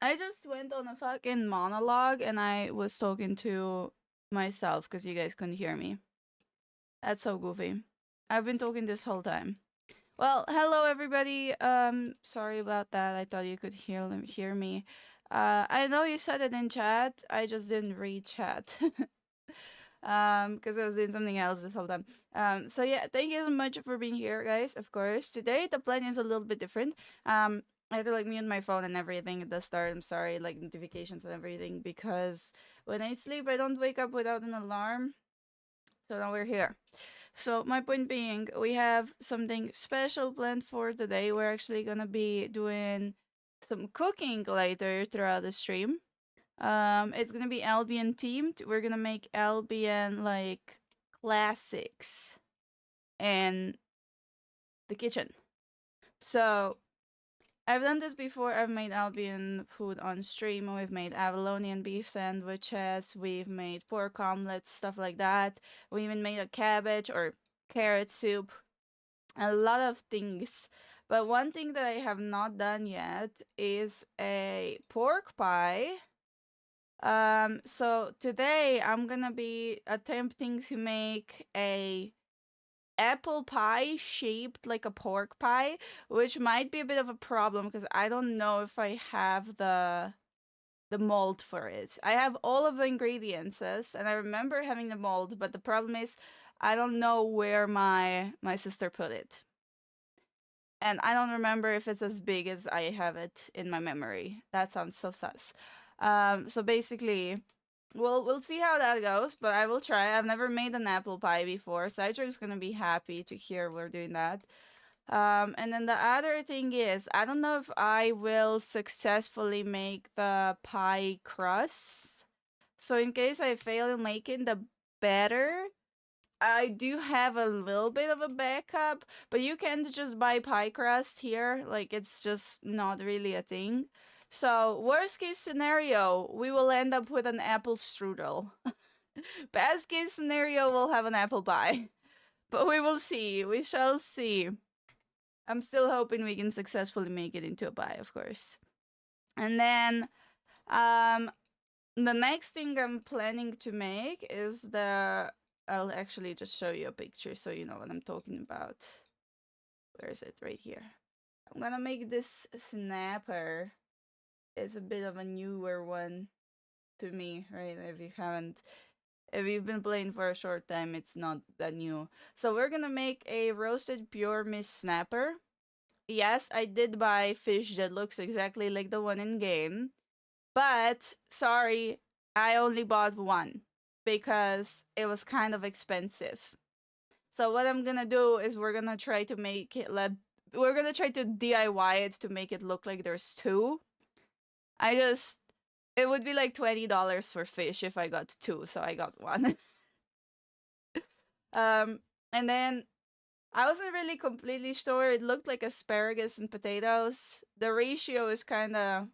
I just went on a fucking monologue and I was talking to myself because you guys couldn't hear me. That's so goofy. I've been talking this whole time. Well, hello everybody. Sorry about that. I thought you could hear me. I know you said it in chat. I just didn't read chat. Because I was doing something else this whole time. So yeah, thank you so much for being here, guys. Of course, today the plan is a little bit different. I had to like mute my phone and everything at the start. I'm sorry, like notifications and everything, because when I sleep, I don't wake up without an alarm. So now we're here. So my point being, we have something special planned for today. We're actually gonna be doing some cooking later throughout the stream. It's gonna be Albion themed. We're gonna make Albion like classics in the kitchen. So I've done this before. I've made Albion food on stream. We've made Avalonian beef sandwiches. We've made pork omelets, stuff like that. We even made a cabbage or carrot soup. A lot of things. But one thing that I have not done yet is a pork pie. So today I'm gonna be attempting to make a apple pie shaped like a pork pie, which might be a bit of a problem because I don't know if I have the mold for it. I have all of the ingredients and I remember having the mold, but the problem is I don't know where my sister put it. And I don't remember if it's as big as I have it in my memory. That sounds so sus. So basically, we'll see how that goes, but I will try. I've never made an apple pie before. Cydric's gonna be happy to hear we're doing that. And then the other thing is, I don't know if I will successfully make the pie crust. So in case I fail in making the batter, I do have a little bit of a backup, but you can't just buy pie crust here. Like, it's just not really a thing. So, worst case scenario, we will end up with an apple strudel. Best case scenario, we'll have an apple pie. But we will see. We shall see. I'm still hoping we can successfully make it into a pie, of course. And then, the next thing I'm planning to make is I'll actually just show you a picture so you know what I'm talking about. Where is it? Right here. I'm gonna make this snapper. It's a bit of a newer one to me, right? If you've been playing for a short time, it's not that new. So we're gonna make a roasted pure miss snapper. Yes, I did buy fish that looks exactly like the one in game, but sorry, I only bought one because it was kind of expensive. So what I'm gonna do is we're gonna try to make it we're gonna try to DIY it to make it look like there's two. It would be like $20 for fish if I got two, so I got one. um and then I wasn't really completely sure. It looked like asparagus and potatoes. The ratio is kind of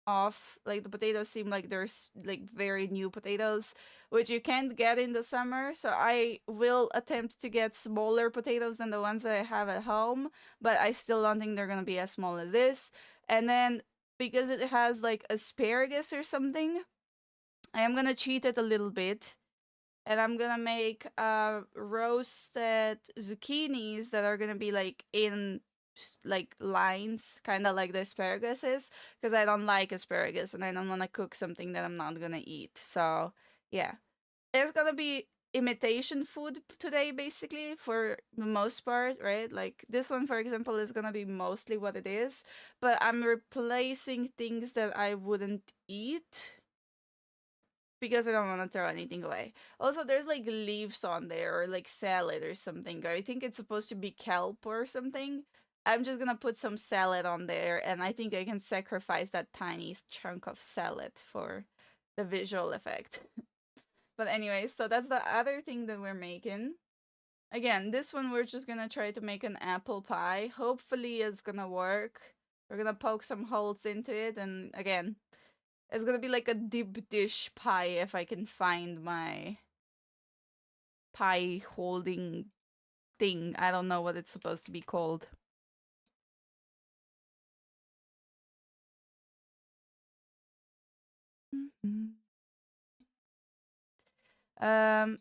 off. Like the potatoes seem like there's like very new potatoes, which you can't get in the summer. So I will attempt to get smaller potatoes than the ones that I have at home, but I still don't think they're gonna be as small as this. And then because it has like asparagus or something, I am gonna cheat it a little bit. And I'm gonna make roasted zucchinis that are gonna be like in like lines, kind of like the asparagus is, because I don't like asparagus and I don't want to cook something that I'm not gonna eat. So yeah, it's gonna be imitation food today, basically, for the most part, right? Like this one, for example, is gonna be mostly what it is, but I'm replacing things that I wouldn't eat because I don't want to throw anything away. Also, there's like leaves on there or like salad or something. I think it's supposed to be kelp or something. I'm just gonna put some salad on there, and I think I can sacrifice that tiny chunk of salad for the visual effect. But anyway, so that's the other thing that we're making. Again, this one we're just gonna try to make an apple pie. Hopefully it's gonna work. We're gonna poke some holes into it, and again, it's gonna be like a deep dish pie if I can find my pie holding thing. I don't know what it's supposed to be called.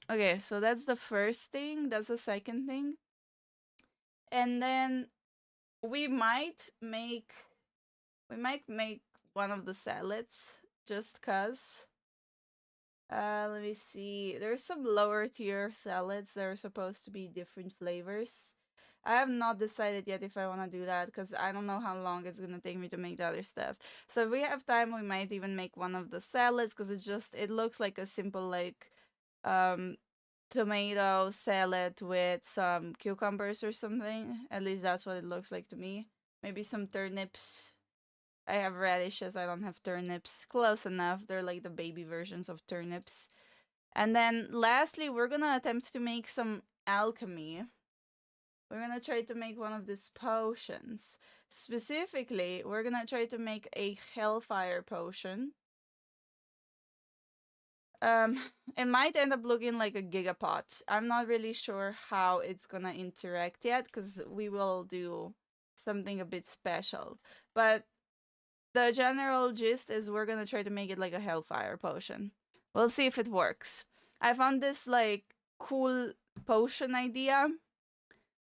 Okay, so that's the first thing. That's the second thing. And then we might make one of the salads just cuz. Let me see. There's some lower tier salads that are supposed to be different flavors. I have not decided yet if I want to do that because I don't know how long it's gonna take me to make the other stuff. So if we have time, we might even make one of the salads because it looks like a simple like um tomato salad with some cucumbers or something. At least that's what it looks like to me. Maybe some turnips. I have radishes, I don't have turnips. Close enough. They're like the baby versions of turnips. And then lastly, we're gonna attempt to make some alchemy. We're gonna try to make one of these potions. Specifically, we're gonna try to make a hellfire potion. Um, it might end up looking like a gigapot. I'm not really sure how it's gonna interact yet, because we will do something a bit special. But the general gist is we're gonna try to make it like a hellfire potion. We'll see if it works. I found this like cool potion idea.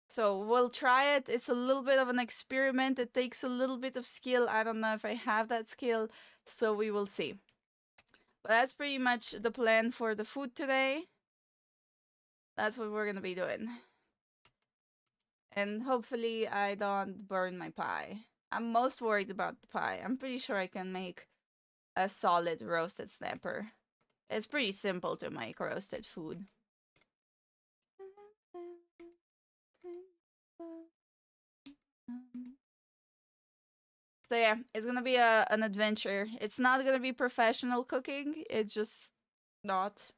So we'll try it. It's a little bit of an experiment. It takes a little bit of skill. I don't know if I have that skill, so we will see. But that's pretty much the plan for the food today. That's what we're gonna be doing. And hopefully I don't burn my pie. I'm most worried about the pie. I'm pretty sure I can make a solid roasted snapper. It's pretty simple to make roasted food. So yeah, it's gonna be an adventure. It's not gonna be professional cooking. It's just not.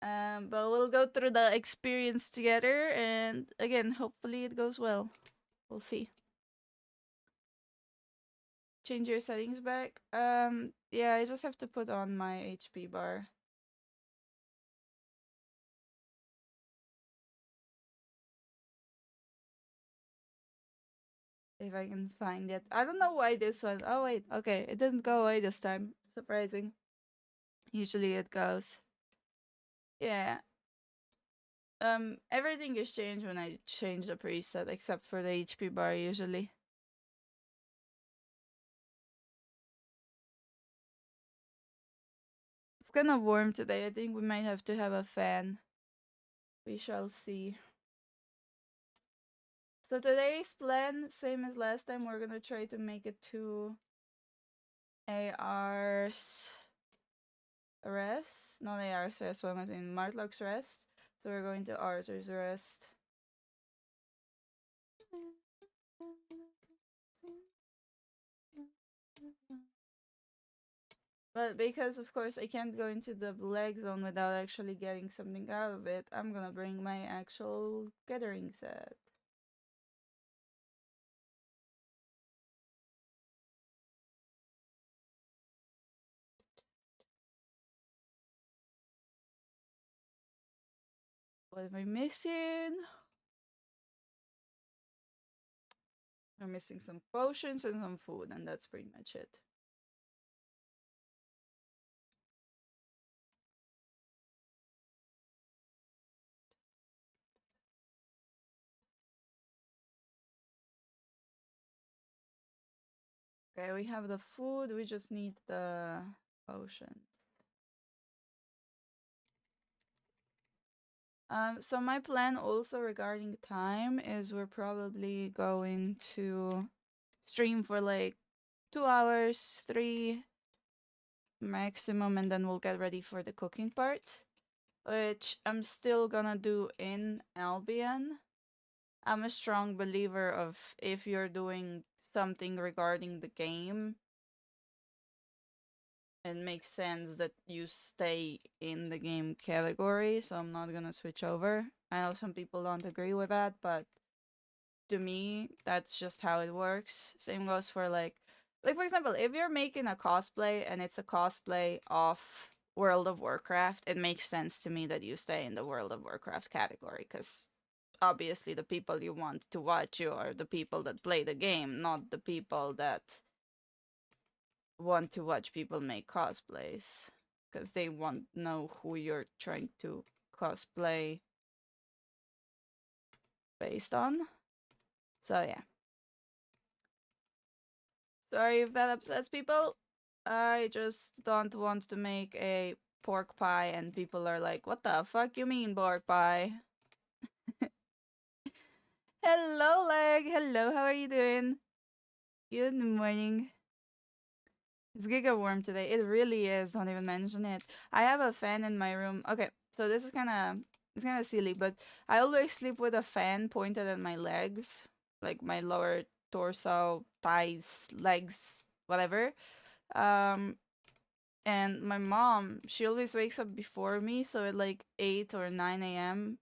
But we'll go through the experience together, and again, hopefully it goes well. We'll see. Change your settings back. Yeah, I just have to put on my HP bar. If I can find it. I don't know why this one. Oh wait, okay, it didn't go away this time. Surprising. Usually it goes. Yeah. Everything is changed when I change the preset, except for the HP bar usually. It's kind of warm today. I think we might have to have a fan. We shall see. So today's plan, same as last time, we're gonna try to make it to AR's rest. Not AR's rest, what am I saying? Martlock's rest. So we're going to Arthur's rest. But because, of course, I can't go into the leg zone without actually getting something out of it, I'm gonna bring my actual gathering set. What am I missing? I'm missing some potions and some food, and that's pretty much it. Okay, we have the food, we just need the potions. So my plan also regarding time is we're probably going to stream for like 2 hours, 3 maximum, and then we'll get ready for the cooking part, which I'm still gonna do in Albion. I'm a strong believer of if you're doing something regarding the game, it makes sense that you stay in the game category, so I'm not gonna switch over. I know some people don't agree with that, but to me, that's just how it works. Same goes for like for example, if you're making a cosplay and it's a cosplay of World of Warcraft, it makes sense to me that you stay in the World of Warcraft category, because obviously the people you want to watch you are the people that play the game, not the people that want to watch people make cosplays because they want to know who you're trying to cosplay based on. So yeah. Sorry if that upsets people. I just don't want to make a pork pie and people are like, what the fuck you mean pork pie? Hello, Leg. Hello, how are you doing? Good morning. It's giga warm today. It really is. Don't even mention it. I have a fan in my room. Okay, so this is it's kind of silly, but I always sleep with a fan pointed at my legs, like my lower torso, thighs, legs, whatever. Um, and my mom, she always wakes up before me, so at like 8 or 9 a.m.,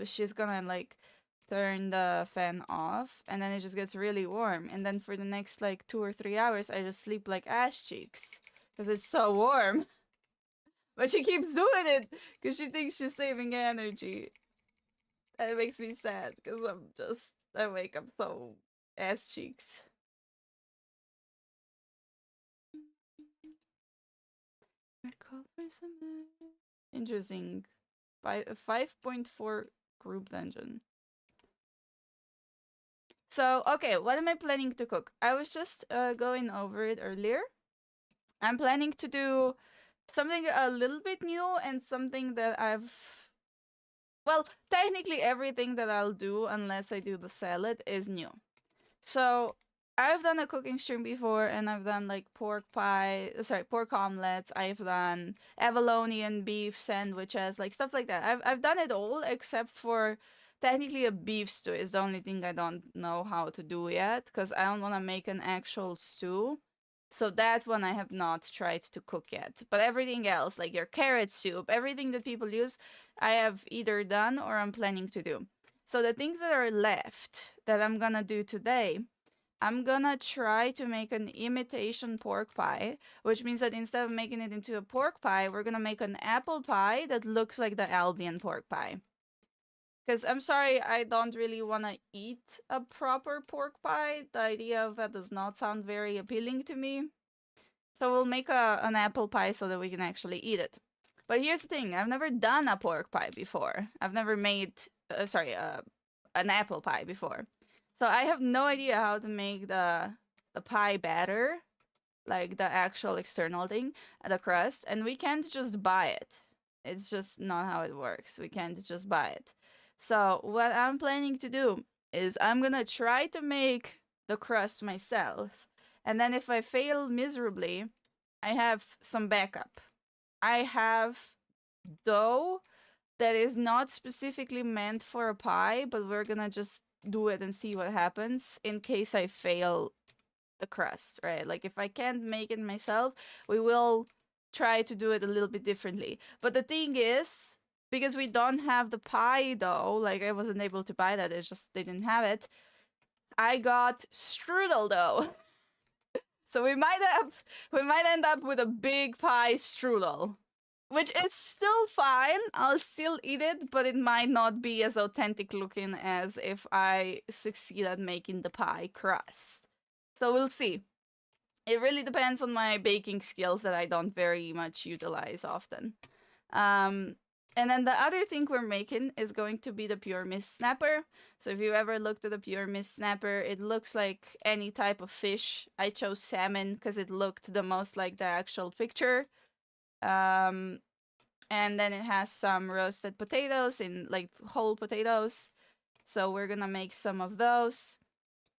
she's gonna like turn the fan off, and then it just gets really warm. And then for the next like 2 or 3 hours, I just sleep like ass cheeks because it's so warm. But she keeps doing it because she thinks she's saving energy. And it makes me sad because I wake up so ass cheeks. Interesting. 5.4 group dungeon. So, okay, what am I planning to cook? I was just going over it earlier. I'm planning to do something a little bit new and something that well, technically everything that I'll do, unless I do the salad, is new. So, I've done a cooking stream before, and I've done like pork omelets. I've done abalone beef sandwiches, like stuff like that. I've done it all except for technically a beef stew is the only thing I don't know how to do yet, because I don't want to make an actual stew. So that one I have not tried to cook yet. But everything else, like your carrot soup, everything that people use, I have either done or I'm planning to do. So the things that are left that I'm gonna do today, I'm gonna try to make an imitation pork pie, which means that instead of making it into a pork pie, we're gonna make an apple pie that looks like the Albion pork pie. Because I'm sorry, I don't really want to eat a proper pork pie. The idea of that does not sound very appealing to me. So we'll make an apple pie so that we can actually eat it. But here's the thing, I've never done a pork pie before. I've never made, an apple pie before. So I have no idea how to make the pie batter, like the actual external thing, the crust, and we can't just buy it. It's just not how it works. We can't just buy it. So what I'm planning to do is I'm gonna try to make the crust myself. And then if I fail miserably, I have some backup. I have dough that is not specifically meant for a pie, but we're gonna just do it and see what happens in case I fail the crust, right? Like if I can't make it myself, we will try to do it a little bit differently. But the thing is, because we don't have the pie dough, like I wasn't able to buy that, it's just they didn't have it, I got strudel dough. So we might end up with a big pie strudel, which is still fine. I'll still eat it, but it might not be as authentic looking as if I succeed at making the pie crust. So we'll see. It really depends on my baking skills that I don't very much utilize often. And then the other thing we're making is going to be the pure mist snapper. So if you ever looked at a pure mist snapper, it looks like any type of fish. I chose salmon because it looked the most like the actual picture. And then it has some roasted potatoes in like whole potatoes. So we're gonna make some of those.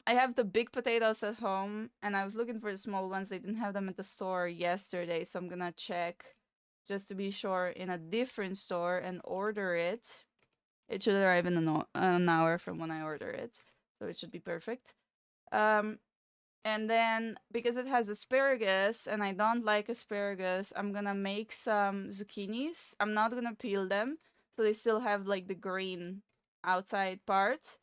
I have the big potatoes at home, and I was looking for the small ones. They didn't have them at the store yesterday, so I'm gonna check just to be sure in a different store and order it. It should arrive in an hour from when I order it, so it should be perfect. And then, because it has asparagus, and I don't like asparagus, I'm gonna make some zucchinis. I'm not gonna peel them, so they still have like the green outside part.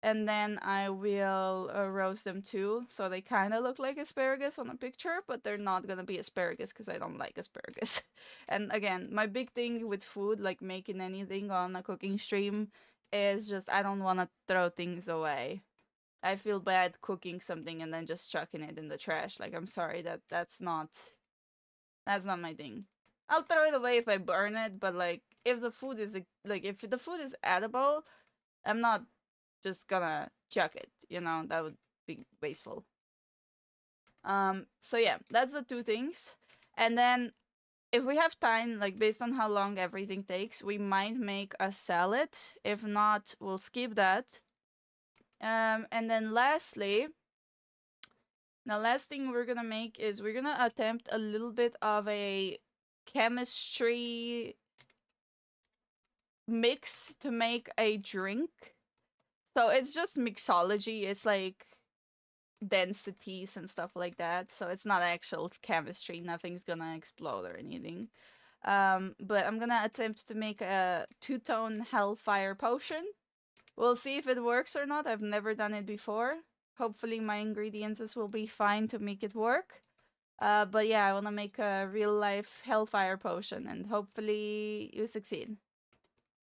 And then I will roast them too, so they kind of look like asparagus on a picture, but they're not gonna be asparagus because I don't like asparagus. And again, my big thing with food, like making anything on a cooking stream, is just I don't want to throw things away. I feel bad cooking something and then just chucking it in the trash. Like, I'm sorry, that's not my thing. I'll throw it away if I burn it, but like if the food is like if the food is edible, I'm not just gonna chuck it, you know? That would be wasteful. So yeah, that's the two things. And then if we have time, like based on how long everything takes, we might make a salad. If not, we'll skip that. And then lastly, the last thing we're gonna make is we're gonna attempt a little bit of a chemistry mix to make a drink. So it's just mixology. It's like densities and stuff like that. So it's not actual chemistry. Nothing's gonna explode or anything. But I'm gonna attempt to make a two-tone hellfire potion. We'll see if it works or not. I've never done it before. Hopefully my ingredients will be fine to make it work. But yeah, I want to make a real-life hellfire potion, and hopefully you succeed.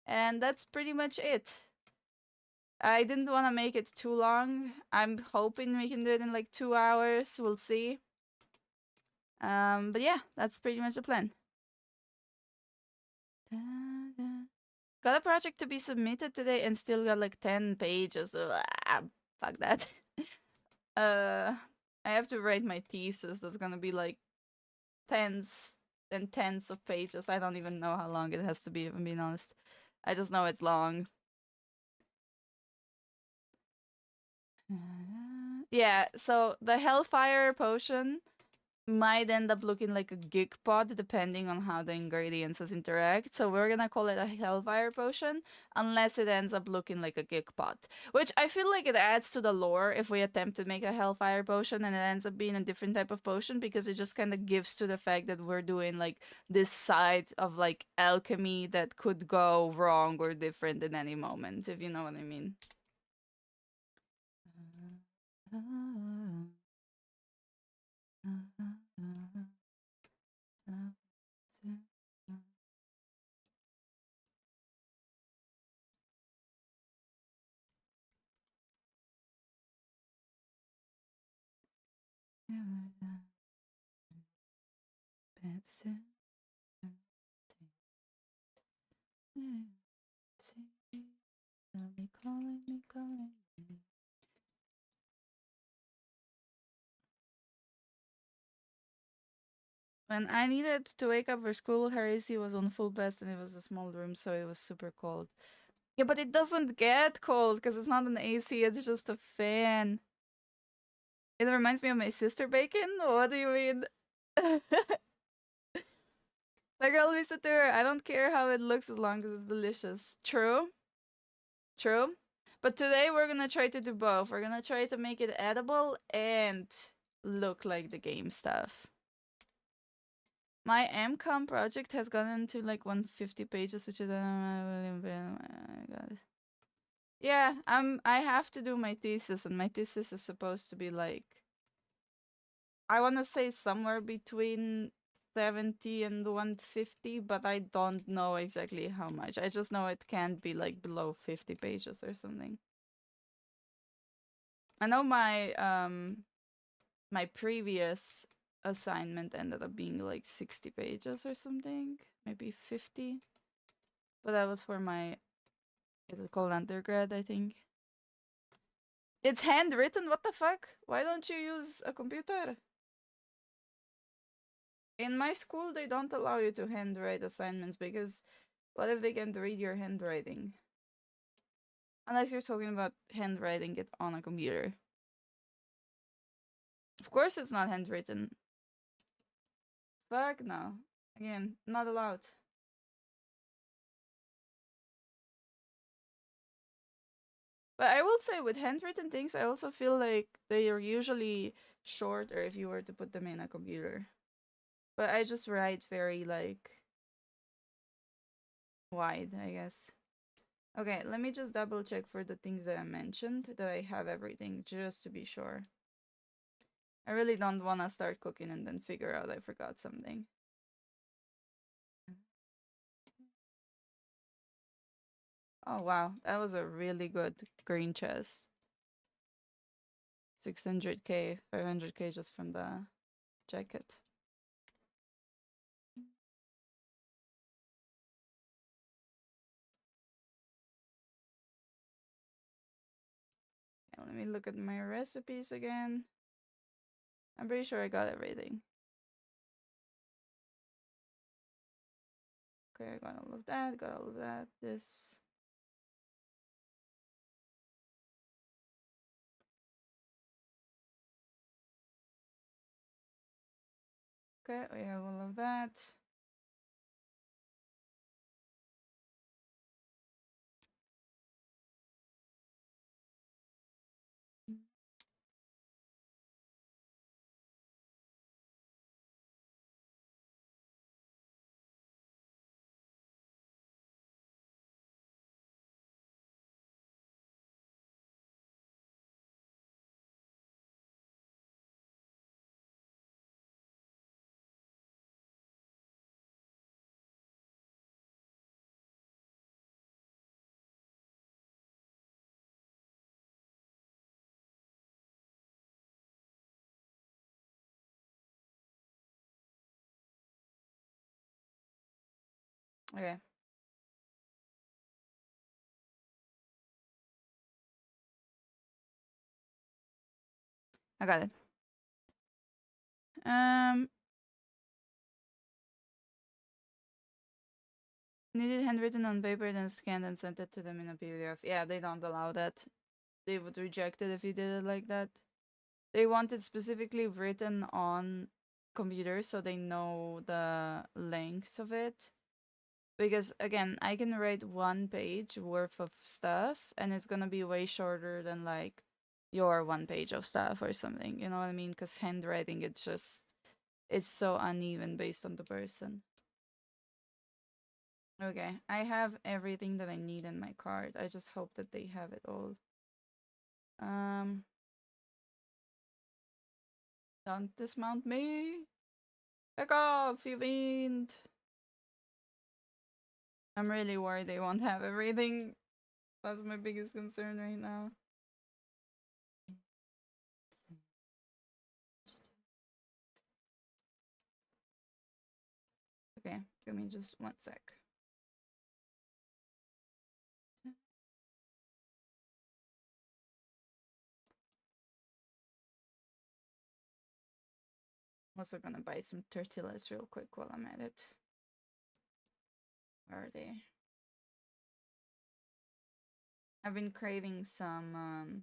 And that's pretty much it. I didn't want to make it too long. I'm hoping we can do it in like 2 hours. We'll see. But yeah, that's pretty much the plan. Got a project to be submitted today and still got like 10 pages. Fuck that. I have to write my thesis. That's gonna be like tens and tens of pages. I don't even know how long it has to be, if I'm being honest. I just know it's long. Yeah, so the Hellfire potion might end up looking like a geek pod depending on how the ingredients interact. So we're gonna call it a Hellfire potion unless it ends up looking like a geek pod. Which I feel like it adds to the lore if we attempt to make a Hellfire potion and it ends up being a different type of potion, because it just kind of gives to the fact that we're doing like this side of like alchemy that could go wrong or different in any moment, if you know what I mean. When I needed to wake up for school, her AC was on full blast and it was a small room, so it was super cold. Yeah, but it doesn't get cold because it's not an AC, it's just a fan. It reminds me of my sister bacon? What do you mean? Like, I'll listen to her. I don't care how it looks as long as it's delicious. True. True. But today we're gonna try to do both. We're gonna try to make it edible and look like the game stuff. My MCOM project has gotten to like 150 pages, which is oh my god. Yeah, I have to do my thesis, and my thesis is supposed to be like, I want to say somewhere between 70 and 150, but I don't know exactly how much. I just know it can't be like below 50 pages or something. I know my previous assignment ended up being like 60 pages or something, maybe 50. But that was for my, is it called undergrad, I think. It's handwritten? What the fuck? Why don't you use a computer? In my school, they don't allow you to handwrite assignments because what if they can't read your handwriting? Unless you're talking about handwriting it on a computer. Of course it's not handwritten. Fuck no. Again, not allowed. But I will say with handwritten things, I also feel like they are usually shorter if you were to put them in a computer. But I just write very like wide, I guess. Okay, let me just double check for the things that I mentioned that I have everything just to be sure. I really don't want to start cooking and then figure out I forgot something. Oh wow, that was a really good green chest. 600k, 500k just from the jacket. Let me look at my recipes again. I'm pretty sure I got everything. Okay, I got all of that, got all of that. This. Okay, we have all of that. Okay. I got it. Needed handwritten on paper, then scanned and sent it to them in a PDF. Yeah, they don't allow that. They would reject it if you did it like that. They want it specifically written on computer so they know the lengths of it. Because again, I can write 1 page worth of stuff and it's gonna be way shorter than like your 1 page of stuff or something. You know what I mean? Because handwriting, it's so uneven based on the person. Okay, I have everything that I need in my card. I just hope that they have it all. Don't dismount me. Back off, you fiend. I'm really worried they won't have everything. That's my biggest concern right now. Okay, give me just 1 sec. I'm also gonna buy some tortillas real quick while I'm at it. Where are they? I've been craving some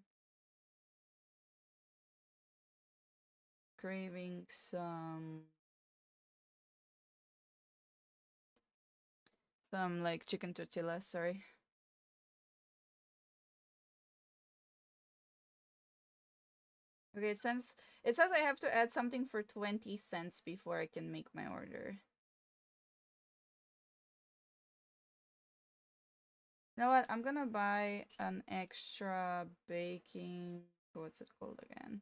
like chicken tortillas, sorry. Okay, it says I have to add something for 20 cents before I can make my order. You know what? I'm gonna buy an extra baking. What's it called again?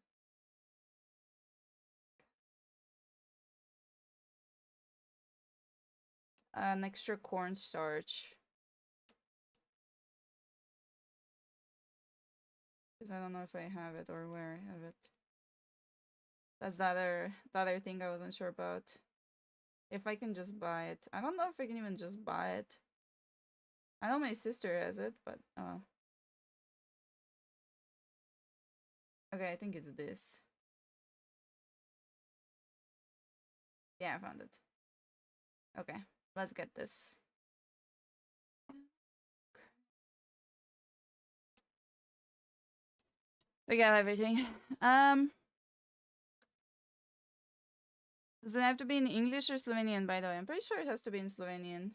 An extra cornstarch. Because I don't know if I have it or where I have it. That's the other thing I wasn't sure about. If I can just buy it. I don't know if I can even just buy it. I know my sister has it, but okay, I think it's this. Yeah, I found it. Okay, let's get this. We got everything. Does it have to be in English or Slovenian, by the way? I'm pretty sure it has to be in Slovenian.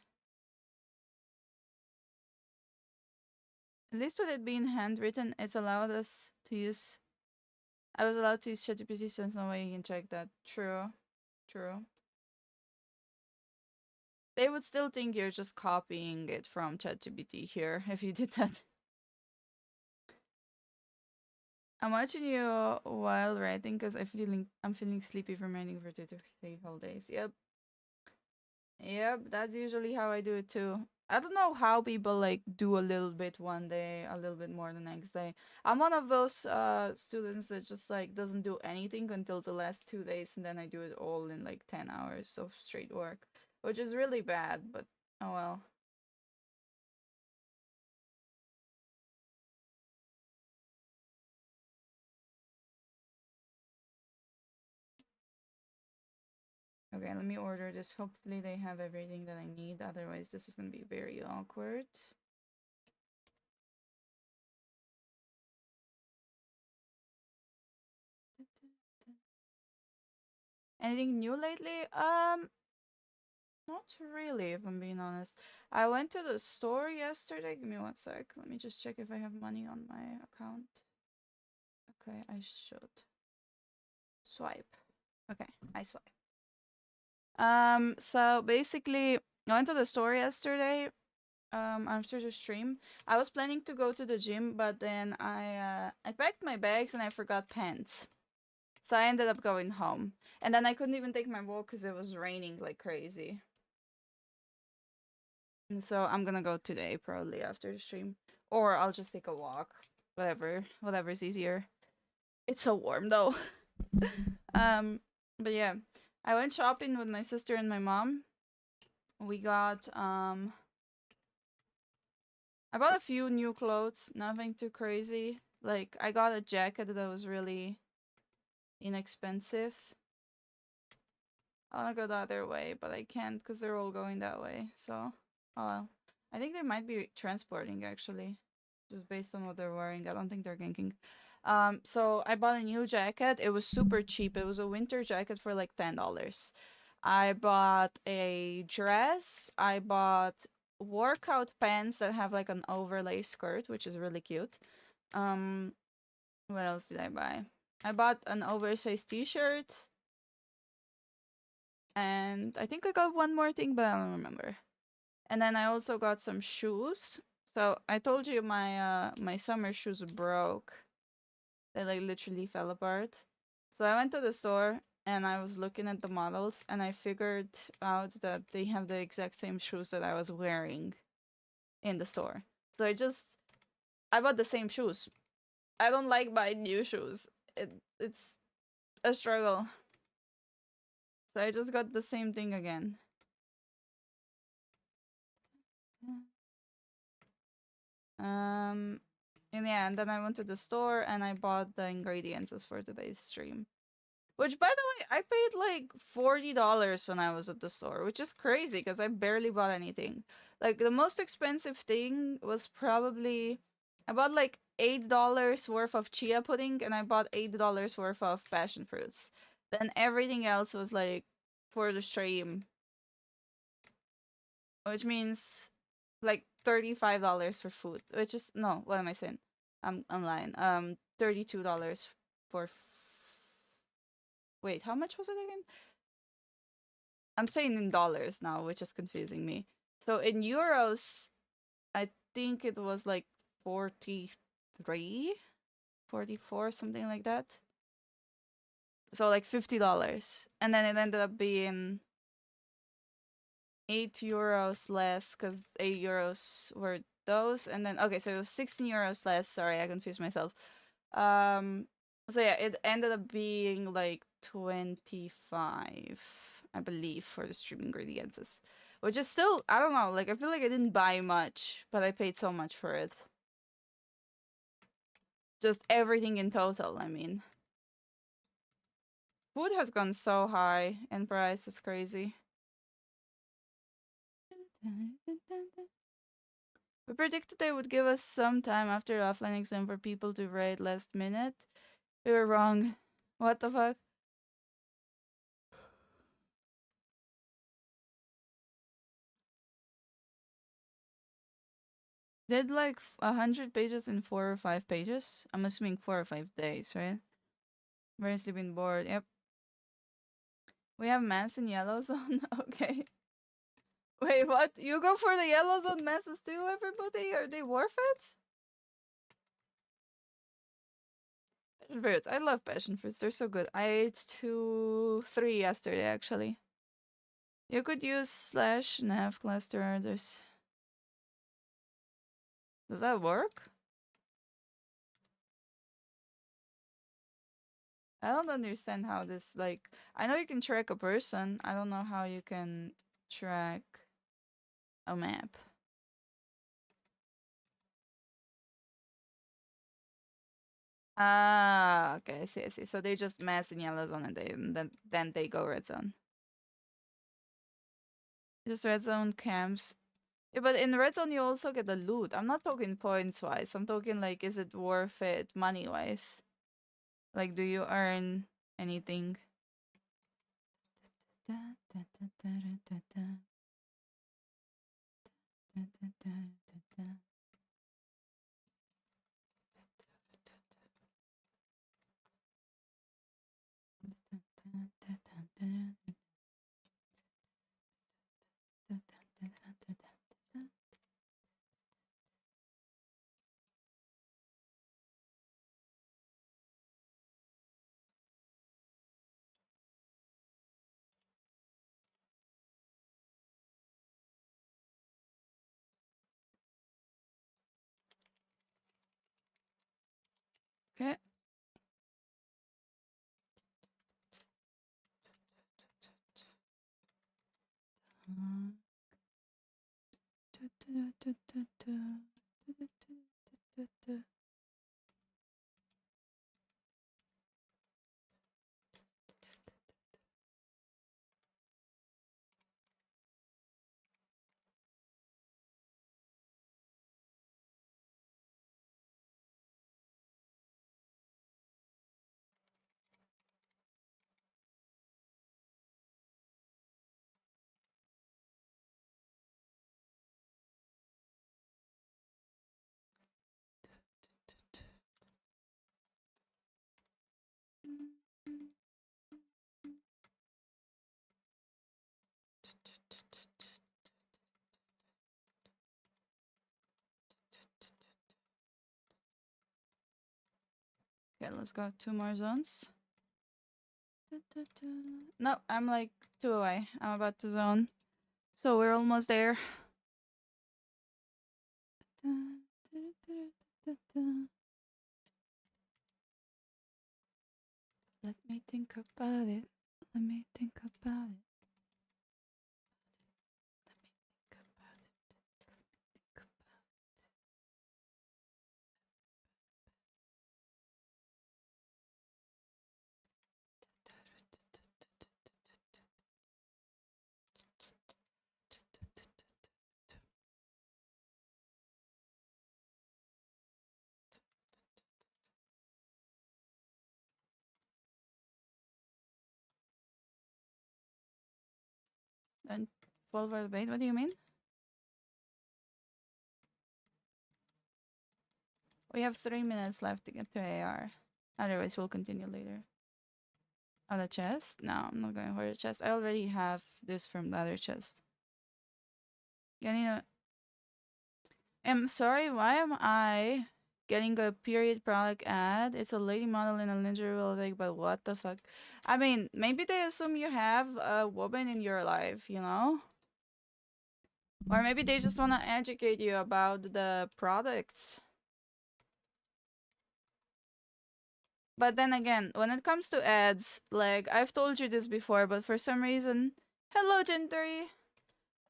At least with it being handwritten, it's allowed us to use... I was allowed to use ChatGPT, so there's no way you can check that. True. True. They would still think you're just copying it from ChatGPT here, if you did that. I'm watching you while writing because I'm feeling sleepy from writing for 2 to 3 whole days. Yep. Yep, that's usually how I do it too. I don't know how people like do a little bit one day, a little bit more the next day. I'm one of those students that just like doesn't do anything until the last 2 days, and then I do it all in like 10 hours of straight work, which is really bad, but oh well. Okay, let me order this. Hopefully they have everything that I need, otherwise this is gonna be very awkward. Anything new lately? Not really, if I'm being honest. I went to the store yesterday. Give me one sec. Let me just check if I have money on my account. Okay, I should. Swipe. Okay, I swipe. So basically, I went to the store yesterday, after the stream. I was planning to go to the gym, but then I packed my bags and I forgot pants. So I ended up going home. And then I couldn't even take my walk because it was raining like crazy. And so I'm gonna go today, probably after the stream. Or I'll just take a walk. Whatever's easier. It's so warm though. But yeah. I went shopping with my sister and my mom. We got I bought a few new clothes, nothing too crazy. Like I got a jacket that was really inexpensive. I wanna go the other way, but I can't because they're all going that way. So, oh well. I think they might be transporting actually, just based on what they're wearing. I don't think they're ganking. So I bought a new jacket. It was super cheap. It was a winter jacket for like $10. I bought a dress. I bought workout pants that have like an overlay skirt, which is really cute. What else did I buy? I bought an oversized t-shirt. And I think I got one more thing, but I don't remember. And then I also got some shoes. So I told you my summer shoes broke. They like literally fell apart. So I went to the store and I was looking at the models and I figured out that they have the exact same shoes that I was wearing in the store. So I bought the same shoes. I don't like buying new shoes. It's a struggle. So I just got the same thing again. And yeah, and then I went to the store and I bought the ingredients for today's stream. Which, by the way, I paid like $40 when I was at the store, which is crazy because I barely bought anything. Like, the most expensive thing was probably, I bought like $8 worth of chia pudding and I bought $8 worth of passion fruits. Then everything else was like for the stream, which means like $35 for food, which is, no, what am I saying? I'm lying. $32 for wait, how much was it again? I'm saying in dollars now, which is confusing me. So in euros, I think it was like 43, 44, something like that. So like $50. And then it ended up being €8 less because €8 were those. And then, okay, so it was €16 less. Sorry, I confused myself. So yeah, it ended up being like 25, I believe, for the stream ingredients. Which is still, I don't know, like I feel like I didn't buy much, but I paid so much for it. Just everything in total, I mean. Food has gone so high in price, it's crazy. We predicted they would give us some time after the offline exam for people to raid last minute. We were wrong. What the fuck? Did like 100 pages in 4 or 5 pages? I'm assuming 4 or 5 days, right? Very sleeping bored. Yep. We have mass in yellow zone. Okay. Wait, what? You go for the yellow zone masses too, everybody? Are they worth it? Passion fruits. I love passion fruits. They're so good. I ate 2, 3 yesterday, actually. You could use slash nav cluster. There's Does that work? I don't understand how this, like, I know you can track a person. I don't know how you can track a map. Ah, okay, I see, I see. So they just mass in yellow zone and then they go red zone. Just red zone camps. Yeah, but in red zone you also get the loot. I'm not talking points wise. I'm talking like, is it worth it money wise? Like, do you earn anything? Okay. Okay, let's go 2 more zones. No, I'm like 2 away. I'm about to zone. So we're almost there. Let me think about it. Let me think about it. Let me think about it. Let me think about And forward bait, what do you mean? We have 3 minutes left to get to AR. Otherwise, we'll continue later. On the chest? No, I'm not going for the chest. I already have this from the other chest. I'm sorry, why am I getting a period product ad? It's a lady model in a lingerie will take, but what the fuck? I mean, maybe they assume you have a woman in your life, you know? Or maybe they just want to educate you about the products. But then again, when it comes to ads, like, I've told you this before, but for some reason... Hello, Gen3!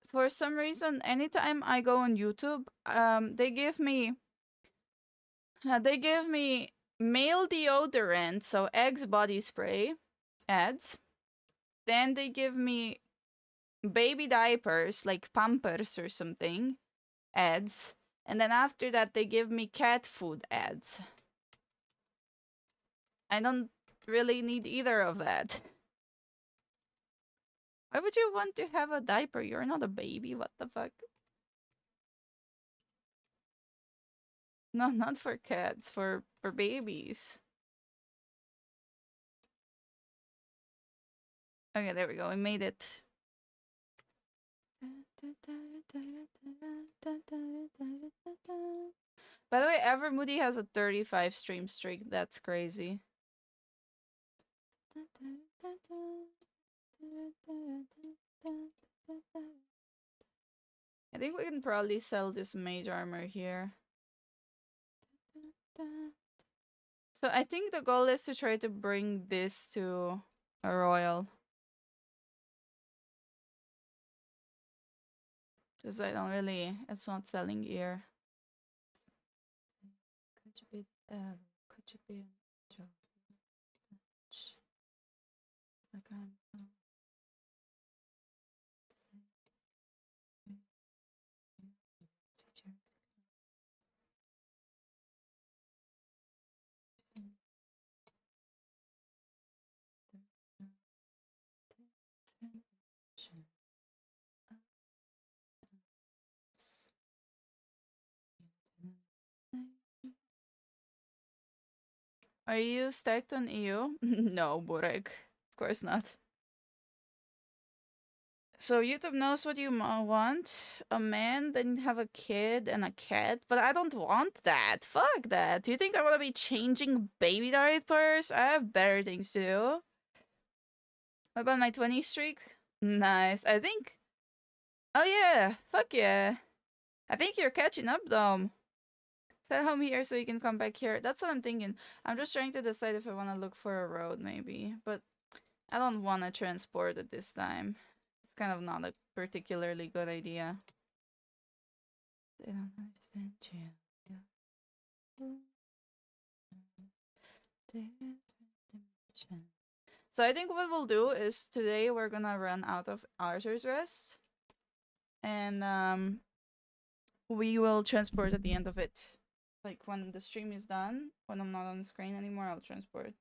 For some reason, anytime I go on YouTube, they give me male deodorant, so Eggs body spray ads. Then they give me baby diapers, like Pampers or something, ads. And then after that, they give me cat food ads. I don't really need either of that. Why would you want to have a diaper? You're not a baby, what the fuck? No, not for cats, for babies. Okay, there we go, we made it. By the way, Evermoody has a 35 stream streak. That's crazy. I think we can probably sell this mage armor here. So I think the goal is to try to bring this to a royal. Because I don't really, it's not selling here. Could you be a job? Like Are you stacked on EU? No, Burek. Of course not. So YouTube knows what you want. A man, then have a kid and a cat. But I don't want that. Fuck that. Do you think I want to be changing baby diapers? I have better things to do. What about my 20 streak? Nice. I think... Oh yeah. Fuck yeah. I think you're catching up, Dom. Set home here so you can come back here. That's what I'm thinking. I'm just trying to decide if I want to look for a road, maybe. But I don't want to transport it this time. It's kind of not a particularly good idea. They don't understand you. So I think what we'll do is today we're gonna run out of Arthur's Rest. And we will transport at the end of it. Like when the stream is done, when I'm not on the screen anymore, I'll transport.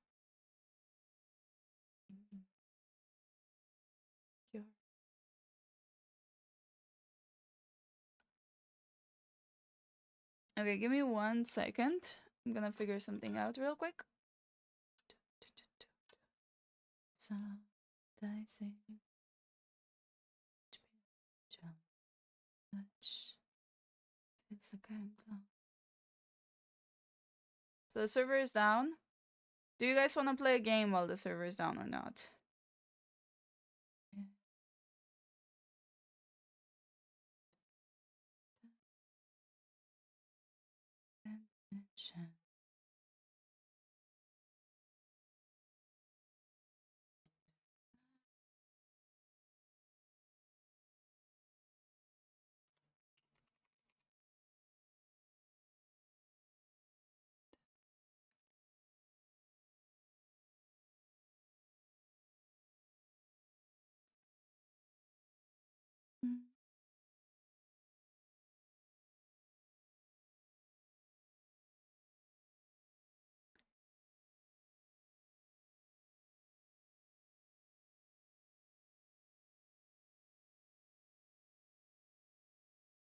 Okay, give me 1 second. I'm gonna figure something out real quick. So, dicing. It's okay. So the server is down. Do you guys want to play a game while the server is down or not?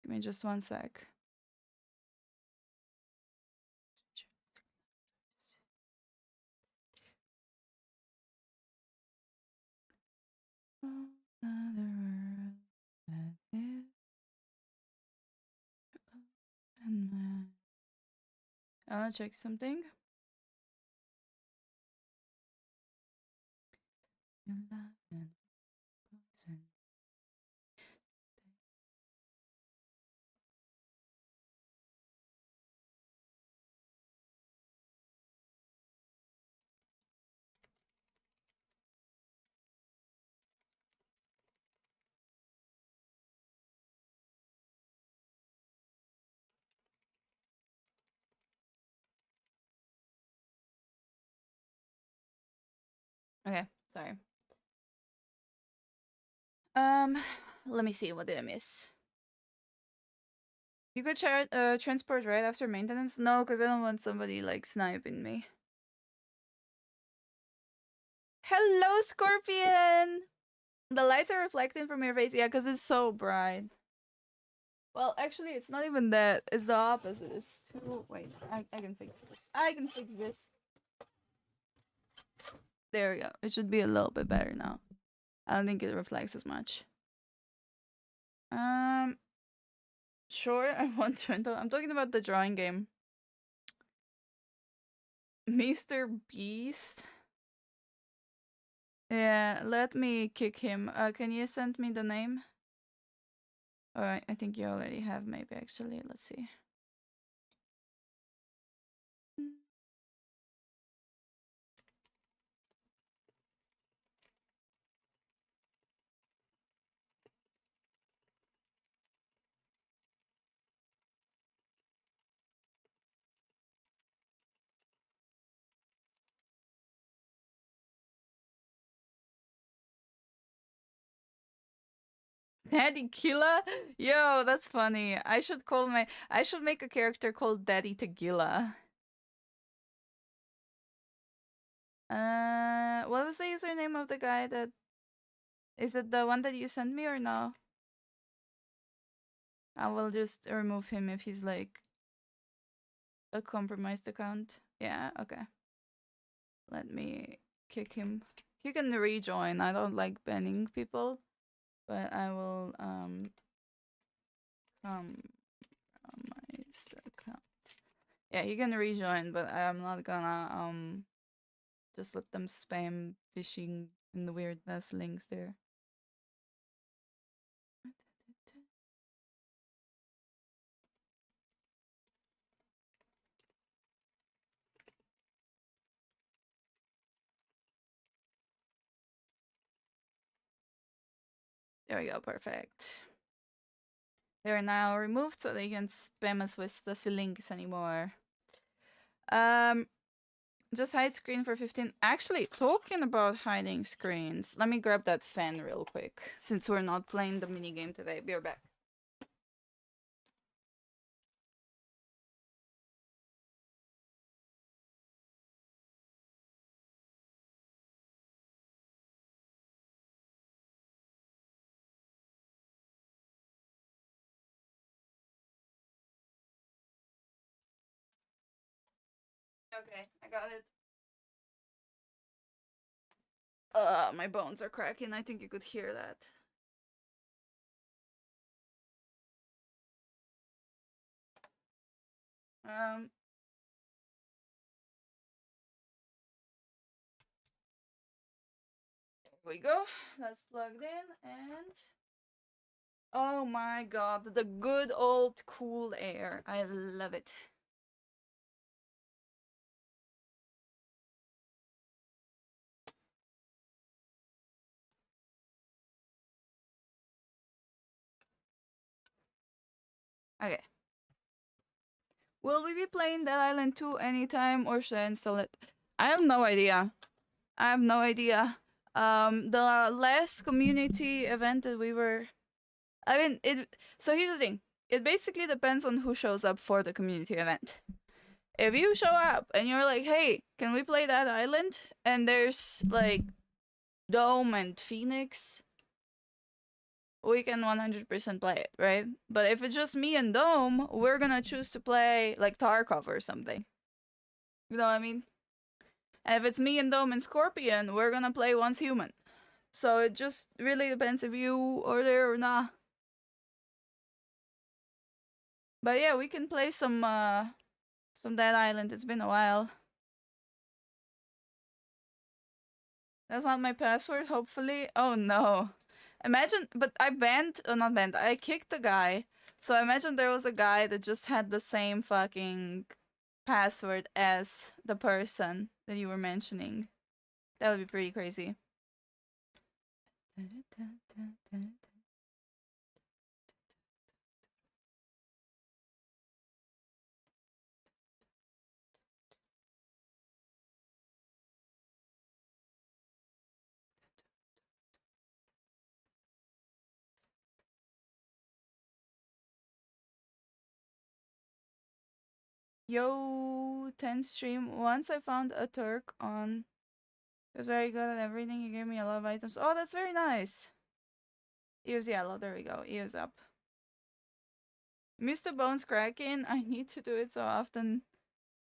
Give me just 1 sec. I wanna check something. Okay, sorry. Let me see. What did I miss? You could transport right after maintenance? No, because I don't want somebody like sniping me. Hello, Scorpion! The lights are reflecting from your face. Yeah, because it's so bright. Well, actually, it's not even that. It's the opposite. It's too... Wait, I can fix this. I can fix this. There we go. It should be a little bit better now. I don't think it reflects as much. Sure, I want to enter. I'm talking about the drawing game. Mr. Beast? Yeah, let me kick him. Can you send me the name? Alright, I think you already have, maybe, actually. Let's see. Daddy Killa? Yo, that's funny. I should make a character called Daddy Tequila. What was the username of the guy that... Is it the one that you sent me or no? I will just remove him if he's like a compromised account. Yeah, okay. Let me kick him. He can rejoin. I don't like banning people, but I will compromised account. Yeah, he can rejoin, but I'm not gonna just let them spam phishing and the weirdness links there. There we go, perfect. They're now removed so they can't spam us with the links anymore. Just hide screen for 15. Actually, talking about hiding screens, let me grab that fan real quick, since we're not playing the minigame today. Be right back. Okay, I got it. My bones are cracking. I think you could hear that. There we go. That's plugged in and... Oh my god, the good old cool air. I love it. Okay. Will we be playing Dead Island 2 anytime or should I install it? I have no idea. I have no idea. The last community event that we were... I mean, so here's the thing. It basically depends on who shows up for the community event. If you show up and you're like, hey, can we play Dead Island? And there's like Dome and Phoenix, we can 100% play it, right? But if it's just me and Dome, we're gonna choose to play like Tarkov or something. You know what I mean? And if it's me and Dome and Scorpion, we're gonna play Once Human. So it just really depends if you are there or not. But yeah, we can play some Dead Island. It's been a while. That's not my password, hopefully. Oh no. Imagine, but I banned, not banned, I kicked the guy. So imagine there was a guy that just had the same fucking password as the person that you were mentioning. That would be pretty crazy. Yo, 10 stream. Once I found a Turk on... He was very good at everything. He gave me a lot of items. Oh, that's very nice. Ears yellow. There we go. Ears up. Mr. Bones cracking. I need to do it so often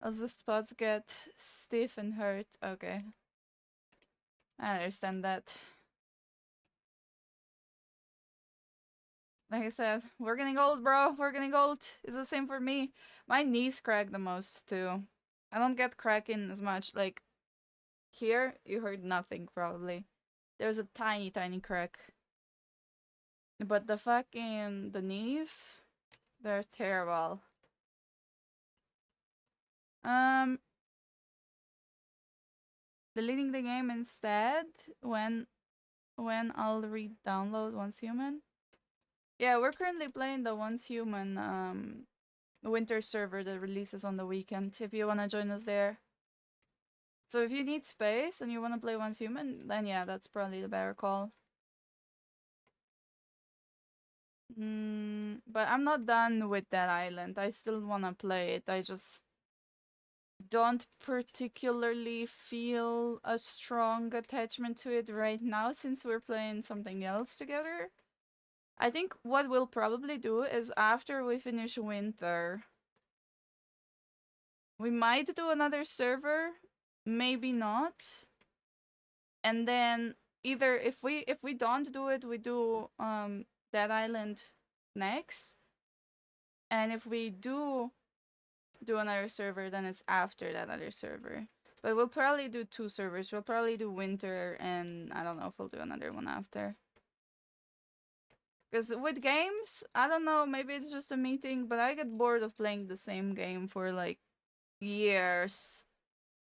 as the spots get stiff and hurt. Okay. I understand that. Like I said, we're getting old, bro. We're getting old. It's the same for me. My knees crack the most, too. I don't get cracking as much. Like, here, you heard nothing, probably. There's a tiny, tiny crack. But the knees, they're terrible. Deleting the game instead when I'll re-download Once Human. Yeah, we're currently playing the Once Human winter server that releases on the weekend, if you want to join us there. So if you need space and you want to play Once Human, then yeah, that's probably the better call. But I'm not done with that island. I still wanna play it. I just don't particularly feel a strong attachment to it right now since we're playing something else together. I think what we'll probably do is after we finish winter, we might do another server, maybe not. And then either if we don't do it, we do that island next. And if we do another server, then it's after that other server. But we'll probably do 2 servers. We'll probably do winter, and I don't know if we'll do another one after. Because with games, I don't know, maybe it's just a meeting, but I get bored of playing the same game for like years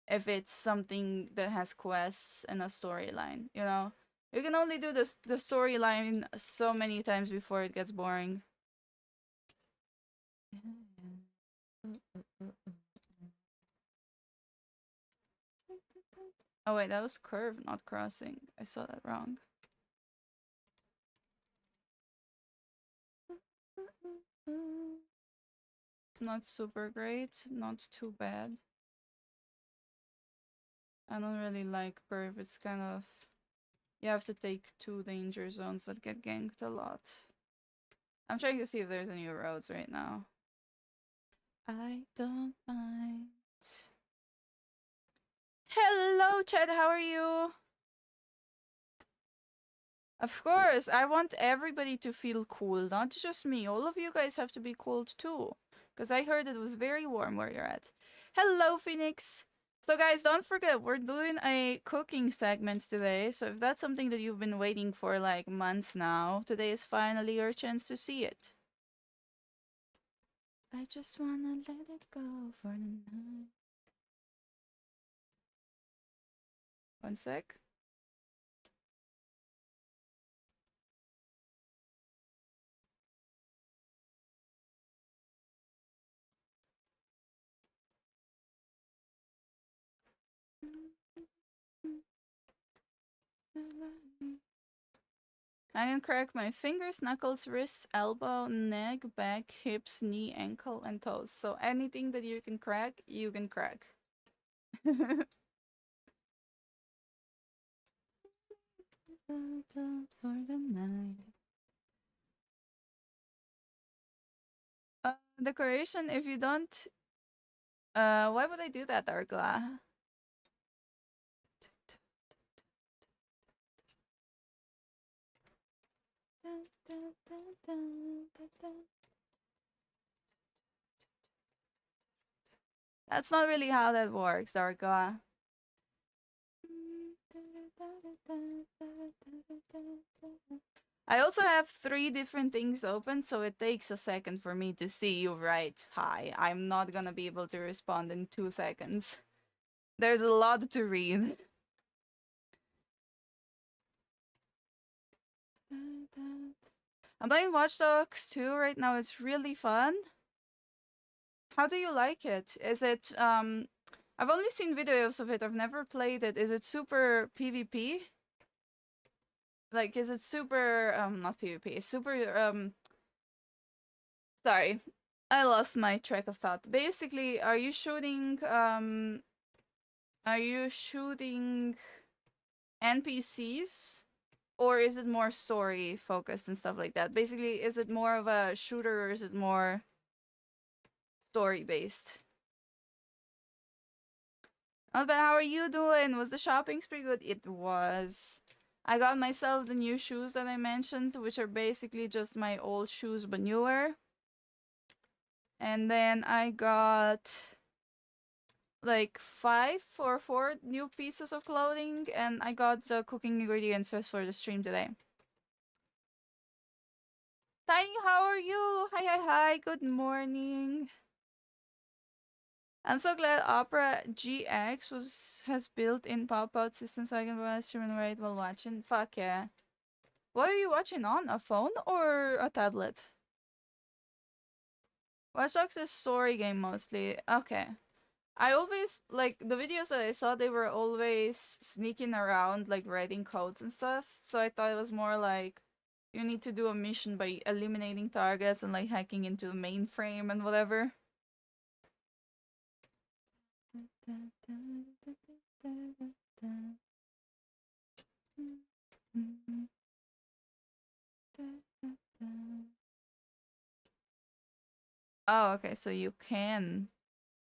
if it's something that has quests and a storyline, you know? You can only do the storyline so many times before it gets boring. Oh wait, that was curve, not crossing. I saw that wrong. Not super great, not too bad. I don't really like curve. It's kind of... You have to take 2 danger zones that get ganked a lot. I'm trying to see if there's any roads right now. I don't mind. Hello, Chad, how are you? Of course, I want everybody to feel cool, not just me. All of you guys have to be cold too. Because I heard it was very warm where you're at. Hello, Phoenix! So guys, don't forget, we're doing a cooking segment today. So if that's something that you've been waiting for like months now, today is finally your chance to see it. I just wanna let it go for the night. One sec. I can crack my fingers, knuckles, wrists, elbow, neck, back, hips, knee, ankle, and toes. So anything that you can crack, you can crack. Decoration, if you don't... why would I do that, Argla? That's not really how that works, Darga. I also have 3 different things open, so it takes a second for me to see you write hi. I'm not gonna be able to respond in 2 seconds. There's a lot to read. I'm playing Watch Dogs 2 right now. It's really fun. How do you like it? Is it, I've only seen videos of it. I've never played it. Is it super PvP? Like, is it super, not PvP, super, sorry. I lost my track of thought. Basically, are you shooting NPCs? Or is it more story focused and stuff like that? Basically, is it more of a shooter or is it more story based? Oh, but how are you doing? Was the shopping spree good? It was. I got myself the new shoes that I mentioned, which are basically just my old shoes but newer. And then I got like 5 or 4 new pieces of clothing, and I got the cooking ingredients just for the stream today. Tiny, how are you? Hi, good morning. I'm so glad Opera GX has built-in pop-out system so I can watch stream and write while watching. Fuck yeah. What are you watching on? A phone or a tablet? Watch Dogs is story game mostly. Okay. I always, like, the videos that I saw, they were always sneaking around, like, writing codes and stuff. So I thought it was more like you need to do a mission by eliminating targets and like hacking into the mainframe and whatever. Oh, okay, so you can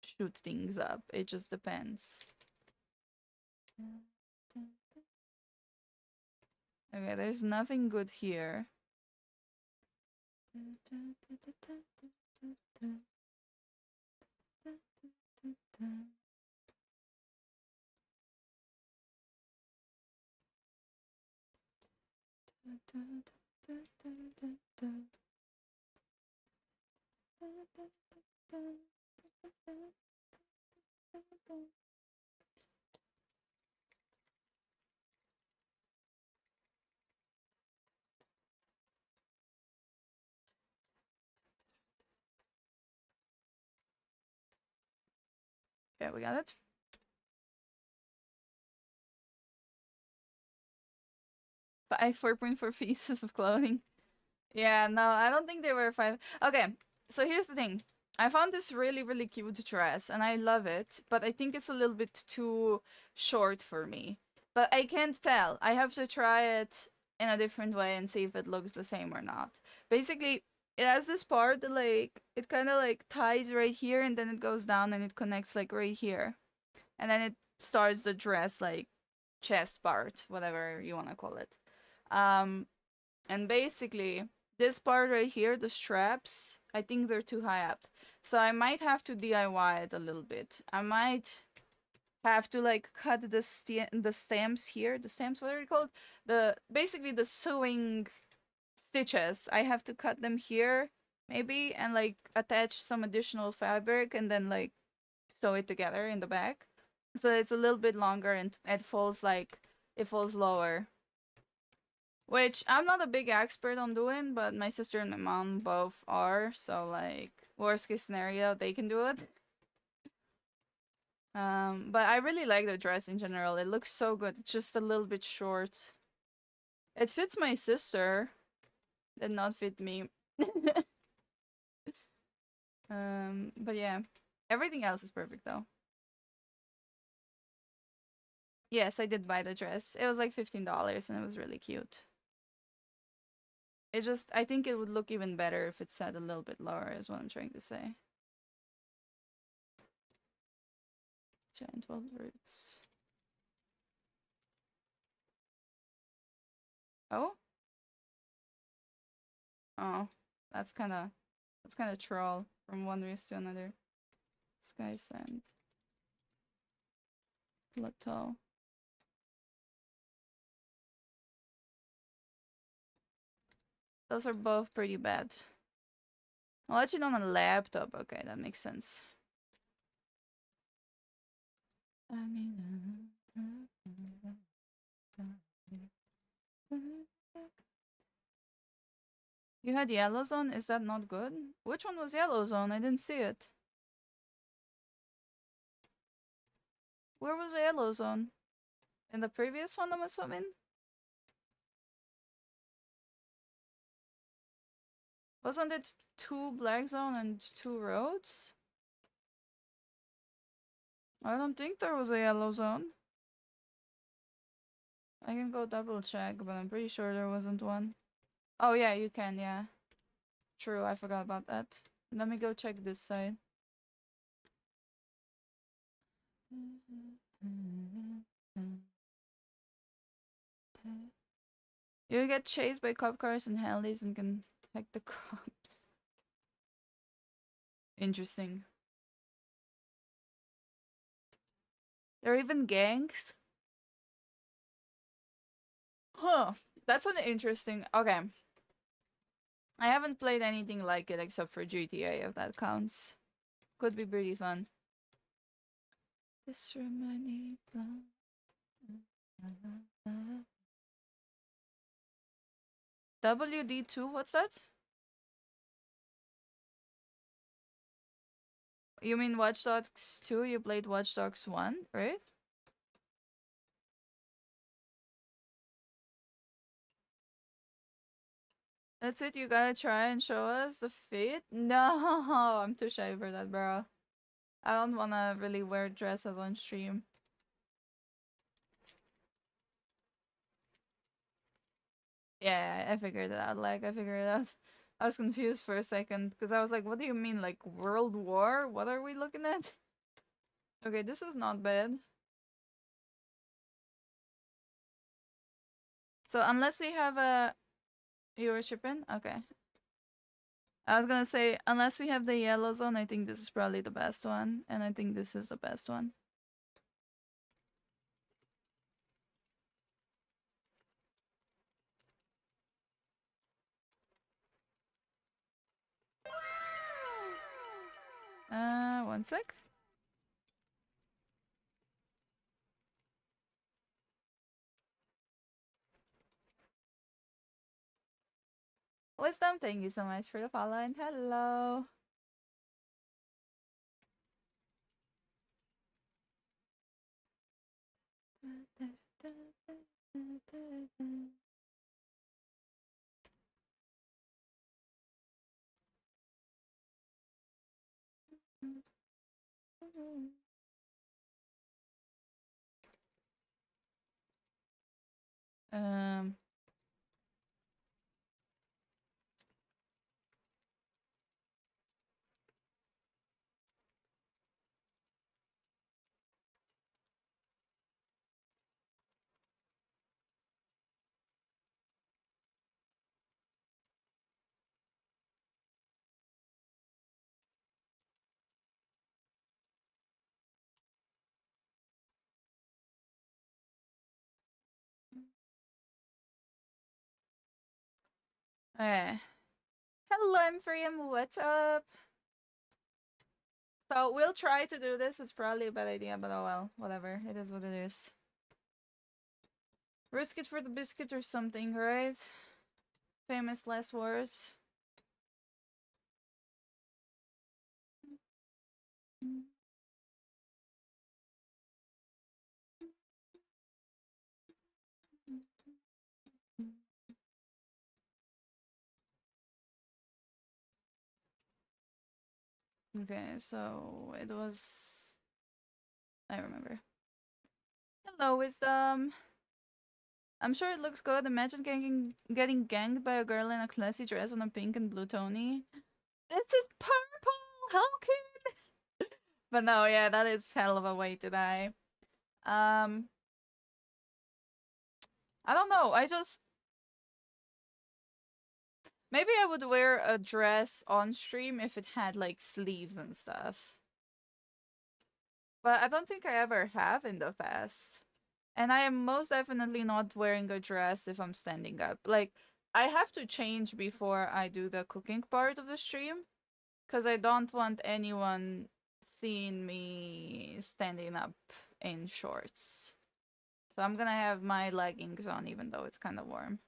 shoot things up. It just depends. Okay, there's nothing good here. Okay, we got it. 4.4 pieces of clothing. Yeah, no, I don't think they were 5. Okay, so here's the thing. I found this really, really cute dress, and I love it, but I think it's a little bit too short for me. But I can't tell. I have to try it in a different way and see if it looks the same or not. Basically, it has this part that, like, it kind of, like, ties right here, and then it goes down, and it connects, like, right here. And then it starts the dress, like, chest part, whatever you want to call it. And basically, this part right here, the straps, I think they're too high up. So I might have to DIY it a little bit. I might have to like cut the stamps here. The stamps, what are they called? Basically the sewing stitches. I have to cut them here, maybe, and like attach some additional fabric and then like sew it together in the back. So it's a little bit longer and it falls lower. Which I'm not a big expert on doing, but my sister and my mom both are, so like worst case scenario, they can do it. But I really like the dress in general. It looks so good. It's just a little bit short. It fits my sister. Did not fit me. But yeah. Everything else is perfect though. Yes, I did buy the dress. It was like $15 and it was really cute. It just, I think it would look even better if it's set a little bit lower, is what I'm trying to say. Giant wild roots. Oh? Oh. That's kinda troll from one race to another. Sky sand. Plateau. Those are both pretty bad. I'll let you know on a laptop. Okay, that makes sense. You had yellow zone? Is that not good? Which one was yellow zone? I didn't see it. Where was the yellow zone? In the previous one, I'm assuming? Wasn't it 2 black zone and 2 roads? I don't think there was a yellow zone. I can go double check, but I'm pretty sure there wasn't one. Oh yeah, you can, yeah. True, I forgot about that. Let me go check this side. You get chased by cop cars and helis and can hack the cops. Interesting. There are even gangs? Huh. That's an interesting... Okay. I haven't played anything like it except for GTA, if that counts. Could be pretty fun. This reminding WD2, what's that? You mean Watch Dogs 2? You played Watch Dogs 1, right? That's it, you gotta try and show us the fit? No, I'm too shy for that, bro. I don't wanna really wear dresses on stream. Yeah, I figured it out. Like, I figured it out. I was confused for a second, because I was like, what do you mean, like, World War? What are we looking at? Okay, this is not bad. So, unless we have a... You were shipping? Okay. I was gonna say, unless we have the yellow zone, I think this is probably the best one. And I think this is the best one. One sec. Wisdom, thank you so much for the follow and hello. Um. Okay. Hello, Mfriam. What's up? So we'll try to do this. It's probably a bad idea, but oh well. Whatever. It is what it is. Risk it for the biscuit or something, right? Famous last words. Okay, so it was... I remember. Hello, Wisdom. I'm sure it looks good. Imagine getting ganged by a girl in a classy dress on a pink and blue Tony. This is purple! How can... But no, yeah, that is hell of a way to die. I don't know, I just... Maybe I would wear a dress on stream if it had, like, sleeves and stuff. But I don't think I ever have in the past. And I am most definitely not wearing a dress if I'm standing up. Like, I have to change before I do the cooking part of the stream. Because I don't want anyone seeing me standing up in shorts. So I'm gonna have my leggings on even though it's kind of warm.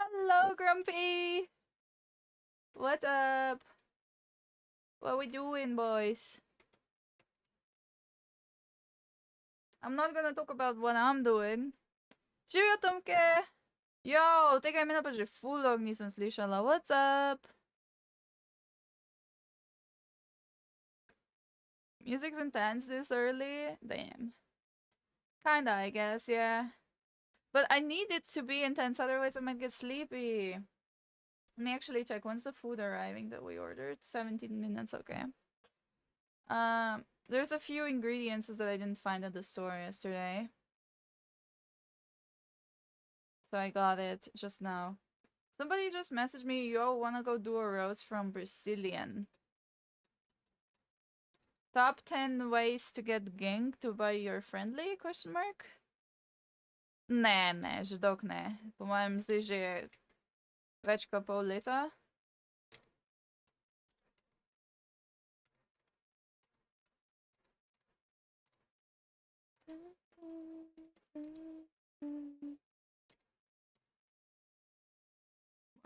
Hello, Grumpy! What's up? What we doing, boys? I'm not gonna talk about what I'm doing. Cheerio, Tomke! Yo, tega imena pa že full dog nisem slišala. What's up? Music's intense this early? Damn. Kinda, I guess, yeah. But I need it to be intense, otherwise I might get sleepy. Let me actually check. When's the food arriving that we ordered? 17 minutes, okay. There's a few ingredients that I didn't find at the store yesterday. So I got it just now. Somebody just messaged me, yo, wanna go do a roast from Brazilian. Top 10 ways to get ganked by your friendly? Question mark? Ne, že dolgo ne. Po mojem zdaj že več kot pol leta.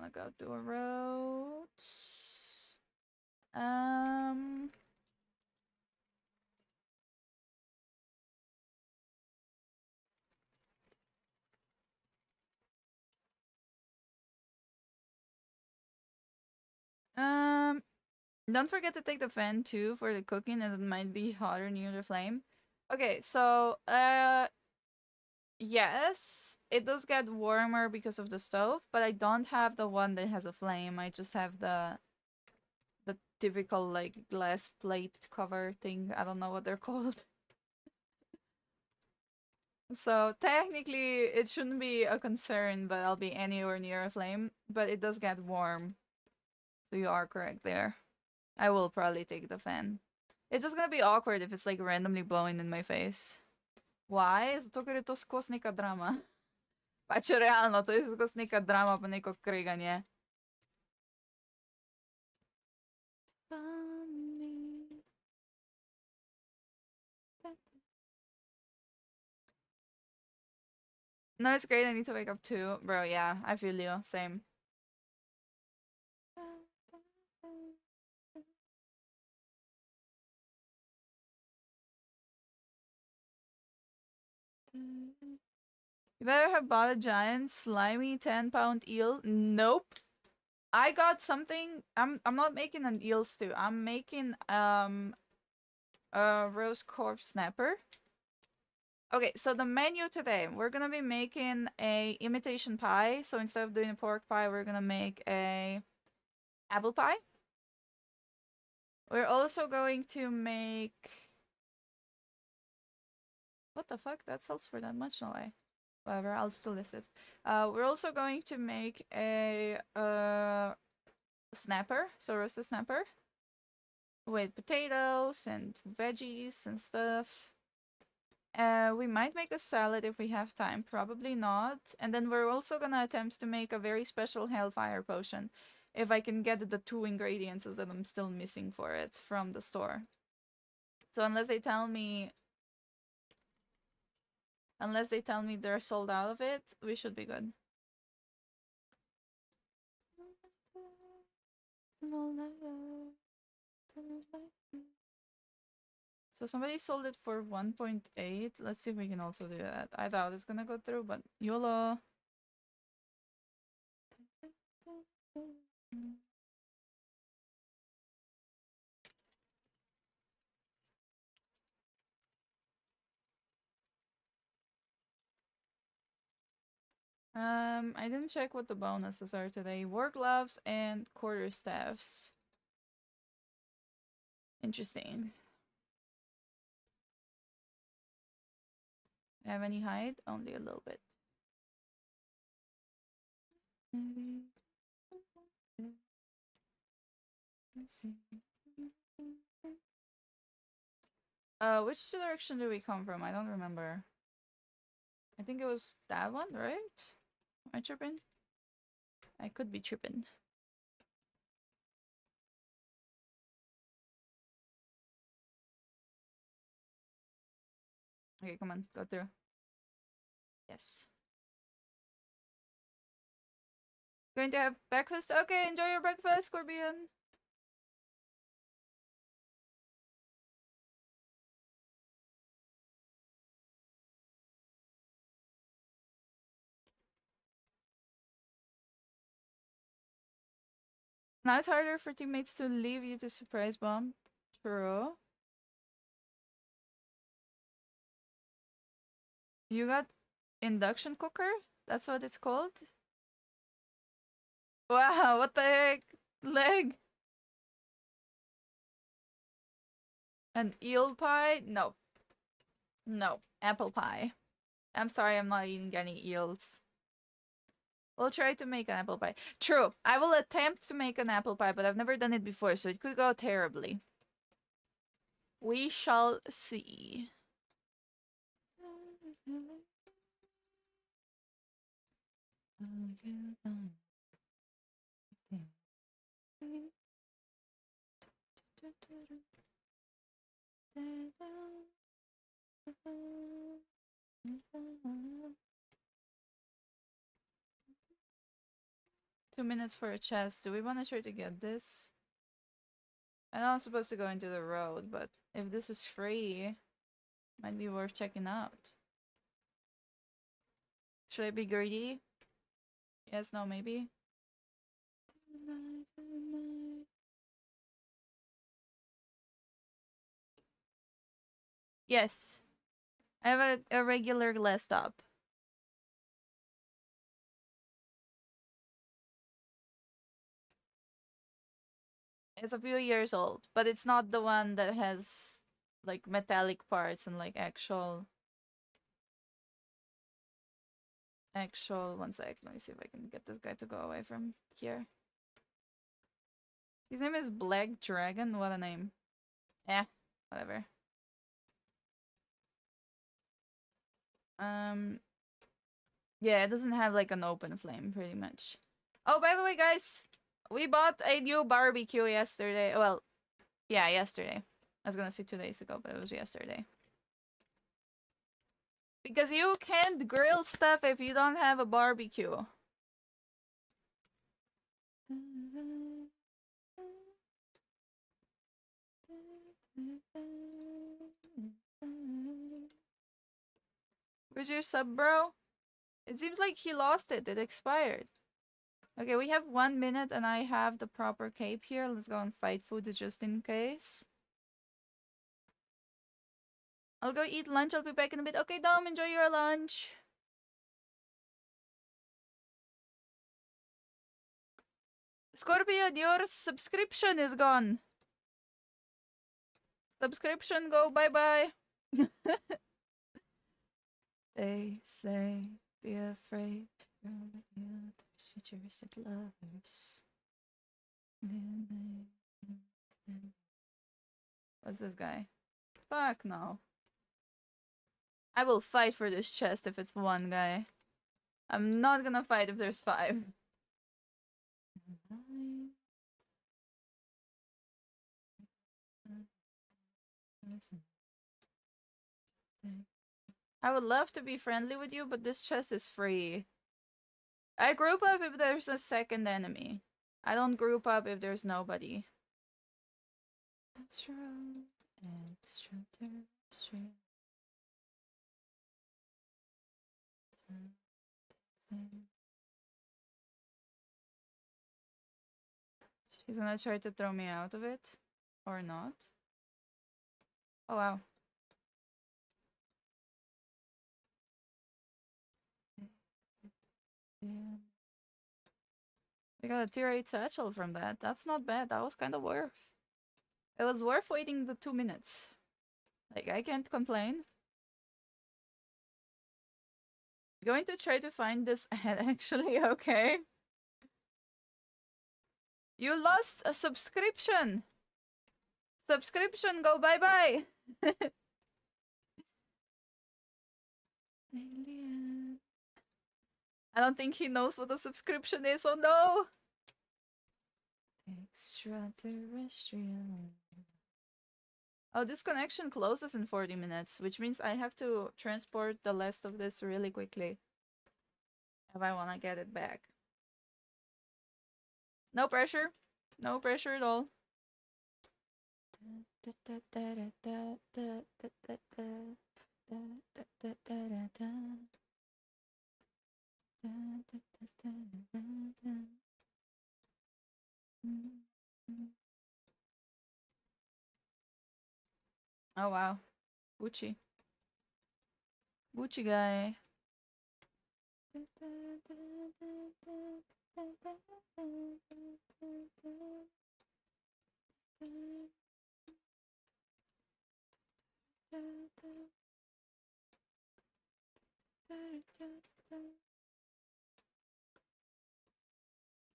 Wanna go to a roads. Don't forget to take the fan too for the cooking, as it might be hotter near the flame. Okay, so yes, it does get warmer because of the stove, but I don't have the one that has a flame. I just have the typical like glass plate cover thing. I don't know what they're called. So technically it shouldn't be a concern, but I'll be anywhere near a flame, but it does get warm. So you are correct there. I will probably take the fan. It's just gonna be awkward if it's like randomly blowing in my face. Why? Zato, ker je to skos neka drama. Pač realno, to je skos neka drama pa neko kreganje. No, it's great. I need to wake up too. Bro, yeah, I feel you. Same. You better have bought a giant, slimy 10-pound eel. Nope. I got something. I'm not making an eel stew. I'm making a roast corpse snapper. Okay, so the menu today, we're gonna be making a imitation pie. So instead of doing a pork pie, we're gonna make a apple pie. We're also going to make... What the fuck? That sells for that much? No way. Whatever, I'll still list it. We're also going to make a snapper, so roasted snapper, with potatoes and veggies and stuff. We might make a salad if we have time, probably not. And then we're also gonna attempt to make a very special Hellfire potion, if I can get the 2 ingredients that I'm still missing for it from the store. So unless they tell me they're sold out of it, we should be good. So somebody sold it for 1.8. Let's see if we can also do that. I doubt it's gonna go through, but YOLO. I didn't check what the bonuses are today. War gloves and quarterstaffs. Interesting. Have any hide? Only a little bit. Let's see. Which direction do we come from? I don't remember. I think it was that one, right? Am I tripping? I could be tripping. Okay, come on, go through. Yes. Going to have breakfast? Okay, enjoy your breakfast, Scorpion. Now it's harder for teammates to leave you to surprise bomb. True. You got induction cooker? That's what it's called? Wow, what the heck? Leg? An eel pie? No. No. Apple pie. I'm sorry, I'm not eating any eels. We'll try to make an apple pie. True. I will attempt to make an apple pie, but I've never done it before, so it could go terribly. We shall see. 2 minutes for a chest. Do we want to try to get this? I know I'm supposed to go into the road, but if this is free, might be worth checking out. Should I be greedy? Yes, no, maybe. Yes. I have a regular laptop. It's a few years old, but it's not the one that has like metallic parts and like actual 1 sec. Let me see if I can get this guy to go away from here. His name is Black Dragon. What a name. Eh, whatever. Yeah, it doesn't have like an open flame pretty much. Oh, by the way, guys, we bought a new barbecue yesterday. Well, yeah, yesterday. I was gonna say 2 days ago, but it was yesterday. Because you can't grill stuff if you don't have a barbecue. Where's your sub, bro? It seems like he lost it. It expired. Okay, we have 1 minute and I have the proper cape here. Let's go and fight food just in case. I'll go eat lunch. I'll be back in a bit. Okay, Dom, enjoy your lunch. Scorpion, your subscription is gone. Subscription go bye-bye. They say, be afraid. There's futuristic lovers. What's this guy? Fuck no. I will fight for this chest if it's 1 guy. I'm not gonna fight if there's 5. I would love to be friendly with you, but this chest is free. I group up if there's a second enemy. I don't group up if there's nobody. She's gonna try to throw me out of it. Or not. Oh wow. Yeah. We got a tier 8 satchel from that. That's not bad. That was kind of worth. It was worth waiting the 2 minutes. Like, I can't complain. Going to try to find this head actually, okay. You lost a subscription! Subscription go bye-bye! Alien. I don't think he knows what a subscription is, oh no! Extraterrestrial. Oh, this connection closes in 40 minutes, which means I have to transport the rest of this really quickly if I want to get it back. No pressure. No pressure at all. Oh wow. Gucci. Gucci guy.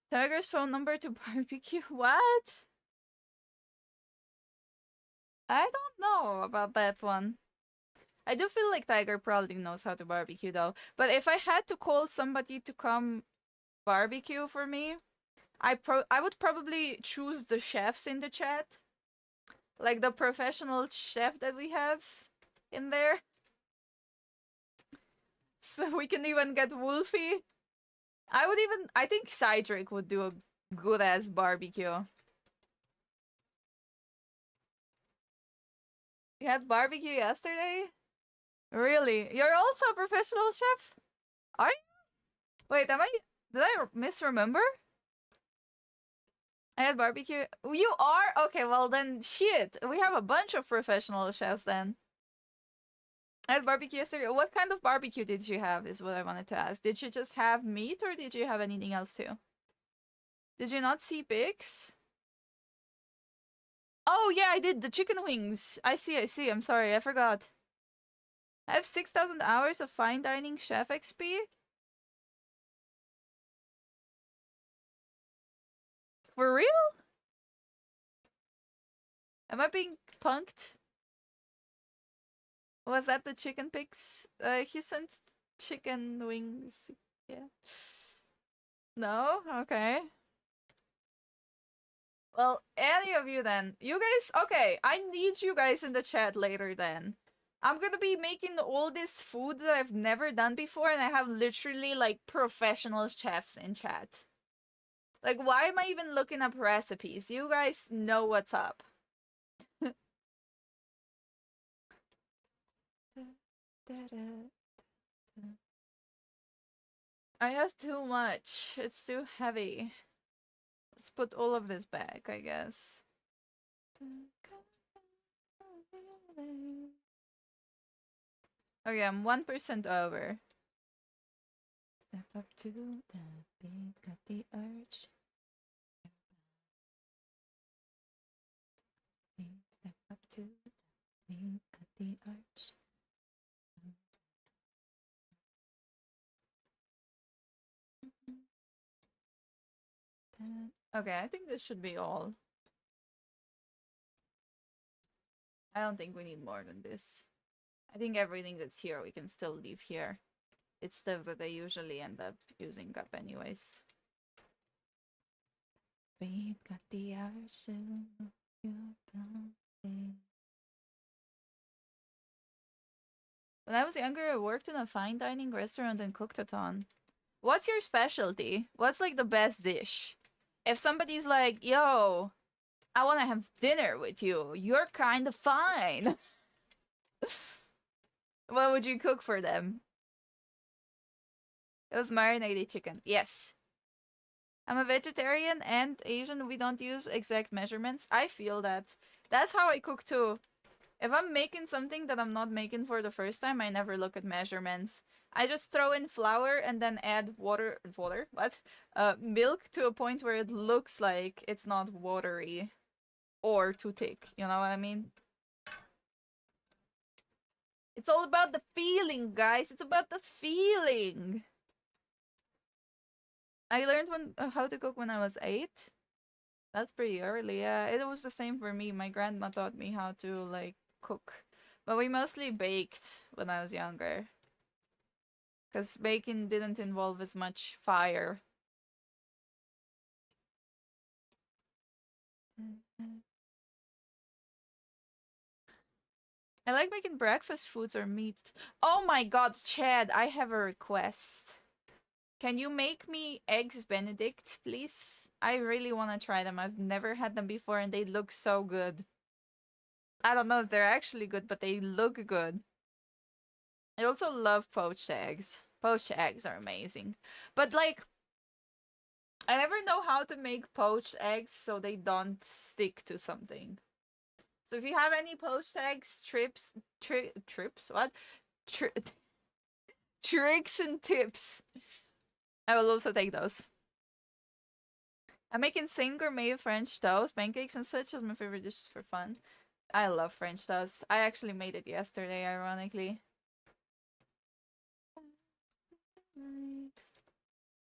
Tiger's phone number to barbecue? What? I don't know about that one. I do feel like Tiger probably knows how to barbecue though. But if I had to call somebody to come barbecue for me, I would probably choose the chefs in the chat. Like the professional chef that we have in there. So we can even get Wolfie. I think Cydric would do a good ass barbecue. You had barbecue yesterday? Really? You're also a professional chef? Are you? Wait, did I misremember? I had barbecue. You are? Okay, well then, shit. We have a bunch of professional chefs then. I had barbecue yesterday. What kind of barbecue did you have, is what I wanted to ask. Did you just have meat, or did you have anything else too? Did you not see pigs? Oh, yeah, I did. The chicken wings. I see. I'm sorry, I forgot. I have 6,000 hours of fine dining chef XP? For real? Am I being punked? Was that the chicken pics? He sent chicken wings. Yeah. No? Okay. Well, any of you then. You guys, okay, I need you guys in the chat later then. I'm gonna be making all this food that I've never done before, and I have literally, like, professional chefs in chat. Like, why am I even looking up recipes? You guys know what's up. I have too much. It's too heavy. Let's put all of this back, I guess. Okay, I'm 1% over. Step up to the beat, got the urge. Step up to the beat, got the urge. Okay, I think this should be all. I don't think we need more than this. I think everything that's here we can still leave here. It's stuff that I usually end up using up anyways. Beat got the urge. When I was younger, I worked in a fine dining restaurant and cooked a ton. What's your specialty? What's like the best dish? If somebody's like, yo, I want to have dinner with you, you're kind of fine. What would you cook for them? It was marinated chicken. Yes. I'm a vegetarian and Asian. We don't use exact measurements. I feel that. That's how I cook too. If I'm making something that I'm not making for the first time, I never look at measurements. I just throw in flour and then add water, what? Milk to a point where it looks like it's not watery or too thick, you know what I mean? It's all about the feeling, guys. It's about the feeling. I learned how to cook when I was 8. That's pretty early, yeah. It was the same for me. My grandma taught me how to, like, cook. But we mostly baked when I was younger. Because baking didn't involve as much fire. I like making breakfast foods or meat. Oh my god, Chad, I have a request. Can you make me eggs Benedict, please? I really want to try them. I've never had them before and they look so good. I don't know if they're actually good, but they look good. I also love poached eggs. Poached eggs are amazing. But, like, I never know how to make poached eggs so they don't stick to something. So if you have any poached eggs, trips, what? Tricks and tips, I will also take those. I make insane gourmet French toast, pancakes and such as my favorite dishes for fun. I love French toast. I actually made it yesterday, ironically.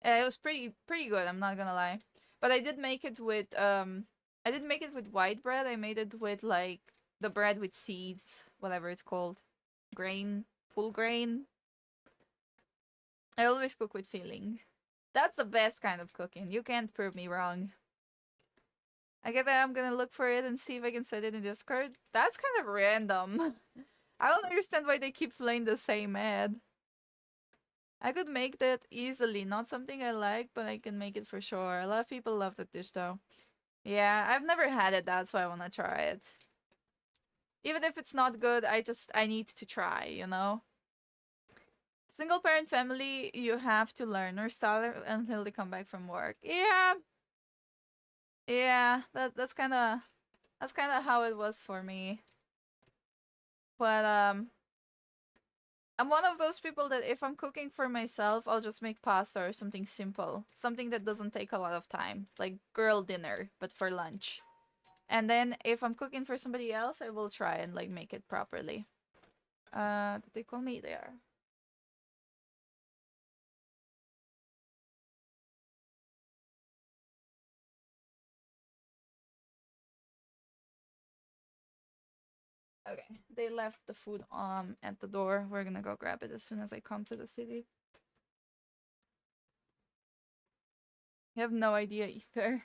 It was pretty good, I'm not gonna lie. But I did make it with I didn't make it with white bread. I made it with, like, the bread with seeds, whatever it's called. Grain, full grain. I always cook with feeling. That's the best kind of cooking. You can't prove me wrong. I get that I'm gonna look for it and see if I can set it in Discord. That's kind of random. I don't understand why they keep playing the same ad. I could make that easily. Not something I like, but I can make it for sure. A lot of people love that dish though. Yeah, I've never had it, that's why I wanna try it. Even if it's not good, I need to try, you know? Single parent family, you have to learn or style until they come back from work. Yeah. Yeah, that's kinda how it was for me. But I'm one of those people that if I'm cooking for myself, I'll just make pasta or something simple. Something that doesn't take a lot of time. Like girl dinner, but for lunch. And then if I'm cooking for somebody else, I will try and like make it properly. Did they call me there? Okay, they left the food at the door. We're gonna go grab it as soon as I come to the city. You have no idea either.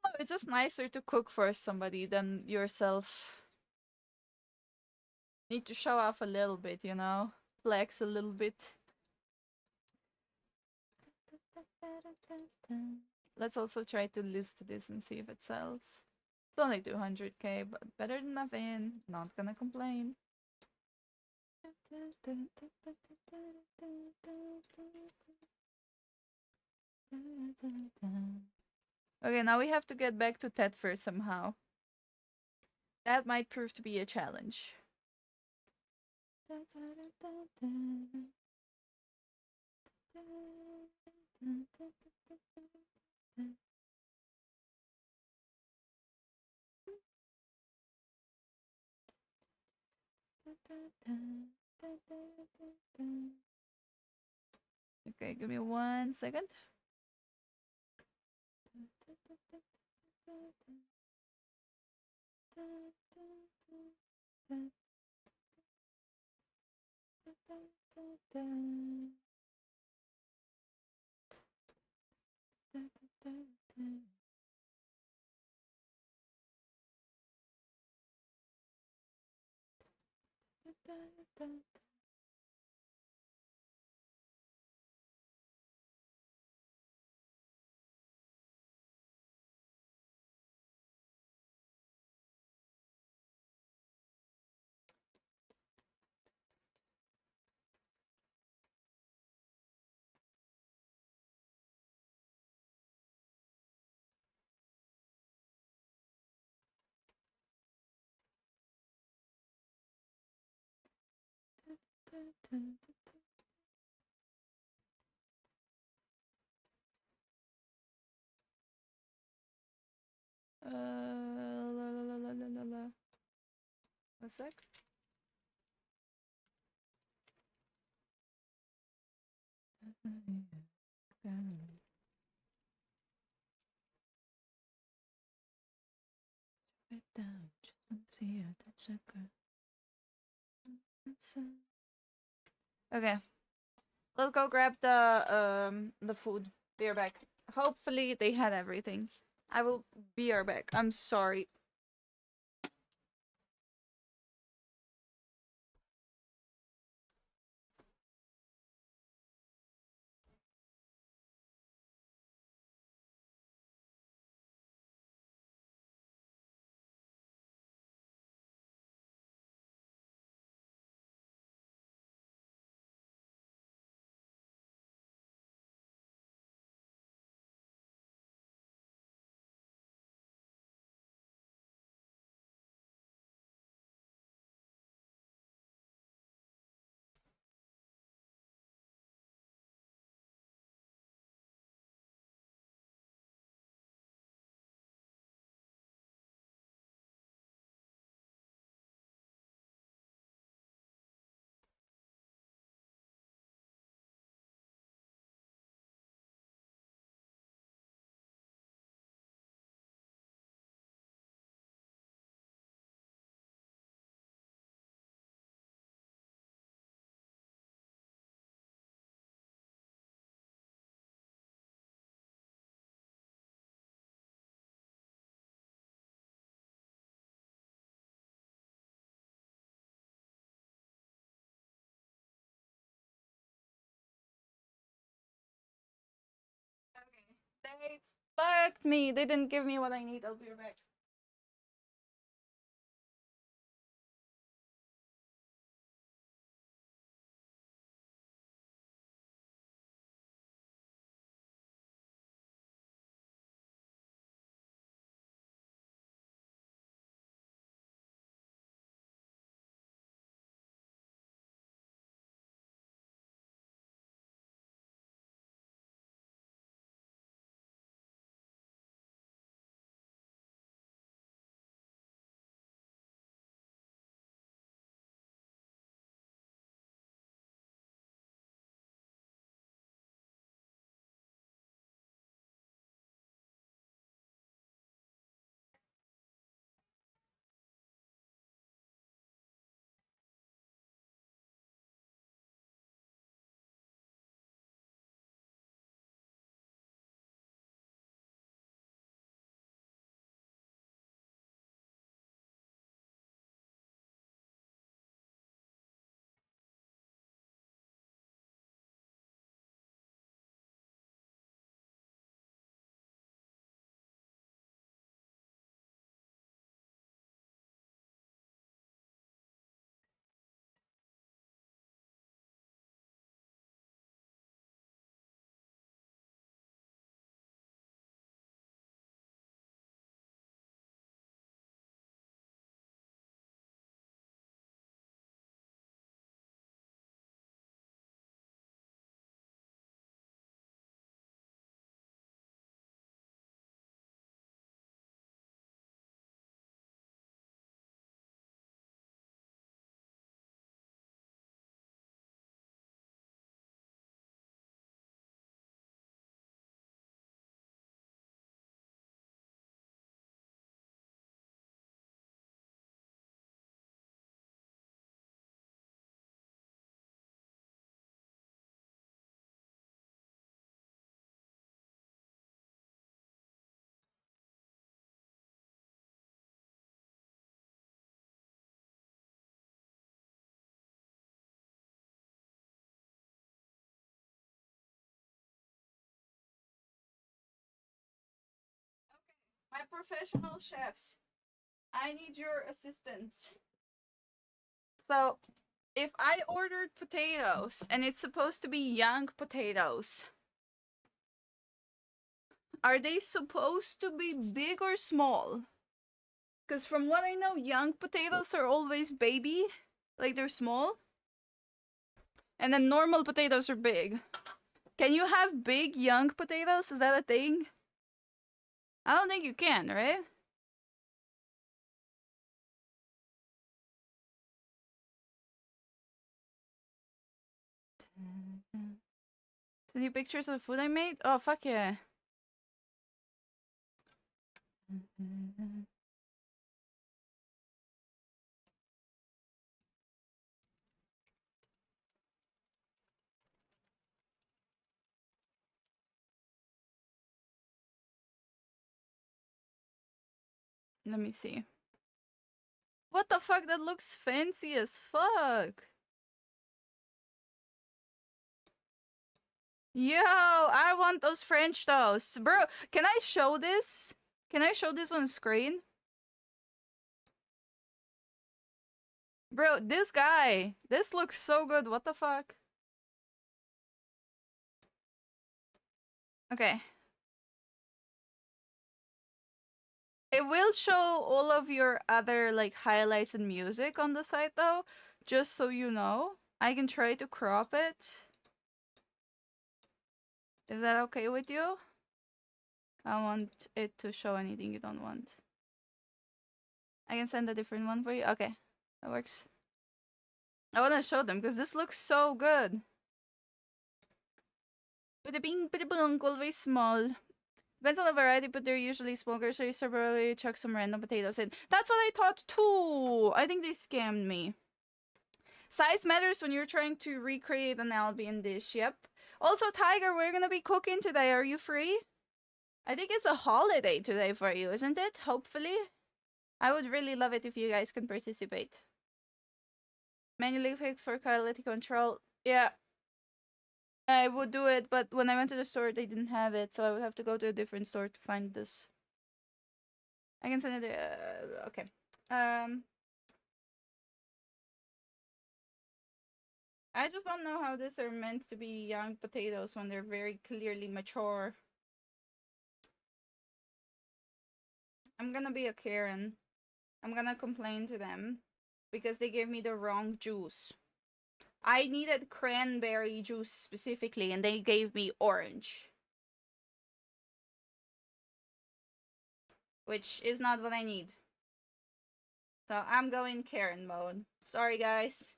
Oh, it's just nicer to cook for somebody than yourself. Need to show off a little bit, you know? Flex a little bit. Let's also try to list this and see if it sells. It's only 200k, but better than nothing. Not gonna complain. Okay, now we have to get back to Tetford somehow. That might prove to be a challenge. Okay, give me 1 second. La. 1 sec. It down, just want to see it. That's okay. Okay, let's go grab the food. Be right back. Hopefully they had everything. I will be right back. I'm sorry. They fucked me. They didn't give me what I need. I'll be right back. My professional chefs, I need your assistance. So, if I ordered potatoes and it's supposed to be young potatoes, are they supposed to be big or small? Because from what I know, young potatoes are always baby, like they're small. And then normal potatoes are big. Can you have big young potatoes? Is that a thing? I don't think you can, right? See pictures of the food I made? Oh, fuck yeah. Let me see. What the fuck? That looks fancy as fuck. Yo, I want those French toasts. Bro, can I show this? Can I show this on screen? Bro, this guy. This looks so good. What the fuck? Okay. It will show all of your other like highlights and music on the site though, just so you know. I can try to crop it. Is that okay with you? I want it to show anything you don't want. I can send a different one for you. Okay, that works. I want to show them because this looks so good. With the being always small. Depends on the variety, but they're usually smokers, so you probably chuck some random potatoes in. That's what I thought too! I think they scammed me. Size matters when you're trying to recreate an Albion dish, yep. Also, Tiger, we're gonna be cooking today. Are you free? I think it's a holiday today for you, isn't it? Hopefully. I would really love it if you guys can participate. Manually pick for quality control. Yeah. I would do it, but when I went to the store, they didn't have it, so I would have to go to a different store to find this. I can send it. Okay. I just don't know how these are meant to be young potatoes when they're very clearly mature. I'm gonna be a Karen. I'm gonna complain to them because they gave me the wrong juice. I needed cranberry juice specifically, and they gave me orange. Which is not what I need. So I'm going Karen mode. Sorry, guys.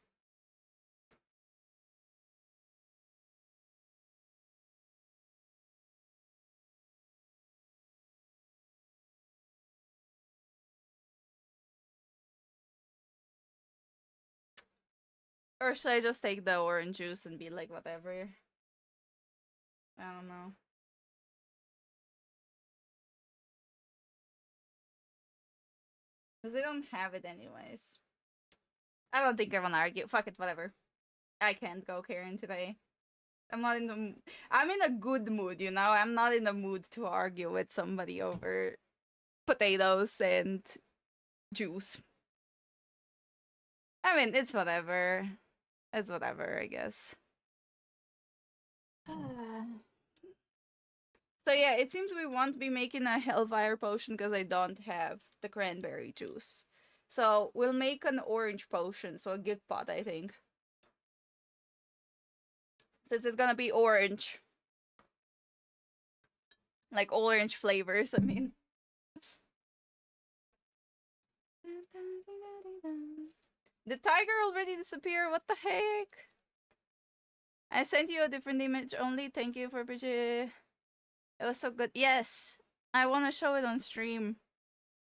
Or should I just take the orange juice and be like, whatever? I don't know. Because they don't have it anyways. I don't think I want to argue. Fuck it, whatever. I can't go Karen today. I'm not in the... I'm in a good mood, you know? I'm not in the mood to argue with somebody over potatoes and juice. I mean, it's whatever. It's whatever, I guess. So yeah, it seems we won't be making a Hellfire potion because I don't have the cranberry juice. So we'll make an orange potion, so a good pot, I think. Since it's gonna be orange. Like orange flavors, I mean. Did Tiger already disappear? What the heck? I sent you a different image only. Thank you for Bridget. It was so good. Yes! I want to show it on stream.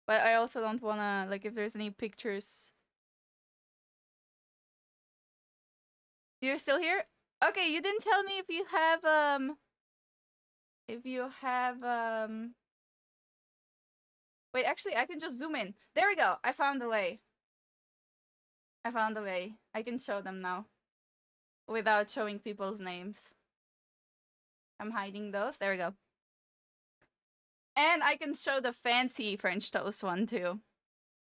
But I also don't want to, like, if there's any pictures. You're still here? Okay, you didn't tell me if you have, Wait, actually, I can just zoom in. There we go! I found the way. I found the way. I can show them now. Without showing people's names. I'm hiding those. There we go. And I can show the fancy French toast one too.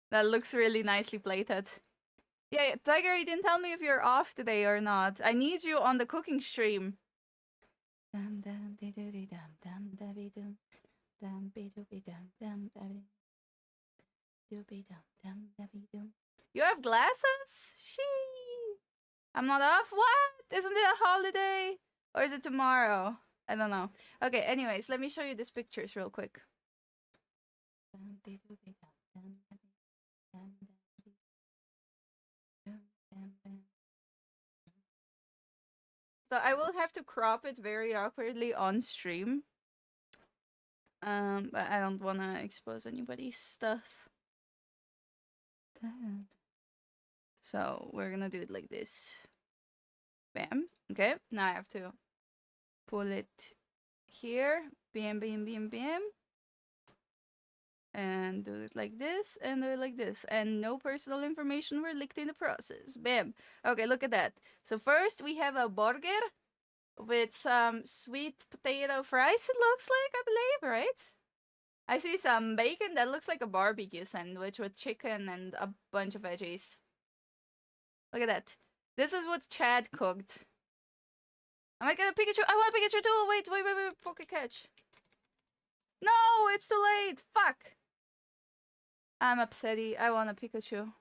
That looks really nicely plated. Yeah, Tiger, you didn't tell me if you're off today or not. I need you on the cooking stream. You have glasses? Shee. I'm not off? What? Isn't it a holiday? Or is it tomorrow? I don't know. Okay, anyways, let me show you these pictures real quick. So I will have to crop it very awkwardly on stream. But I don't want to expose anybody's stuff. So we're gonna do it like this. Bam. Okay, now I have to pull it here. Bam, bam, bam, bam. And do it like this, and do it like this. And no personal information were leaked in the process. Bam. Okay, look at that. So first we have a burger with some sweet potato fries, it looks like, I believe, right? I see some bacon that looks like a barbecue sandwich with chicken and a bunch of veggies. Look at that. This is what Chad cooked. Am I gonna Pikachu? I want a Pikachu too! Wait, Poke Catch. No, it's too late! Fuck! I'm upsetty. I want a Pikachu.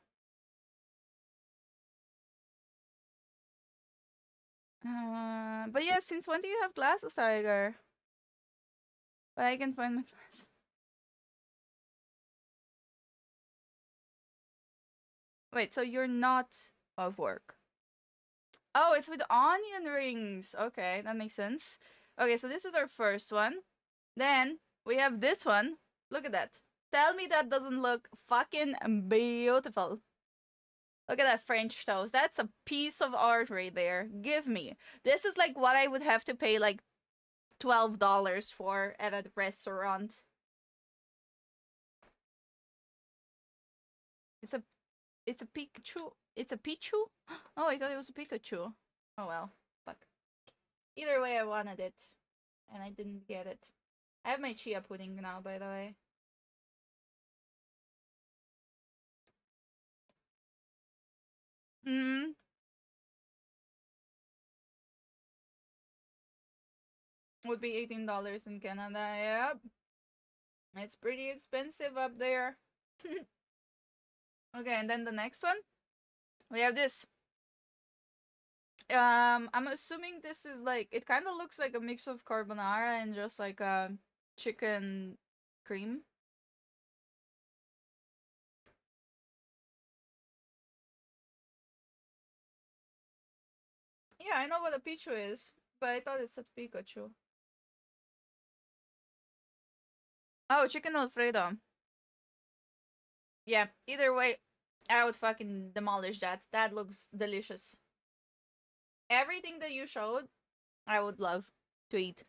But yeah, since when do you have glasses, Tiger? But I can find my glasses. Wait, so you're not off work? Oh, it's with onion rings. Okay, that makes sense. Okay, so this is our first one. Then we have this one. Look at that. Tell me that doesn't look fucking beautiful. Look at that French toast. That's a piece of art right there. Give me. This is like what I would have to pay like $12 for at a restaurant. It's a Pikachu. It's a Pichu? Oh, I thought it was a Pikachu. Oh well. Fuck. Either way, I wanted it. And I didn't get it. I have my chia pudding now, by the way. Mm. Would be $18 in Canada, yep. It's pretty expensive up there. Okay, and then the next one. We have this. I'm assuming this is like, it kind of looks like a mix of carbonara and just like a chicken cream. Yeah, I know what a Pichu is, but I thought it's a Pikachu. Oh, chicken Alfredo. Yeah, either way, I would fucking demolish that. That looks delicious. Everything that you showed, I would love to eat.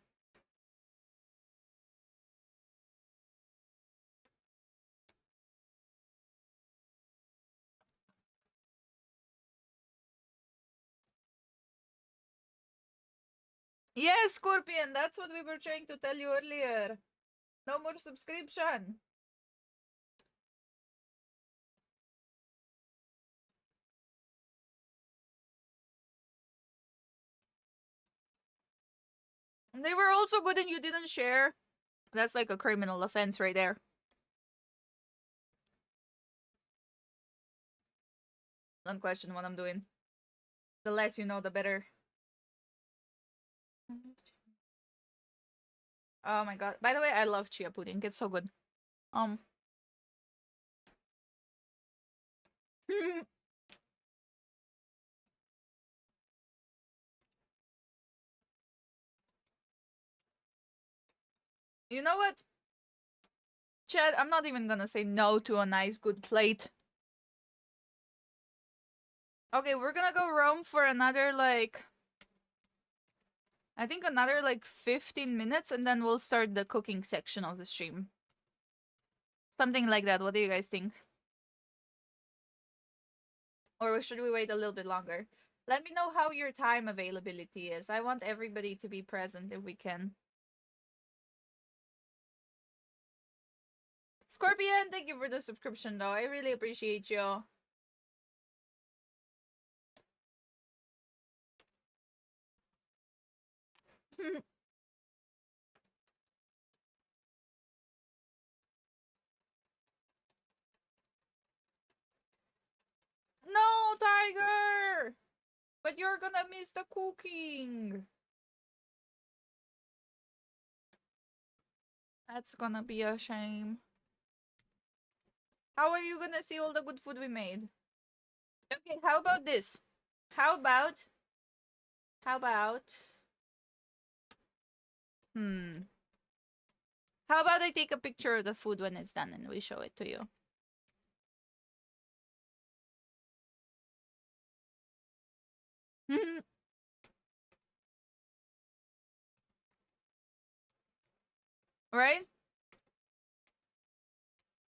Yes, Scorpion, that's what we were trying to tell you earlier. No more subscription. They were also good and you didn't share. That's like a criminal offense right there. Don't question what I'm doing. The less you know, the better. Oh my god. By the way, I love chia pudding. It's so good. Um. You know what? Chad, I'm not even gonna say no to a nice good plate. Okay, we're gonna go roam for another like, I think another like 15 minutes and then we'll start the cooking section of the stream. Something like that. What do you guys think? Or should we wait a little bit longer? Let me know how your time availability is. I want everybody to be present if we can. Scorpion, thank you for the subscription though. I really appreciate you. No, Tiger! But you're gonna miss the cooking. That's gonna be a shame. How are you gonna see all the good food we made? Okay, how about this? How about... How about... How about I take a picture of the food when it's done and we show it to you? Right?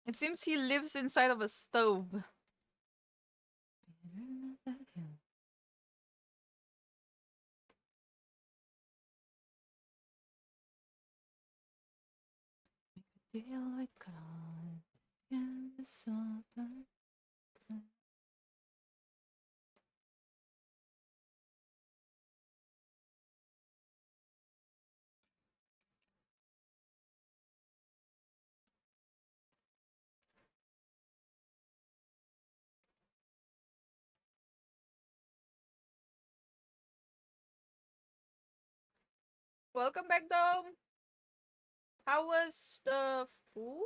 It seems he lives inside of a stove. Deal with God and the sovereign. Welcome back, Dome. How was the food?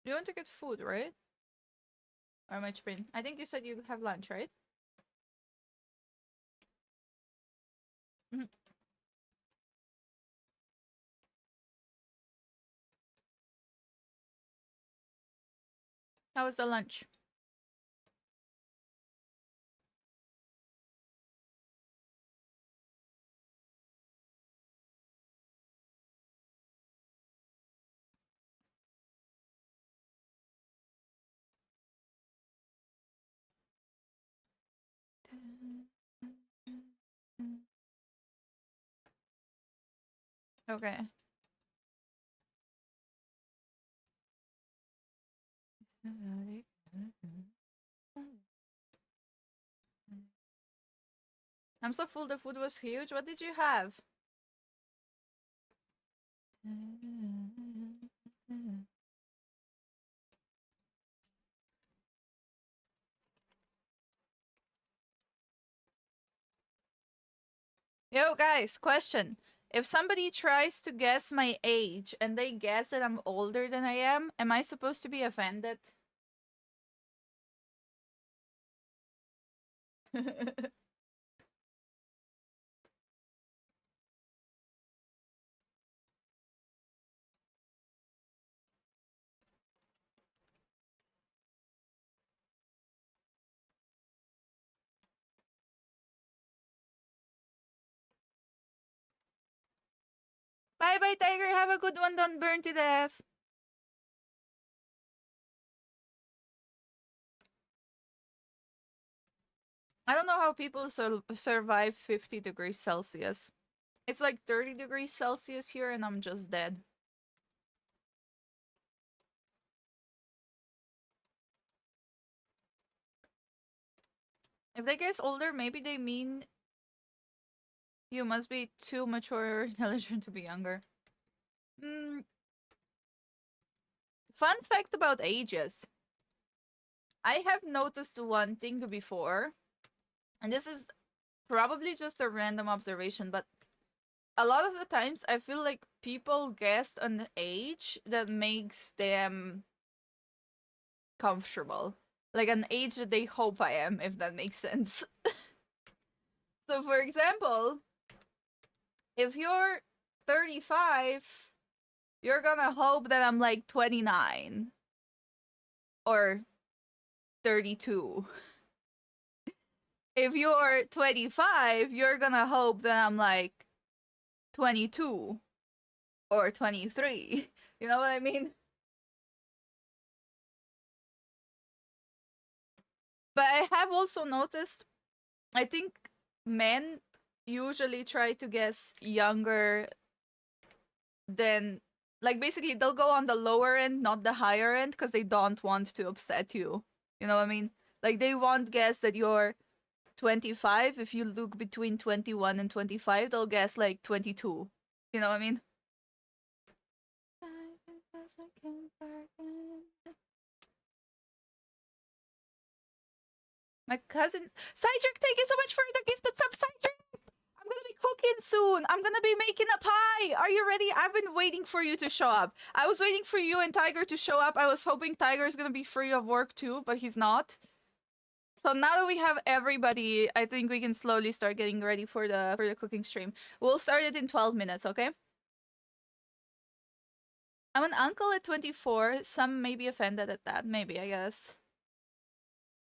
You want to get food, right? Or much print? I think you said you have lunch, right? Mhm. How was the lunch? Okay. I'm so full, the food was huge. What did you have? Yo, guys, question. If somebody tries to guess my age and they guess that I'm older than I am I supposed to be offended? Bye bye, Tiger. Have a good one. Don't burn to death. I don't know how people survive 50 degrees Celsius. It's like 30 degrees Celsius here and I'm just dead. If they guess older, maybe they mean you must be too mature or intelligent to be younger. Fun fact about ages. I have noticed one thing before, and this is probably just a random observation, but a lot of the times I feel like people guessed an age that makes them comfortable. Like an age that they hope I am, if that makes sense. So, for example, if you're 35, you're gonna hope that I'm like 29 or 32. If you're 25, you're gonna hope that I'm like 22 or 23. You know what I mean? But I have also noticed, I think men usually try to guess younger than, like, basically they'll go on the lower end, not the higher end, because they don't want to upset you. You know what I mean? Like, they won't guess that you're 25. If you look between 21 and 25, they'll guess like 22. You know what I mean? My cousin Sidrick, thank you so much for the gifted sub, Sidrick. I'm gonna be cooking soon. I'm gonna be making a pie. Are you ready? I've been waiting for you to show up. I was waiting for you and Tiger to show up. I was hoping Tiger is gonna be free of work too, but he's not. So now that we have everybody, I think we can slowly start getting ready for the cooking stream. We'll start it in 12 minutes, okay? I'm an uncle at 24. Some may be offended at that. Maybe, I guess.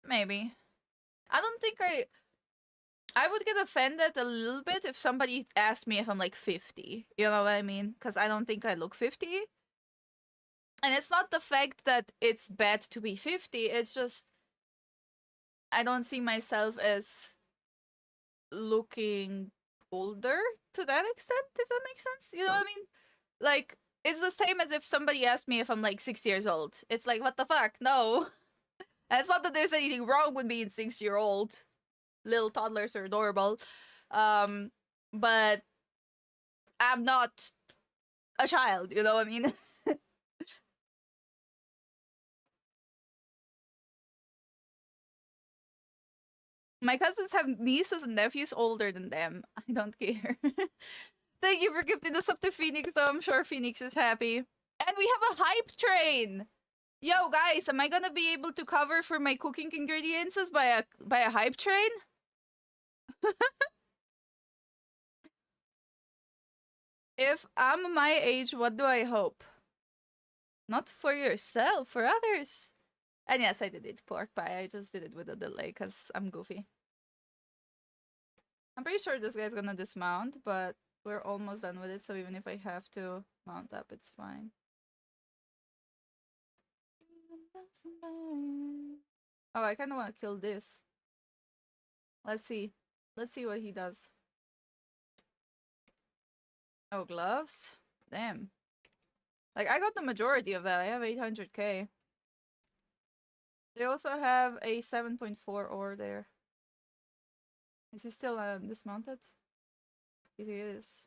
Maybe. I don't think I would get offended a little bit if somebody asked me if I'm like 50. You know what I mean? Because I don't think I look 50. And it's not the fact that it's bad to be 50, it's just I don't see myself as looking older to that extent, if that makes sense. You know what I mean? Like, it's the same as if somebody asked me if I'm like 6 years old. It's like, what the fuck? No. And it's not that there's anything wrong with being 6-year-old. Little toddlers are adorable. But I'm not a child, you know what I mean? My cousins have nieces and nephews older than them. I don't care. Thank you for gifting this up to Phoenix, though. I'm sure Phoenix is happy. And we have a hype train! Yo, guys, am I gonna be able to cover for my cooking ingredients by a hype train? If I'm my age, what do I hope? Not for yourself, for others. And yes, I did it, pork pie. I just did it with a delay because I'm goofy. I'm pretty sure this guy's gonna dismount, but we're almost done with it, so even if I have to mount up, it's fine. Oh, I kind of want to kill this. Let's see. Let's see what he does. Oh, gloves? Damn. Like, I got the majority of that. I have 800k. They also have a 7.4 ore there. Is he still dismounted? He is.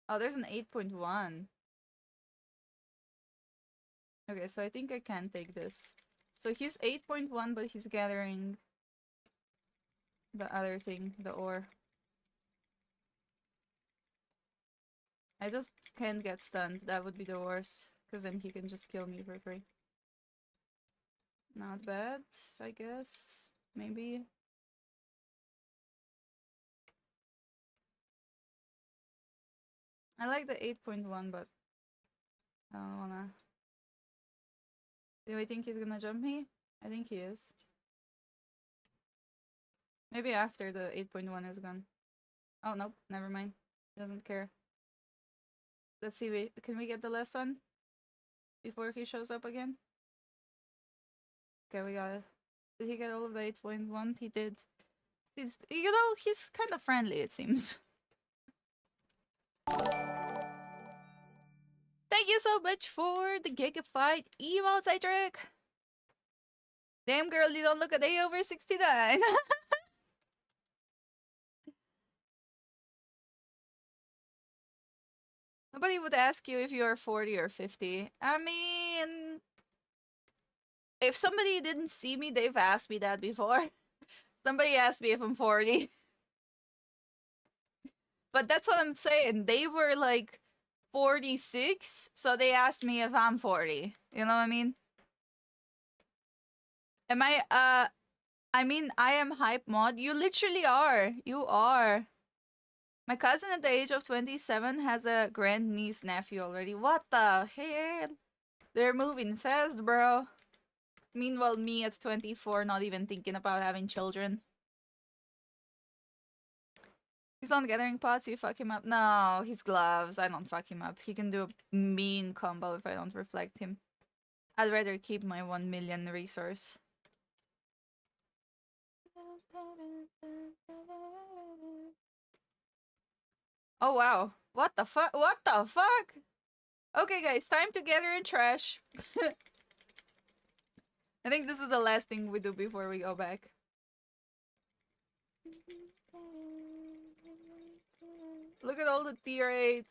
Oh, there's an 8.1. Okay, so I think I can take this. So he's 8.1, but he's gathering the other thing, the ore. I just can't get stunned. That would be the worst. Because then he can just kill me for free. Not bad, I guess. Maybe. I like the 8.1, but I don't wanna... Do I think he's gonna jump me? I think he is. Maybe after the 8.1 is gone. Oh, nope. Never mind. Doesn't care. Let's see. Can we get the last one? Before he shows up again? Okay, we got it. Did he get all of the 8.1? He did. You know, he's kind of friendly, it seems. Thank you so much for the Gigafight emote, Cedric! Damn girl, you don't look a day over 69! Nobody would ask you if you are 40 or 50. I mean... If somebody didn't see me, they've asked me that before. Somebody asked me if I'm 40. But that's what I'm saying. They were like 46, so they asked me if I'm 40. You know what I mean? Am I mean, I am hype mod. You literally are. You are. My cousin at the age of 27 has a grandniece nephew already. What the hell? They're moving fast, bro. Meanwhile, me at 24 not even thinking about having children. He's on gathering pots, you fuck him up. No, his gloves. I don't fuck him up. He can do a mean combo if I don't reflect him. I'd rather keep my 1 million resource. Oh wow. What the fuck? What the fuck? Okay guys, time to gather in trash. I think this is the last thing we do before we go back. Look at all the tier 8s.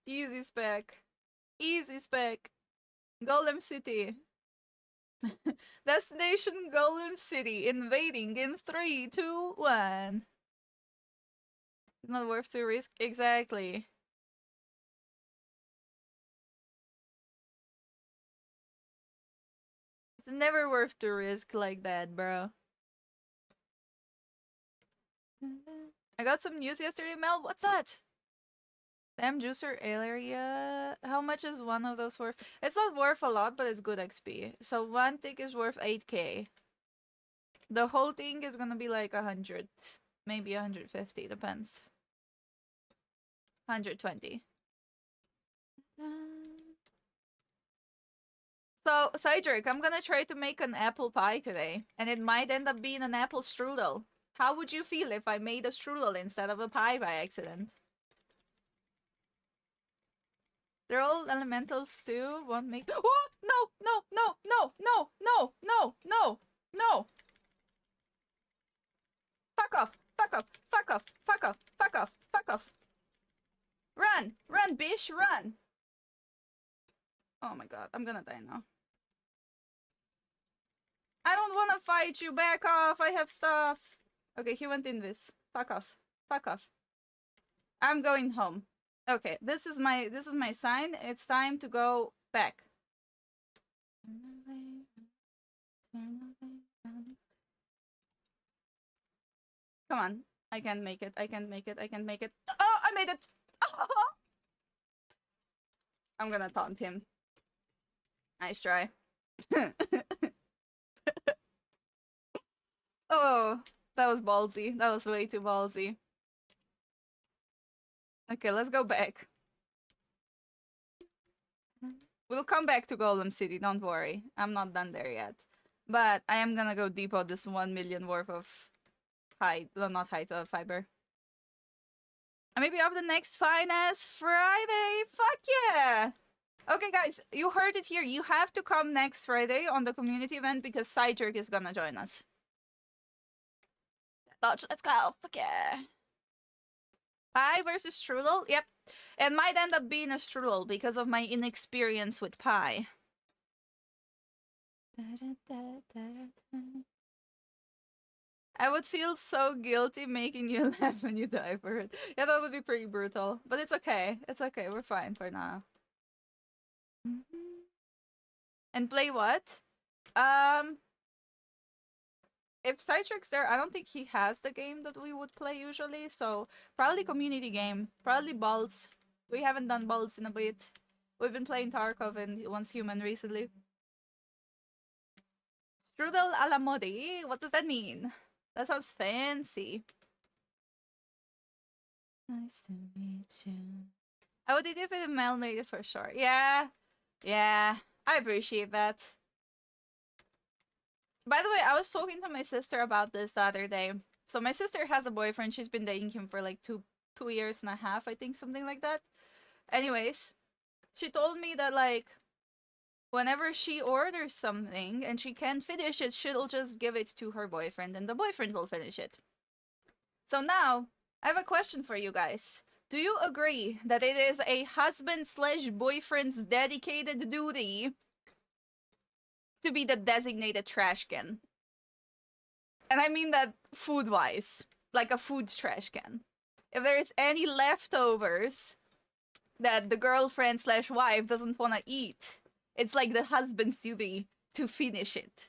Easy spec. Easy spec. Golem City. Destination Golem City. Invading in 3, 2, 1. It's not worth the risk. Exactly. It's never worth the risk like that, bro. I got some news yesterday, Mel. What's that? Damn juicer area. How much is one of those worth? It's not worth a lot, but it's good XP. So one tick is worth 8k. The whole thing is gonna be like 100. Maybe 150, depends. 120. So, Cedric, I'm gonna try to make an apple pie today. And it might end up being an apple strudel. How would you feel if I made a strudel instead of a pie by accident? They're all elementals too. Won't make. Oh no! No! No! No! No! No! No! No! No! Fuck off! Fuck off! Fuck off! Fuck off! Fuck off! Fuck off! Run! Run, bitch! Run! Oh my god! I'm gonna die now. I don't wanna fight you. Back off! I have stuff. Okay, he went in this. Fuck off! Fuck off! I'm going home. Okay, this is my sign. It's time to go back. Come on. I can make it. I can make it. I can make it. Oh, I made it! Oh! I'm gonna taunt him. Nice try. Oh, that was ballsy. That was way too ballsy. Okay, let's go back. We'll come back to Golem City, don't worry. I'm not done there yet. But I am gonna go depot this 1 million worth of hide. Well, not hide, fiber. Maybe of the next Finance Friday. Fuck yeah! Okay, guys, you heard it here. You have to come next Friday on the community event because Sidejerk is gonna join us. Dodge, let's go. Fuck yeah. Pie versus strudel? Yep. It might end up being a strudel because of my inexperience with pie. I would feel so guilty making you laugh when you die for it. Yeah, that would be pretty brutal. But it's okay. It's okay. We're fine for now. And play what? If Sidetrack's there, I don't think he has the game that we would play usually, so probably community game. Probably Balls. We haven't done Balls in a bit. We've been playing Tarkov and Once Human recently. Strudel a la modi? What does that mean? That sounds fancy. Nice to meet you. I would eat it with a male native for sure. Yeah. Yeah. I appreciate that. By the way, I was talking to my sister about this the other day. So my sister has a boyfriend. She's been dating him for like two years and a half, I think, something like that. Anyways, she told me that like whenever she orders something and she can't finish it, she'll just give it to her boyfriend and the boyfriend will finish it. So now, I have a question for you guys. Do you agree that it is a husband/boyfriend's dedicated duty to be the designated trash can? And I mean that food-wise, like a food trash can. If there's any leftovers that the girlfriend/wife doesn't want to eat, it's like the husband's duty to finish it.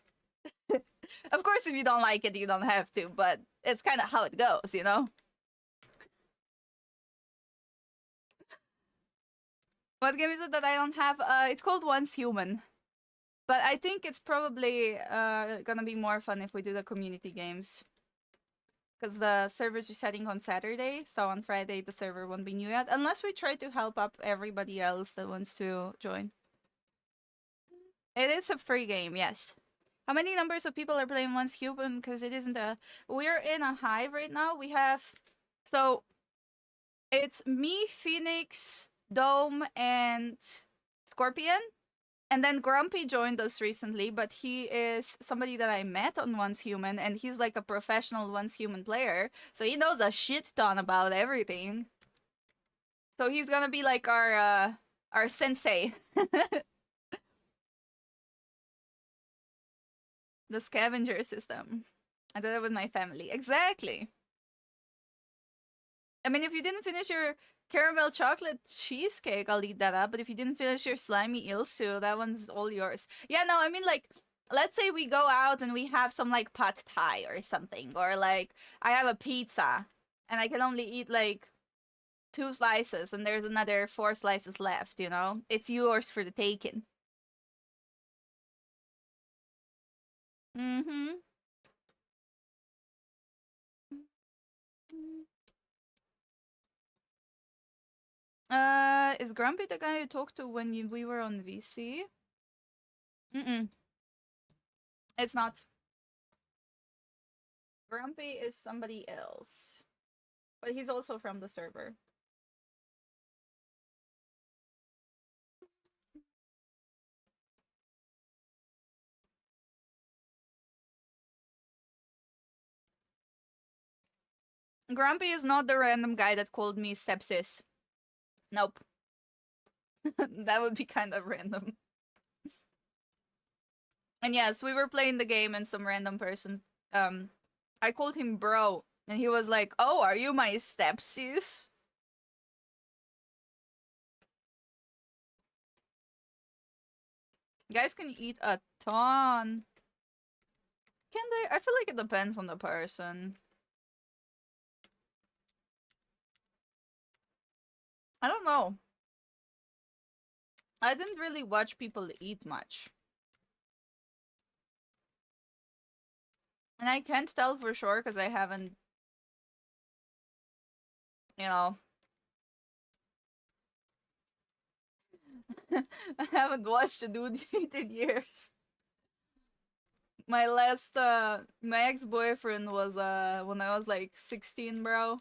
Of course, if you don't like it, you don't have to, but it's kind of how it goes, you know? What game is it that I don't have? It's called Once Human. But I think it's probably gonna be more fun if we do the community games. Because the servers are setting on Saturday, so on Friday the server won't be new yet. Unless we try to help up everybody else that wants to join. It is a free game, yes. How many numbers of people are playing Once Human? Because it isn't a... We're in a hive right now. We have... So, it's me, Phoenix, Dome, and Scorpion. And then Grumpy joined us recently, but he is somebody that I met on Once Human, and he's like a professional Once Human player, so he knows a shit ton about everything. So he's gonna be like our sensei. The scavenger system. I did it with my family. Exactly. I mean, if you didn't finish your caramel chocolate cheesecake, I'll eat that up. But if you didn't finish your slimy ilsu, that one's all yours. Yeah, no, I mean, like, let's say we go out and we have some, like, pad thai or something. Or, like, I have a pizza. And I can only eat, like, 2 slices. And there's another 4 slices left, you know? It's yours for the taking. Mm-hmm. Is Grumpy the guy you talked to when we were on VC? Mm-mm. It's not. Grumpy is somebody else. But he's also from the server. Grumpy is not the random guy that called me sepsis. Nope. That would be kind of random. And yes, we were playing the game and some random person, I called him bro. And he was like, oh, are you my stepsis? Guys can eat a ton. Can they? I feel like it depends on the person. I don't know. I didn't really watch people eat much. And I can't tell for sure because I haven't, you know, I haven't watched a dude eat in years. My last, my ex-boyfriend was, when I was like 16, bro.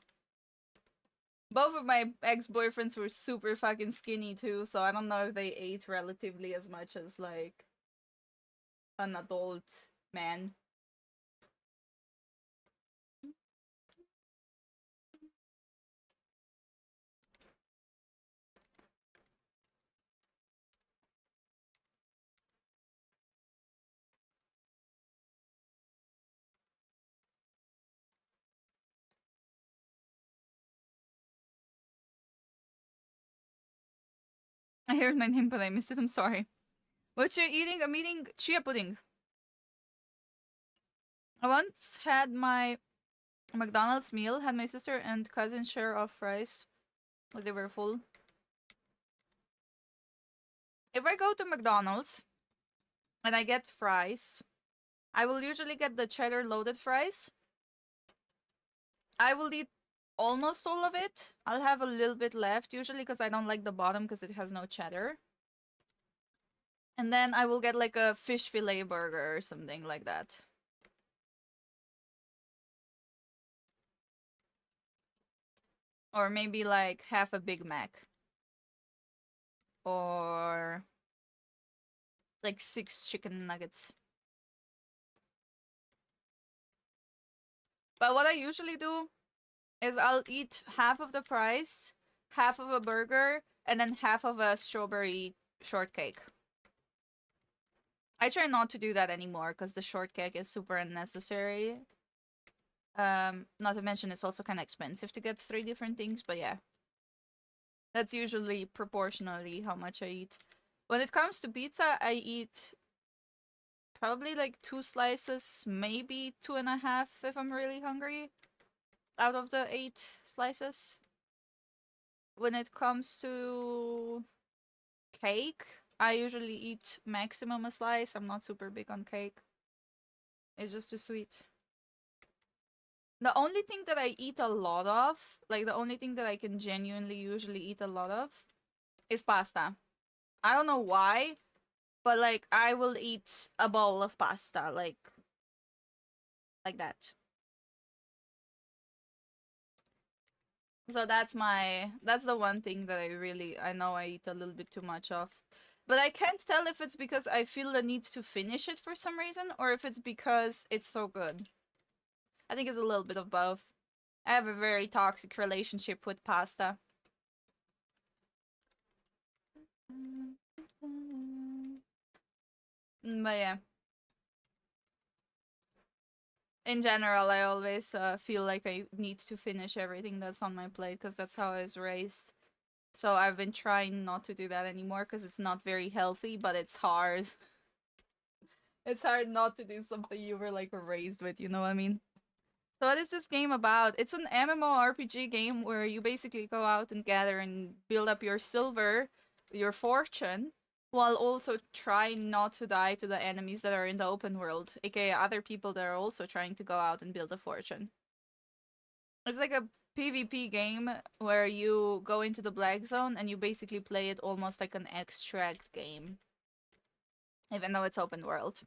Both of my ex-boyfriends were super fucking skinny too, so I don't know if they ate relatively as much as like an adult man. I heard my name, but I missed it. I'm sorry. What you eating? I'm eating chia pudding. I once had my McDonald's meal, had my sister and cousin share of fries, but they were full. If I go to McDonald's and I get fries, I will usually get the cheddar loaded fries. I will eat almost all of it. I'll have a little bit left, usually because I don't like the bottom because it has no cheddar. And then I will get like a fish fillet burger or something like that. Or maybe like half a Big Mac. Or like 6 chicken nuggets. But what I usually do is I'll eat half of the fries, half of a burger, and then half of a strawberry shortcake. I try not to do that anymore because the shortcake is super unnecessary. Not to mention it's also kind of expensive to get 3 different things, but yeah. That's usually proportionally how much I eat. When it comes to pizza, I eat probably like 2 slices, maybe 2.5 if I'm really hungry, out of the 8 slices. When it comes to cake, I usually eat maximum a slice. I'm not super big on cake. It's just too sweet. The only thing that I eat a lot of, like the only thing that I can genuinely usually eat a lot of, is pasta. I don't know why, but like I will eat a bowl of pasta, like that. So that's the one thing that I know I eat a little bit too much of. But I can't tell if it's because I feel the need to finish it for some reason, or if it's because it's so good. I think it's a little bit of both. I have a very toxic relationship with pasta. But yeah. In general, I always feel like I need to finish everything that's on my plate because that's how I was raised. So I've been trying not to do that anymore because it's not very healthy, but it's hard. It's hard not to do something you were like raised with, you know what I mean? So what is this game about? It's an MMORPG game where you basically go out and gather and build up your silver, your fortune, while also trying not to die to the enemies that are in the open world, aka other people that are also trying to go out and build a fortune. It's like a PvP game where you go into the black zone and you basically play it almost like an extract game. Even though it's open world.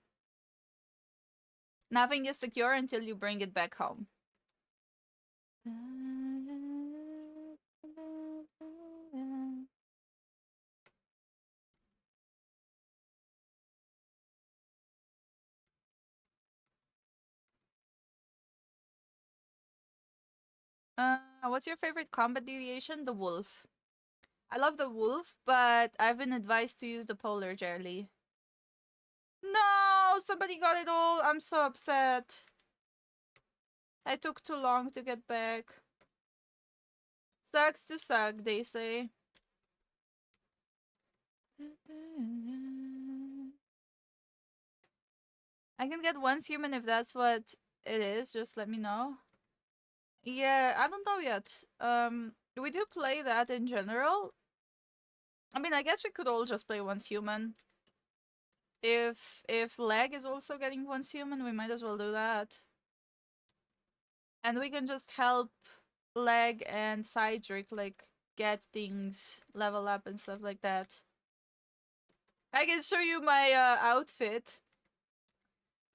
Nothing is secure until you bring it back home. What's your favorite combat deviation? The wolf. I love the wolf, but I've been advised to use the polar jelly. No! Somebody got it all! I'm so upset. I took too long to get back. Sucks to suck, they say. I can get once human if that's what it is. Just let me know. Yeah, I don't know yet. We do play that in general. I mean, I guess we could all just play once human. If leg is also getting once human, we might as well do that. And we can just help leg and Cydric like get things, level up and stuff like that. I can show you my outfit.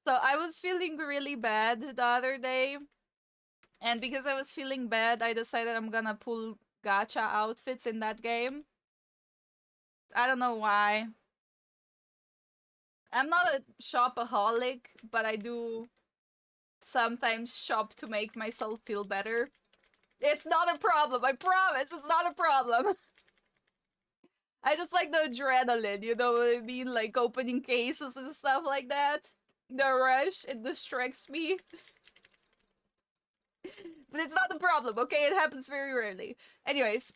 So I was feeling really bad the other day. And because I was feeling bad, I decided I'm gonna pull gacha outfits in that game. I don't know why. I'm not a shopaholic, but I do sometimes shop to make myself feel better. It's not a problem, I promise, it's not a problem. I just like the adrenaline, you know what I mean? Like opening cases and stuff like that. The rush, it distracts me. But it's not a problem, okay? It happens very rarely. Anyways,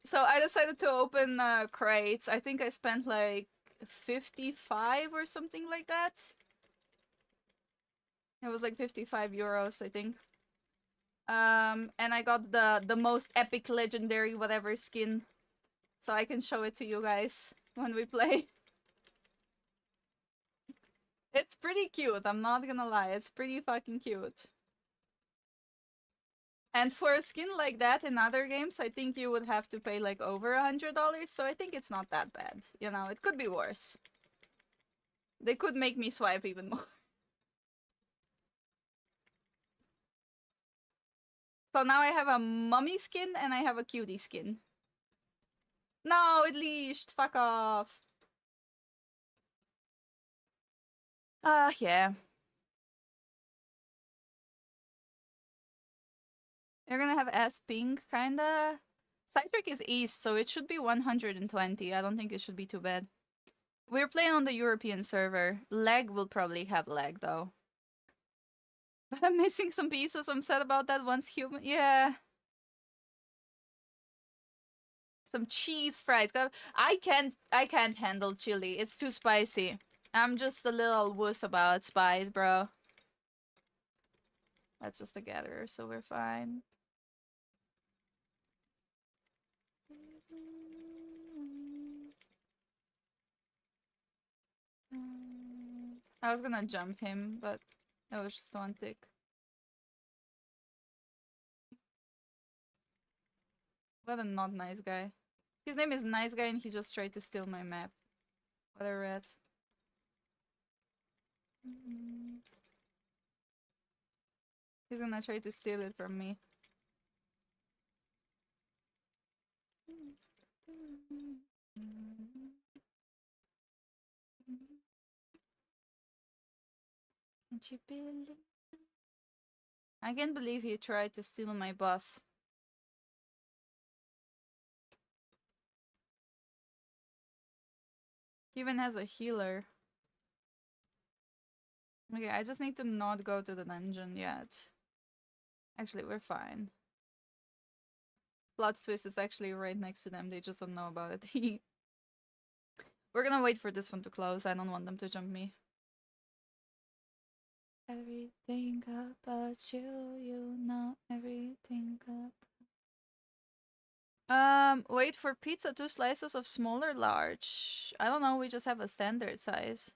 so I decided to open crates. I think I spent like 55 or something like that. It was like 55 euros, I think. And I got the most epic legendary whatever skin. So I can show it to you guys when we play. It's pretty cute, I'm not gonna lie. It's pretty fucking cute. And for a skin like that in other games, I think you would have to pay like over $100, so I think it's not that bad. You know, it could be worse. They could make me swipe even more. So now I have a mummy skin and I have a cutie skin. No, it leashed. Fuck off. Yeah. You're gonna have S pink, kinda. Sidetrack is east, so it should be 120. I don't think it should be too bad. We're playing on the European server. Lag will probably have lag, though. But I'm missing some pieces. I'm sad about that. Once human... Yeah. Some cheese fries. I can't handle chili. It's too spicy. I'm just a little wuss about spice, bro. That's just a gatherer, so we're fine. I was gonna jump him, but it was just one tick. What a not nice guy. His name is Nice Guy and he just tried to steal my map. What a rat. He's gonna try to steal it from me. Can't you believe? I can't believe he tried to steal my boss. He even has a healer. Okay, I just need to not go to the dungeon yet. Actually, we're fine. Plot twist is actually right next to them. They just don't know about it. We're gonna wait for this one to close. I don't want them to jump me. Everything about you, you know everything about... Wait for pizza, 2 slices of small or large? I don't know, we just have a standard size.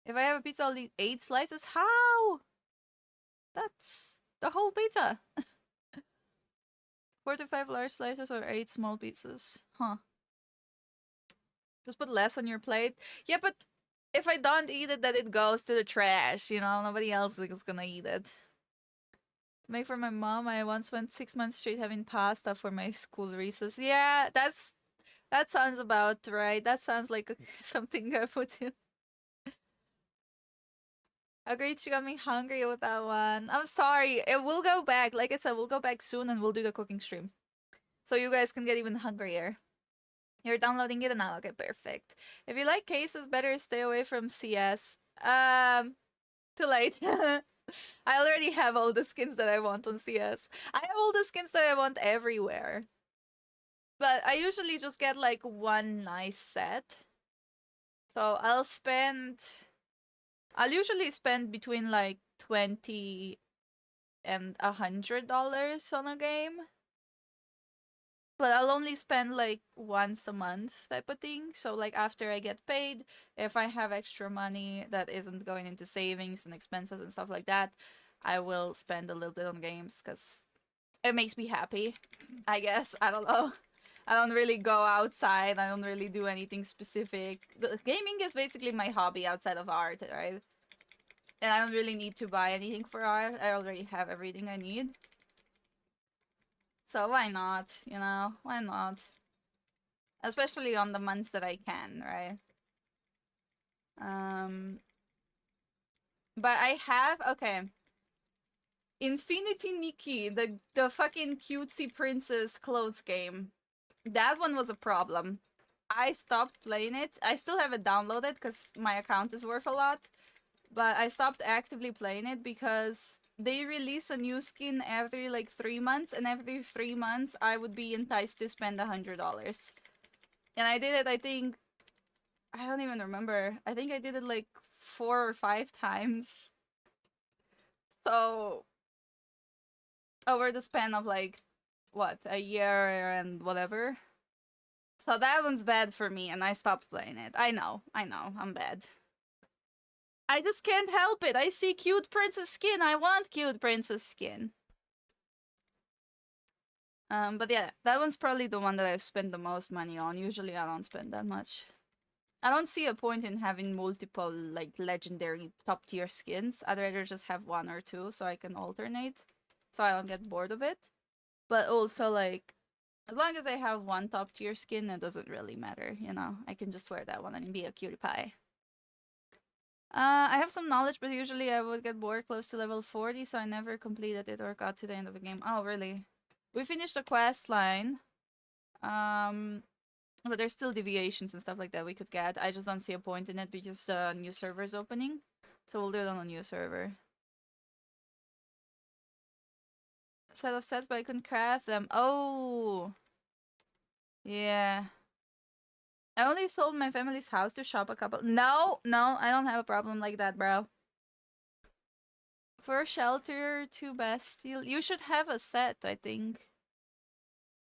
If I have a pizza, I'll eat 8 slices? How? That's the whole pizza. 4 to 5 large slices or 8 small pieces. Huh. Just put less on your plate. Yeah, but if I don't eat it, then it goes to the trash, you know? Nobody else is gonna eat it. To make for my mom, I once went 6 months straight having pasta for my school recess. Yeah, that sounds about right. That sounds like something I put in. Agreed, she got me hungry with that one. I'm sorry. It will go back. Like I said, we'll go back soon and we'll do the cooking stream. So you guys can get even hungrier. You're downloading it now? Okay, perfect. If you like cases, better stay away from CS. Too late. I already have all the skins that I want on CS. I have all the skins that I want everywhere. But I usually just get like one nice set. So I'll usually spend between like $20 and $100 on a game. But I'll only spend like once a month type of thing. So like after I get paid, if I have extra money that isn't going into savings and expenses and stuff like that, I will spend a little bit on games because it makes me happy, I guess. I don't know. I don't really go outside. I don't really do anything specific. Gaming is basically my hobby outside of art, right? And I don't really need to buy anything for art. I already have everything I need. So why not, you know? Why not? Especially on the months that I can, right? But I have, okay. Infinity Nikki, the fucking cutesy princess clothes game. That one was a problem. I stopped playing it. I still have it downloaded because my account is worth a lot. But I stopped actively playing it because they release a new skin every like 3 months, and every 3 months I would be enticed to spend $100. And I did it, I think, I don't even remember. I think I did it like 4 or 5 times. So over the span of like, what, a year and whatever. So that one's bad for me, and I stopped playing it. I know, I'm bad. I just can't help it. I see cute princess skin. I want cute princess skin. But yeah, that one's probably the one that I've spent the most money on. Usually I don't spend that much. I don't see a point in having multiple, like, legendary top-tier skins. I'd rather just have 1 or 2 so I can alternate, so I don't get bored of it. But also, like, as long as I have 1 top-tier skin, it doesn't really matter, you know? I can just wear that one and be a cutie pie. I have some knowledge, but usually I would get bored close to level 40, so I never completed it or got to the end of the game. Oh, really? We finished the quest line. But there's still deviations and stuff like that we could get. I just don't see a point in it because the new server is opening. So we'll do it on a new server. A set of sets, but I couldn't craft them. Oh! Yeah. I only sold my family's house to shop a couple. No, I don't have a problem like that, bro. For shelter, 2 best. You should have a set, I think.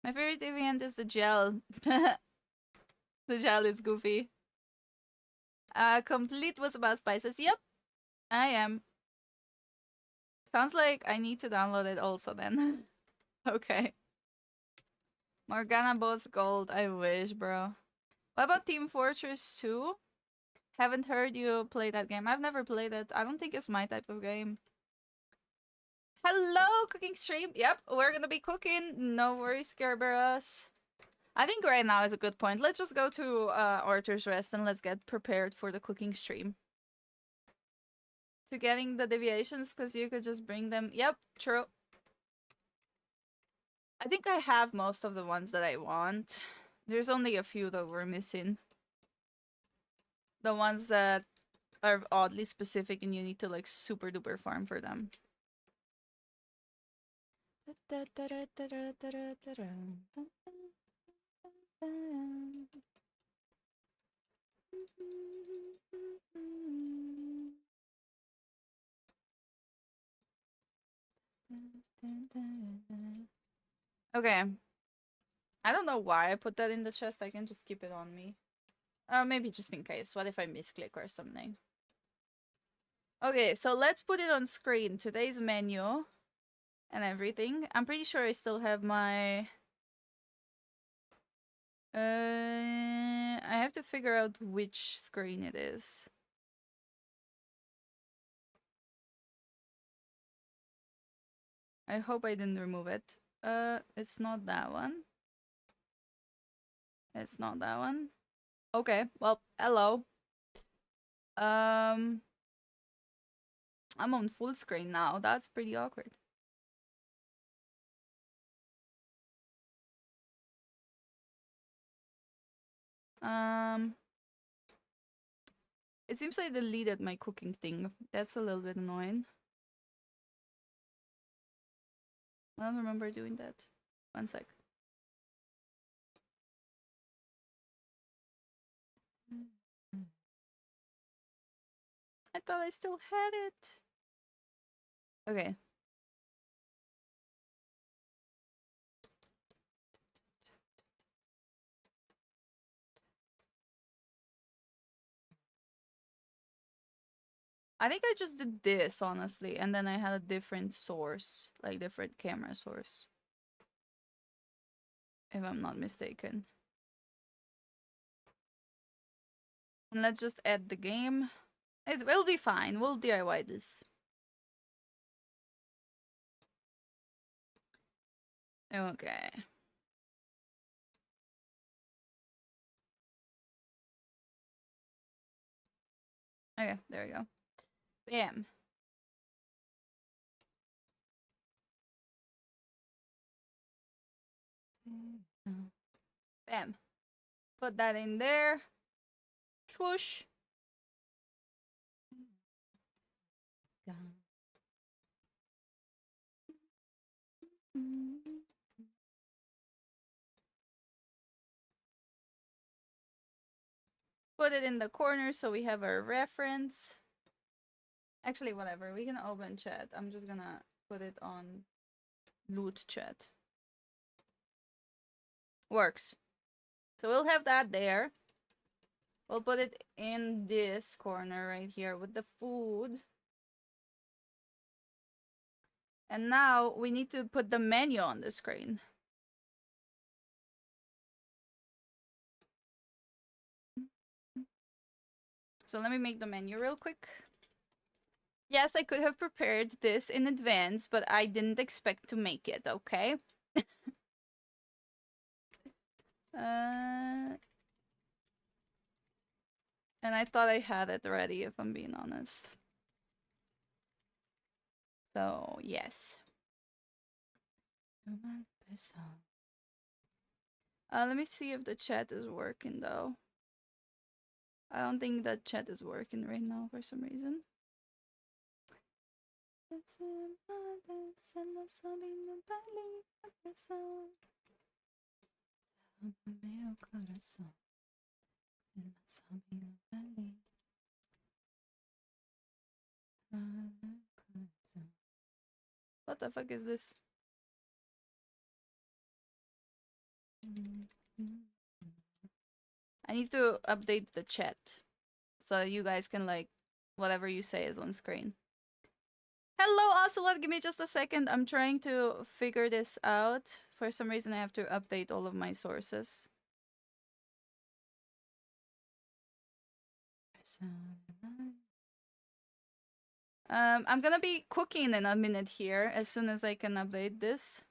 My favorite deviant is the gel. The gel is goofy. Complete was about spices. Yep, I am. Sounds like I need to download it also then. Okay. Morgana Boats Gold. I wish, bro. What about Team Fortress 2? Haven't heard you play that game. I've never played it. I don't think it's my type of game. Hello, cooking stream. Yep, we're gonna be cooking. No worries, Kerberos. I think right now is a good point. Let's just go to Arthur's Rest and let's get prepared for the cooking stream. To getting the deviations, because you could just bring them. Yep, true. I think I have most of the ones that I want. There's only a few that we're missing. The ones that are oddly specific and you need to like super duper farm for them. Okay. I don't know why I put that in the chest. I can just keep it on me. Maybe just in case. What if I misclick or something? Okay, so let's put it on screen. Today's menu and everything. I'm pretty sure I still have my... I have to figure out which screen it is. I hope I didn't remove it. It's not that one. It's not that one. Okay, well, hello. I'm on full screen now. That's pretty awkward. It seems I deleted my cooking thing. That's a little bit annoying. I don't remember doing that. One sec. I thought I still had it. Okay. I think I just did this, honestly, and then I had a different source, like different camera source. If I'm not mistaken. And let's just add the game. It will be fine. We'll DIY this. Okay. Okay, there we go. Bam. Bam. Put that in there. Swoosh. Put it in the corner so we have our reference. Actually, whatever. We can open chat. I'm just gonna put it on loot chat. Works. So we'll have that there. We'll put it in this corner right here with the food. And now we need to put the menu on the screen. So let me make the menu real quick. Yes, I could have prepared this in advance, but I didn't expect to make it, okay? And I thought I had it ready, if I'm being honest. So, yes. Let me see if the chat is working, though. I don't think that chat is working right now for some reason. What the fuck is this? I need to update the chat so you guys can, like, whatever you say is on screen. Hello, Ocelot. Give me just a second. I'm trying to figure this out. For some reason, I have to update all of my sources. I'm gonna be cooking in a minute here as soon as I can update this.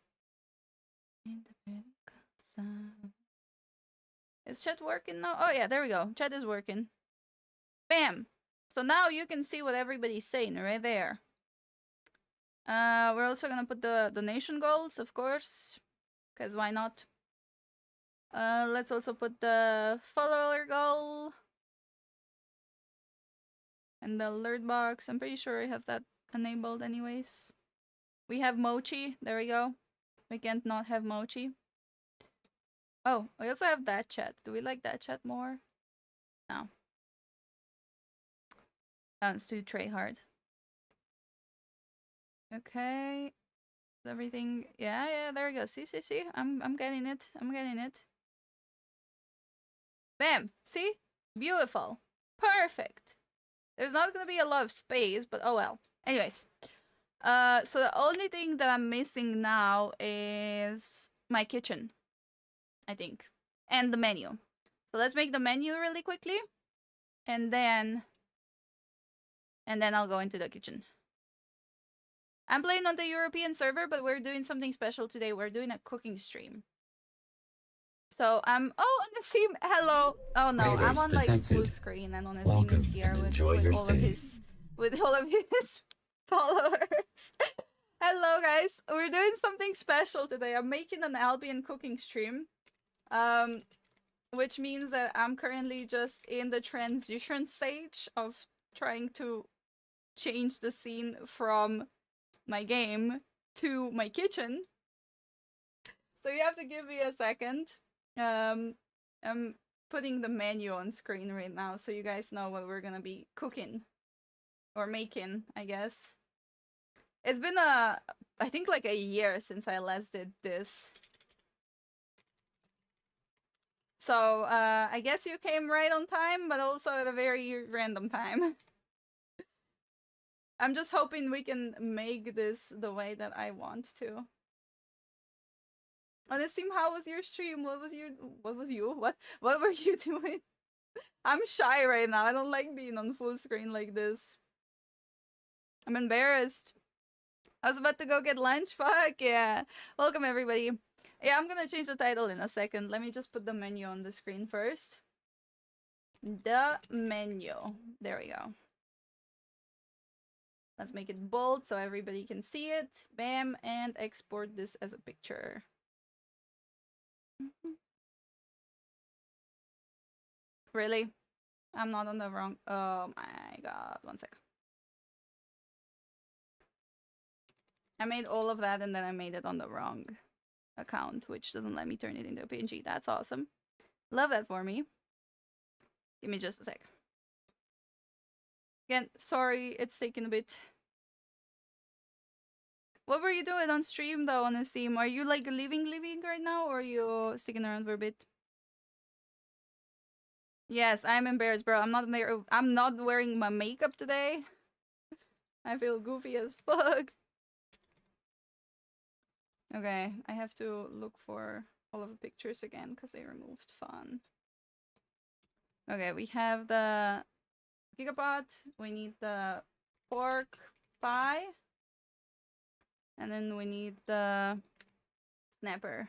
Is chat working now? Oh yeah, there we go. Chat is working. Bam! So now you can see what everybody's saying right there. We're also gonna put the donation goals, of course. Because why not? Let's also put the follower goal. And the alert box. I'm pretty sure I have that enabled anyways. We have mochi. There we go. We can't not have mochi. Oh, we also have that chat. Do we like that chat more? No. It's too try hard. Okay. Everything. Yeah, there we go. See. I'm getting it. I'm getting it. Bam! See? Beautiful. Perfect. There's not gonna be a lot of space, but oh well. Anyways. So the only thing that I'm missing now is my kitchen, I think. And the menu. So let's make the menu really quickly. And then I'll go into the kitchen. I'm playing on the European server, but we're doing something special today. We're doing a cooking stream. So I'm on the team. Hello. Oh no, Raiders I'm on like detected. full screen, and on the Welcome team is here and with enjoy your all stay. of his followers. Hello guys. We're doing something special today. I'm making an Albion cooking stream. Which means that I'm currently just in the transition stage of trying to change the scene from my game to my kitchen. So you have to give me a second. I'm putting the menu on screen right now so you guys know what we're gonna be cooking. Or making, I guess. It's been I think like a year since I last did this. So, I guess you came right on time, but also at a very random time. I'm just hoping we can make this the way that I want to. Anasim, how was your stream? What were you doing? I'm shy right now. I don't like being on full screen like this. I'm embarrassed. I was about to go get lunch. Fuck yeah. Welcome, everybody. Yeah, I'm gonna change the title in a second. Let me just put the menu on the screen first. The menu. There we go. Let's make it bold so everybody can see it. Bam, and export this as a picture. Really? I'm not on the wrong... Oh my god, 1 sec. I made all of that and then I made it on the wrong account, which doesn't let me turn it into a PNG. That's awesome. Love that for me. Give me just a sec. Again, sorry, it's taken a bit. What were you doing on stream though, on the Steam? Are you like leaving right now, or are you sticking around for a bit? Yes, I'm embarrassed, bro. I'm not wearing my makeup today. I feel goofy as fuck. Okay, I have to look for all of the pictures again because I removed fun. Okay, we have the gigapot. We need the pork pie. And then we need the snapper.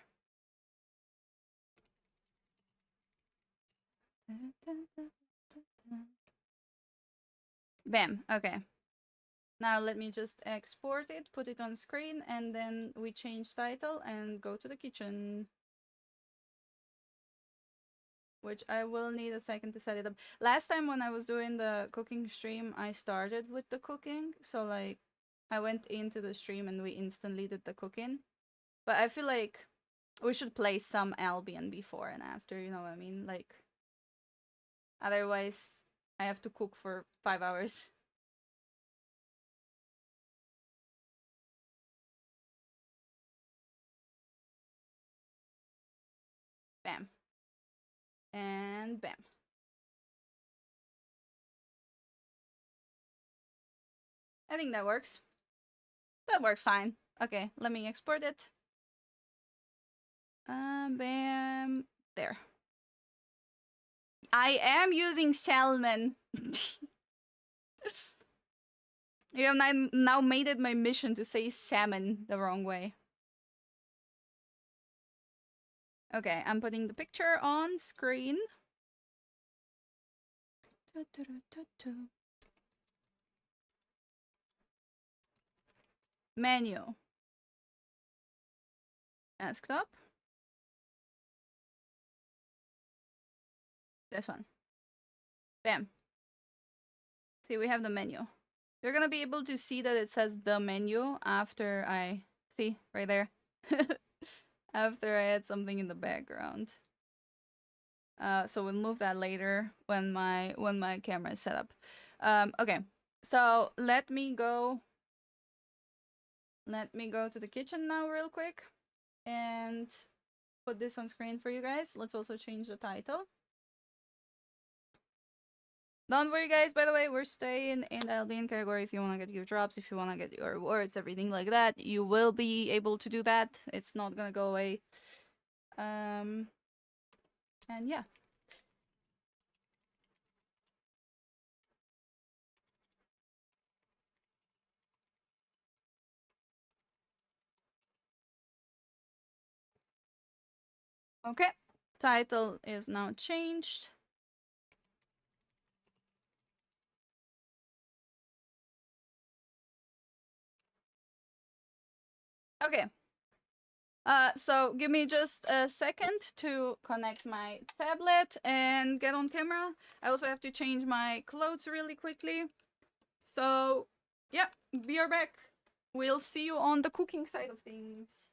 Bam. Okay. Now let me just export it, put it on screen, and then we change title and go to the kitchen. Which I will need a second to set it up. Last time when I was doing the cooking stream, I started with the cooking. So like, I went into the stream and we instantly did the cooking. But I feel like we should play some Albion before and after, you know what I mean? Like, otherwise, I have to cook for 5 hours. Bam. And bam. I think that works. That works fine. Okay, let me export it. Bam. There. I am using salmon. You have now made it my mission to say salmon the wrong way. Okay, I'm putting the picture on screen. Menu. Desktop. This one. Bam. See, we have the menu. You're gonna be able to see that it says the menu after I... See, right there. After I add something in the background. So we'll move that later when my camera is set up. Okay, so let me go to the kitchen now real quick and put this on screen for you guys. Let's also change the title. Don't worry, guys, by the way, we're staying in the Albion category. If you want to get your drops, if you want to get your rewards, everything like that, you will be able to do that. It's not gonna go away. And yeah. Okay, title is now changed. Okay. So give me just a second to connect my tablet and get on camera. I also have to change my clothes really quickly. So, yeah, be right back. We'll see you on the cooking side of things.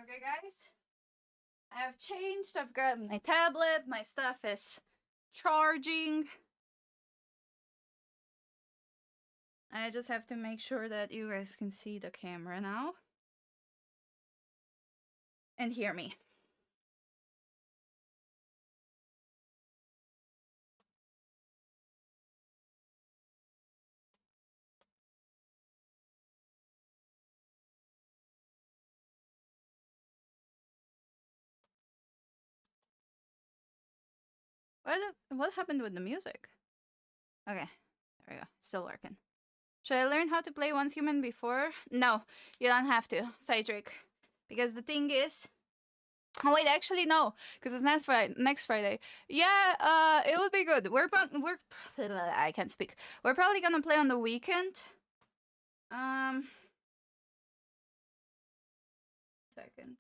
Okay, guys. I have changed. I've got my tablet. My stuff is charging. I just have to make sure that you guys can see the camera now. And hear me. What happened with the music? Okay, there we go. It's still working. Should I learn how to play Once Human before? No, you don't have to, Cydric. Because the thing is... Oh wait, actually no, because it's next Friday. Yeah, it will be good. I can't speak. We're probably gonna play on the weekend. Second.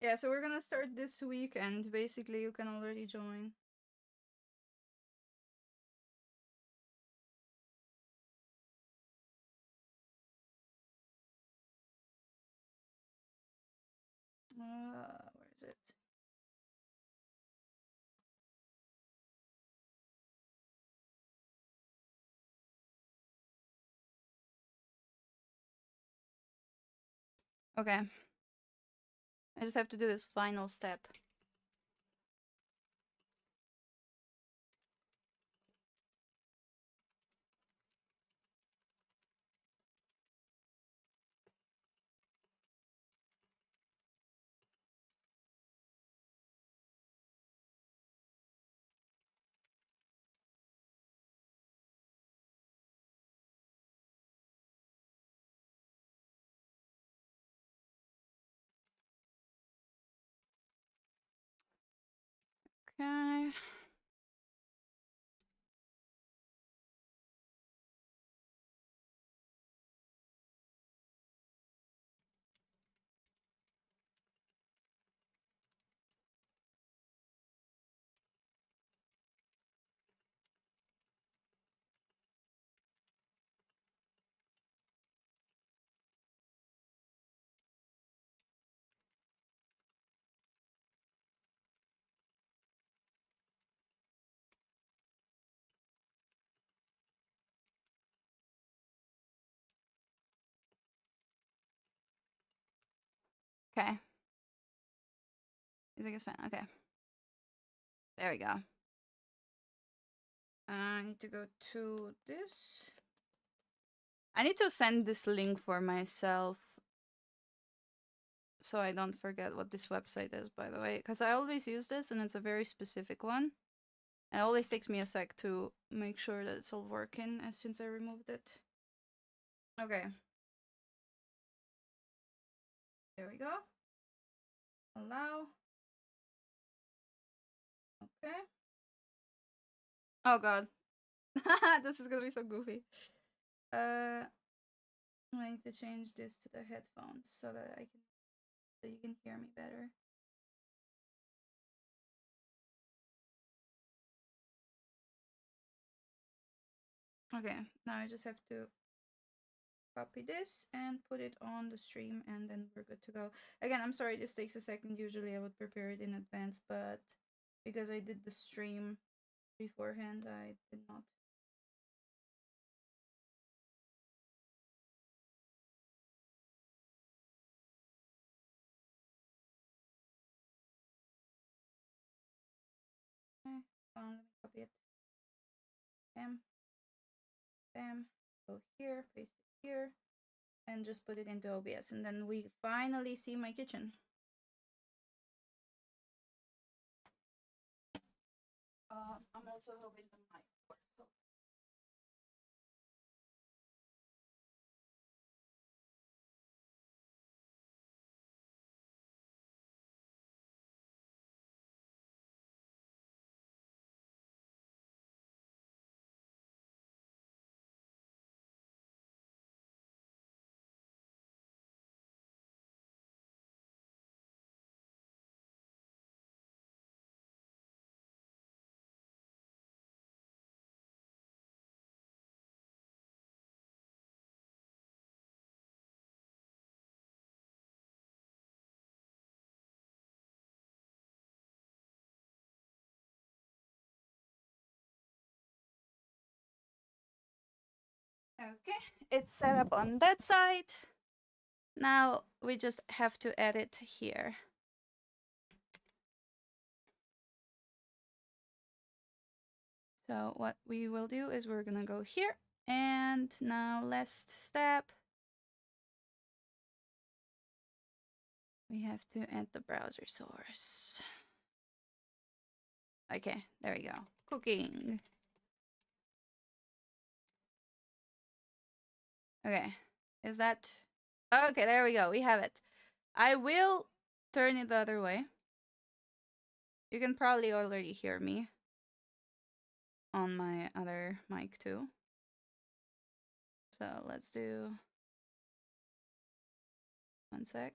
Yeah, so we're gonna start this weekend. Basically, you can already join. Where is it? Okay. I just have to do this final step. Okay. Okay. Music is fine. Okay. There we go. I need to go to this. I need to send this link for myself so I don't forget what this website is, by the way, because I always use this and it's a very specific one. And it always takes me a sec to make sure that it's all working since I removed it. Okay. There we go. Allow. Okay. Oh god. This is gonna be so goofy. I need to change this to the headphones so that you can hear me better. Okay, now I just have to copy this and put it on the stream and then we're good to go. Again, I'm sorry this takes a second. Usually I would prepare it in advance, but because I did the stream beforehand, I did not. Okay, let me copy it. Bam, bam, go here, paste it here, and just put it into OBS, and then we finally see my kitchen. I'm also hoping the mic works. Okay, it's set up on that side. Now we just have to add it here. So what we will do is we're gonna go here, and now last step, we have to add the browser source. Okay, there we go. Cooking. Okay, is that... Okay, there we go. We have it. I will turn it the other way. You can probably already hear me on my other mic too. So let's do... One sec.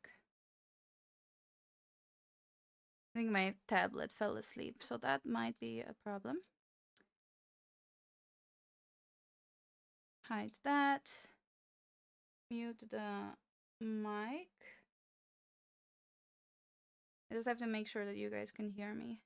I think my tablet fell asleep, so that might be a problem. Hide that. Mute the mic. I just have to make sure that you guys can hear me.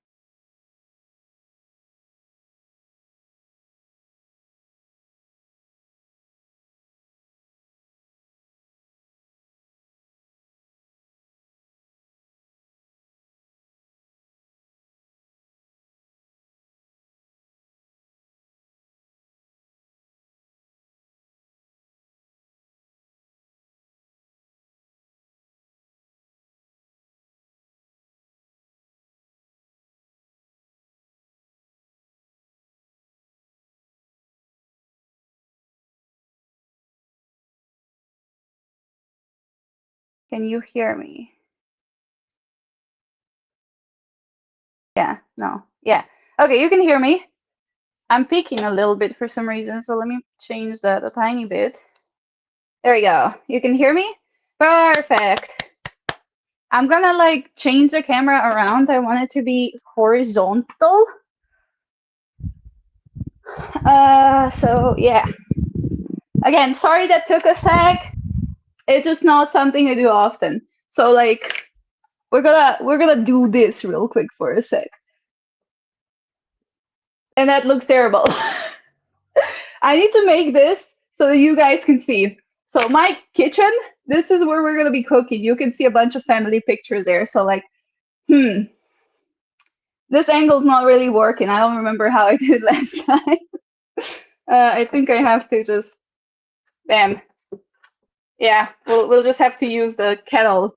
Can you hear me? Yeah, no, yeah. Okay, you can hear me. I'm peeking a little bit for some reason, so let me change that a tiny bit. There we go. You can hear me? Perfect. I'm gonna like change the camera around. I want it to be horizontal. So yeah. Again, sorry that took a sec. It's just not something I do often. So like we're gonna do this real quick for a sec. And that looks terrible. I need to make this so that you guys can see. So my kitchen, this is where we're gonna be cooking. You can see a bunch of family pictures there. So like, this angle's not really working. I don't remember how I did last time. I think I have to just, bam. Yeah, we'll just have to use the kettle.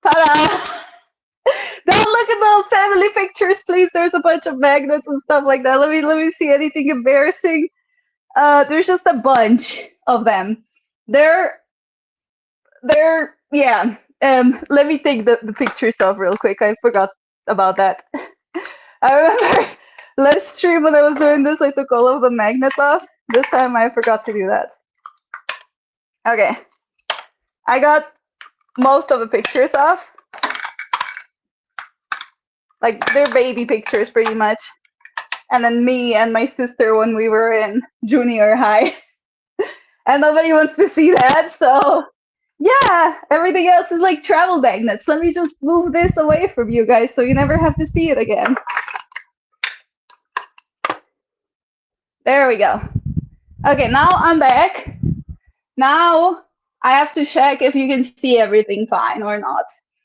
Ta-da! Don't look at the family pictures, please. There's a bunch of magnets and stuff like that. Let me see anything embarrassing. There's just a bunch of them. They're yeah. Let me take the pictures off real quick. I forgot about that. I remember last stream when I was doing this, I took all of the magnets off. This time I forgot to do that. Okay. I got most of the pictures off. Like, they're baby pictures pretty much. And then me and my sister when we were in junior high. And nobody wants to see that, so yeah, everything else is like travel magnets. Let me just move this away from you guys so you never have to see it again. There we go. Okay, now I'm back. Now I have to check if you can see everything fine or not.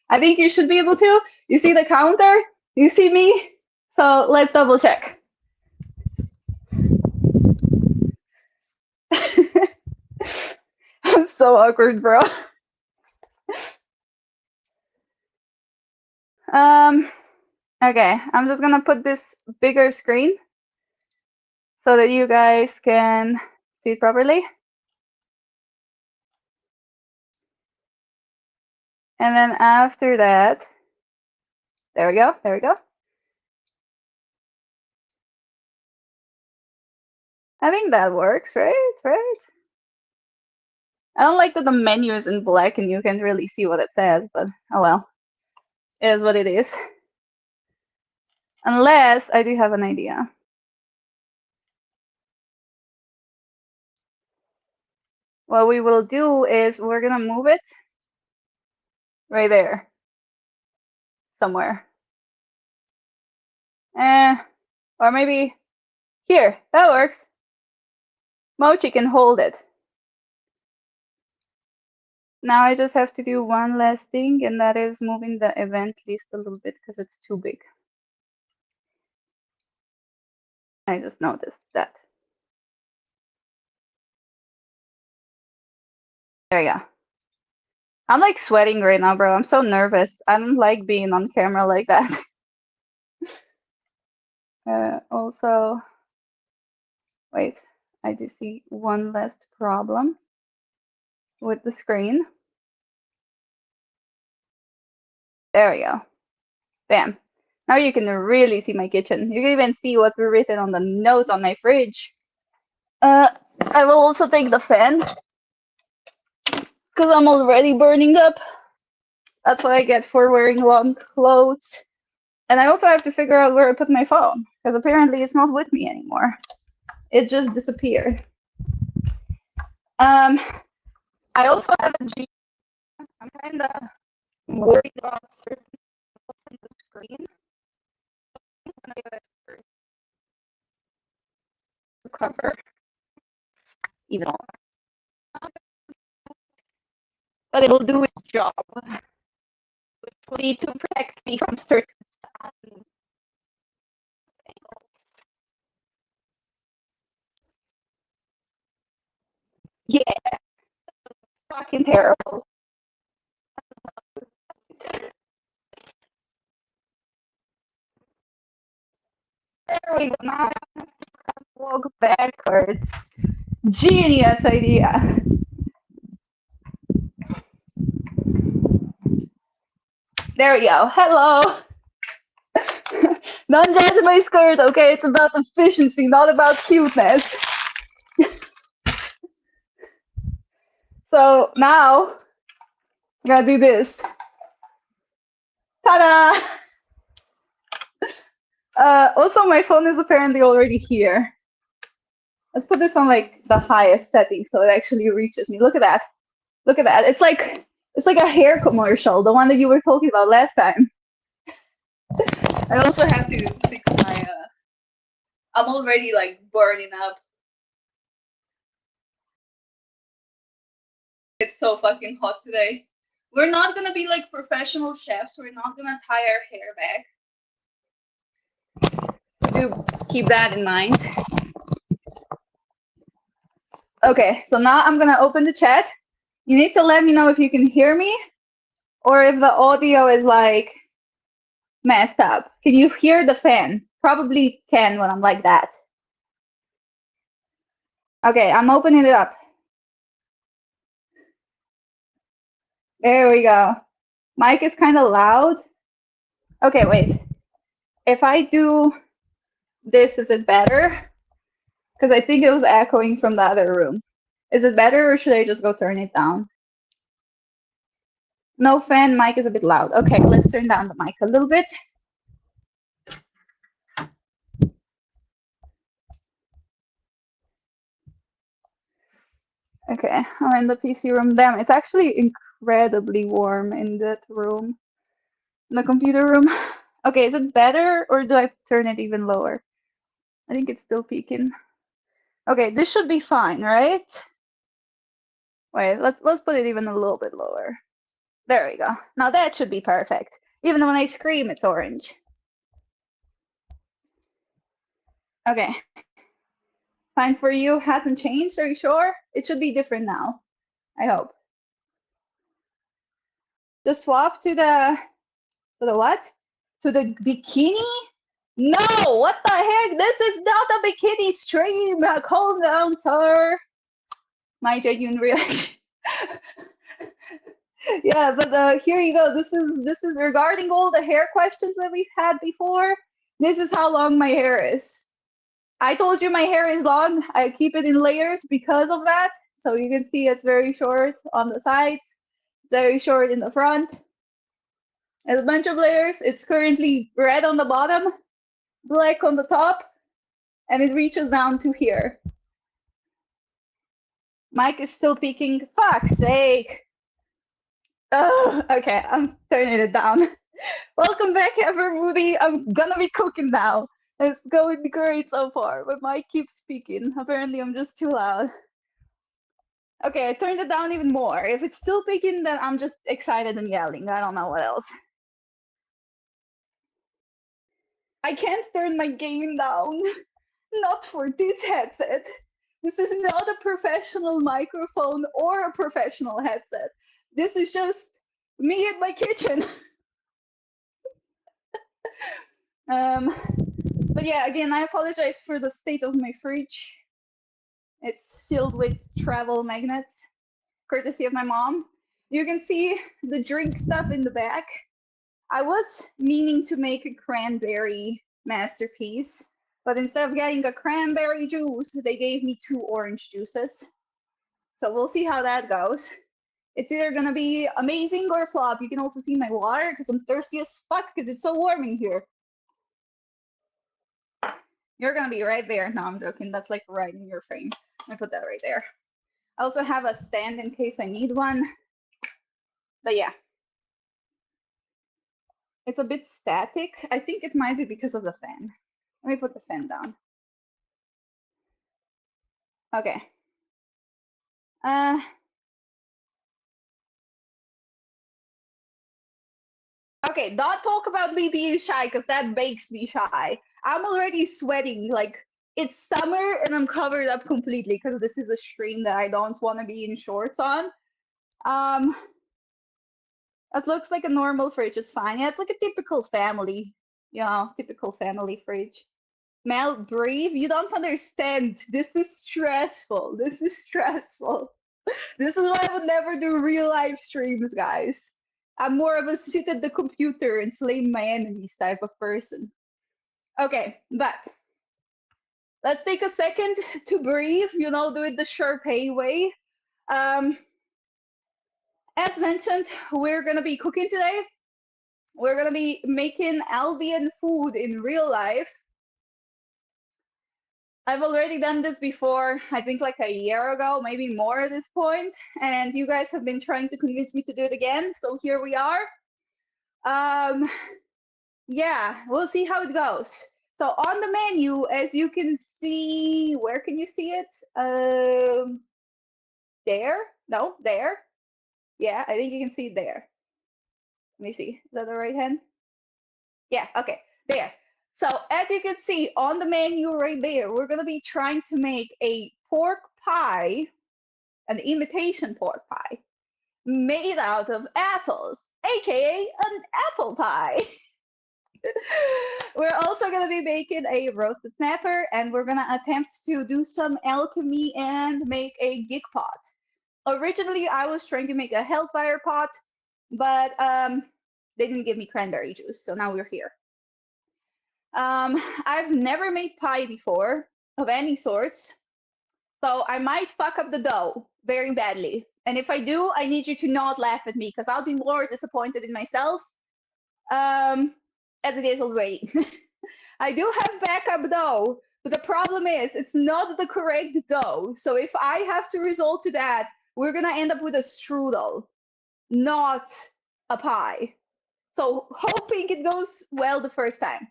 I think you should be able to. You see the counter? You see me? So let's double check. I'm so awkward, bro. Okay, I'm just gonna put this bigger screen so that you guys can see it properly. And then after that, there we go, there we go. I think that works, right? Right? I don't like that the menu is in black and you can't really see what it says, but oh well. It is what it is. Unless I do have an idea. What we will do is we're gonna move it right there. Somewhere. Or maybe here. That works. Mochi can hold it. Now I just have to do one last thing, and that is moving the event list a little bit because it's too big. I just noticed that. There you go. I'm like sweating right now, bro. I'm so nervous. I don't like being on camera like that. Also, wait, I do see one last problem with the screen. There we go. Bam. Now you can really see my kitchen. You can even see what's written on the notes on my fridge. I will also take the fan because I'm already burning up. That's what I get for wearing long clothes. And I also have to figure out where I put my phone because apparently it's not with me anymore. It just disappeared. I also have a G. I'm kind of worried about certain things on the screen. When I cover, even though, but it will do its job, which will need to protect me from certain angles. Yeah, it's fucking terrible. There we go. Now I have to walk backwards. Genius idea. There we go. Hello. Don't judge my skirt, okay? It's about efficiency, not about cuteness. So now I'm gonna do this. Ta-da! Also, my phone is apparently already here. Let's put this on like the highest setting so it actually reaches me. Look at that. Look at that. It's like a hair commercial, the one that you were talking about last time. I also have to fix my I'm already like burning up. It's so fucking hot today. We're not gonna be like professional chefs. We're not gonna tie our hair back. Do keep that in mind. Okay, so now I'm gonna open the chat. You need to let me know if you can hear me or if the audio is like messed up. Can you hear the fan? Probably can when I'm like that. Okay, I'm opening it up. There we go. Mic is kind of loud. Okay, wait. If I do this, is it better? Because I think it was echoing from the other room. Is it better or should I just go turn it down? No fan, mic is a bit loud. Okay, let's turn down the mic a little bit. Okay, I'm in the PC room. Damn, it's actually incredibly warm in that room. In the computer room. Okay, is it better or do I turn it even lower? I think it's still peaking. Okay, this should be fine, right? Wait, let's put it even a little bit lower. There we go. Now that should be perfect. Even when I scream, it's orange. Okay. Fine for you. Hasn't changed, are you sure? It should be different now. I hope. Just swap to the what? To the bikini? No, what the heck? This is not a bikini stream. Calm down, sir. My genuine reaction. Yeah, but here you go. This is regarding all the hair questions that we've had before. This is how long my hair is. I told you my hair is long. I keep it in layers because of that. So you can see it's very short on the sides, very short in the front. There's a bunch of layers. It's currently red on the bottom, black on the top, and it reaches down to here. Mic is still peaking. Fuck's sake. Oh, okay, I'm turning it down. Welcome back, Evermoody. I'm gonna be cooking now. It's going great so far, but mic keeps speaking. Apparently I'm just too loud. Okay, I turned it down even more. If it's still speaking, then I'm just excited and yelling. I don't know what else. I can't turn my gain down. Not for this headset. This is not a professional microphone or a professional headset. This is just me in my kitchen. But yeah, again, I apologize for the state of my fridge. It's filled with travel magnets, courtesy of my mom. You can see the drink stuff in the back. I was meaning to make a cranberry masterpiece, but instead of getting a cranberry juice, they gave me 2 orange juices. So we'll see how that goes. It's either gonna be amazing or flop. You can also see my water because I'm thirsty as fuck because it's so warm in here. You're gonna be right there. No, I'm joking. That's like right in your frame. I put that right there. I also have a stand in case I need one. But yeah. It's a bit static. I think it might be because of the fan. Let me put the fan down. Okay. Okay, don't talk about me being shy because that makes me shy. I'm already sweating. Like, it's summer and I'm covered up completely because this is a stream that I don't want to be in shorts on. It looks like a normal fridge. It's fine. Yeah, it's like a typical family, you know, typical family fridge. Mel, breathe. You don't understand. This is stressful. This is stressful. This is why I would never do real life streams, guys. I'm more of a sit at the computer and flame my enemies type of person. Okay, but let's take a second to breathe, you know, do it the Sharpay way. As mentioned, we're gonna be cooking today. We're gonna be making Albion food in real life. I've already done this before, I think like a year ago, maybe more at this point, and you guys have been trying to convince me to do it again, so here we are. Yeah, we'll see how it goes. So on the menu, as you can see, where can you see it? There? No, there. Yeah, I think you can see it there. Let me see. Is that the right hand? Yeah, okay, there. So as you can see on the menu right there, we're gonna be trying to make a pork pie, an imitation pork pie, made out of apples, aka an apple pie. We're also going to be making a roasted snapper, and we're going to attempt to do some alchemy and make a gig pot. Originally, I was trying to make a hellfire pot, but they didn't give me cranberry juice, so now we're here. I've never made pie before of any sorts, so I might fuck up the dough very badly. And if I do, I need you to not laugh at me because I'll be more disappointed in myself. As it is already. I do have backup dough, but the problem is it's not the correct dough. So if I have to resort to that, we're gonna end up with a strudel, not a pie. So hoping it goes well the first time.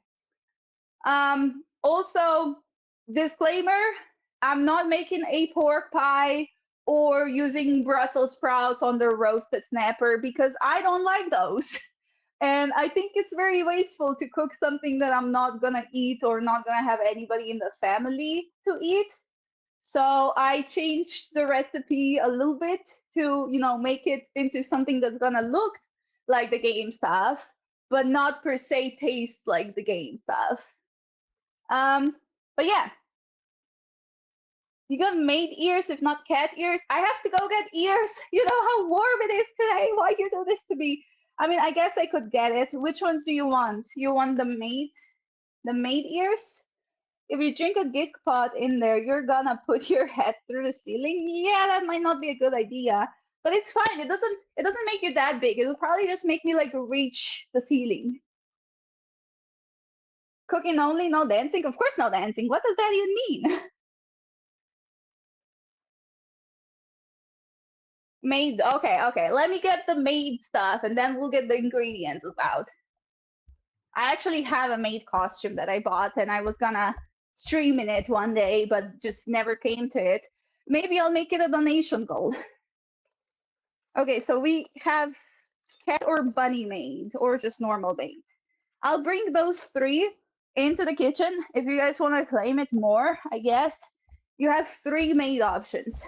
Also, disclaimer, I'm not making a pork pie or using Brussels sprouts on the roasted snapper because I don't like those. And I think it's very wasteful to cook something that I'm not gonna eat or not gonna have anybody in the family to eat. So I changed the recipe a little bit to, you know, make it into something that's gonna look like the game stuff, but not per se taste like the game stuff. But yeah. You got maid ears, if not cat ears. I have to go get ears. You know how warm it is today. Why you do this to me? I mean, I guess I could get it. Which ones do you want? You want the maid ears? If you drink a gig pot in there, you're gonna put your head through the ceiling. Yeah, that might not be a good idea, but it's fine. It doesn't make you that big. It will probably just make me like reach the ceiling. Cooking only, no dancing? Of course no dancing. What does that even mean? Maid, okay. Let me get the maid stuff and then we'll get the ingredients out. I actually have a maid costume that I bought, and I was gonna stream in it one day, but just never came to it. Maybe I'll make it a donation goal. Okay, so we have cat or bunny maid, or just normal maid. I'll bring those 3 into the kitchen. If you guys want to claim it more, I guess. You have 3 maid options.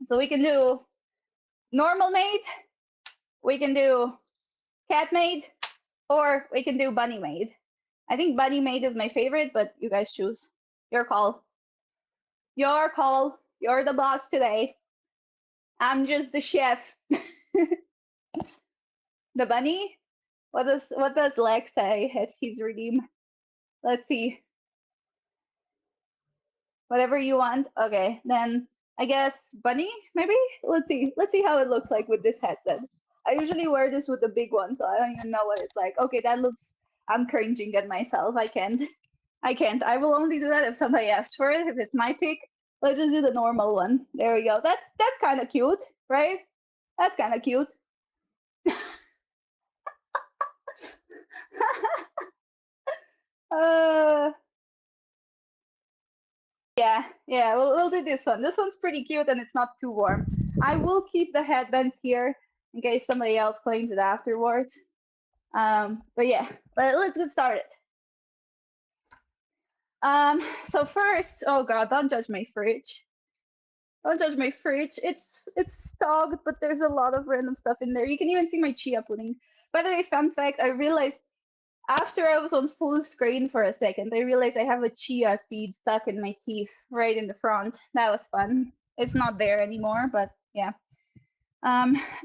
So we can do normal maid, we can do cat maid, or we can do bunny maid. I think bunny maid is my favorite, but you guys choose. Your call. Your call. You're the boss today. I'm just the chef. The bunny? What does Lex say as his redeem? Let's see. Whatever you want. Okay, then I guess bunny, maybe? Let's see. Let's see how it looks like with this headset. I usually wear this with the big one, so I don't even know what it's like. Okay, that looks... I'm cringing at myself. I can't. I will only do that if somebody asks for it. If it's my pick, let's just do the normal one. There we go. That's kind of cute, right? That's kind of cute. Yeah, we'll do this one. This one's pretty cute and it's not too warm. I will keep the headbands here in case somebody else claims it afterwards. But yeah, let's get started. So first, oh god, don't judge my fridge. Don't judge my fridge. It's stocked, but there's a lot of random stuff in there. You can even see my chia pudding. By the way, fun fact, I realized after I was on full screen for a second, I realized I have a chia seed stuck in my teeth right in the front. That was fun. It's not there anymore, but yeah.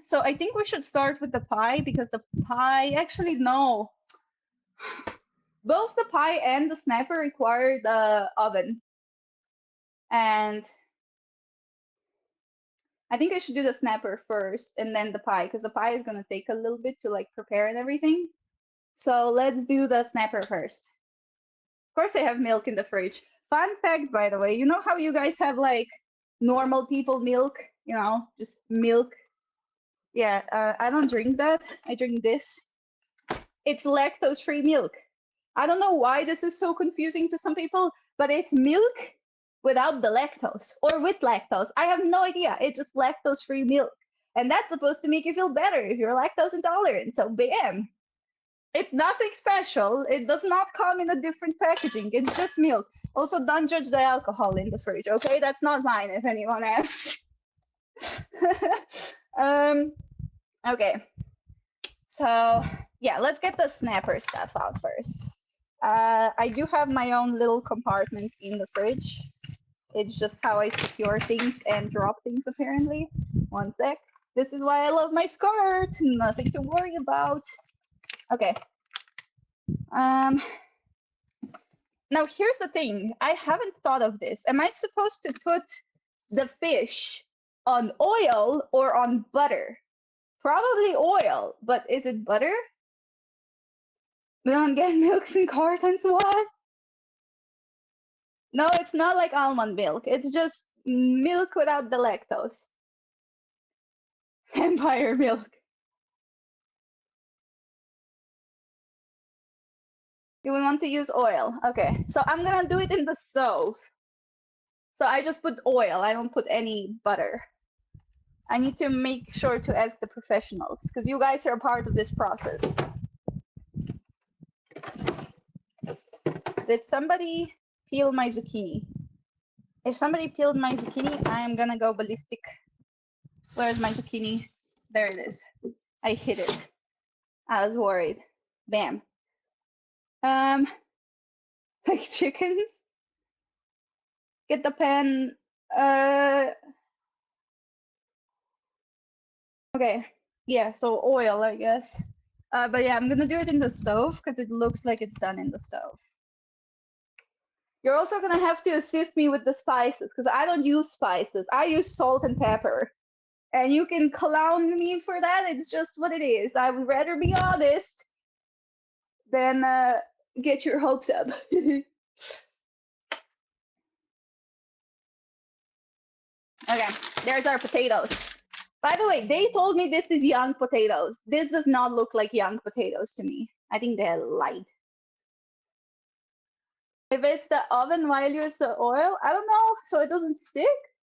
So I think we should start with the pie because the pie, actually no. Both the pie and the snapper require the oven. And I think I should do the snapper first and then the pie because the pie is going to take a little bit to like prepare and everything. So let's do the snapper first. Of course I have milk in the fridge. Fun fact, by the way, you know how you guys have like normal people milk, you know, just milk? Yeah, I don't drink that. I drink this. It's lactose-free milk. I don't know why this is so confusing to some people, but it's milk without the lactose or with lactose. I have no idea. It's just lactose-free milk. And that's supposed to make you feel better if you're lactose intolerant. So bam. It's nothing special. It does not come in a different packaging. It's just milk. Also, don't judge the alcohol in the fridge, okay? That's not mine if anyone asks. Okay. So, yeah, let's get the snapper stuff out first. I do have my own little compartment in the fridge. It's just how I secure things and drop things, apparently. One sec. This is why I love my skirt. Nothing to worry about. Okay. Now here's the thing. I haven't thought of this. Am I supposed to put the fish on oil or on butter? Probably oil, but is it butter? We don't get milks in cartons, what? No, it's not like almond milk. It's just milk without the lactose. Empire milk. You would want to use oil. Okay, so I'm gonna do it in the stove. So I just put oil. I don't put any butter. I need to make sure to ask the professionals because you guys are a part of this process. Did somebody peel my zucchini? If somebody peeled my zucchini, I'm gonna go ballistic. Where's my zucchini? There it is. I hit it. I was worried. Bam. Like chickens? Get the pan. Okay. Yeah, so oil, I guess. But yeah, I'm gonna do it in the stove because it looks like it's done in the stove. You're also gonna have to assist me with the spices because I don't use spices. I use salt and pepper. And you can clown me for that. It's just what it is. I would rather be honest than get your hopes up. Okay, there's our potatoes. By the way, they told me this is young potatoes. This does not look like young potatoes to me. I think they lied. If it's the oven while you use the oil, I don't know, so it doesn't stick.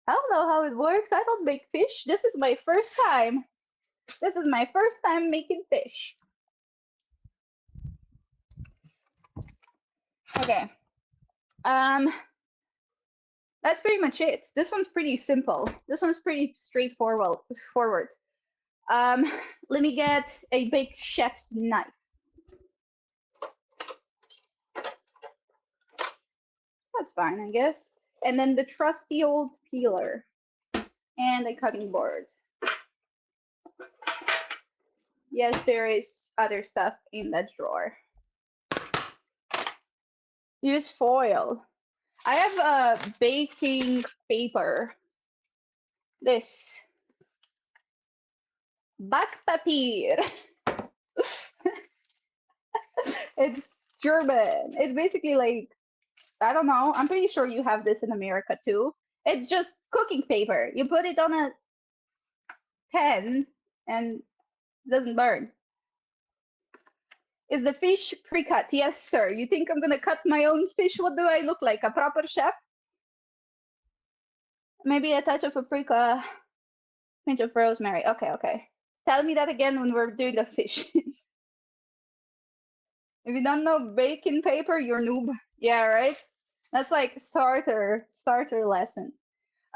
I don't know how it works. I don't make fish. This is my first time. This is my first time making fish. Okay. That's pretty much it. This one's pretty simple. This one's pretty straightforward. Let me get a big chef's knife. That's fine, I guess. And then the trusty old peeler and a cutting board. Yes, there is other stuff in that drawer. Use foil. I have a baking paper. This. Backpapier. It's German. It's basically like, I don't know. I'm pretty sure you have this in America too. It's just cooking paper. You put it on a pan and it doesn't burn. Is the fish pre-cut? Yes, sir. You think I'm gonna cut my own fish? What do I look like? A proper chef? Maybe a touch of paprika, pinch of rosemary. Okay, okay. Tell me that again when we're doing the fish. If you don't know baking paper, you're noob. Yeah, right? That's like starter lesson.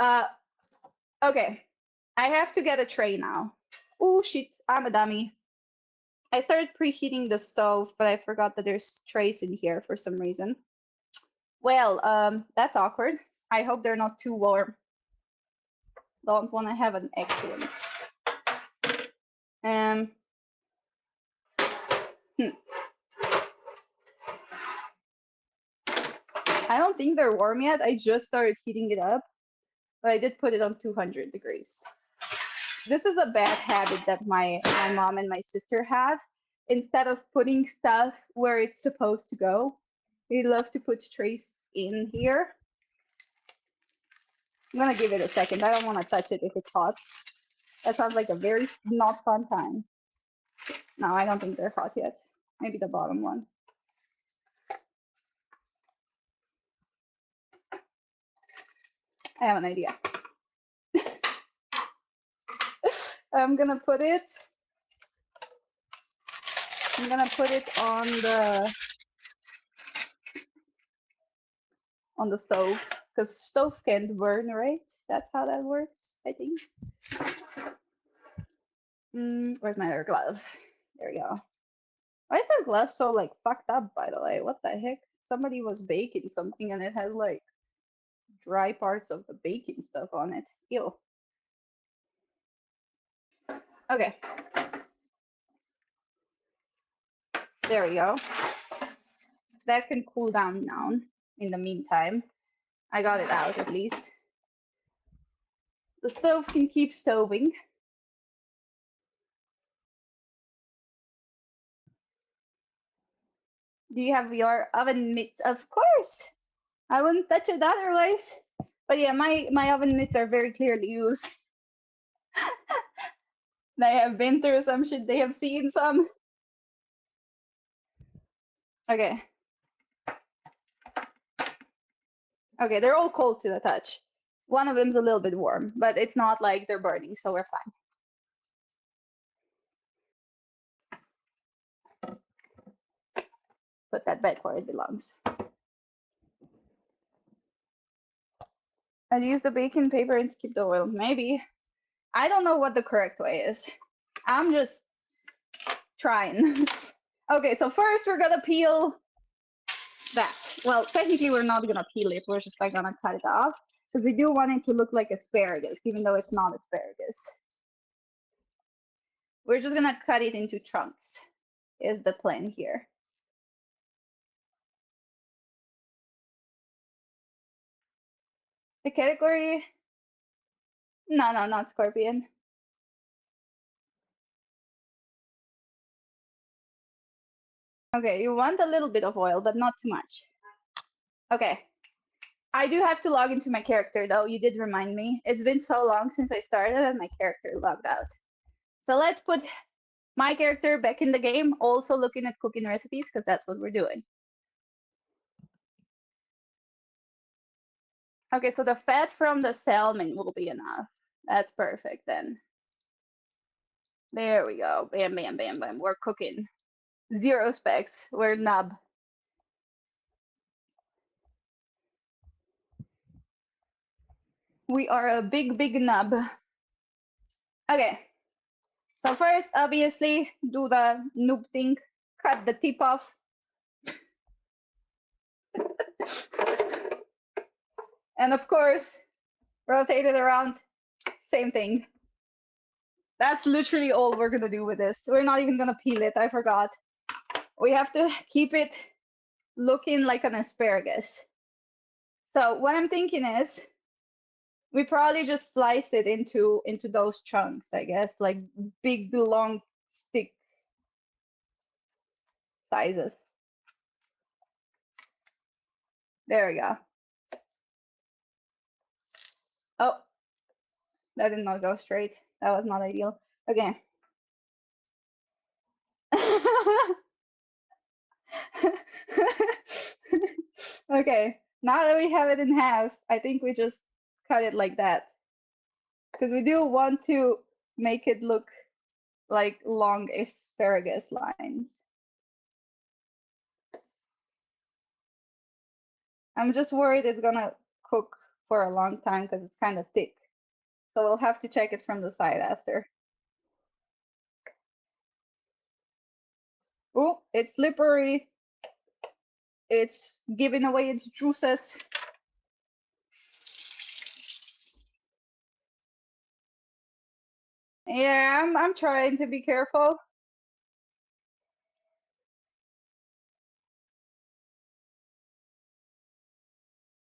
Okay. I have to get a tray now. Oh shit, I'm a dummy. I started preheating the stove, but I forgot that there's trays in here for some reason. Well, that's awkward. I hope they're not too warm. Don't want to have an accident. I don't think they're warm yet. I just started heating it up, but I did put it on 200 degrees. This is a bad habit that my mom and my sister have. Instead of putting stuff where it's supposed to go, they love to put trays in here. I'm gonna give it a second. I don't want to touch it if it's hot. That sounds like a very not fun time. No, I don't think they're hot yet. Maybe the bottom one. I have an idea. I'm gonna put it on the stove, because stove can't burn, right? That's how that works, I think. Where's my other glove? There we go. Why is that glove so like fucked up, by the way? What the heck? Somebody was baking something and it has like dry parts of the baking stuff on it. Ew. Okay. There we go. That can cool down now. In the meantime, I got it out at least. The stove can keep stoving. Do you have your oven mitts? Of course. I wouldn't touch it otherwise. But yeah, my oven mitts are very clearly used. They have been through some shit. They have seen some. Okay. Okay, they're all cold to the touch. One of them's a little bit warm, but it's not like they're burning, so we're fine. Put that back where it belongs. I'd use the baking paper and skip the oil. Maybe. I don't know what the correct way is. I'm just trying. Okay, so first we're gonna peel that. Well, technically we're not gonna peel it. We're just like gonna cut it off, because we do want it to look like asparagus, even though it's not asparagus. We're just gonna cut it into chunks, is the plan here. The category? No, not scorpion. Okay, you want a little bit of oil, but not too much. Okay, I do have to log into my character though. You did remind me. It's been so long since I started and my character logged out. So let's put my character back in the game, also looking at cooking recipes because that's what we're doing. Okay, so the fat from the salmon will be enough. That's perfect then. There we go. Bam, bam, bam, bam. We're cooking. 0 specs. We're nub. We are a big, big nub. Okay. So first, obviously, do the noob thing. Cut the tip off. And of course, rotate it around. Same thing. That's literally all we're gonna do with this. We're not even gonna peel it. I forgot. We have to keep it looking like an asparagus. So what I'm thinking is we probably just slice it into those chunks, I guess, like big long stick sizes. There we go. Oh, that did not go straight. That was not ideal. Okay. Okay, now that we have it in half, I think we just cut it like that. Because we do want to make it look like long asparagus lines. I'm just worried it's gonna cook for a long time because it's kind of thick. So we'll have to check it from the side after. Oh, it's slippery. It's giving away its juices. Yeah, I'm trying to be careful.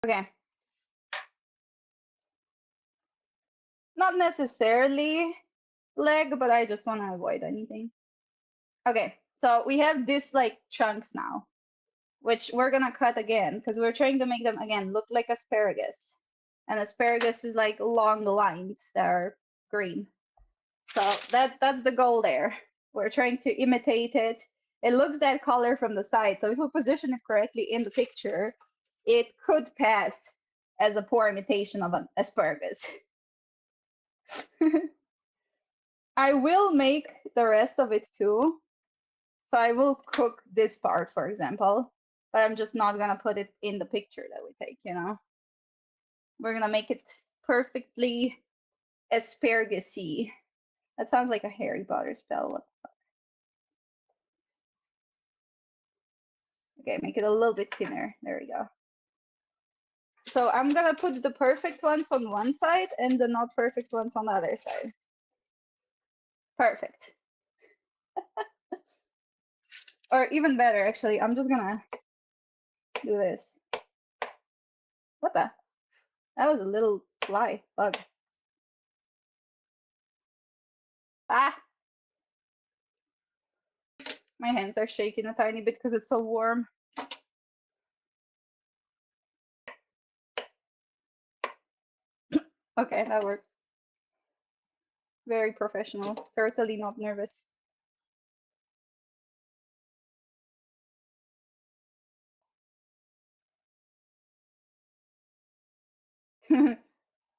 Okay. Not necessarily leg, but I just want to avoid anything. Okay, so we have this like chunks now, which we're gonna cut again because we're trying to make them again look like asparagus. And asparagus is like long lines that are green. So that's the goal there. We're trying to imitate it. It looks that color from the side. So if we position it correctly in the picture, it could pass as a poor imitation of an asparagus. I will make the rest of it too. So I will cook this part, for example, but I'm just not gonna put it in the picture that we take, you know? We're gonna make it perfectly asparagusy. That sounds like a Harry Potter spell. What the fuck? Okay, make it a little bit thinner. There we go. So I'm gonna put the perfect ones on one side and the not perfect ones on the other side. Perfect. Or even better, actually, I'm just gonna do this. What the? That was a little fly bug. Ah! My hands are shaking a tiny bit because it's so warm. Okay, that works. Very professional. Totally not nervous.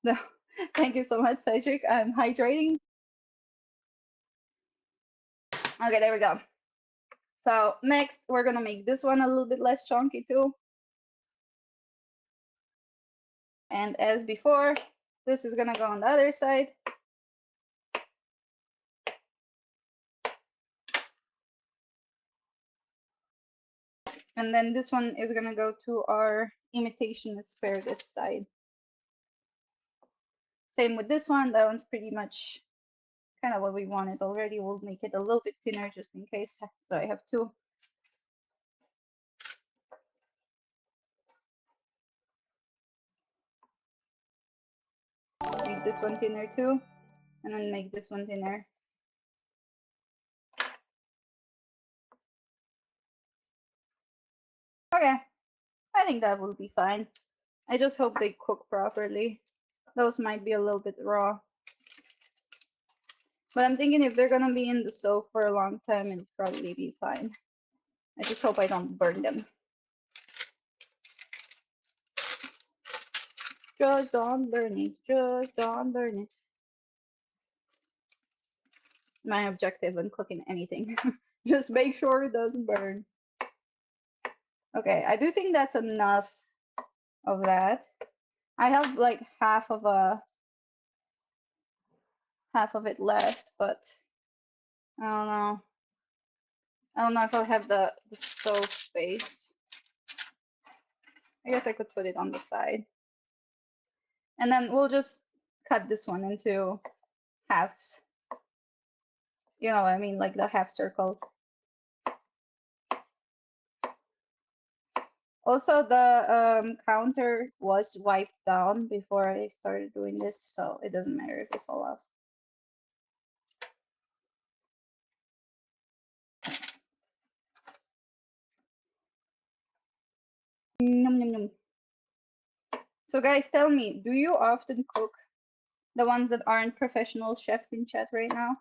No, thank you so much, Cedric. I'm hydrating. Okay, there we go. So next, we're gonna make this one a little bit less chunky too. And as before, this is gonna go on the other side. And then this one is gonna go to our imitation asparagus side. Same with this one. That one's pretty much kind of what we wanted already. We'll make it a little bit thinner just in case. So I have two. Make this one thinner too, and then make this one thinner. Okay, I think that will be fine. I just hope they cook properly. Those might be a little bit raw. But I'm thinking if they're gonna be in the stove for a long time, it'll probably be fine. I just hope I don't burn them. Just don't burn it. Just don't burn it. My objective when cooking anything. Just make sure it doesn't burn. Okay, I do think that's enough of that. I have like half of it left, but I don't know. I don't know if I'll have the stove space. I guess I could put it on the side. And then we'll just cut this one into halves. You know what I mean, like the half circles. Also, the counter was wiped down before I started doing this, so it doesn't matter if they fall off. Nom, nom, nom. So guys, tell me, do you often cook? The ones that aren't professional chefs in chat right now?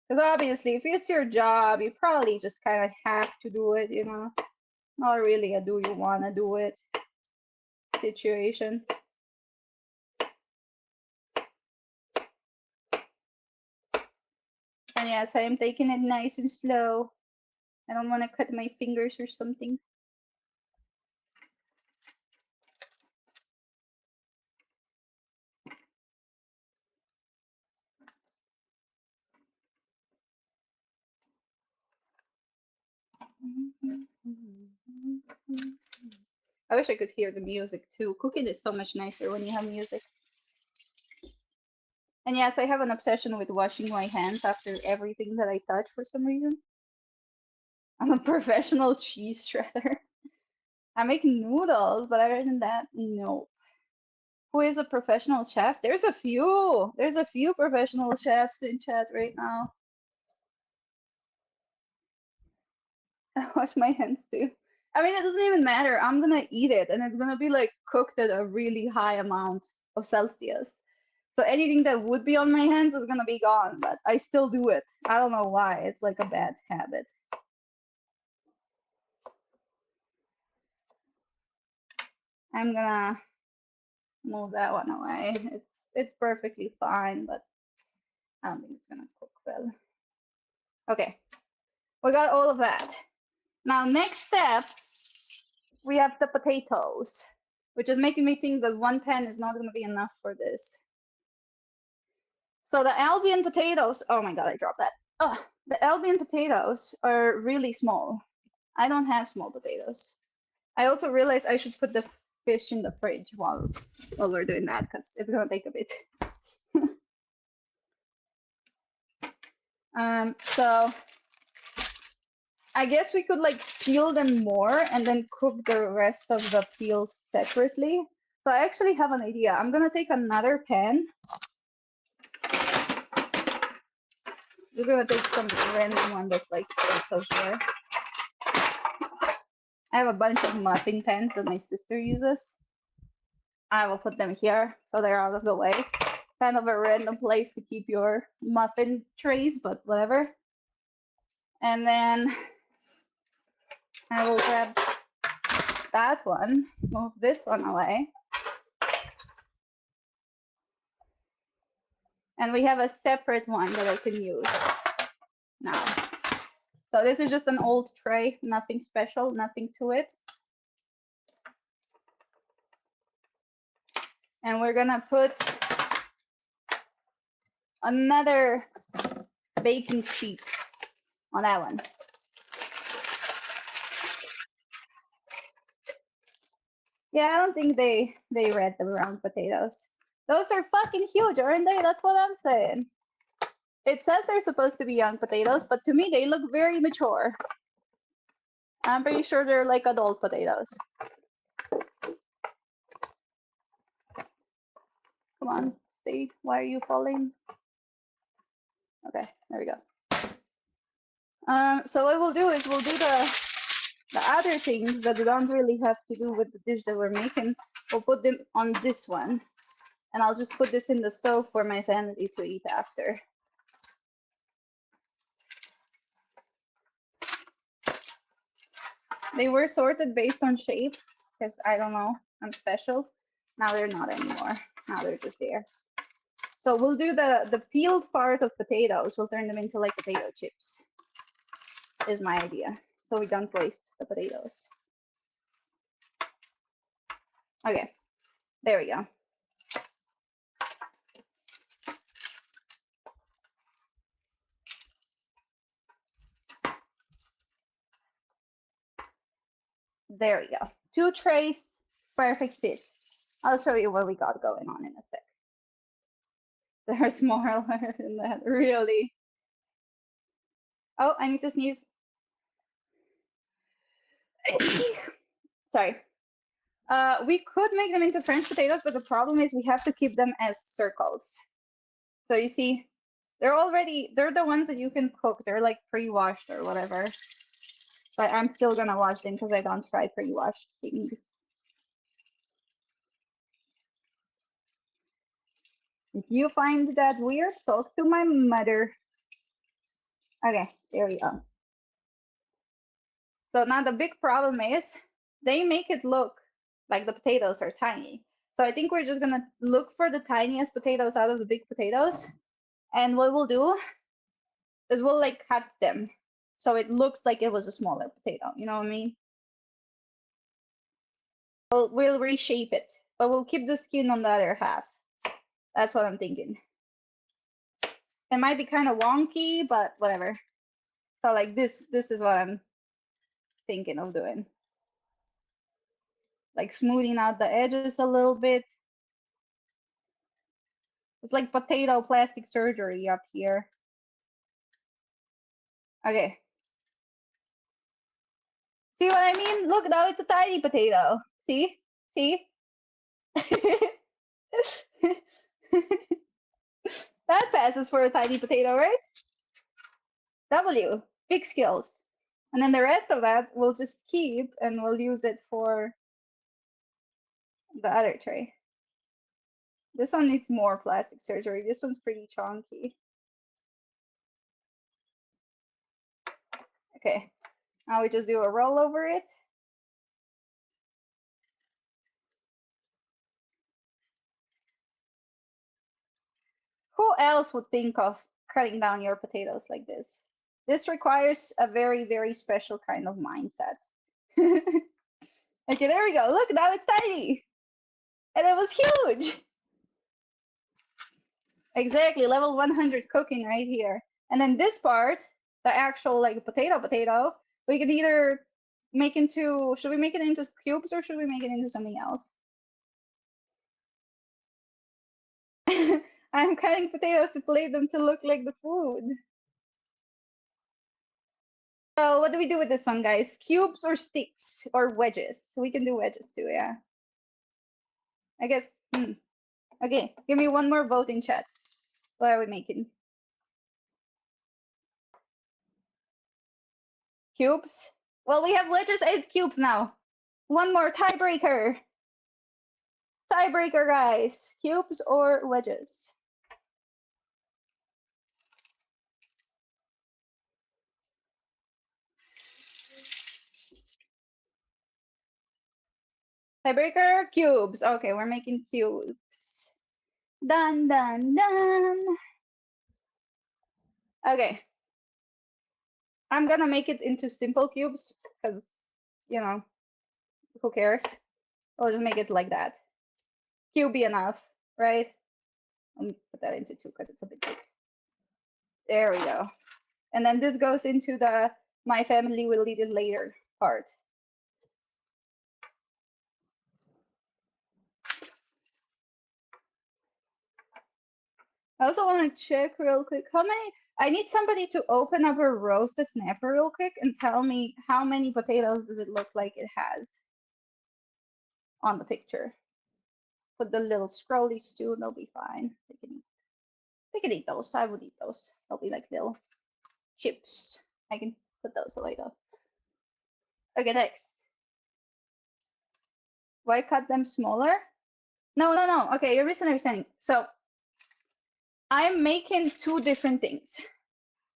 Because obviously, if it's your job, you probably just kind of have to do it, you know? Not really a do you want to do it situation. And yes, I am taking it nice and slow. I don't want to cut my fingers or something. I wish I could hear the music too. Cooking is so much nicer when you have music. And yes, I have an obsession with washing my hands after everything that I touch for some reason. I'm a professional cheese shredder. I make noodles, but other than that, no. Who is a professional chef? There's a few. There's a few professional chefs in chat right now. I wash my hands too. I mean, it doesn't even matter. I'm gonna eat it, and it's gonna be like cooked at a really high amount of Celsius. So anything that would be on my hands is gonna be gone, but I still do it. I don't know why. It's like a bad habit. I'm gonna move that one away. It's perfectly fine, but I don't think it's gonna cook well. Okay, we got all of that. Now, next step, we have the potatoes, which is making me think that one pan is not gonna be enough for this. So the Albion potatoes, oh my god, I dropped that. Oh, the Albion potatoes are really small. I don't have small potatoes. I also realized I should put the fish in the fridge while we're doing that, because it's gonna take a bit. So I guess we could like peel them more and then cook the rest of the peels separately. So I actually have an idea. I'm gonna take another pan. Just gonna take some random one that's like also here. I have a bunch of muffin pans that my sister uses. I will put them here so they're out of the way. Kind of a random place to keep your muffin trays, but whatever. And then I will grab that one, move this one away. And we have a separate one that I can use now. So this is just an old tray, nothing special, nothing to it. And we're gonna put another baking sheet on that one. Yeah, I don't think they read the round potatoes. Those are fucking huge, aren't they? That's what I'm saying. It says they're supposed to be young potatoes, but to me they look very mature. I'm pretty sure they're like adult potatoes. Come on, stay. Why are you falling? Okay, there we go. So what we'll do is we'll do The other things that don't really have to do with the dish that we're making, we'll put them on this one. And I'll just put this in the stove for my family to eat after. They were sorted based on shape, because I don't know, I'm special. Now they're not anymore. Now they're just there. So we'll do the peeled part of potatoes. We'll turn them into like potato chips, is my idea. So we don't waste the potatoes. Okay, there we go. There we go. 2 trays, perfect fit. I'll show you what we got going on in a sec. There's more than that, really. Oh, I need to sneeze. Sorry. We could make them into French potatoes, but the problem is we have to keep them as circles. So you see, they're the ones that you can cook. They're like pre-washed or whatever. But I'm still gonna wash them because I don't try pre-washed things. If you find that weird, talk to my mother. Okay, there we go. So now the big problem is they make it look like the potatoes are tiny. So I think we're just gonna look for the tiniest potatoes out of the big potatoes. And what we'll do is we'll like cut them so it looks like it was a smaller potato. You know what I mean? We'll reshape it, but we'll keep the skin on the other half. That's what I'm thinking. It might be kind of wonky, but whatever. So like this is what I'm thinking of doing. Like smoothing out the edges a little bit. It's like potato plastic surgery up here. Okay. See what I mean? Look, now it's a tiny potato. See? See? That passes for a tiny potato, right? W, big skills. And then the rest of that we'll just keep and we'll use it for the other tray. This one needs more plastic surgery. This one's pretty chunky. Okay, now we just do a roll over it. Who else would think of cutting down your potatoes like this? This requires a very, very special kind of mindset. Okay, there we go. Look, now it's tiny. And it was huge. Exactly, level 100 cooking right here. And then this part, the actual like potato, we can either make into, should we make it into cubes or should we make it into something else? I'm cutting potatoes to plate them to look like the food. So what do we do with this one, guys? Cubes or sticks or wedges? So we can do wedges too, yeah. I guess, Okay, give me one more vote in chat. What are we making? Cubes? Well, we have wedges and cubes now. One more tiebreaker. Tiebreaker, guys. Cubes or wedges? Tiebreaker, cubes. Okay, we're making cubes. Done, done, done. Okay. I'm gonna make it into simple cubes because, you know, who cares? I'll just make it like that. Cube enough, right? Let me put that into 2 because it's a bit big. There we go. And then this goes into the my family will eat it later part. I also want to check real quick how many. I need somebody to open up a roasted snapper real quick and tell me how many potatoes does it look like it has on the picture. Put the little scrolly stew, they'll be fine. They can eat those. I would eat those. They'll be like little chips. I can put those away though. Okay, next. Why cut them smaller? No. Okay, you're misunderstanding. So I'm making two different things.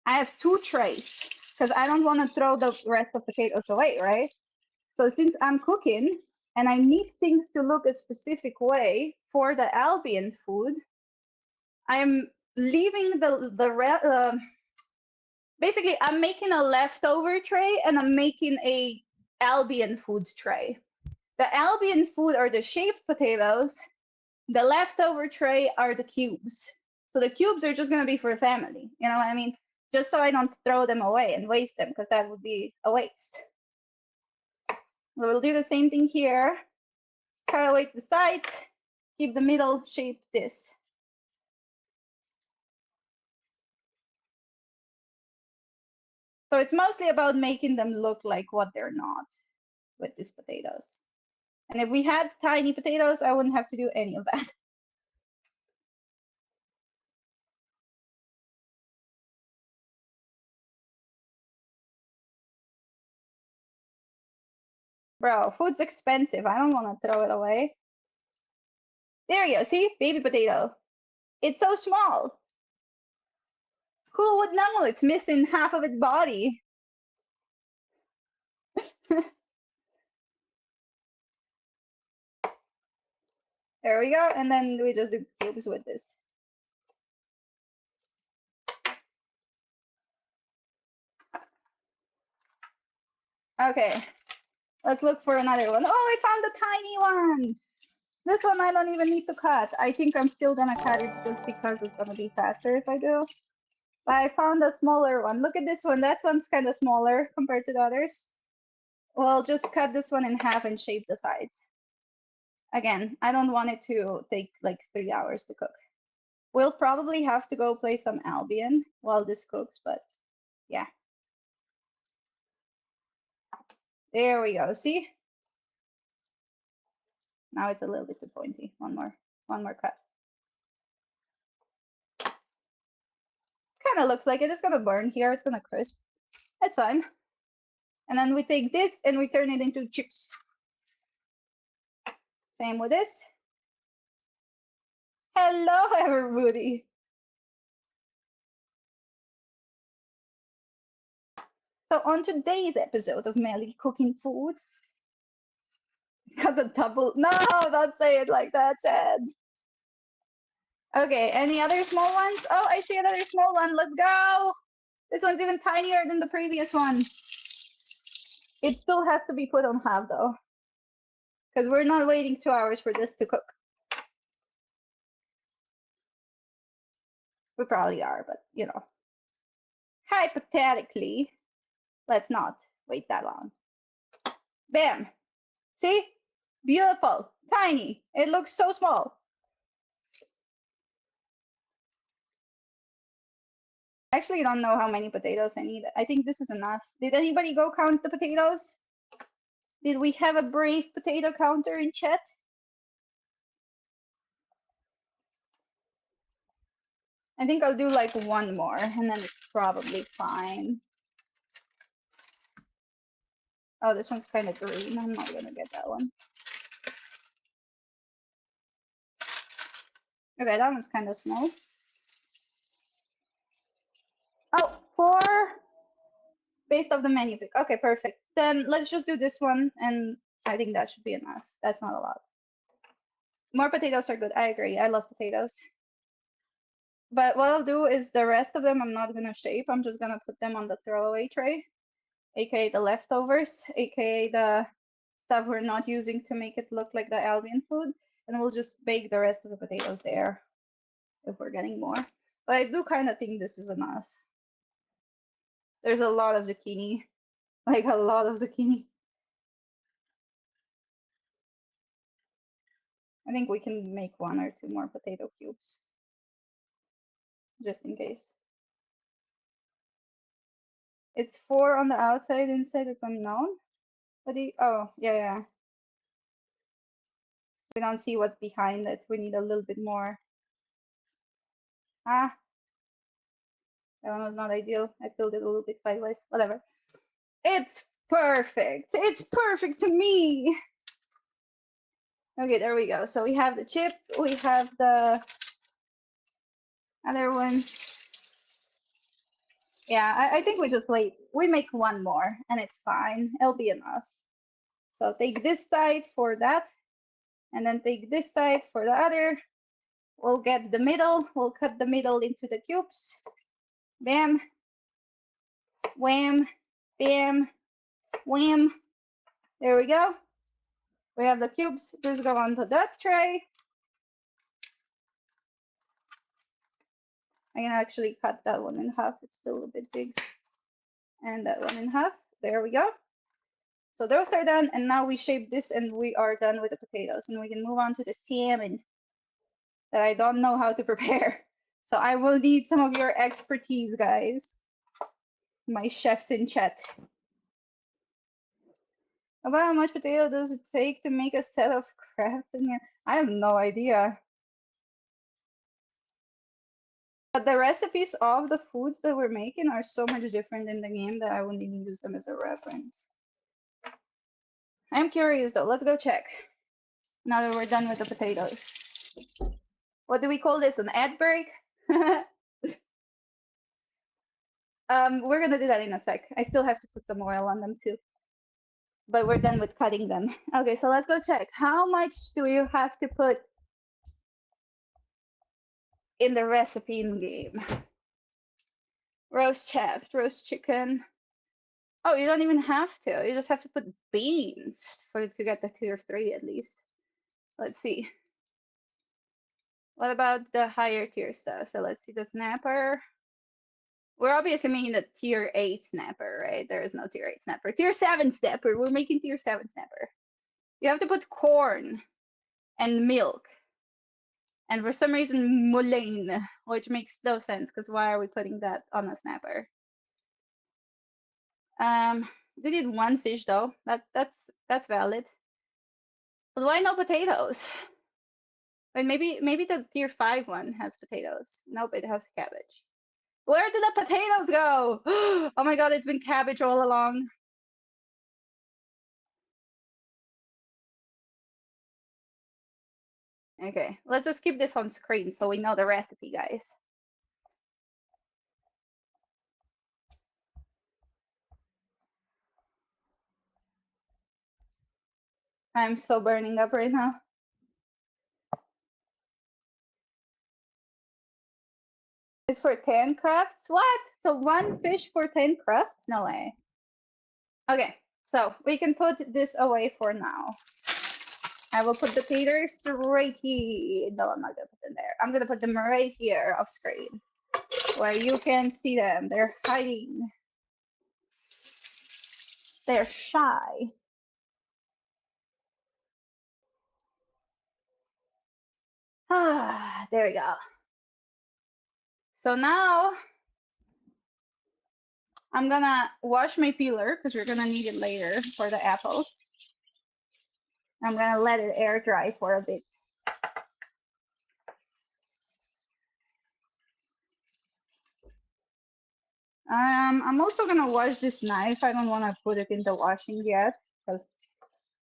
I have two trays because I don't want to throw the rest of the potatoes away, right? So since I'm cooking and I need things to look a specific way for the Albion food, I'm leaving basically I'm making a leftover tray and I'm making a Albion food tray. The Albion food are the shaved potatoes. The leftover tray are the cubes. So the cubes are just going to be for family. You know what I mean? Just so I don't throw them away and waste them, because that would be a waste. We'll do the same thing here. Cut away the sides. Keep the middle shape this. So it's mostly about making them look like what they're not with these potatoes. And if we had tiny potatoes, I wouldn't have to do any of that. Bro, food's expensive. I don't want to throw it away. There you go. See? Baby potato. It's so small. Who would know? It's missing half of its body. There we go. And then we just do cubes with this. Okay. Let's look for another one. Oh, I found a tiny one. This one I don't even need to cut. I think I'm still gonna cut it just because it's gonna be faster if I do. But I found a smaller one. Look at this one. That one's kind of smaller compared to the others. Well, just cut this one in half and shape the sides. Again, I don't want it to take like 3 hours to cook. We'll probably have to go play some Albion while this cooks, but yeah. There we go. See? Now it's a little bit too pointy. One more cut. Kind of looks like it is gonna burn here. It's gonna crisp. That's fine. And then we take this and we turn it into chips. Same with this. Hello, everybody. So on today's episode of Melly Cooking Food, got the double. No, don't say it like that, Chad. Okay, any other small ones? Oh, I see another small one. Let's go. This one's even tinier than the previous one. It still has to be put on half though, because we're not waiting 2 hours for this to cook. We probably are, but you know, hypothetically, let's not wait that long. Bam. See? Beautiful. Tiny. It looks so small. I actually don't know how many potatoes I need. I think this is enough. Did anybody go count the potatoes? Did we have a brave potato counter in chat? I think I'll do like one more and then it's probably fine. Oh, this one's kind of green. I'm not gonna get that one. Okay, that one's kind of small. Oh, 4 based off the menu pick. Okay, perfect. Then let's just do this one, and I think that should be enough. That's not a lot. More potatoes are good. I agree. I love potatoes. But what I'll do is the rest of them I'm not gonna shape. I'm just gonna put them on the throwaway tray, aka the leftovers, aka the stuff we're not using to make it look like the Albion food, and we'll just bake the rest of the potatoes there if we're getting more. But I do kind of think this is enough. There's a lot of zucchini, like a lot of zucchini. I think we can make 1 or 2 more potato cubes, just in case. It's 4 on the outside, inside it's unknown. What do you, oh, yeah. We don't see what's behind it. We need a little bit more. Ah, that one was not ideal. I filled it a little bit sideways. Whatever. It's Perfect. It's perfect to me. Okay, there we go. So we have the chip, we have the other ones. Yeah, I think we just wait. We make one more and it's fine. It'll be enough. So take this side for that, and then take this side for the other. We'll get the middle. We'll cut the middle into the cubes. Bam. Wham. Bam. Wham. There we go. We have the cubes. Just go onto that tray. I can actually cut that one in half. It's still a bit big. And that one in half. There we go. So those are done. And now we shape this and we are done with the potatoes. And we can move on to the salmon that I don't know how to prepare. So I will need some of your expertise, guys. My chefs in chat. About how much potato does it take to make a set of crafts in here? I have no idea. But the recipes of the foods that we're making are so much different in the game that I wouldn't even use them as a reference. I'm curious though. Let's go check. Now that we're done with the potatoes. What do we call this? An ad break? We're gonna do that in a sec. I still have to put some oil on them too. But we're done with cutting them. Okay, so let's go check. How much do you have to put in the recipe in game? Roast shaft, roast chicken. Oh, you don't even have to. You just have to put beans for it to get the tier 3 at least. Let's see. What about the higher tier stuff? So let's see the snapper. We're obviously making the tier 8 snapper, right? There is no tier 8 snapper. Tier 7 snapper. We're making tier 7 snapper. You have to put corn and milk. And for some reason, mullein, which makes no sense, because why are we putting that on a snapper? They did one fish though. That's valid. But why no potatoes? Wait, maybe the tier 5 one has potatoes. Nope, it has cabbage. Where did the potatoes go? Oh my god, it's been cabbage all along. Okay, let's just keep this on screen so we know the recipe, guys. I'm so burning up right now. It's for 10 crafts? What? So one fish for 10 crafts? No way. Okay, so we can put this away for now. I will put the taters right here. No, I'm not gonna put them there. I'm gonna put them right here off screen where you can see them. They're hiding. They're shy. Ah, there we go. So now I'm gonna wash my peeler because we're gonna need it later for the apples. I'm gonna let it air dry for a bit. I'm also gonna wash this knife. I don't want to put it in the washing yet because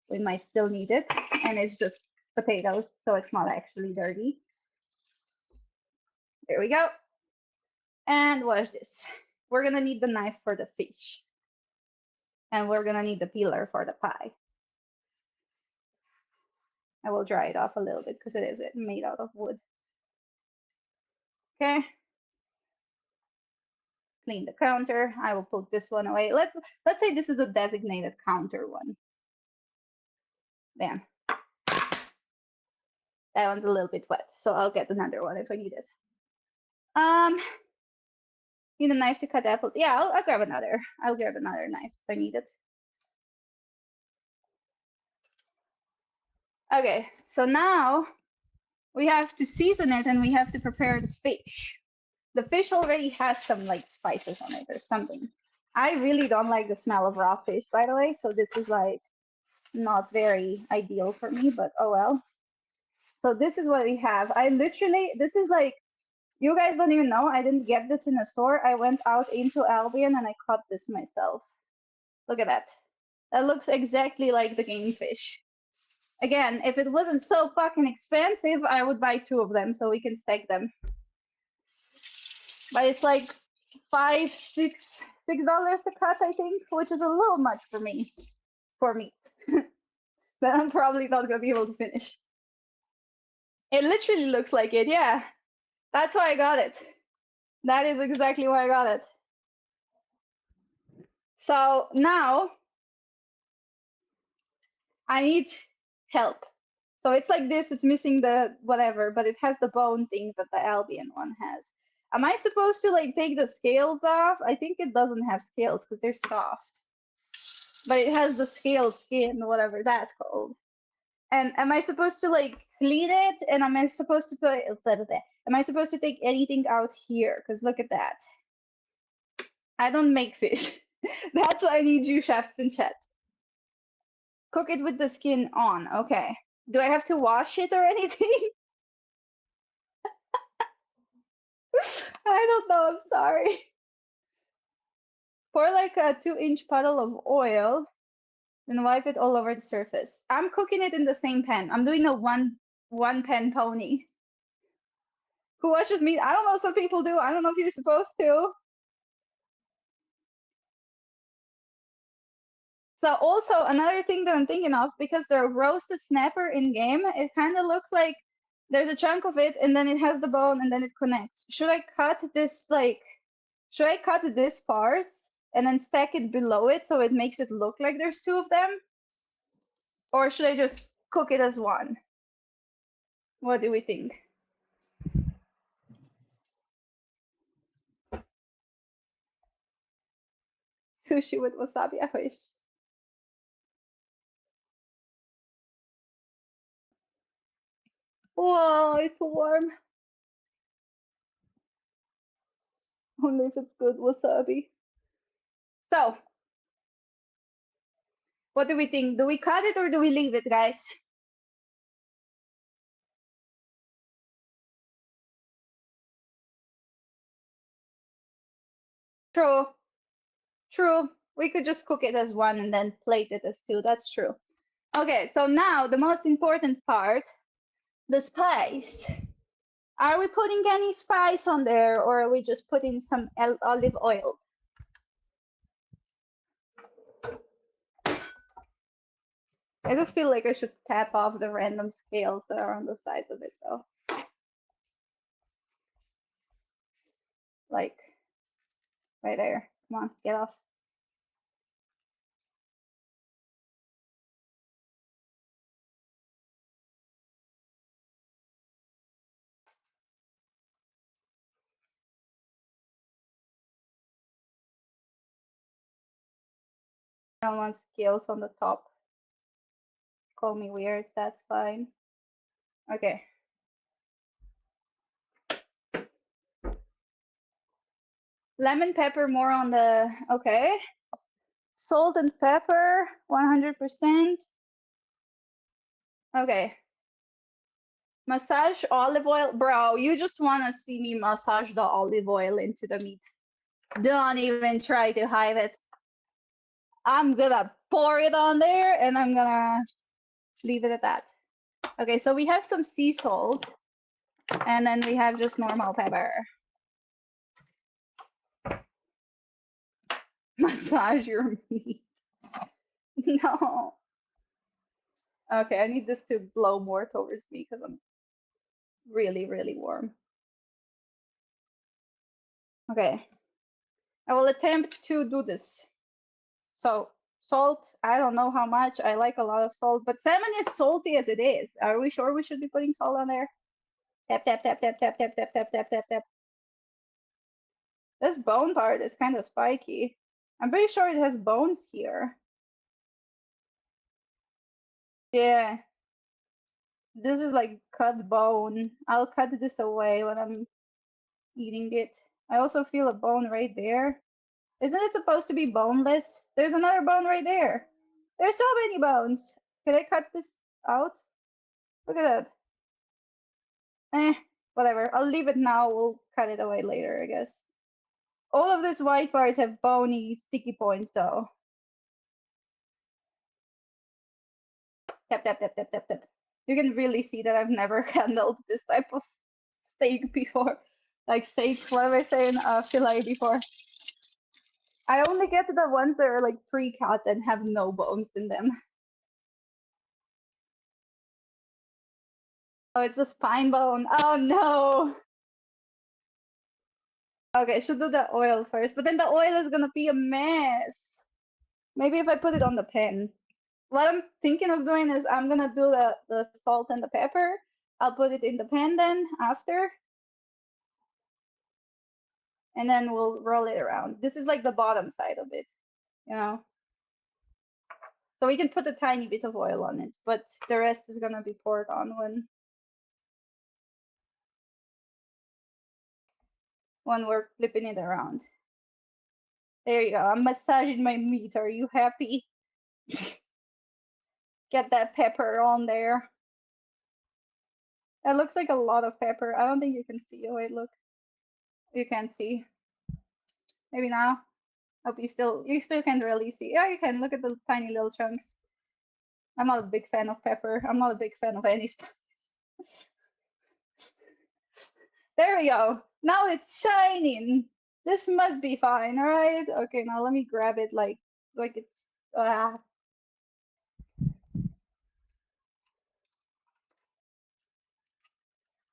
we might still need it, and it's just potatoes, so it's not actually dirty. There we go. And wash this. We're gonna need the knife for the fish, and we're gonna need the peeler for the pie. I will dry it off a little bit because it is made out of wood. Okay. Clean the counter. I will put this one away. Let's say this is a designated counter one. Bam. That one's a little bit wet, so I'll get another one if I need it. Need a knife to cut apples. Yeah, I'll grab another. I'll grab another knife if I need it. Okay, so now we have to season it and we have to prepare the fish. The fish already has some like spices on it or something. I really don't like the smell of raw fish, by the way, so this is like not very ideal for me, but oh well. So this is what we have. This is like, you guys don't even know, I didn't get this in a store. I went out into Albion and I caught this myself. Look at that. That looks exactly like the game fish. Again, if it wasn't so fucking expensive, I would buy 2 of them so we can stack them. But it's like $6 a cut, I think, which is a little much for me, for meat. That I'm probably not gonna be able to finish. It literally looks like it, yeah. That's why I got it. That is exactly why I got it. So now I need help. So it's like this, it's missing the whatever, but it has the bone thing that the Albion one has. Am I supposed to like take the scales off? I think it doesn't have scales because they're soft. But it has the scale skin, whatever that's called. And am I supposed to like clean it? And am I supposed to put am I supposed to take anything out here? Because look at that. I don't make fish. That's why I need you, chefs in chat. Cook it with the skin on. Okay. Do I have to wash it or anything? I don't know. I'm sorry. Pour like a 2-inch puddle of oil and wipe it all over the surface. I'm cooking it in the same pan. I'm doing a one pan pony. Who washes meat? I don't know. Some people do. I don't know if you're supposed to. So also another thing that I'm thinking of, because the roasted snapper in game, it kind of looks like there's a chunk of it and then it has the bone and then it connects. Should I cut this should I cut this part and then stack it below it so it makes it look like there's 2 of them? Or should I just cook it as one? What do we think? Sushi with wasabi, I wish. Whoa, it's warm. Only if it's good wasabi. So, what do we think? Do we cut it or do we leave it, guys? True. True. We could just cook it as one and then plate it as 2. That's true. Okay, so now the most important part, the spice. Are we putting any spice on there or are we just putting some olive oil? I do feel like I should tap off the random scales that are on the sides of it though. Like, right there. Come on, get off. I don't want scales on the top. Call me weird, that's fine. Okay. Lemon pepper more on the, okay. Salt and pepper, 100%. Okay. Massage olive oil. Bro, you just want to see me massage the olive oil into the meat. Don't even try to hide it. I'm gonna pour it on there and I'm gonna leave it at that. Okay, so we have some sea salt and then we have just normal pepper. Massage your meat. No. Okay, I need this to blow more towards me because I'm really, really warm. Okay. I will attempt to do this. So salt, I don't know how much. I like a lot of salt, but salmon is salty as it is. Are we sure we should be putting salt on there? Tap, tap, tap, tap, tap, tap, tap, tap, tap, tap, tap. This bone part is kind of spiky. I'm pretty sure it has bones here. Yeah. This is like cut bone. I'll cut this away when I'm eating it. I also feel a bone right there. Isn't it supposed to be boneless? There's another bone right there. There's so many bones. Can I cut this out? Look at that. Whatever. I'll leave it now. We'll cut it away later, I guess. All of these white parts have bony, sticky points, though. Tap, tap, tap, tap, tap, tap. You can really see that I've never handled this type of steak before. Like steak, what am I saying? Fillet before. I only get the ones that are like pre-cut and have no bones in them. Oh, it's a spine bone. Oh no! Okay, I should do the oil first, but then the oil is gonna be a mess. Maybe if I put it on the pan. What I'm thinking of doing is I'm gonna do the salt and the pepper. I'll put it in the pan then after. And then we'll roll it around. This is like the bottom side of it, you know? So we can put a tiny bit of oil on it, but the rest is gonna be poured on when we're flipping it around. There you go. I'm massaging my meat. Are you happy? Get that pepper on there. That looks like a lot of pepper. I don't think you can see. Oh wait, look. You can't see. Maybe now. Hope you still can't really see. Yeah, you can. Look at the tiny little chunks. I'm not a big fan of pepper. I'm not a big fan of any spice. There we go. Now it's shining. This must be fine, all right? Okay, now let me grab it like it's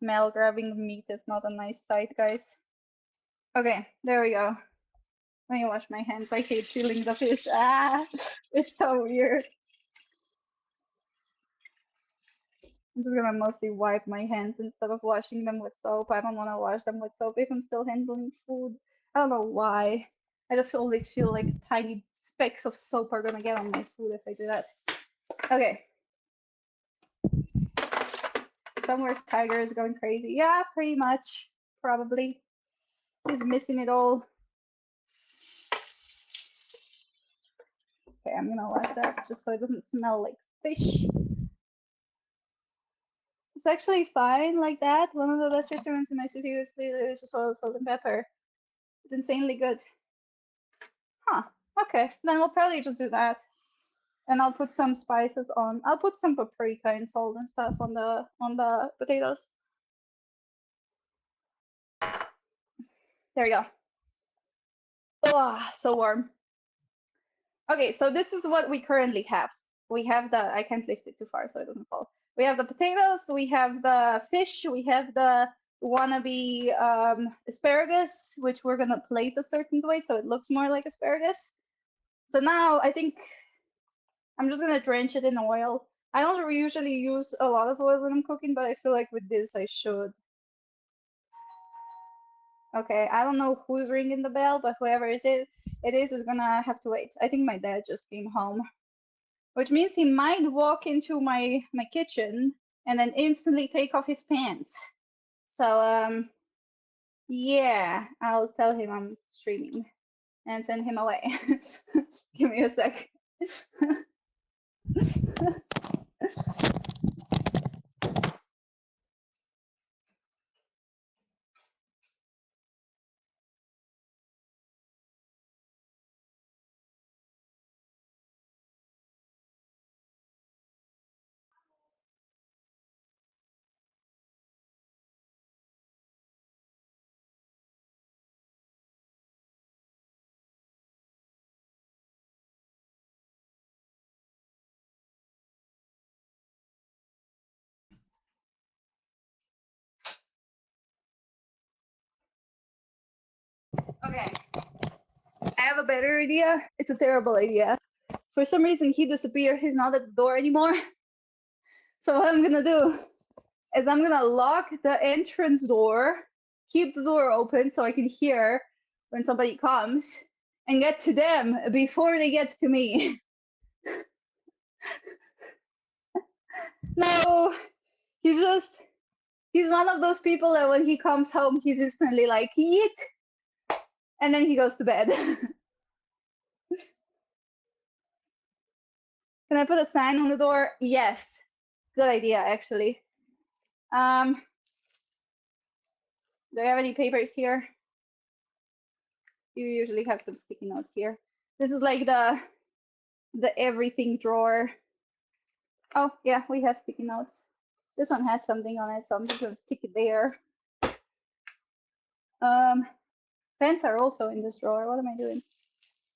Mel grabbing meat is not a nice sight, guys. Okay, there we go. Let me wash my hands. I hate peeling the fish. It's so weird. I'm just gonna mostly wipe my hands instead of washing them with soap. I don't want to wash them with soap if I'm still handling food. I don't know why. I just always feel like tiny specks of soap are gonna get on my food if I do that. Okay. Somewhere Tiger is going crazy. Yeah, pretty much. Probably. He's missing it all. Okay, I'm gonna wash that just so it doesn't smell like fish. It's actually fine like that. One of the best restaurants in my city is just oil, salt, and pepper. It's insanely good. Huh. Okay, then we'll probably just do that. And I'll put some spices on. I'll put some paprika and salt and stuff on the potatoes. There we go. Oh, so warm. Okay, so this is what we currently have. We have the, I can't lift it too far so it doesn't fall. We have the potatoes, we have the fish, we have the wannabe asparagus, which we're gonna plate a certain way so it looks more like asparagus. So now I think I'm just gonna drench it in oil. I don't usually use a lot of oil when I'm cooking, but I feel like with this I should. Okay, I don't know who's ringing the bell, but whoever it is gonna have to wait. I think my dad just came home, which means he might walk into my kitchen and then instantly take off his pants. So yeah, I'll tell him I'm streaming and send him away. Give me a sec. Okay, I have a better idea. It's a terrible idea. For some reason, he disappeared. He's not at the door anymore. So what I'm gonna do is I'm gonna lock the entrance door, keep the door open so I can hear when somebody comes, and get to them before they get to me. No, he's one of those people that when he comes home, he's instantly like, yeet, and then he goes to bed. Can I put a sign on the door? Yes. Good idea, actually. Do I have any papers here? You usually have some sticky notes here. This is like the everything drawer. Oh, yeah, we have sticky notes. This one has something on it, so I'm just gonna stick it there. Pens are also in this drawer. What am I doing?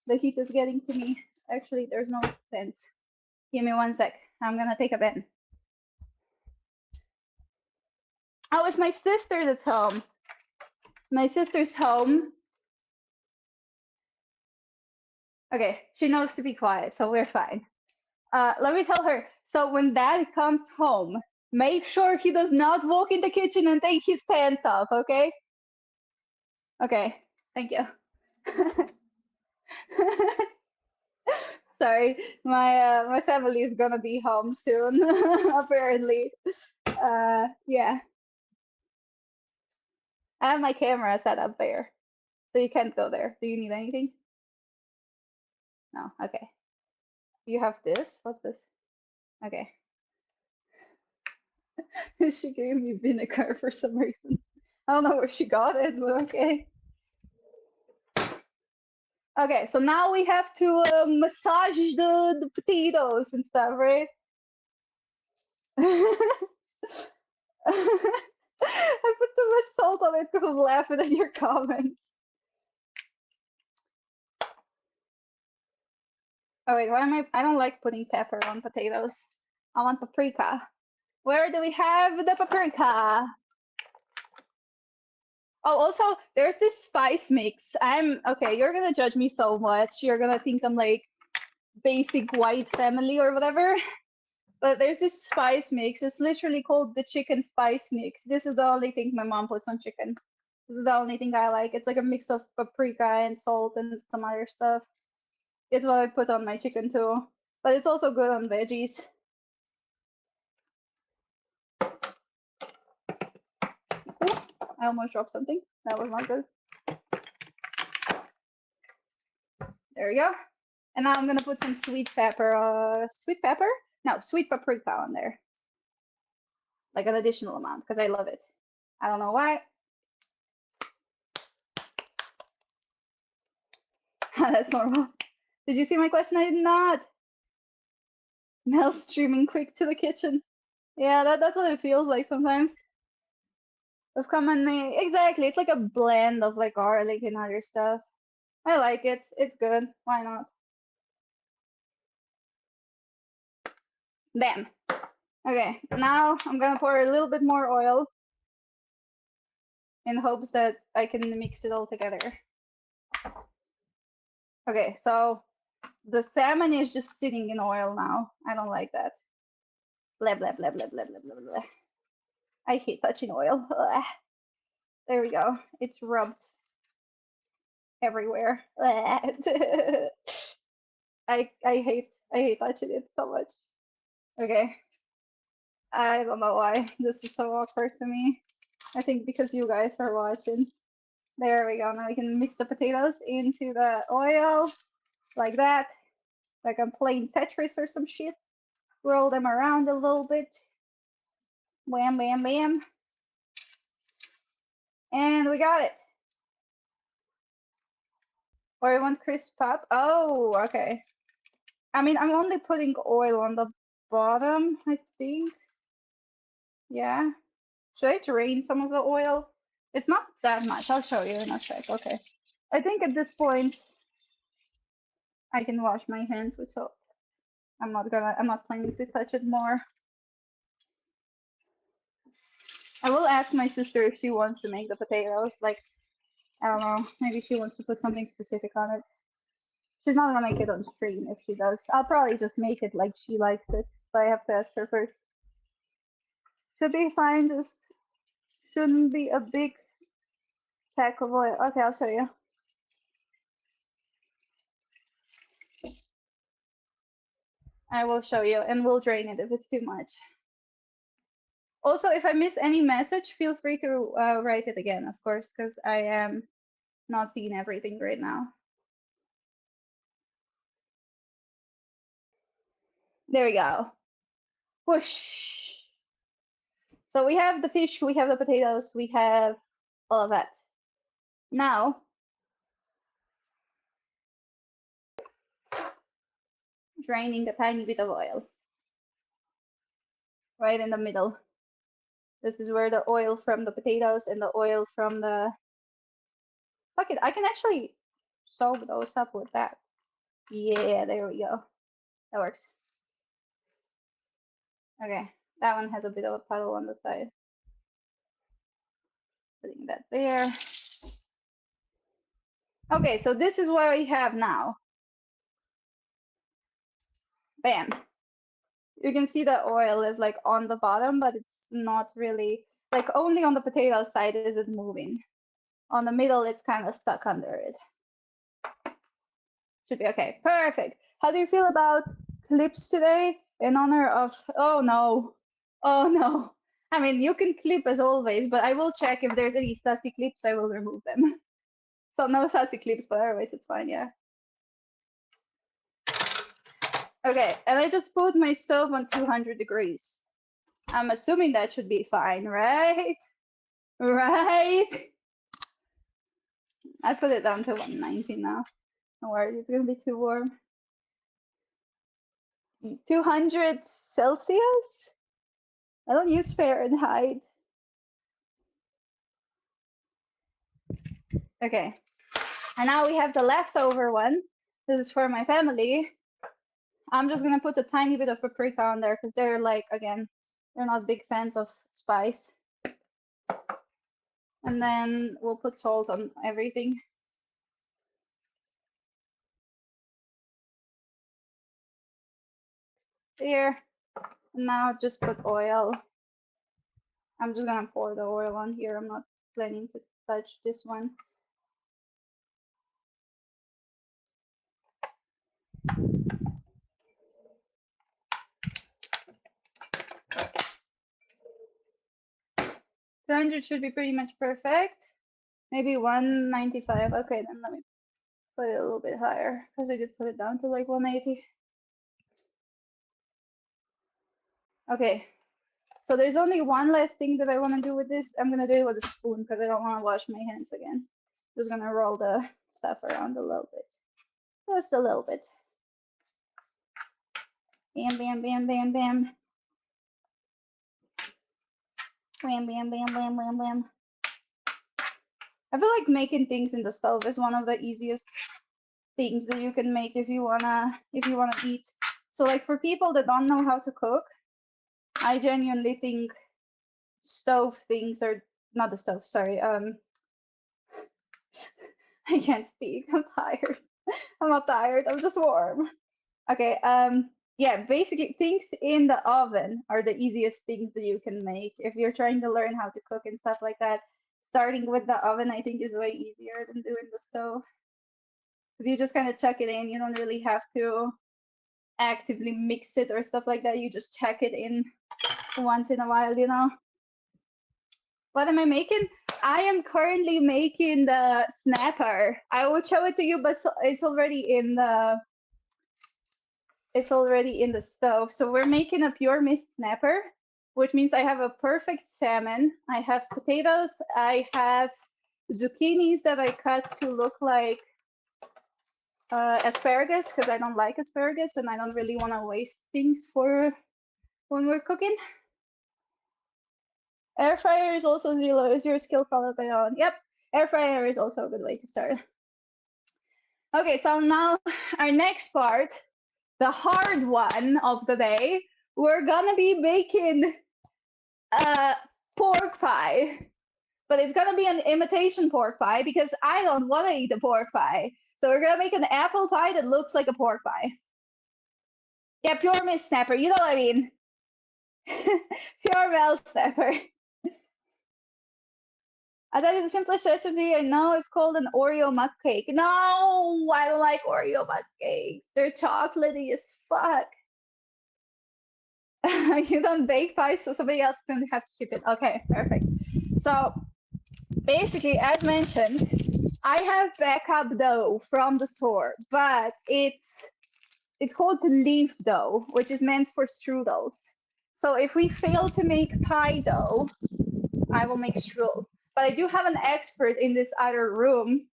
The heat is getting to me. Actually, there's no pens. Give me 1 sec. I'm gonna take a pen. Oh, it's my sister that's home. My sister's home. Okay, she knows to be quiet, so we're fine. Let me tell her. So when dad comes home, make sure he does not walk in the kitchen and take his pants off, okay? Okay, thank you. Sorry, my family is gonna be home soon, apparently. Yeah. I have my camera set up there, so you can't go there. Do you need anything? No. Okay. You have this. What's this? Okay. She gave me vinegar for some reason. I don't know where she got it, but okay. Okay, so now we have to massage the potatoes and stuff, right? I put too much salt on it because I'm laughing at your comments. Oh wait, why am I don't like putting pepper on potatoes. I want paprika. Where do we have the paprika? Oh, also, there's this spice mix. Okay, you're gonna judge me so much. You're gonna think I'm like basic white family or whatever. But there's this spice mix. It's literally called the chicken spice mix. This is the only thing my mom puts on chicken. This is the only thing I like. It's like a mix of paprika and salt and some other stuff. It's what I put on my chicken too. But it's also good on veggies. Ooh, I almost dropped something. That was not good. There we go. And now I'm gonna put some sweet pepper. Sweet pepper? No, sweet paprika on there. Like an additional amount because I love it. I don't know why. That's normal. Did you see my question? I did not. Mel streaming quick to the kitchen. Yeah, that's what it feels like sometimes. We've come and made exactly. It's like a blend of like garlic and other stuff. I like it. It's good. Why not? Bam. Okay, now I'm gonna pour a little bit more oil in hopes that I can mix it all together. Okay, so the salmon is just sitting in oil now. I don't like that. Blah, blah, blah, blah, blah, blah, blah, blah. I hate touching oil. Ugh. There we go. It's rubbed everywhere. I hate touching it so much. Okay. I don't know why this is so awkward to me. I think because you guys are watching. There we go. Now we can mix the potatoes into the oil like that. Like I'm playing Tetris or some shit. Roll them around a little bit. Wham, bam, bam. And we got it. Or you want crisp up? Oh, okay. I mean, I'm only putting oil on the bottom, I think. Yeah. Should I drain some of the oil? It's not that much. I'll show you in a sec. Okay. I think at this point, I can wash my hands with soap. I'm not planning to touch it more. I will ask my sister if she wants to make the potatoes. Like, I don't know, maybe she wants to put something specific on it. She's not gonna make it on stream if she does. I'll probably just make it like she likes it, but I have to ask her first. Should be fine, just shouldn't be a big pack of oil. Okay, I'll show you. I will show you, and we'll drain it if it's too much. Also, if I miss any message, feel free to write it again, of course, because I am not seeing everything right now. There we go. Whoosh. So we have the fish, we have the potatoes, we have all of that. Now, draining a tiny bit of oil. right in the middle. This is where the oil from the potatoes and the oil from the... Fuck it, I can actually soak those up with that. Yeah, there we go. That works. Okay, that one has a bit of a puddle on the side. Putting that there. Okay, so this is what we have now. Bam. You can see the oil is like on the bottom, but it's not really, like only on the potato side is it moving. On the middle, it's kind of stuck under it. Should be okay. Perfect. How do you feel about clips today in honor of, oh no, oh no. I mean, you can clip as always, but I will check if there's any sassy clips, I will remove them. So no sassy clips, but otherwise it's fine, yeah. Okay, and I just put my stove on 200 degrees. I'm assuming that should be fine, right? Right? I put it down to 190 now. Don't worry, it's gonna be too warm. 200 Celsius? I don't use Fahrenheit. Okay, and now we have the leftover one. This is for my family. I'm just gonna put a tiny bit of paprika on there because they're like, again, they're not big fans of spice. And then we'll put salt on everything. Here. And now just put oil. I'm just gonna pour the oil on here. I'm not planning to touch this one. The 200 should be pretty much perfect. Maybe 195. Okay, then let me put it a little bit higher because I did put it down to like 180. Okay, so there's only one last thing that I want to do with this. I'm gonna do it with a spoon because I don't want to wash my hands again. Just gonna roll the stuff around a little bit. Just a little bit. Bam, bam, bam, bam, bam. Bam, bam, bam, bam, bam, bam. I feel like making things in the stove is one of the easiest things that you can make if you wanna eat. So like for people that don't know how to cook, I genuinely think stove things are not the stove, sorry. I can't speak. I'm tired. I'm not tired, I'm just warm. Okay, yeah, basically things in the oven are the easiest things that you can make if you're trying to learn how to cook and stuff like that. Starting with the oven, I think, is way easier than doing the stove. Because you just kind of chuck it in. You don't really have to actively mix it or stuff like that. You just check it in once in a while, you know. What am I making? I am currently making the snapper. I will show it to you, but it's already in the stove. So we're making a pure mist snapper, which means I have a perfect salmon. I have potatoes. I have zucchinis that I cut to look like asparagus because I don't like asparagus and I don't really want to waste things for when we're cooking. Air fryer is also zero skill followed by on. Yep, air fryer is also a good way to start. Okay, so now our next part, the hard one of the day, we're gonna be making pork pie, but it's gonna be an imitation pork pie because I don't want to eat a pork pie. So we're gonna make an apple pie that looks like a pork pie. Yeah, pure mist snapper, you know what I mean. Pure melt snapper. I thought it's the simplest recipe I know. It's called an Oreo mug cake. No, I don't like Oreo mug cakes. They're chocolatey as fuck. You don't bake pies, so somebody else is going to have to ship it. Okay, perfect. So basically, as mentioned, I have backup dough from the store, but it's called the leaf dough, which is meant for strudels. So if we fail to make pie dough, I will make strudel. But I do have an expert in this other room.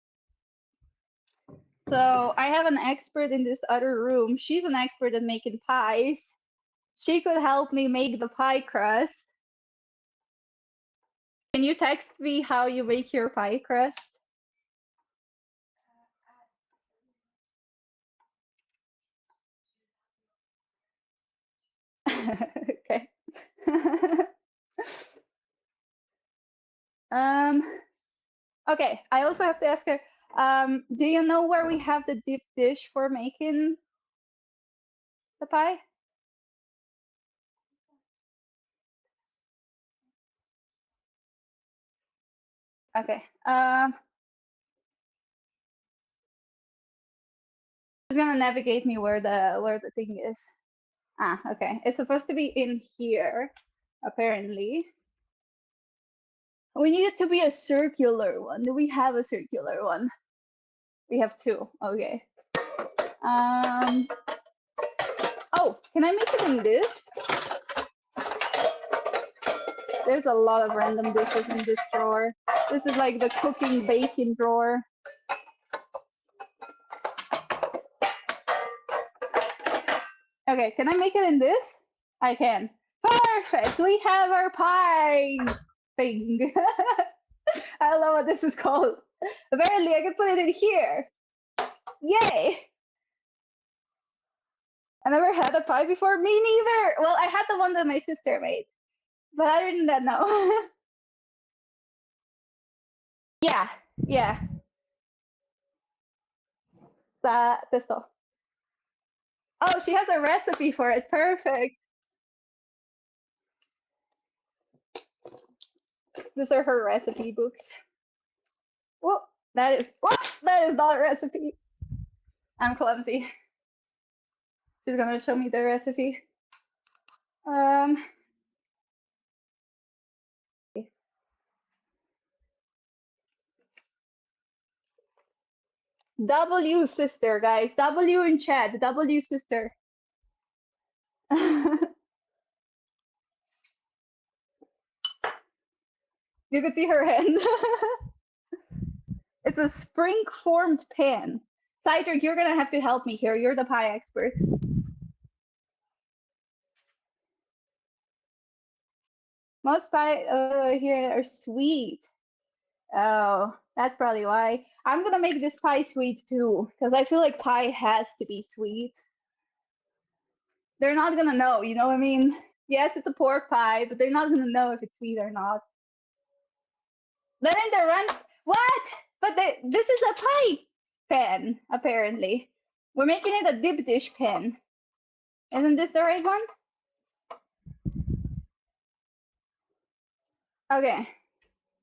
So I have an expert in this other room. She's an expert at making pies. she could help me make the pie crust. Can you text me how you make your pie crust? Okay. Okay, I also have to ask her, do you know where we have the deep dish for making the pie? Okay. She's gonna navigate me where the thing is. Ah, okay. It's supposed to be in here, apparently. We need it to be a circular one. Do we have a circular one? We have two. Okay. Oh, can I make it in this? There's a lot of random dishes in this drawer. This is like the cooking baking drawer. Okay, can I make it in this? I can. Perfect! We have our pie thing. I don't know what this is called. Apparently, I can put it in here. Yay! I never had a pie before. Me neither! Well, I had the one that my sister made. But other than that, no. Yeah, yeah. Testo. Oh, she has a recipe for it. Perfect. These are her recipe books. Whoa, that is not a recipe. I'm clumsy. She's gonna show me the recipe. W sister, guys. W in chat. W sister. You could see her hand. It's a spring-formed pan. Cydric, you're gonna have to help me here. You're the pie expert. Most pie here are sweet. Oh, that's probably why. I'm gonna make this pie sweet too, because I feel like pie has to be sweet. They're not gonna know, you know what I mean? Yes, it's a pork pie, but they're not gonna know if it's sweet or not. Then in the run, what? But this is a pie pan, apparently. We're making it a dip dish pan. Isn't this the right one? Okay,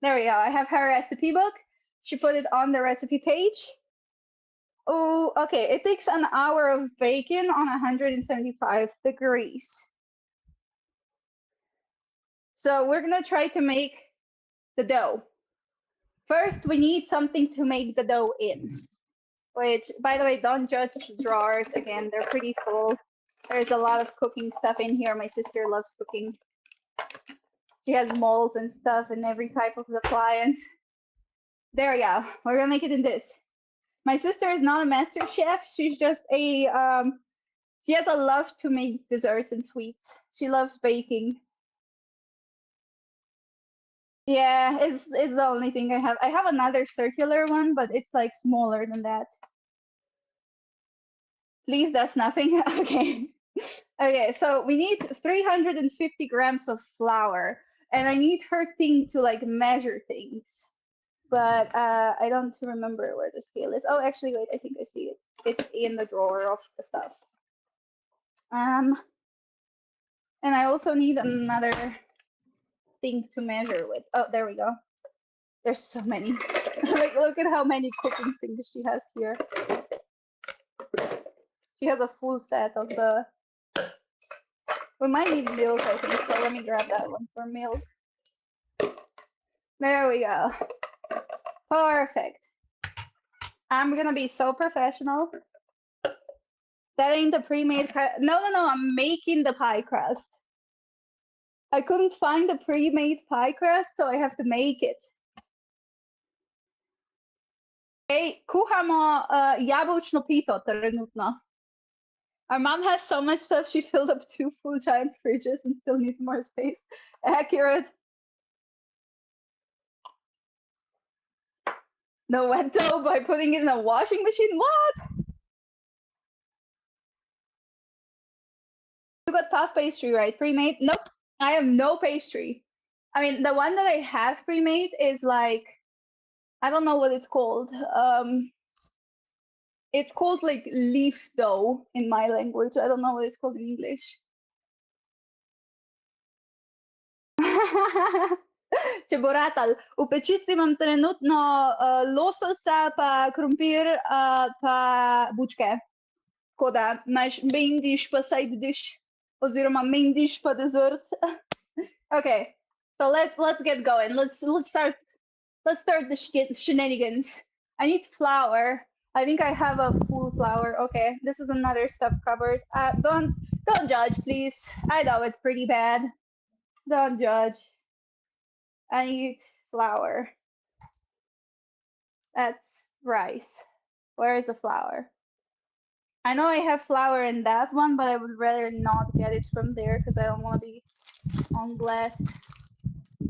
there we go. I have her recipe book. She put it on the recipe page. Oh, okay. It takes an hour of baking on 175 degrees. So we're gonna try to make the dough. First, we need something to make the dough in. Which, by the way, don't judge the drawers. Again, they're pretty full. There's a lot of cooking stuff in here. My sister loves cooking. She has molds and stuff and every type of appliance. There we go. We're gonna make it in this. My sister is not a master chef. She's just a she has a love to make desserts and sweets. She loves baking. Yeah, it's the only thing I have. I have another circular one, but it's like smaller than that. Please, that's nothing. Okay. Okay, so we need 350 grams of flour, and I need her thing to like measure things. But I don't remember where the scale is. Oh, actually, wait, I think I see it. It's in the drawer of the stuff. And I also need another thing to measure with. Oh, there we go. There's so many. Like, look at how many cooking things she has here. She has a full set of the. We might need milk, I think. So let me grab that one for milk. There we go. Perfect. I'm gonna be so professional. That ain't the pre-made. No. I'm making the pie crust. I couldn't find the pre-made pie crust, so I have to make it. Hej, kuhamo jabučno pito trenutno. Our mom has so much stuff, she filled up 2 full giant fridges and still needs more space. Accurate. No wet dough by putting it in a washing machine? What? You got puff pastry, right? Pre-made? Nope. I have no pastry. I mean, the one that I have pre-made is like, I don't know what it's called. It's called like leaf dough in my language. I don't know what it's called in English. Čeboratal. V pečici imam trenutno lososa, pa krompir, pa bučke. Tako da imaš main dish pa side dish, oziroma main dish pa dessert. Okay, so let's get going. Let's start the shenanigans. I need flour. I think I have a full flour. Okay, this is another stuff cupboard. Don't judge, please. I know it's pretty bad. Don't judge. I need flour. That's rice. Where is the flour? I know I have flour in that one, but I would rather not get it from there because I don't want to be on blast.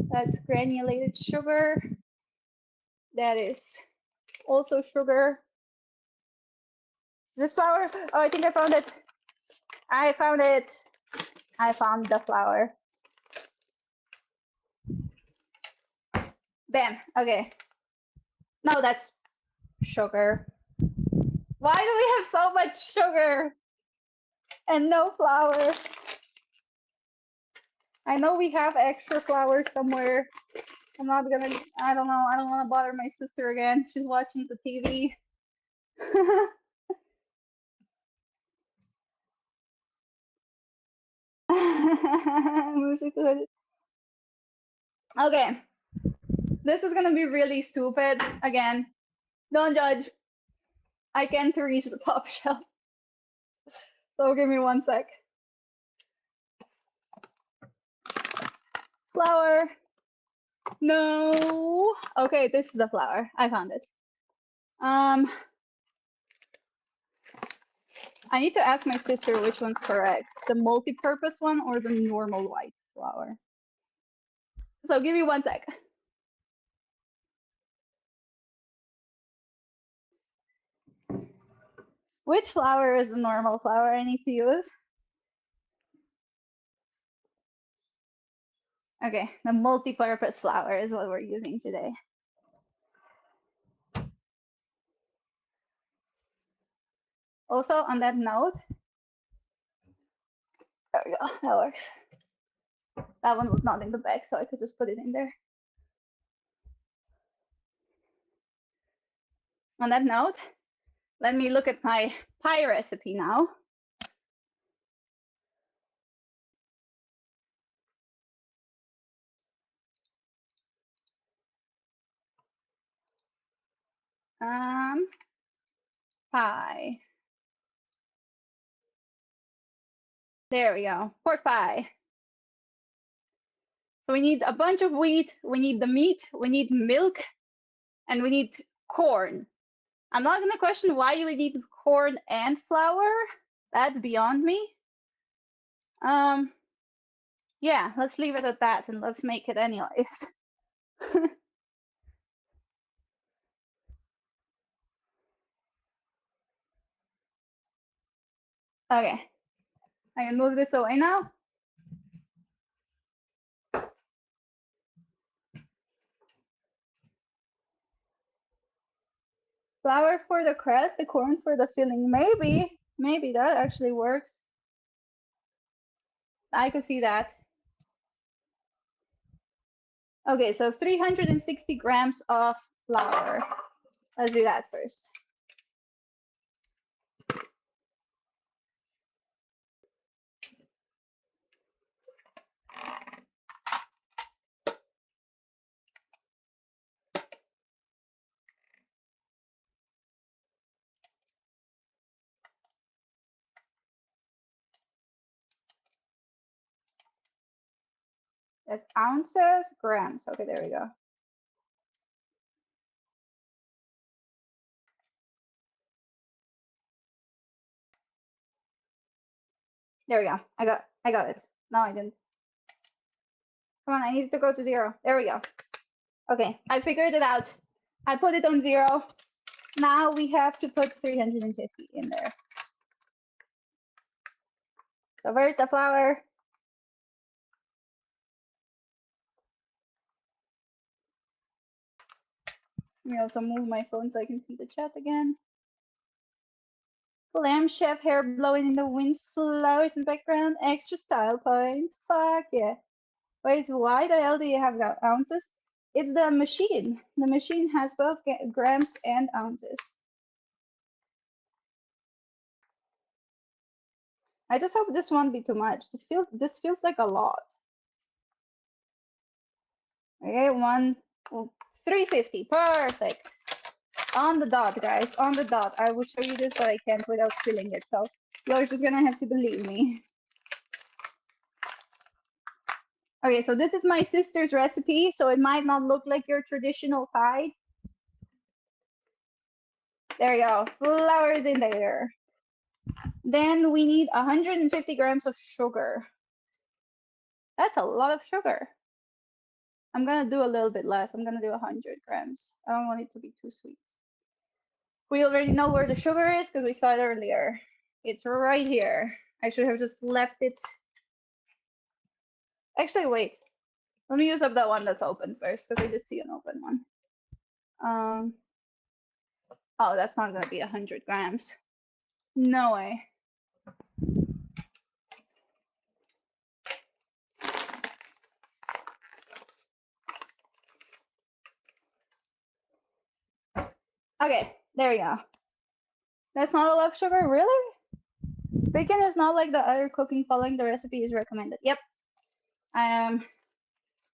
That's granulated sugar. That is also sugar. Is this flour? Oh, I think I found it. I found it. I found the flour. Bam. Okay. No, that's sugar. Why do we have so much sugar and no flour? I know we have extra flour somewhere. I'm not gonna, I don't know. I don't want to bother my sister again. She's watching the TV. Okay. This is gonna be really stupid. Again, don't judge. I can't reach the top shelf. So give me 1 sec. Flour. No. Okay, this is a flour. I found it. I need to ask my sister which one's correct. The multi-purpose one or the normal white flour. So give me 1 sec. Which flour is the normal flour I need to use? Okay, the multi-purpose flour is what we're using today. Also, on that note, there we go, that works. That one was not in the bag, so I could just put it in there. On that note, let me look at my pie recipe now. Pie. There we go, pork pie. So we need a bunch of wheat, we need the meat, we need milk, and we need corn. I'm not gonna question why you would need corn and flour. That's beyond me. Yeah, let's leave it at that and let's make it anyways. Okay, I can move this away now. Flour for the crust, the corn for the filling. Maybe that actually works. I could see that. Okay, so 360 grams of flour. Let's do that first. That's ounces, grams. Okay, there we go. There we go. I got it. No, I didn't. Come on, I need to go to 0. There we go. Okay, I figured it out. I put it on 0. Now we have to put 350 in there. So where's the flower? Let me also move my phone so I can see the chat again. Glam chef hair blowing in the wind, flowers in the background, extra style points. Fuck yeah. Wait, why the hell do you have ounces? It's the machine. The machine has both grams and ounces. I just hope this won't be too much. This feels like a lot. Okay, 350. Perfect. On the dot, guys. On the dot. I will show you this, but I can't without filling it. So you're just gonna have to believe me. Okay, so this is my sister's recipe, so it might not look like your traditional pie. There you go. Flowers in there. Then we need 150 grams of sugar. That's a lot of sugar. I'm gonna do a little bit less. I'm gonna do 100 grams. I don't want it to be too sweet. We already know where the sugar is because we saw it earlier. It's right here. I should have just left it. Actually, wait. Let me use up that one that's open first because I did see an open one. Oh, that's not gonna be 100 grams. No way. Okay, there we go. That's not a lot of sugar, really? Bacon is not like the other cooking following the recipe is recommended. Yep.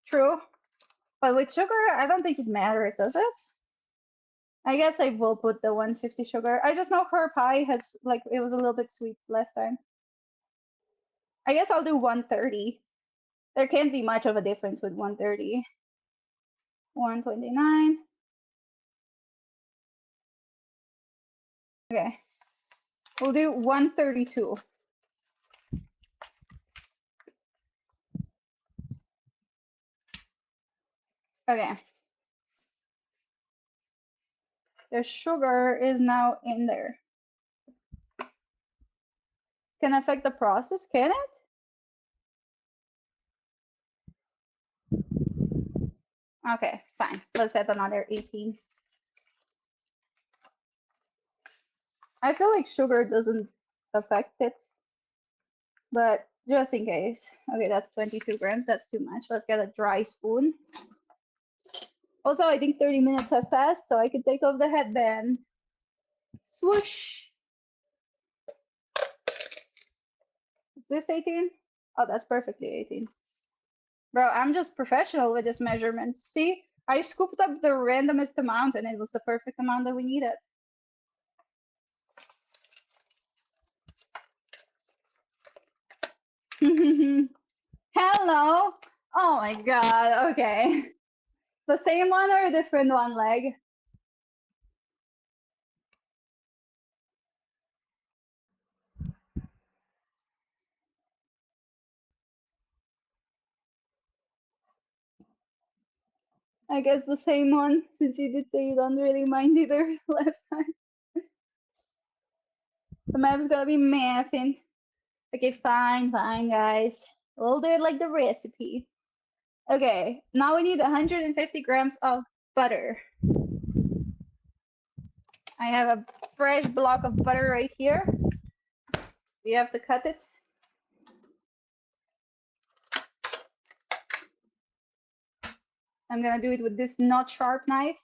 True. But with sugar, I don't think it matters, does it? I guess I will put the 150 sugar. I just know her pie has, like, it was a little bit sweet last time. I guess I'll do 130. There can't be much of a difference with 130. 129. Okay. We'll do 132. Okay. The sugar is now in there. Can affect the process, can it? Okay, fine. Let's add another 18. I feel like sugar doesn't affect it, but just in case. Okay, that's 22 grams. That's too much. Let's get a dry spoon. Also, I think 30 minutes have passed, so I can take off the headband. Swoosh. Is this 18? Oh, that's perfectly 18. Bro, I'm just professional with this measurement. See, I scooped up the randomest amount and it was the perfect amount that we needed. Hello. Oh my god. Okay. The same one or a different one, leg? I guess the same one, since you did say you don't really mind either last time. The map's gonna be mathing. Okay, fine, guys. We'll do it like the recipe. Okay, now we need 150 grams of butter. I have a fresh block of butter right here. We have to cut it. I'm gonna do it with this not sharp knife.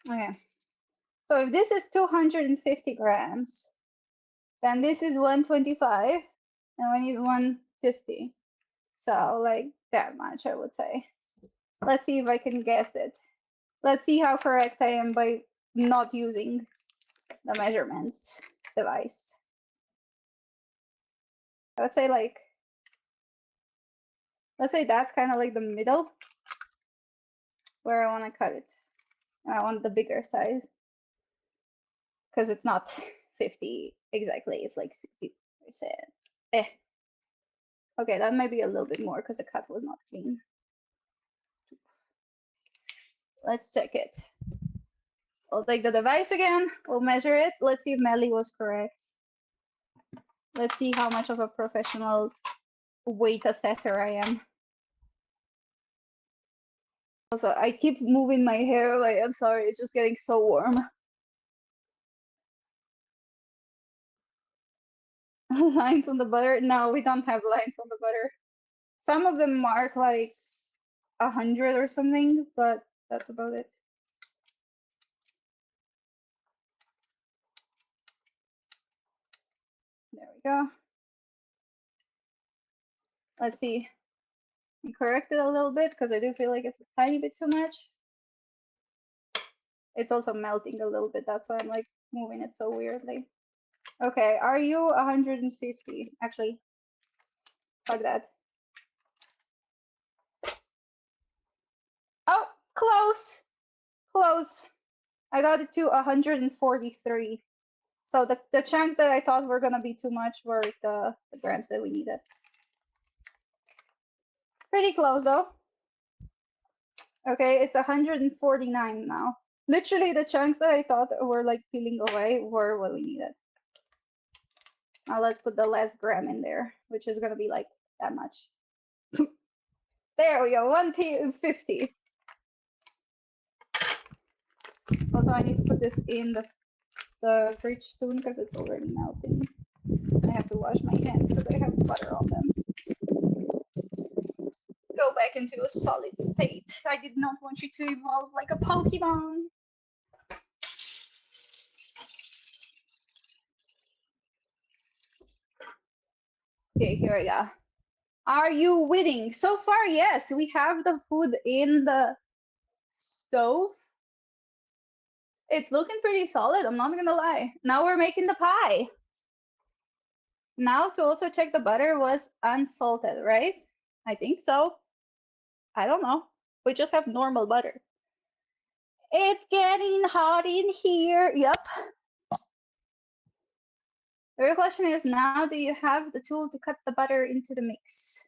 Okay. So if this is 250 grams, then this is 125, and we need 150. So like that much, I would say. Let's see if I can guess it. Let's see how correct I am by not using the measurements device. I would say like, let's say that's kind of like the middle where I want to cut it. I want the bigger size because it's not 50 exactly, it's like 60%. Eh. Okay, that might be a little bit more because the cut was not clean. Let's check it. I'll take the device again, we'll measure it. Let's see if Melly was correct. Let's see how much of a professional weight assessor I am. Also, I keep moving my hair away. I'm sorry, it's just getting so warm. Lines on the butter? No, we don't have lines on the butter. Some of them mark like 100 or something, but that's about it. There we go. Let's see. You correct it a little bit because I do feel like it's a tiny bit too much. It's also melting a little bit. That's why I'm like moving it so weirdly. Okay, are you 150? Actually, fuck that. Oh, close. Close. I got it to 143. So the chunks that I thought were gonna be too much were the grams that we needed. Pretty close though. Okay, it's 149 now. Literally the chunks that I thought were like peeling away were what we needed. Now let's put the last gram in there, which is gonna be like that much. There we go, 150. Also, I need to put this in the fridge soon because it's already melting. I have to wash my hands because I have butter on them. Go back into a solid state. I did not want you to evolve like a Pokemon. Okay, here we go. Are you winning? So far, yes. We have the food in the stove. It's looking pretty solid, I'm not gonna lie. Now we're making the pie. Now to also check the butter was unsalted, right? I think so. I don't know. We just have normal butter. It's getting hot in here. Yep. The real question is now, do you have the tool to cut the butter into the mix?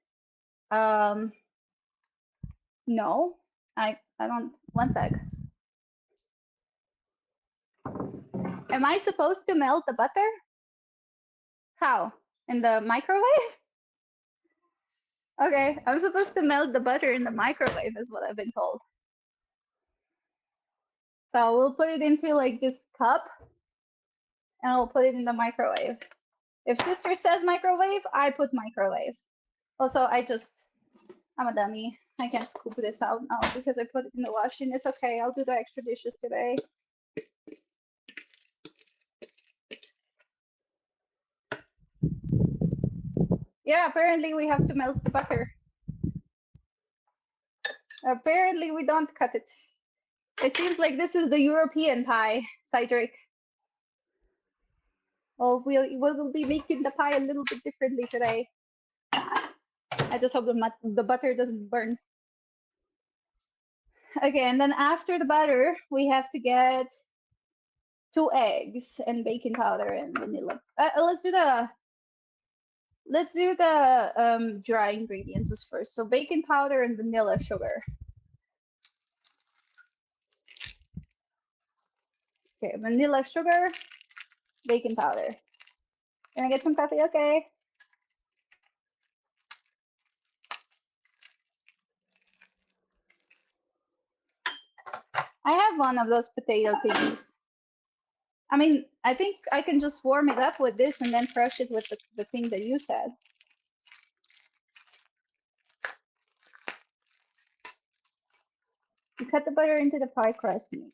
No, I don't. One sec. Am I supposed to melt the butter? How? In the microwave? Okay, I'm supposed to melt the butter in the microwave is what I've been told. So we'll put it into like this cup and I'll put it in the microwave. If sister says microwave, I put microwave. Also, I'm a dummy. I can't scoop this out now because I put it in the washing. It's okay, I'll do the extra dishes today. Yeah, apparently we have to melt the butter. Apparently we don't cut it. It seems like this is the European pie, Cydric. Well, we'll be making the pie a little bit differently today. I just hope the butter doesn't burn. Okay, and then after the butter, we have to get 2 eggs and baking powder and vanilla. Let's do the dry ingredients first. So baking powder and vanilla sugar. Okay, vanilla sugar, baking powder. Can I get some coffee? Okay. I have one of those potato thingies. I mean, I think I can just warm it up with this and then crush it with the thing that you said. You cut the butter into the pie crust mix.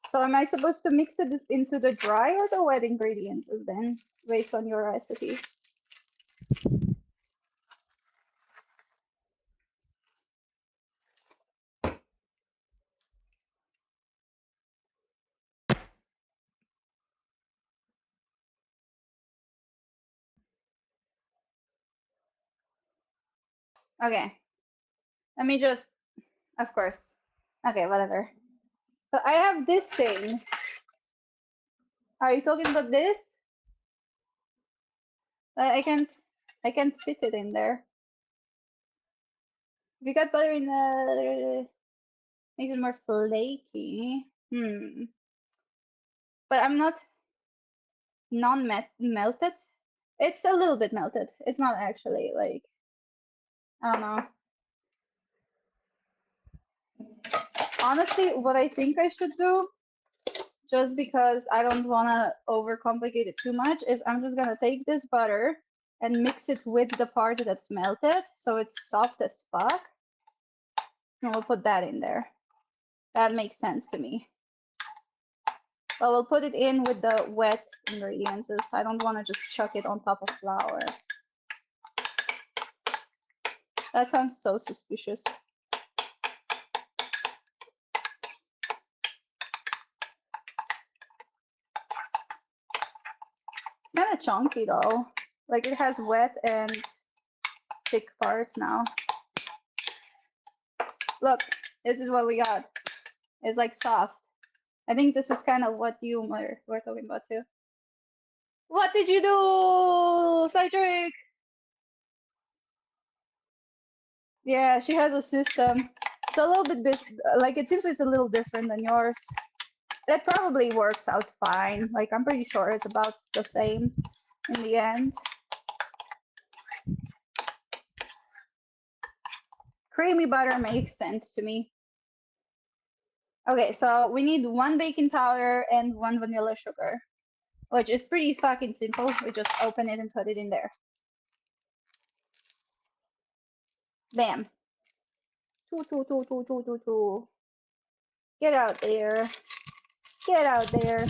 So am I supposed to mix it into the dry or the wet ingredients then, based on your recipe? Okay. Let me just, of course. Okay, whatever. So I have this thing. Are you talking about this? I can't fit it in there. If you got butter in the, makes it more flaky. But I'm not non-melted. It's a little bit melted. It's not actually like, I don't know. Honestly, what I think I should do, just because I don't want to overcomplicate it too much, is I'm just gonna take this butter and mix it with the part that's melted, so it's soft as fuck. And we'll put that in there. That makes sense to me. But we'll put it in with the wet ingredients. I don't want to just chuck it on top of flour. That sounds so suspicious. It's kind of chunky though. Like it has wet and thick parts now. Look, this is what we got. It's like soft. I think this is kind of what you were talking about too. What did you do, Cytric? Yeah, she has a system. It's a little bit like it seems it's a little different than yours. That probably works out fine. Like I'm pretty sure it's about the same in the end. Creamy butter makes sense to me. Okay, so we need 1 baking powder and 1 vanilla sugar, which is pretty fucking simple. We just open it and put it in there. Bam. Two. Get out there. Get out there.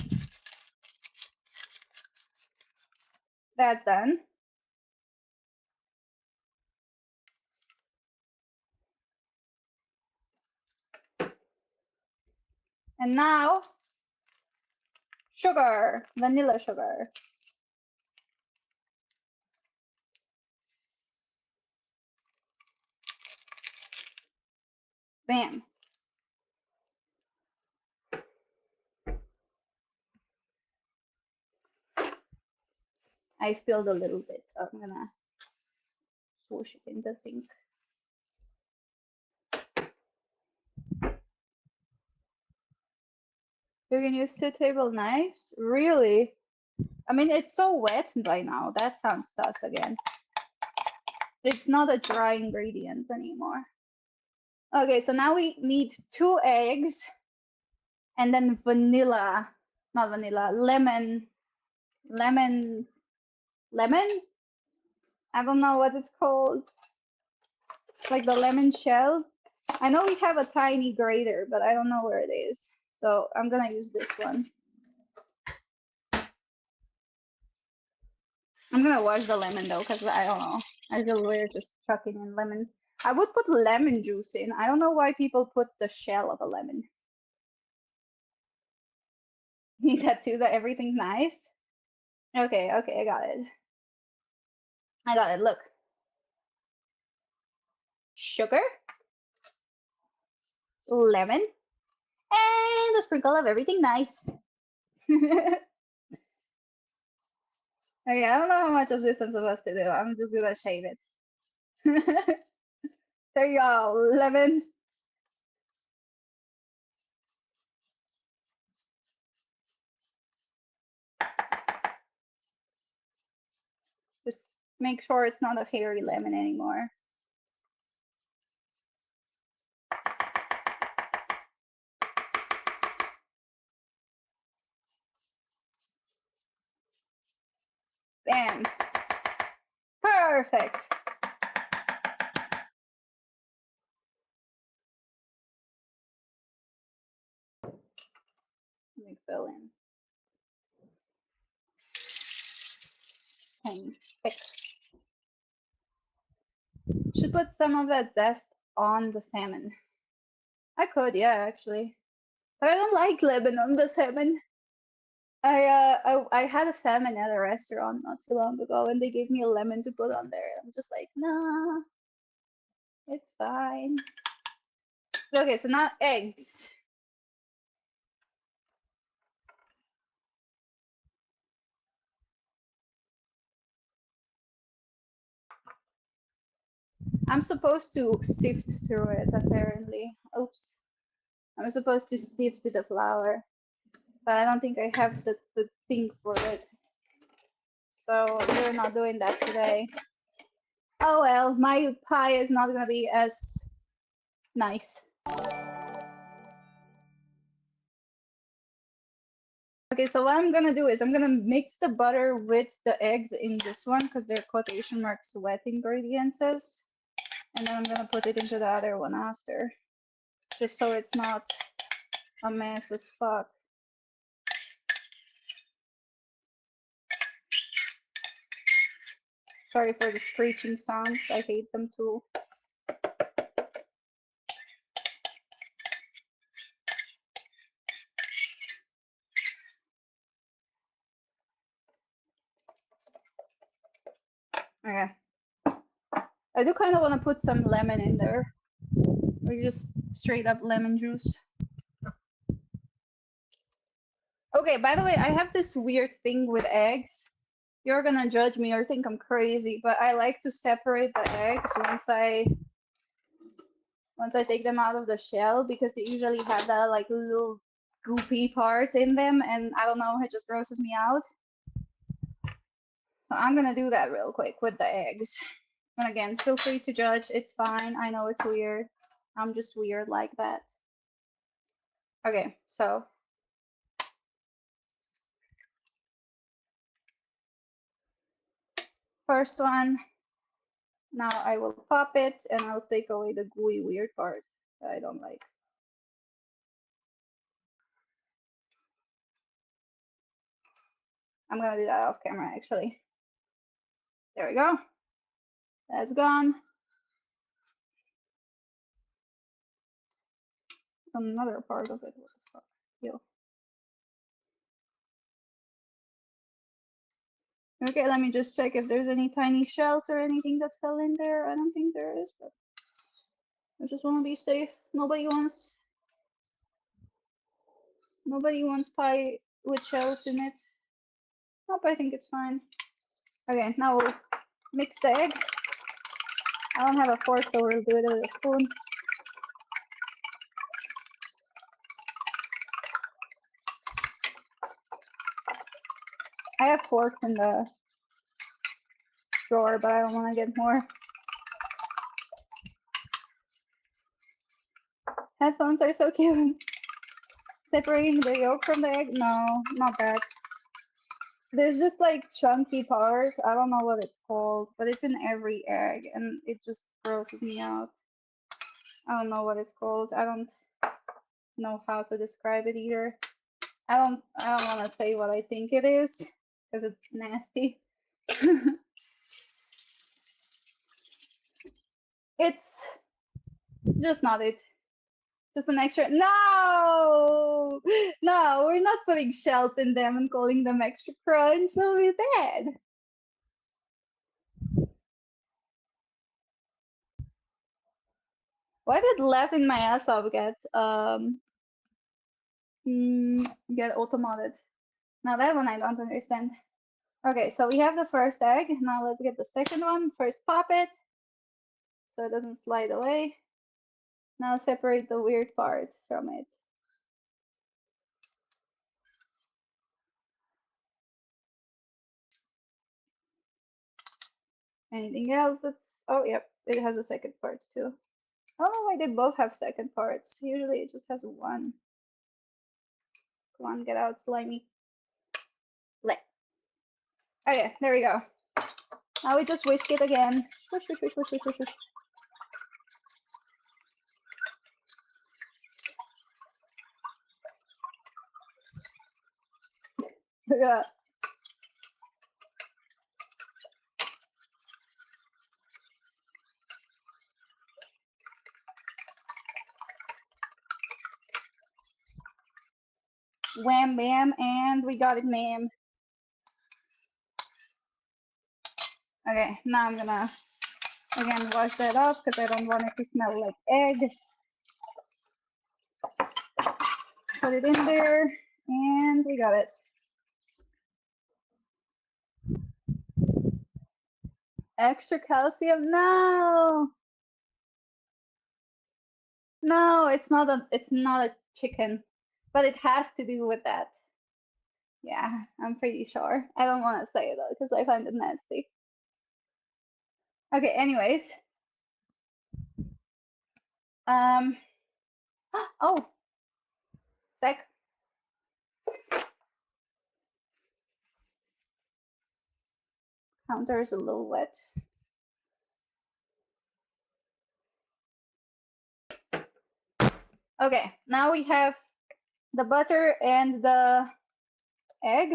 That's done. And now, sugar, vanilla sugar. Bam. I spilled a little bit, so I'm gonna swoosh it in the sink. You can use 2 table knives? Really? I mean, it's so wet by now. That sounds sus again. It's not a dry ingredients anymore. Okay, so now we need 2 eggs and then vanilla, not vanilla, lemon. I don't know what it's called. Like the lemon shell. I know we have a tiny grater, but I don't know where it is. So I'm gonna use this one. I'm gonna wash the lemon though, because I don't know. I feel weird just chucking in lemon. I would put lemon juice in. I don't know why people put the shell of a lemon. Need that too, that everything's nice? Okay, I got it. I got it, look. Sugar, lemon, and a sprinkle of everything nice. Okay, I don't know how much of this I'm supposed to do. I'm just gonna shave it. There you go, lemon. Just make sure it's not a hairy lemon anymore. Bam. Perfect. Let me fill in. And pick. Should put some of that zest on the salmon. I could, yeah, actually. But I don't like lemon on the salmon. I had a salmon at a restaurant not too long ago, and they gave me a lemon to put on there. I'm just like, nah. It's fine. Okay, so now eggs. I'm supposed to sift through it, apparently. Oops. I'm supposed to sift the flour, but I don't think I have the thing for it. So we're not doing that today. Oh well, my pie is not gonna be as nice. Okay, so what I'm gonna do is I'm gonna mix the butter with the eggs in this one because they're quotation marks wet ingredients. And then I'm gonna put it into the other one after. Just so it's not a mess as fuck. Sorry for the screeching sounds, I hate them too. Okay. I do kind of want to put some lemon in there. Or just straight up lemon juice. Okay, by the way, I have this weird thing with eggs. You're gonna judge me or think I'm crazy, but I like to separate the eggs once I take them out of the shell because they usually have that like little goopy part in them, and I don't know, it just grosses me out. So I'm gonna do that real quick with the eggs. And again, feel free to judge. It's fine. I know it's weird. I'm just weird like that. Okay, so first one. Now I will pop it and I'll take away the gooey weird part that I don't like. I'm gonna do that off camera actually. There we go. That's gone. There's another part of it. What the fuck? Ew. Okay, let me just check if there's any tiny shells or anything that fell in there. I don't think there is, but I just want to be safe. Nobody wants pie with shells in it. Nope, I think it's fine. Okay, now we'll mix the egg. I don't have a fork, so we'll do it with a spoon. I have forks in the drawer, but I don't want to get more. Headphones are so cute. Separating the yolk from the egg? No, not that. There's this like chunky part. I don't know what it's called, but it's in every egg and it just grosses me out. I don't know what it's called. I don't know how to describe it either. I don't want to say what I think it is because it's nasty. It's just not it. Just an extra. No! No, we're not putting shells in them and calling them extra crunch. That'll be bad. Why did laughing my ass off get automated? Now that one I don't understand. Okay, so we have the first egg. Now let's get the second one. First pop it so it doesn't slide away. Now separate the weird parts from it. Anything else that's, oh yep, it has a second part too. I don't know why they both have second parts. Usually it just has one. Come on, get out, slimy. Let. Okay, there we go. Now we just whisk it again. Swish, swish, swish, swish, swish, swish, swish. Yeah. Wham bam, and we got it, ma'am. Okay, now I'm gonna Again, wash that off because I don't want it to smell like egg. Put it in there, and we got it. Extra calcium? No, no, it's not a chicken, but it has to do with that. Yeah, I'm pretty sure. I don't want to say it though because I find it nasty. Okay, anyways. Oh, sec. Counter is a little wet. Okay, now we have the butter and the egg.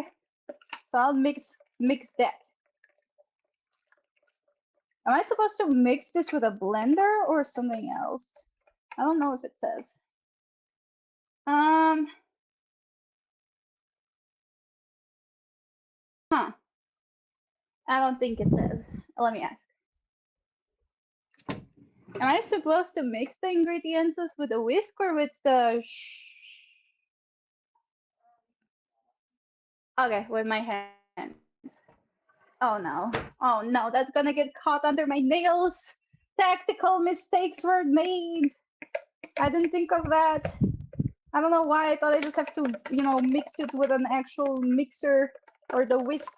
So I'll mix that. Am I supposed to mix this with a blender or something else? I don't know if it says. Huh. I don't think it says. Let me ask. Am I supposed to mix the ingredients with a whisk or with the Okay, with my hands. Oh no. Oh no, that's gonna get caught under my nails. Tactical mistakes were made. I didn't think of that. I don't know why I thought I just have to, you know, mix it with an actual mixer or the whisk.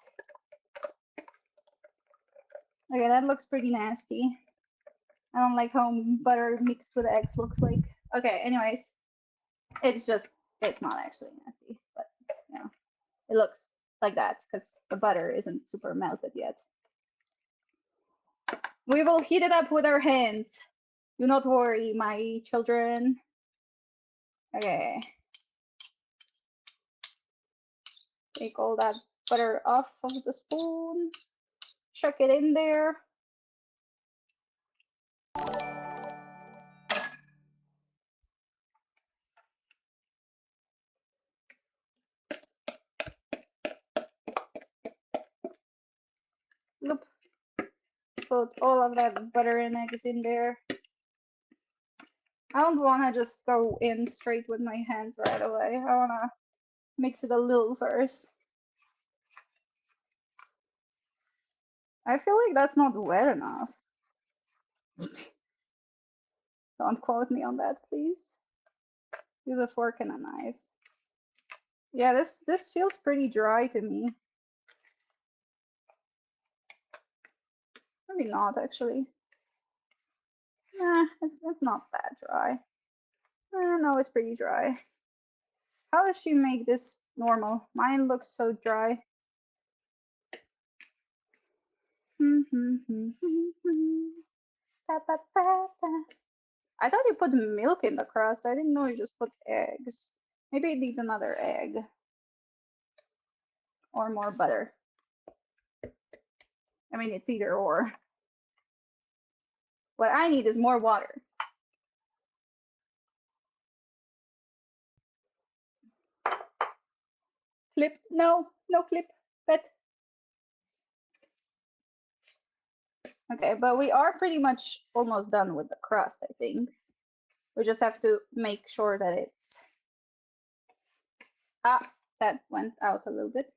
Okay, that looks pretty nasty. I don't like how butter mixed with eggs looks like. Okay, anyways. It's not actually nasty, but, you know, it looks like that because the butter isn't super melted yet. We will heat it up with our hands. Do not worry, my children. Okay. Take all that butter off of the spoon. Chuck it in there. Nope. Put all of that butter and eggs in there. I don't want to just go in straight with my hands right away. I want to mix it a little first. I feel like that's not wet enough. Don't quote me on that, please. Use a fork and a knife. Yeah, this feels pretty dry to me. Maybe not actually. Nah, it's not that dry. No, it's pretty dry. How does she make this normal? Mine looks so dry. I thought you put milk in the crust. I didn't know you just put eggs. Maybe it needs another egg. Or more butter. I mean, it's either or. What I need is more water. Clip? No, no clip. Bet. Okay, but we are pretty much almost done with the crust, I think. We just have to make sure that it's... Ah, that went out a little bit.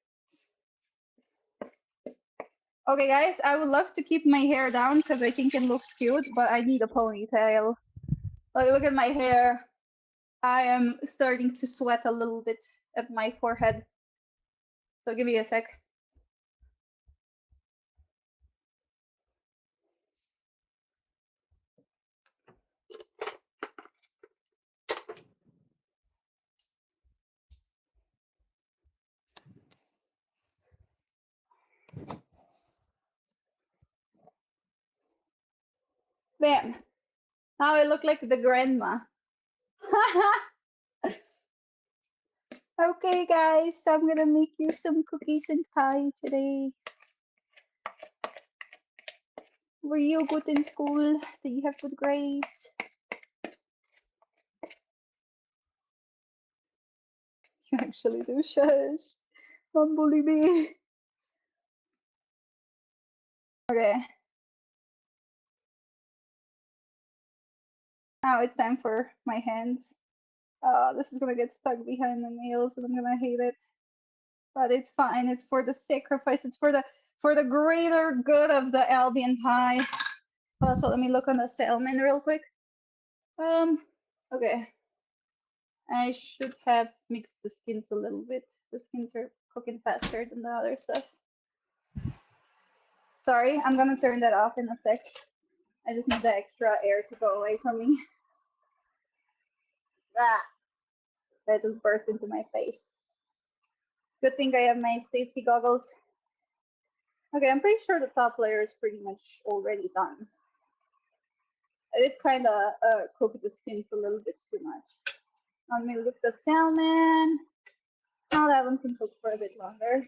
Okay, guys, I would love to keep my hair down because I think it looks cute, but I need a ponytail. Like, look at my hair. I am starting to sweat a little bit at my forehead. So give me a sec. Bam. Now I look like the grandma. Okay, guys, so I'm gonna make you some cookies and pie today. Were you good in school? Did you have good grades? You actually do, shush. Don't bully me. Okay. Now it's time for my hands. This is gonna get stuck behind the nails and I'm gonna hate it. But it's fine. It's for the sacrifice. It's for the greater good of the Albion pie. Also, let me look on the salmon real quick. Okay. I should have mixed the skins a little bit. The skins are cooking faster than the other stuff. Sorry, I'm gonna turn that off in a sec. I just need the extra air to go away from me. Ah, that just burst into my face. Good thing I have my safety goggles. Okay, I'm pretty sure the top layer is pretty much already done. I did kind of cook the skins a little bit too much. Let me look the salmon. Now that one can cook for a bit longer.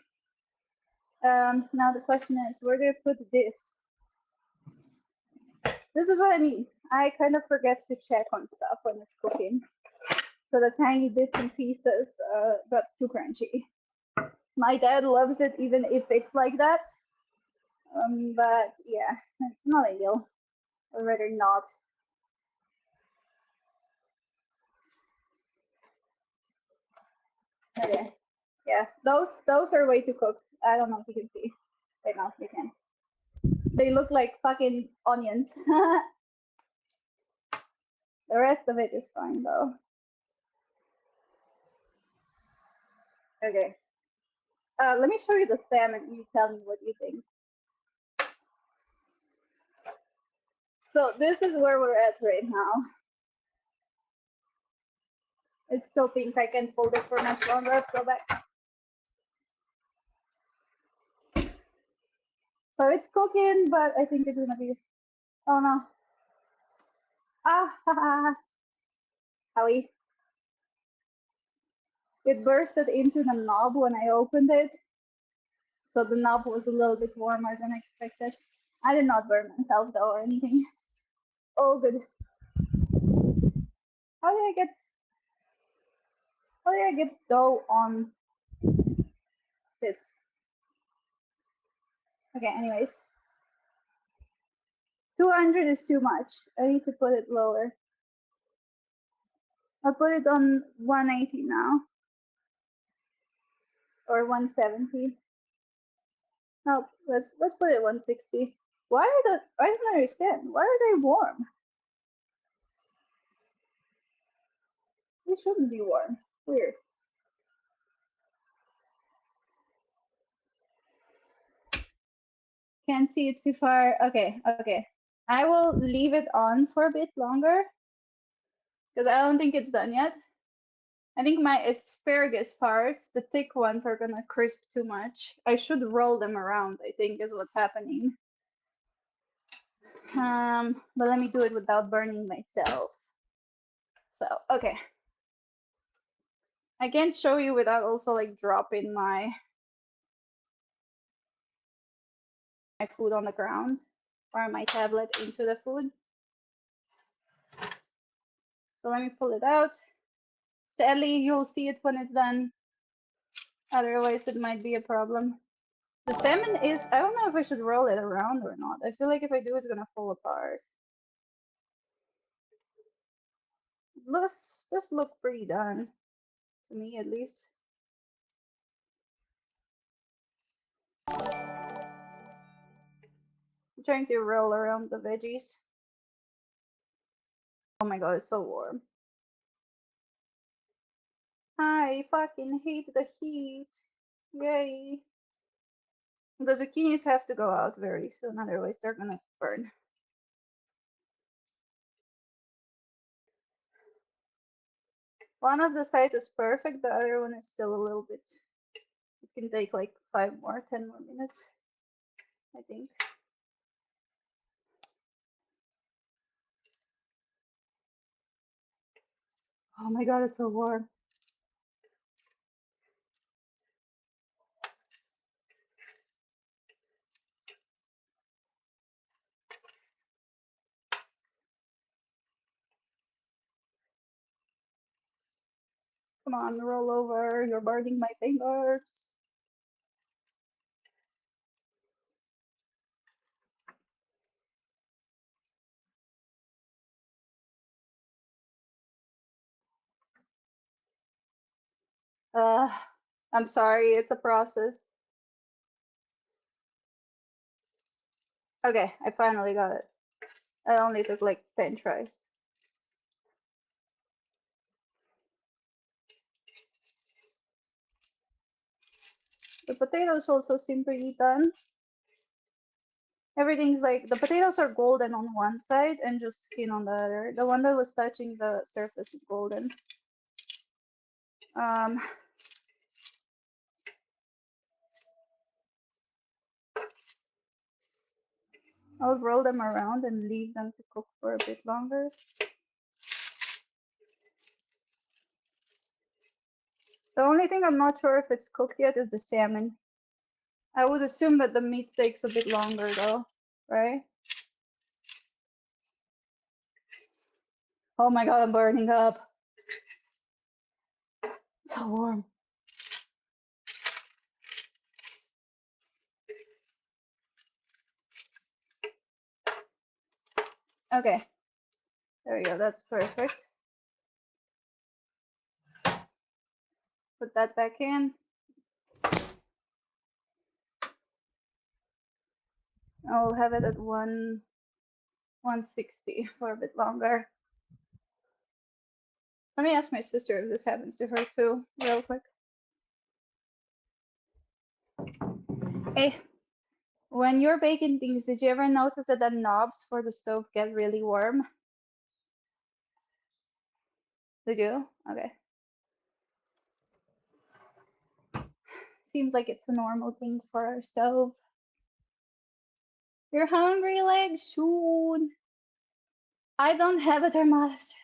Now the question is, where do I put this? This is what I mean. I kind of forget to check on stuff when it's cooking. So the tiny bits and pieces got too crunchy. My dad loves it even if it's like that. But yeah, it's not ideal. I'd rather not. Okay. Yeah, those are way too cooked. I don't know if you can see. Right now, you can't. They look like fucking onions. The rest of it is fine though. Okay. Let me show you the salmon and you tell me what you think. So this is where we're at right now. It's still pink. I can't hold it for much longer. Let's go back. So it's cooking, but I think it's gonna be. Oh no. Ah, ha, ha. Howie. It bursted into the knob when I opened it. So the knob was a little bit warmer than expected. I did not burn myself though or anything. All good. How did I get dough on this? Okay, anyways. 200 is too much. I need to put it lower. I'll put it on 180 now. Or 170. No, let's put it 160. I don't understand. Why are they warm? They shouldn't be warm. Weird. Can't see it's too far. Okay, okay. I will leave it on for a bit longer because I don't think it's done yet. I think my asparagus parts, the thick ones, are gonna crisp too much. I should roll them around, I think is what's happening. But let me do it without burning myself. So, okay. I can't show you without also like dropping my food on the ground or my tablet into the food. So let me pull it out. Sadly, you'll see it when it's done. Otherwise, it might be a problem. The salmon is, I don't know if I should roll it around or not. I feel like if I do, it's gonna fall apart. This look pretty done, to me at least. I'm trying to roll around the veggies. Oh my god, it's so warm. I fucking hate the heat. Yay. The zucchinis have to go out very soon, otherwise they're gonna burn. One of the sides is perfect, the other one is still a little bit. It can take like 10 more minutes, I think. Oh my god, it's so warm. Come on, roll over. You're burning my fingers. I'm sorry, it's a process. Okay, I finally got it. It only took like 10 tries. The potatoes also seem pretty done. Everything's like, the potatoes are golden on one side and just skin on the other. The one that was touching the surface is golden. I'll roll them around and leave them to cook for a bit longer. The only thing I'm not sure if it's cooked yet is the salmon. I would assume that the meat takes a bit longer though, right? Oh my god, I'm burning up. It's so warm. Okay, there we go, that's perfect. Put that back in. I'll have it at 160 for a bit longer. Let me ask my sister if this happens to her too, real quick. Hey, when you're baking things, did you ever notice that the knobs for the stove get really warm? Did you? Okay. Seems like it's a normal thing for our stove. You're hungry, Leg? Soon. I don't have a thermostat.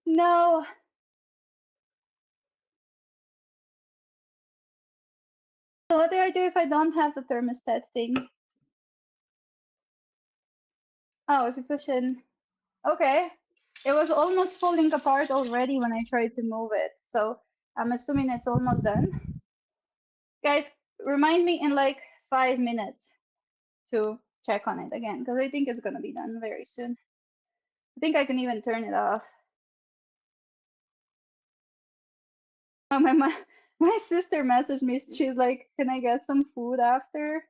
No. So what do I do if I don't have the thermostat thing? Oh, if you push in. Okay. It was almost falling apart already when I tried to move it. So I'm assuming it's almost done. Guys, remind me in like 5 minutes to check on it again, because I think it's going to be done very soon. I think I can even turn it off. Oh, my sister messaged me. She's like, can I get some food after?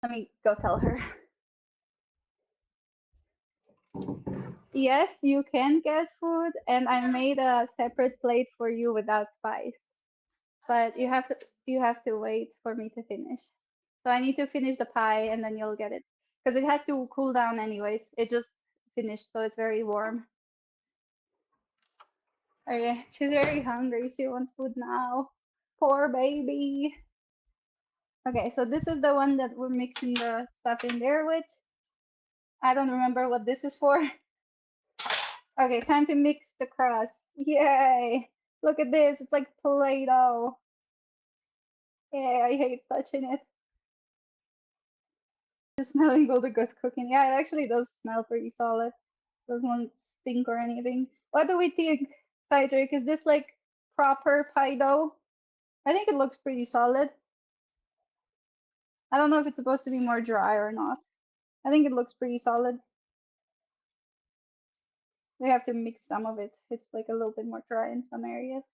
Let me go tell her. Yes, you can get food, and I made a separate plate for you without spice. But you have to wait for me to finish. So I need to finish the pie and then you'll get it. Because it has to cool down anyways. It just finished, so it's very warm. Okay, she's very hungry. She wants food now. Poor baby. Okay, so this is the one that we're mixing the stuff in there with. I don't remember what this is for. Okay, time to mix the crust. Yay! Look at this, it's like Play-Doh. Yay, I hate touching it. Just smelling all the good cooking. Yeah, it actually does smell pretty solid. Doesn't stink or anything. What do we think, Cydric? Is this like proper pie dough? I think it looks pretty solid. I don't know if it's supposed to be more dry or not. I think it looks pretty solid. We have to mix some of it. It's like a little bit more dry in some areas.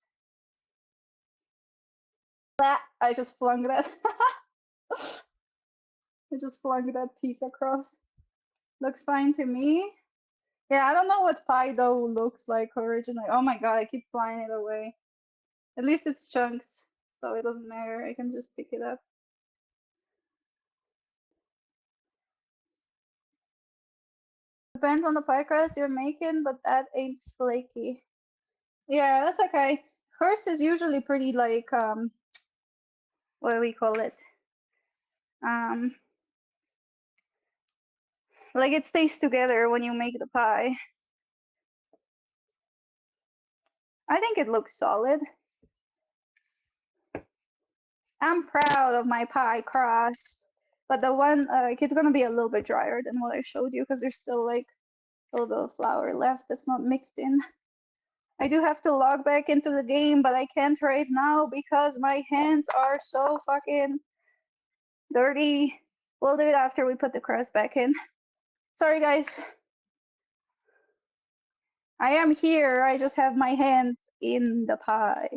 I just flung that. I just flung that piece across. Looks fine to me. Yeah, I don't know what pie dough looks like originally. Oh my god, I keep flying it away. At least it's chunks, so it doesn't matter. I can just pick it up. Depends on the pie crust you're making, but that ain't flaky. Yeah, that's okay. Hers is usually pretty like what do we call it? Like it stays together when you make the pie. I think it looks solid. I'm proud of my pie crust, but the one like it's gonna be a little bit drier than what I showed you because there's still like a little bit of flour left that's not mixed in. I do have to log back into the game, but I can't right now because my hands are so fucking dirty. We'll do it after we put the crust back in. Sorry, guys. I am here. I just have my hands in the pie.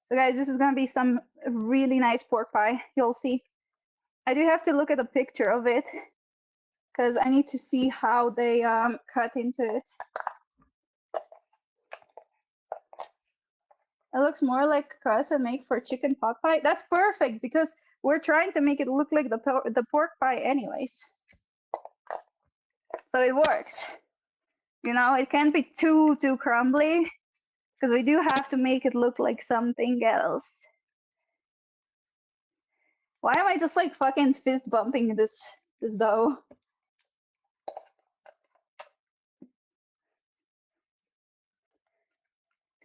So guys, this is gonna be some really nice pork pie. You'll see. I do have to look at a picture of it because I need to see how they cut into it. It looks more like crust and make for chicken pot pie. That's perfect because we're trying to make it look like the pork pie anyways. So it works. You know, it can't be too crumbly because we do have to make it look like something else. Why am I just like fucking fist bumping this dough?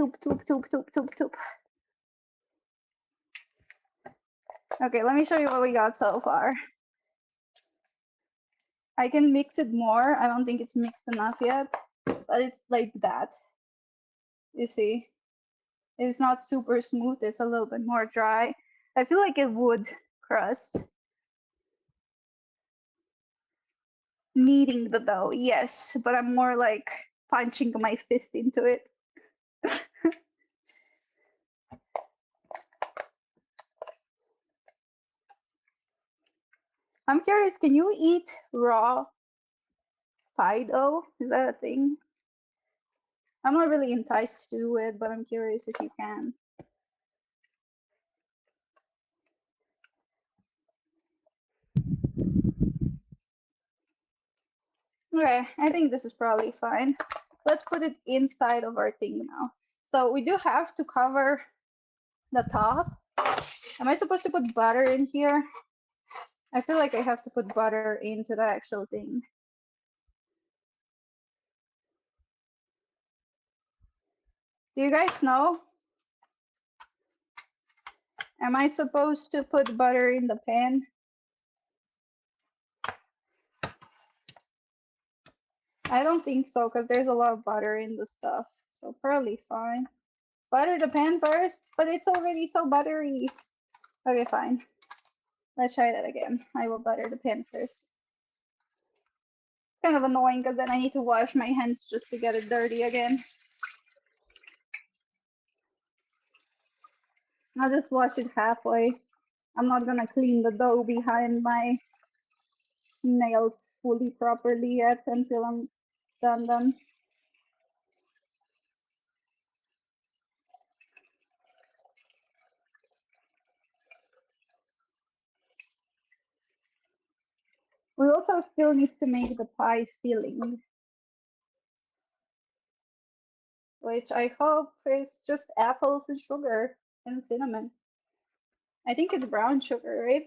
Toop, toop, toop, toop, toop, toop. Okay, let me show you what we got so far. I can mix it more. I don't think it's mixed enough yet, but it's like that. You see? It's not super smooth. It's a little bit more dry. I feel like a wood crust. Kneading the dough, yes, but I'm more like punching my fist into it. I'm curious, can you eat raw pie dough? Is that a thing? I'm not really enticed to do it, but I'm curious if you can. Okay, I think this is probably fine. Let's put it inside of our thing now. So we do have to cover the top. Am I supposed to put butter in here? I feel like I have to put butter into the actual thing. Do you guys know? Am I supposed to put butter in the pan? I don't think so because there's a lot of butter in the stuff. So probably fine. Butter the pan first, but it's already so buttery. Okay, fine. Let's try that again. I will butter the pan first. Kind of annoying because then I need to wash my hands just to get it dirty again. I'll just wash it halfway. I'm not gonna clean the dough behind my nails fully properly yet until I'm done. We also still need to make the pie filling, which I hope is just apples and sugar and cinnamon. I think it's brown sugar, right?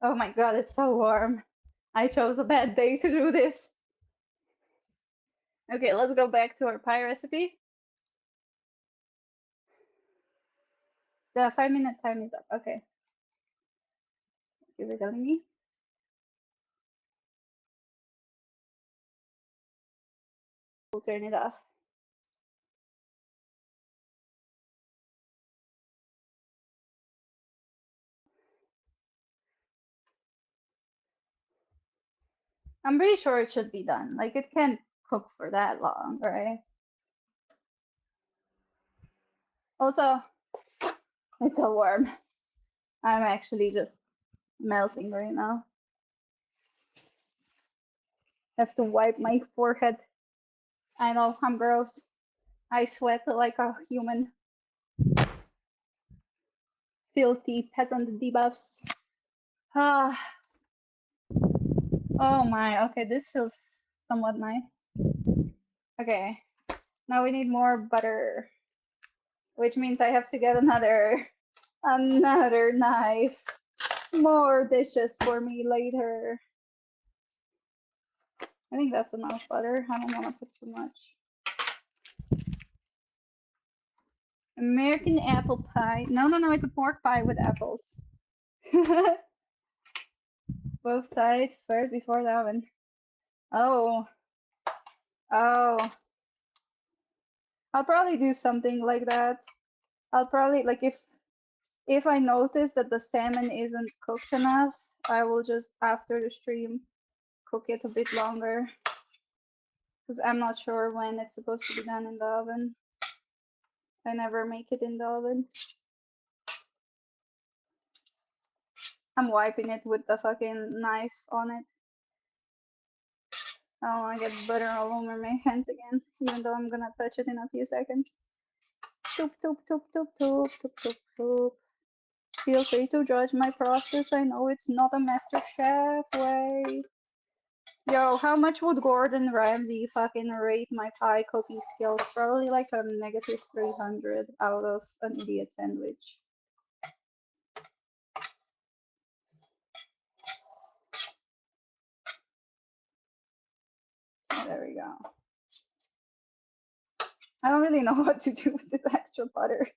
Oh my god, it's so warm. I chose a bad day to do this. Okay, let's go back to our pie recipe. The 5-minute time is up. Okay. Thank you for telling me. We'll turn it off. I'm pretty sure it should be done. Like, it can't cook for that long, right? Also, it's so warm. I'm actually just melting right now. Have to wipe my forehead. I know, I'm gross. I sweat like a human. Filthy peasant debuffs. Ah. Oh my, okay, this feels somewhat nice. Okay, now we need more butter, which means I have to get another knife. More dishes for me later. I think that's enough butter. I don't want to put too much. American apple pie. No, it's a pork pie with apples. Both sides first before the oven. Oh. Oh. I'll probably do something like that. I'll probably, like, if I notice that the salmon isn't cooked enough, I will just, after the stream, cook it a bit longer. because I'm not sure when it's supposed to be done in the oven. I never make it in the oven. I'm wiping it with the fucking knife on it. I don't want to get butter all over my hands again, even though I'm gonna touch it in a few seconds. Toop, toop, toop, toop, toop, toop, toop, toop. Feel free to judge my process. I know it's not a master chef way. Yo, how much would Gordon Ramsay fucking rate my pie cooking skills? Probably like a negative 300 out of an idiot sandwich. Oh, there we go. I don't really know what to do with this extra butter.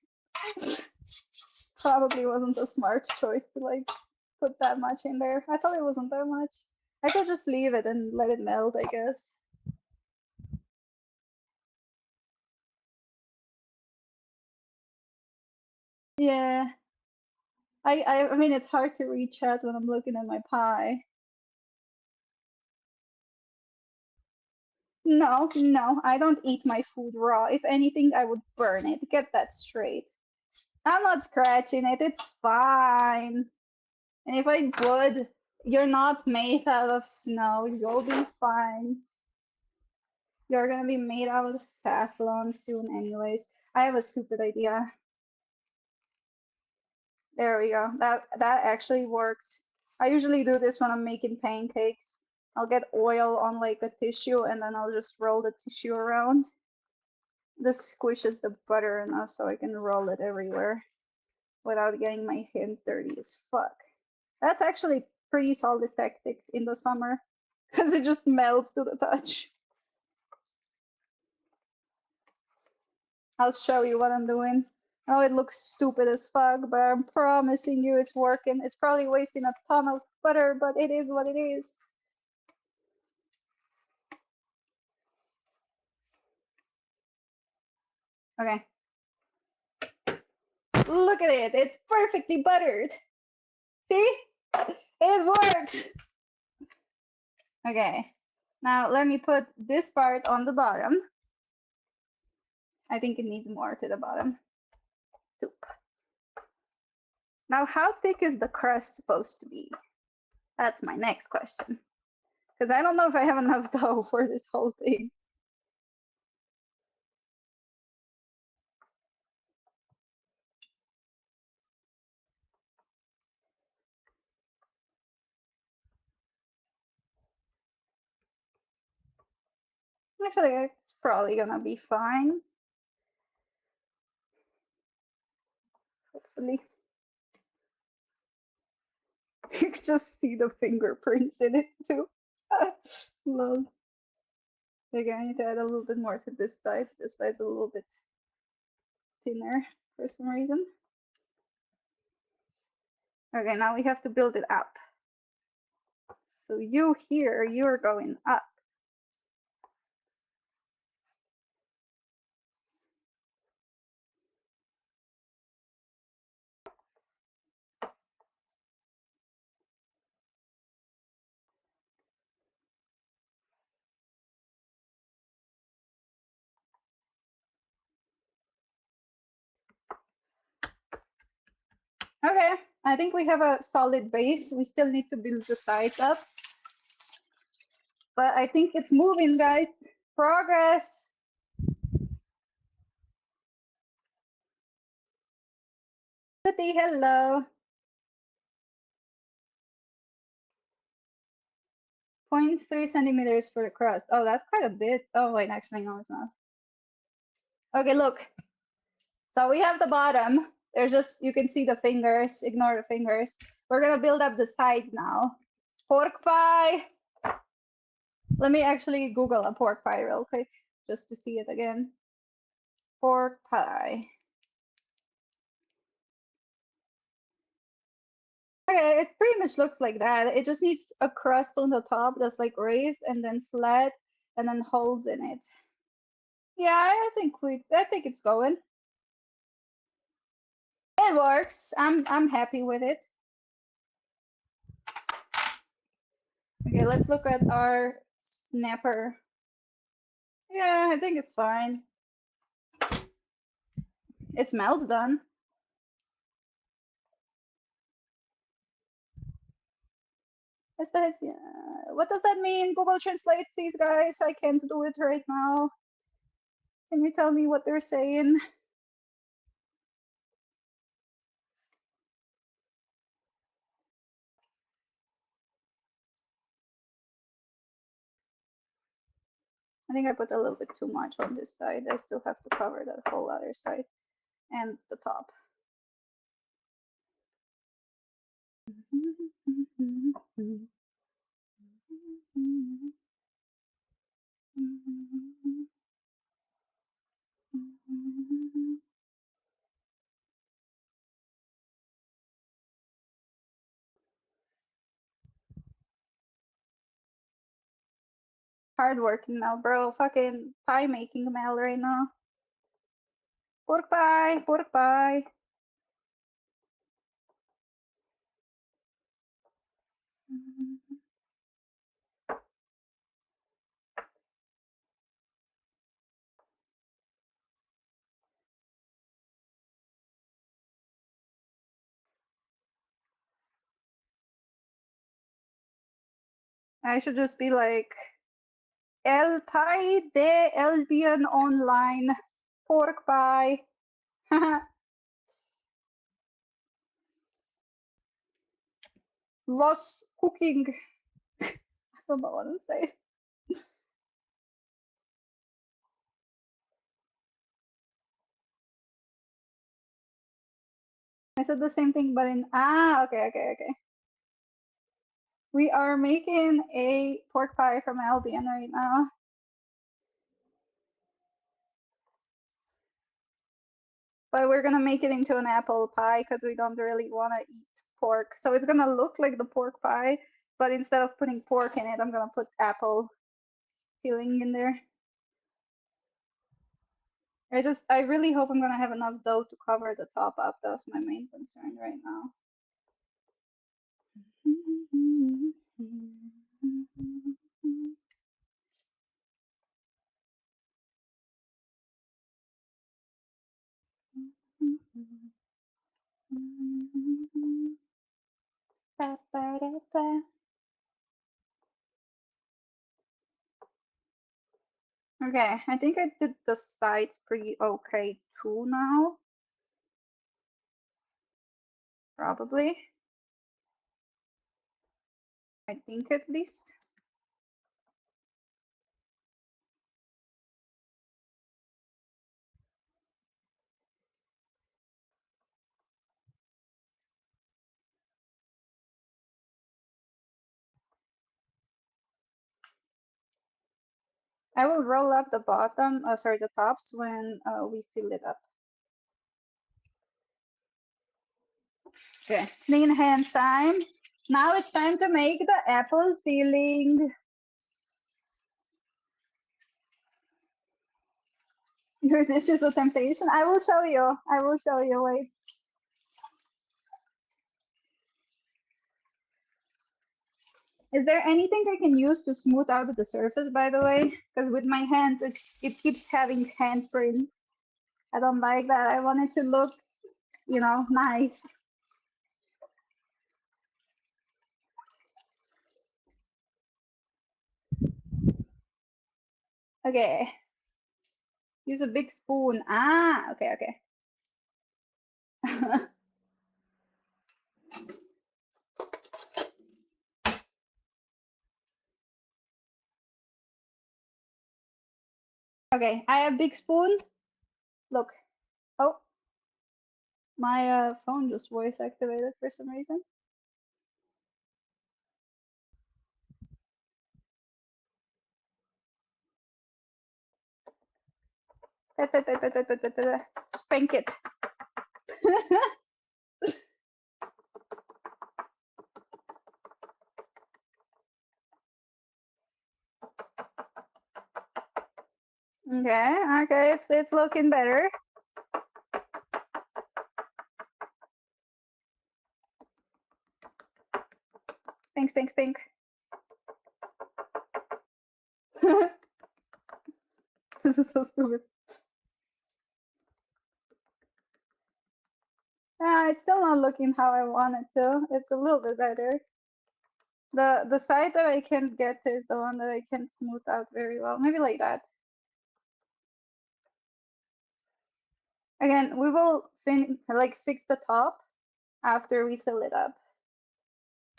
Probably wasn't a smart choice to like put that much in there. I thought it wasn't that much. I could just leave it and let it melt, I guess. Yeah. I mean, it's hard to read chat when I'm looking at my pie. No, no, I don't eat my food raw. If anything, I would burn it. Get that straight. I'm not scratching it. It's fine. And if I would, you're not made out of snow. You'll be fine. You're gonna be made out of Teflon soon anyways. I have a stupid idea. There we go. That actually works. I usually do this when I'm making pancakes. I'll get oil on like a tissue and then I'll just roll the tissue around. This squishes the butter enough so I can roll it everywhere without getting my hands dirty as fuck. That's actually pretty solid tactic in the summer because it just melts to the touch. I'll show you what I'm doing. Oh, it looks stupid as fuck, but I'm promising you it's working. It's probably wasting a ton of butter, but it is what it is. Okay. Look at it. It's perfectly buttered. See? It worked. Okay. Now let me put this part on the bottom. I think it needs more to the bottom. Toop. Now, how thick is the crust supposed to be? That's my next question. Because I don't know if I have enough dough for this whole thing. Actually, it's probably gonna be fine. Hopefully. You can just see the fingerprints in it too. Love. Okay, I need to add a little bit more to this side. This side's a little bit thinner for some reason. Okay, now we have to build it up. So you here, you're going up. Okay, I think we have a solid base. We still need to build the sides up. But I think it's moving, guys. Progress. Goody, hello. 0.3 centimeters for the crust. Oh, that's quite a bit. Oh, wait, actually, no, it's not. Okay, look. So we have the bottom. There's just, you can see the fingers. Ignore the fingers. We're going to build up the sides now. Pork pie. Let me actually Google a pork pie real quick just to see it again. Pork pie. Okay, it pretty much looks like that. It just needs a crust on the top that's like raised and then flat and then holes in it. Yeah, I think it's going. It works. I'm happy with it. Okay, let's look at our snapper. Yeah, I think it's fine. It smells done. What does that mean? Google Translate, please, guys. I can't do it right now. Can you tell me what they're saying? I think I put a little bit too much on this side. I still have to cover that whole other side and the top. Hardworking Mel, bro. Fucking pie making Mel right now. Pork pie, pork pie. I should just be like El pie de Albion online. Pork pie. Los cooking. I don't know what to say. I said the same thing, but in okay. We are making a pork pie from Albion right now. But we're gonna make it into an apple pie because we don't really want to eat pork. So it's gonna look like the pork pie, but instead of putting pork in it, I'm gonna put apple filling in there. I really hope I'm gonna have enough dough to cover the top up. That's my main concern right now. Okay, I think I did the sides pretty okay too now. Probably. I think at least. I will roll up the bottom, sorry, the tops when we fill it up. Okay, clean hand time. Now it's time to make the apple filling. Your dish is a temptation. I will show you. I will show you. Wait. Is there anything I can use to smooth out the surface, by the way? Because with my hands, it keeps having handprints. I don't like that. I want it to look, you know, nice. Okay. Use a big spoon. Ah, okay, okay. Okay, I have big spoon. Look. Oh, my phone just voice activated for some reason. Spank it. Okay, it's looking better. Spank, spank, spank. This is so stupid. It's still not looking how I want it to. It's a little bit better. The side that I can't get to is the one that I can't smooth out very well. Maybe like that. Again, we will fix the top after we fill it up.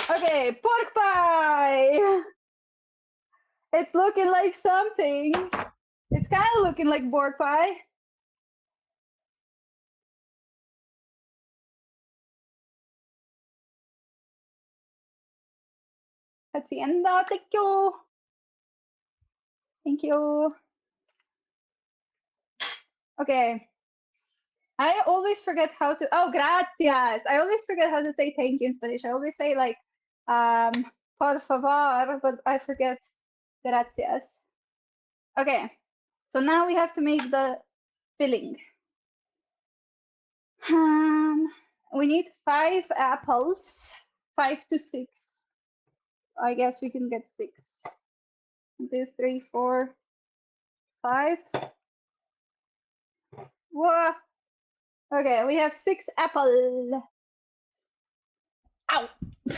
Okay, pork pie! It's looking like something. It's kind of looking like pork pie. Hacienda, thank you. Thank you. Okay. I always forget how to, oh, gracias. I always forget how to say thank you in Spanish. I always say like, por favor, but I forget gracias. Okay. So now we have to make the filling. We need 5 apples, 5 to 6. I guess we can get 6. 1, 2, 3, 4, 5. Whoa. Okay, we have 6 apples. Ow! I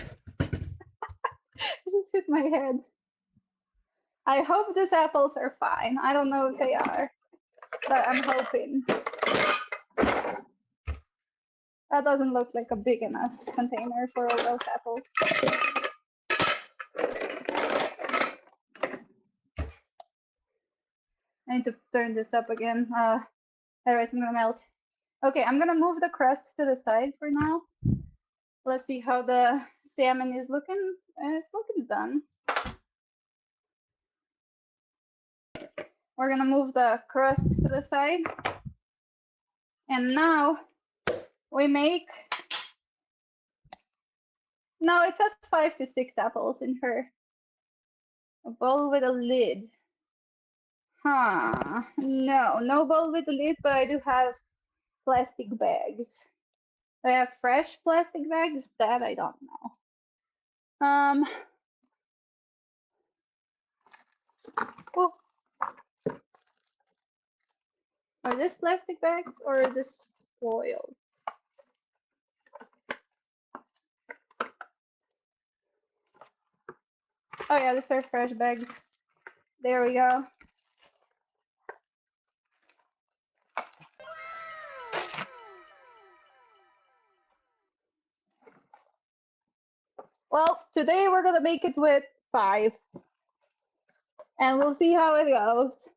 just hit my head. I hope these apples are fine. I don't know if they are, but I'm hoping. That doesn't look like a big enough container for all those apples. I need to turn this up again. Otherwise I'm gonna melt. Okay, I'm gonna move the crust to the side for now. Let's see how the salmon is looking. It's looking done. We're gonna move the crust to the side. And now we make, no, it says 5 to 6 apples in her. A bowl with a lid. Huh, no bowl with a lid, but I do have plastic bags. Do I have fresh plastic bags? That I don't know. Oh. Are this plastic bags or is this foil? Oh yeah, these are fresh bags. There we go. Well, today we're gonna make it with 5. And we'll see how it goes.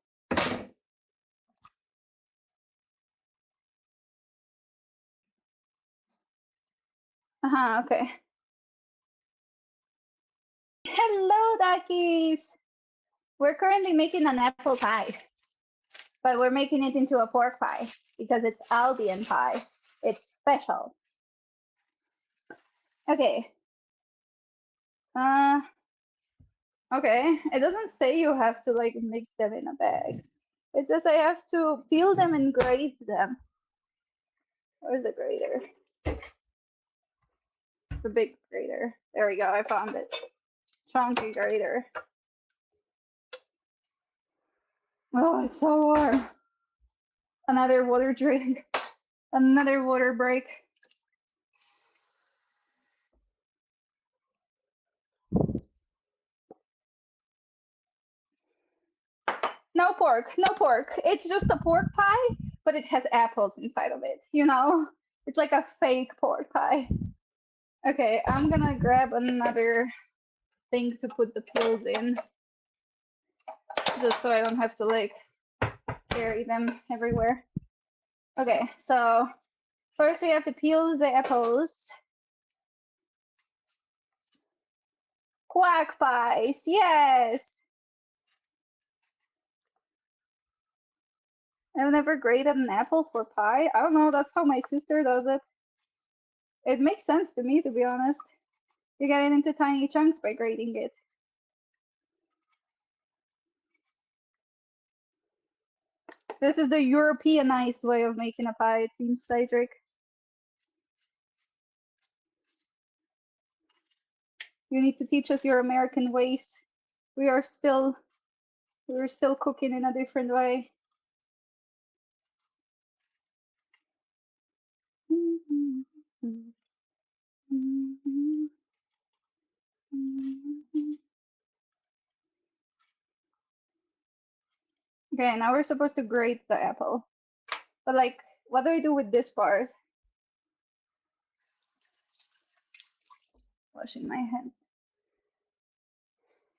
Okay. Hello, duckies! We're currently making an apple pie, but we're making it into a pork pie because it's Albion pie. It's special. Okay. Okay, it doesn't say you have to like mix them in a bag. It says I have to peel them and grate them. Where's the grater? The big grater. There we go, I found it. Chunky grater. Oh, it's so warm. Another water drink. Another water break. No pork, no pork. It's just a pork pie, but it has apples inside of it, you know? It's like a fake pork pie. Okay, I'm gonna grab another thing to put the peels in. Just so I don't have to like carry them everywhere. Okay, so first we have to peel the apples. Quack pies, yes! I've never grated an apple for pie. I don't know, that's how my sister does it. It makes sense to me, to be honest. You get it into tiny chunks by grating it. This is the Europeanized way of making a pie, it seems, Cedric. You need to teach us your American ways. We're still cooking in a different way. Okay, now we're supposed to grate the apple. But like, what do I do with this part? Washing my hands.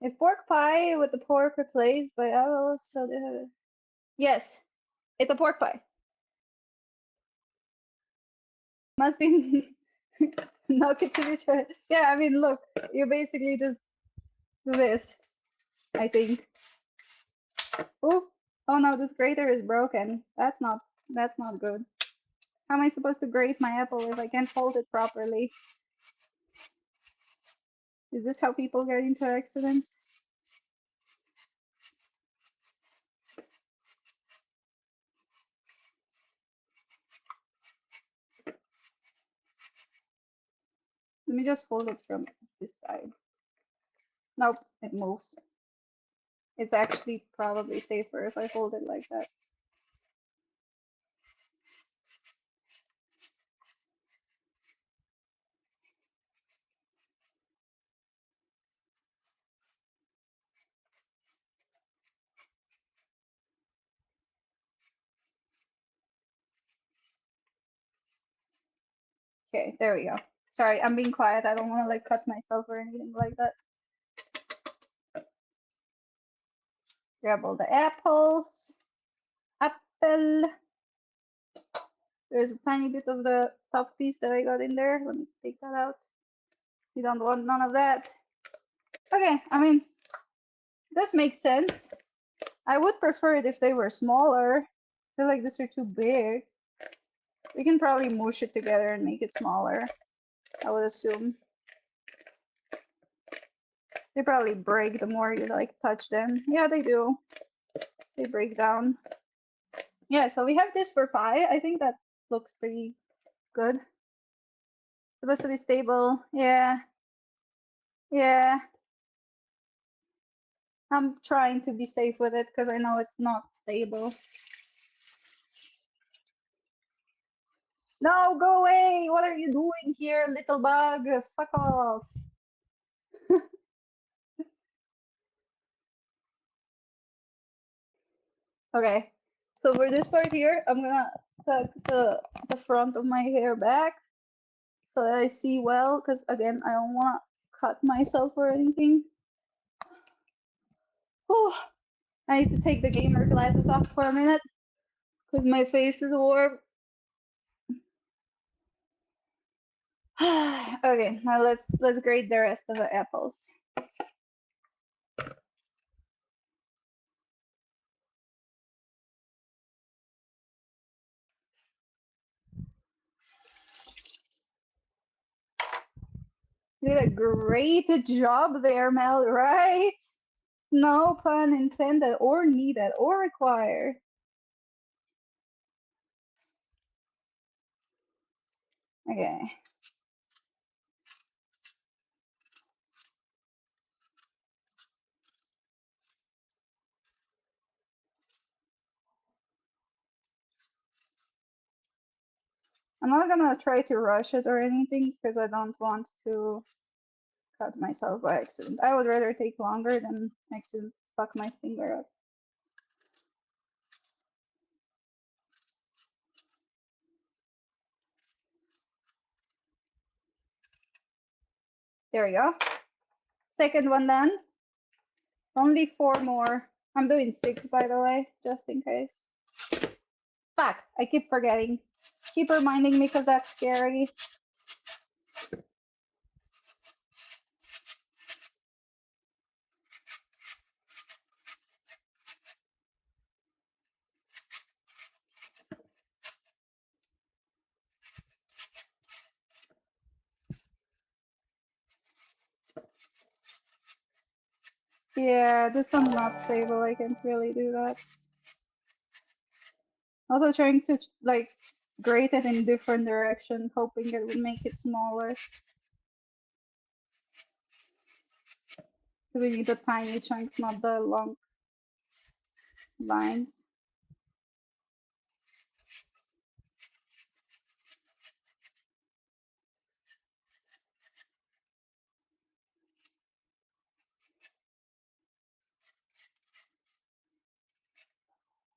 If pork pie with the pork replaced by apples, so yes, it's a pork pie. Must be no kitchen. Yeah, I mean, look, you basically just do this. I think. Oh, oh no, this grater is broken. That's not good. How am I supposed to grate my apple if I can't hold it properly? Is this how people get into accidents? Let me just hold it from this side. Nope, it moves. It's actually probably safer if I hold it like that. Okay, there we go. Sorry, I'm being quiet. I don't want to like cut myself or anything like that. Grab all the apples. Apple. There's a tiny bit of the top piece that I got in there. Let me take that out. You don't want none of that. Okay, I mean, this makes sense. I would prefer it if they were smaller. I feel like these are too big. We can probably mush it together and make it smaller, I would assume. They probably break the more you like touch them. Yeah, they do. They break down. Yeah, so we have this for pie. I think that looks pretty good. Supposed to be stable. Yeah. Yeah. I'm trying to be safe with it because I know it's not stable. No, go away! What are you doing here, little bug? Fuck off. Okay, so for this part here, I'm gonna tuck the front of my hair back so that I see well, because again, I don't wanna cut myself or anything. Whew. I need to take the gamer glasses off for a minute because my face is warm. Okay, now let's grade the rest of the apples. You did a great job there, Mel, right? No pun intended or needed or required. Okay. I'm not gonna try to rush it or anything because I don't want to cut myself by accident. I would rather take longer than accident fuck my finger up. There we go. Second one done. Only 4 more. I'm doing 6 by the way, just in case. Fuck, I keep forgetting. Keep reminding me because that's scary. Yeah, this one's not stable. I can't really do that. Also trying to like grate it in different directions, hoping it would make it smaller. Because we need the tiny chunks, not the long lines.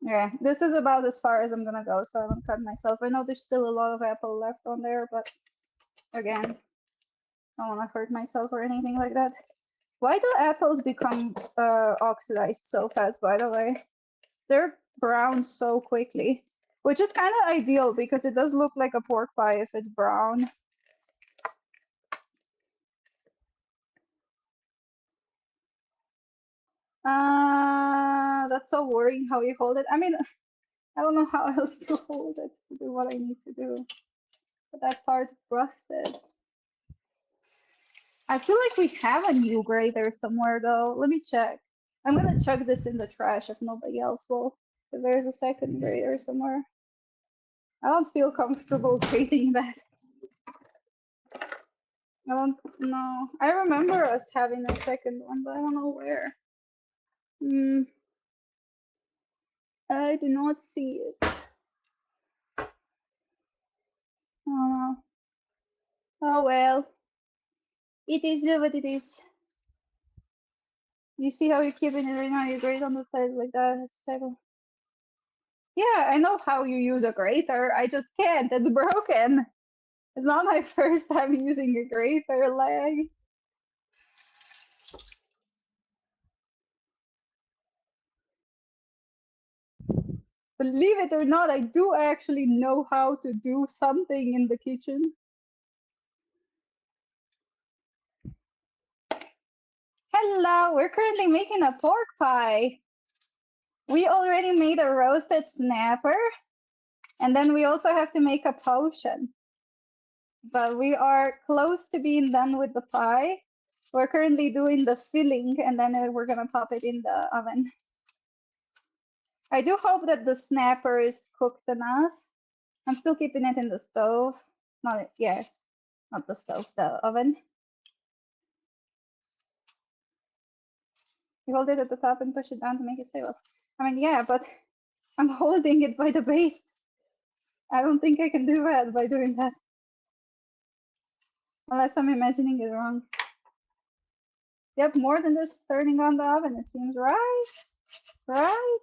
Yeah, this is about as far as I'm gonna go, so I don't cut myself. I know there's still a lot of apple left on there, but again, I don't wanna hurt myself or anything like that. Why do apples become oxidized so fast, by the way? They're brown so quickly, which is kind of ideal because it does look like a pork pie if it's brown. That's so worrying how you hold it. I mean, I don't know how else to hold it to do what I need to do. But that part's rusted. I feel like we have a new grater somewhere though. Let me check. I'm gonna chuck this in the trash if nobody else will. If there's a second grater somewhere. I don't feel comfortable grating that. I don't know. I remember us having a second one, but I don't know where. I do not see it. Oh, oh well. It is what it is. You see how you're keeping it right now? You grate on the side like that. It's type of... Yeah, I know how you use a grater. I just can't. It's broken. It's not my first time using a grater leg. Believe it or not, I do actually know how to do something in the kitchen. Hello, we're currently making a pork pie. We already made a roasted snapper, and then we also have to make a potion. But we are close to being done with the pie. We're currently doing the filling, and then we're gonna pop it in the oven. I do hope that the snapper is cooked enough. I'm still keeping it in the stove. Not the stove, the oven. You hold it at the top and push it down to make it stable. I mean, yeah, but I'm holding it by the base. I don't think I can do that by doing that. Unless I'm imagining it wrong. Yep, more than just turning on the oven, it seems, right? Right?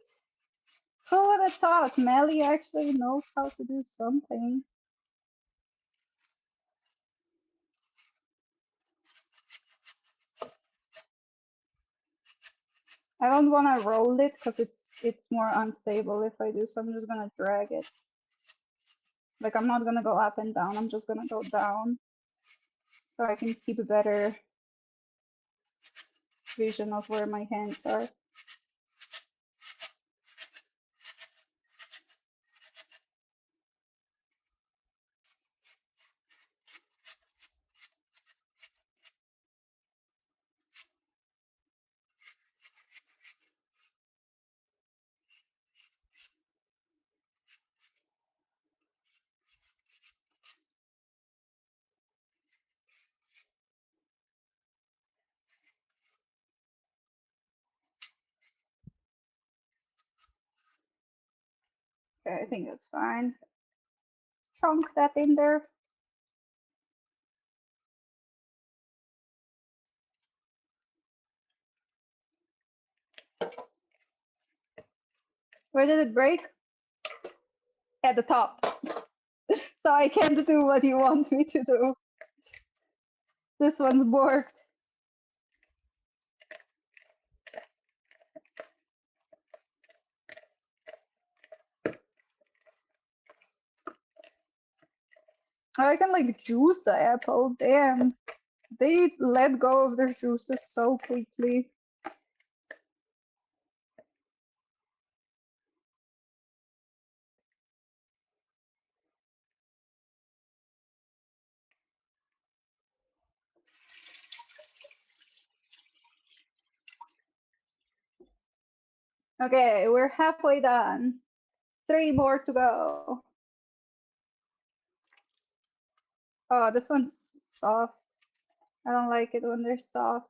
Who would have thought Melly actually knows how to do something? I don't want to roll it because it's more unstable if I do, so I'm just gonna drag it. Like, I'm not gonna go up and down, I'm just gonna go down so I can keep a better vision of where my hands are. Okay, I think that's fine. Chunk that in there. Where did it break? At the top. So I can't do what you want me to do. This one's borked. I can like juice the apples. Damn. They let go of their juices so quickly. Okay, we're halfway done. 3 more to go. Oh, this one's soft. I don't like it when they're soft.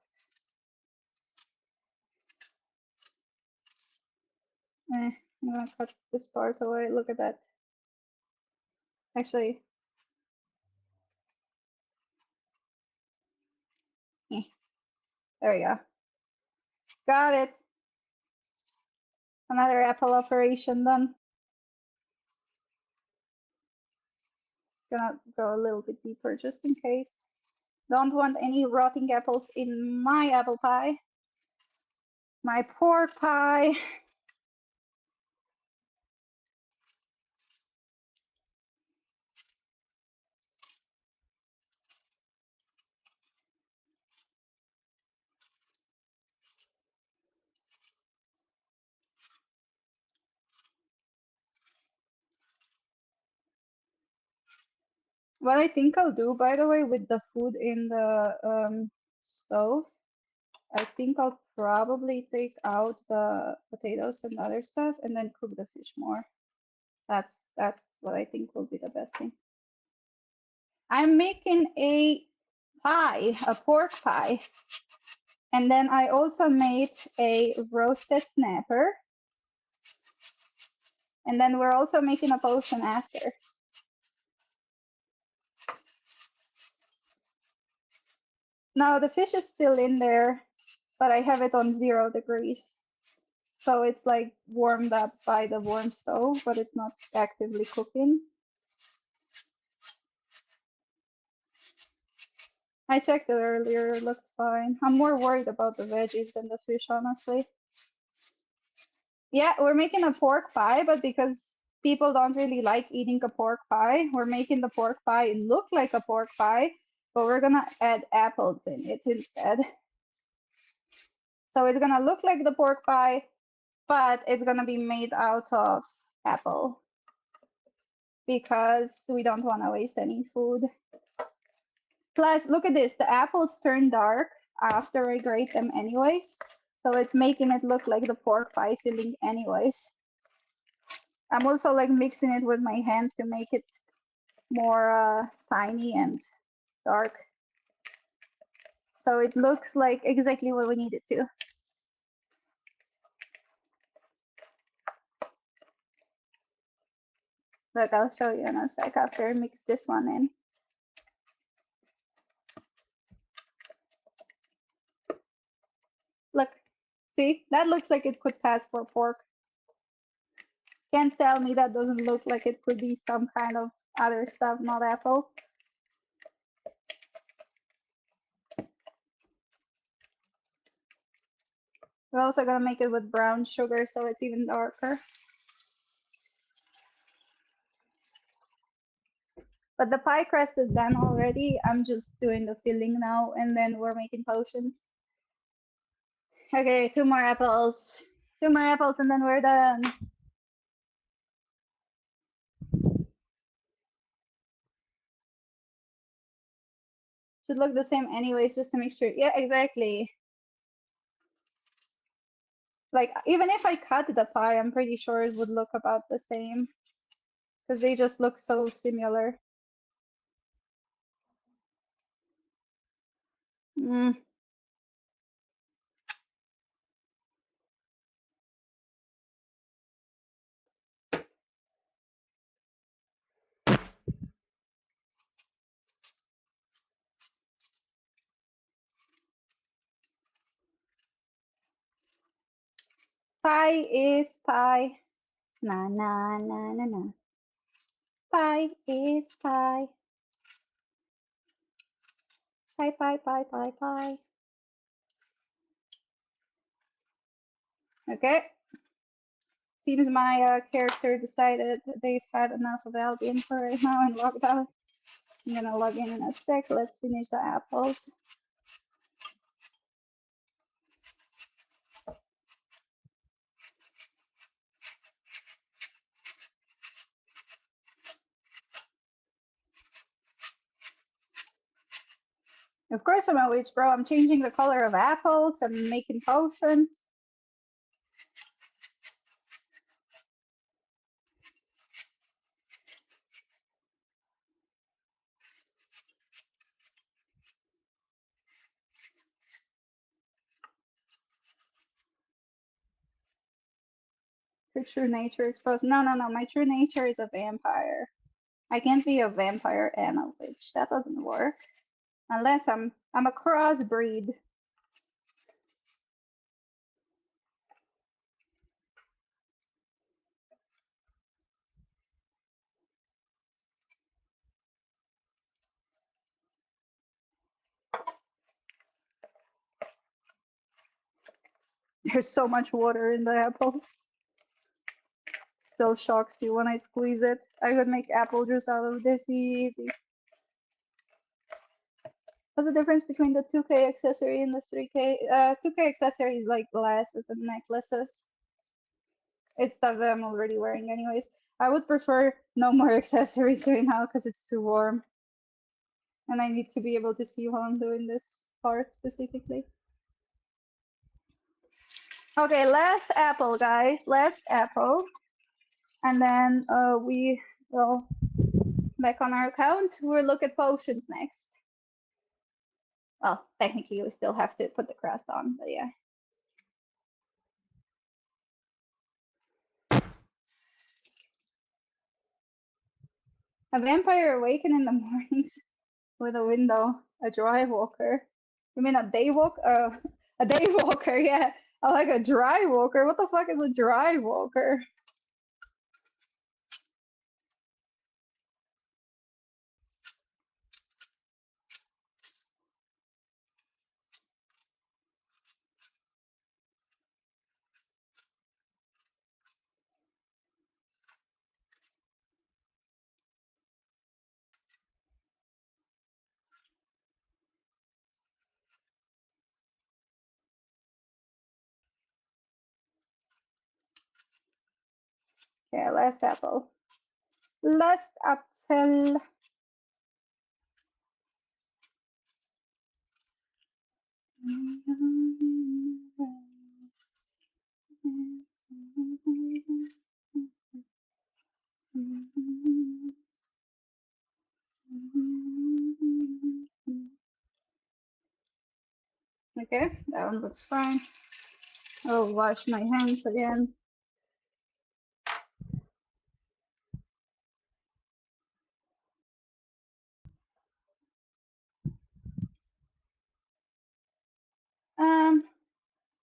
I'm gonna cut this part away. Look at that. Actually, there we go. Got it. Another apple operation done. Gonna go a little bit deeper just in case. Don't want any rotting apples in my apple pie. My pork pie. What I think I'll do, by the way, with the food in the stove, I think I'll probably take out the potatoes and other stuff and then cook the fish more. That's what I think will be the best thing. I'm making a pie, a pork pie. And then I also made a roasted snapper. And then we're also making a potion after. Now the fish is still in there, but I have it on 0 degrees. So it's like warmed up by the warm stove, but it's not actively cooking. I checked it earlier, it looked fine. I'm more worried about the veggies than the fish, honestly. Yeah, we're making a pork pie, but because people don't really like eating a pork pie, we're making the pork pie look like a pork pie, but we're gonna add apples in it instead. So it's gonna look like the pork pie, but it's gonna be made out of apple because we don't want to waste any food. Plus, look at this, the apples turn dark after I grate them anyways. So it's making it look like the pork pie filling anyways. I'm also like mixing it with my hands to make it more tiny and dark. So it looks like exactly what we need it to. Look, I'll show you in a sec after I mix this one in. Look, see, that looks like it could pass for pork. Can't tell me that doesn't look like it could be some kind of other stuff, not apple. We're also gonna make it with brown sugar so it's even darker. But the pie crust is done already. I'm just doing the filling now and then we're making potions. Okay, 2 more apples. 2 more apples and then we're done. Should look the same anyways, just to make sure. Yeah, exactly. Like, even if I cut the pie, I'm pretty sure it would look about the same. Because they just look so similar. Mm. Pie is pie. Na na na na na. Pie is pie. Pie, pie, pie, pie, pie. Okay. Seems my character decided they've had enough of Albion for right now and logged out. I'm gonna log in a sec. Let's finish the apples. Of course I'm a witch, bro. I'm changing the color of apples. I'm making potions. Your true nature exposed. No, no, no. My true nature is a vampire. I can't be a vampire and a witch. That doesn't work. Unless I'm a crossbreed. There's so much water in the apple. Still shocks me when I squeeze it. I could make apple juice out of this easy. What's the difference between the 2K accessory and the 3K? 2K accessory is like glasses and necklaces. It's stuff that I'm already wearing anyways. I would prefer no more accessories right now because it's too warm. And I need to be able to see while I'm doing this part specifically. Okay, last apple, guys. Last apple. And then we will back on our account. We'll look at potions next. Well, technically we still have to put the crust on, but yeah. A vampire awaken in the mornings with a window, a dry walker. You mean a day walk? A day walker, yeah. I like a dry walker. What the fuck is a dry walker? Okay, last apple. Last apple. Okay, that one looks fine. I'll wash my hands again.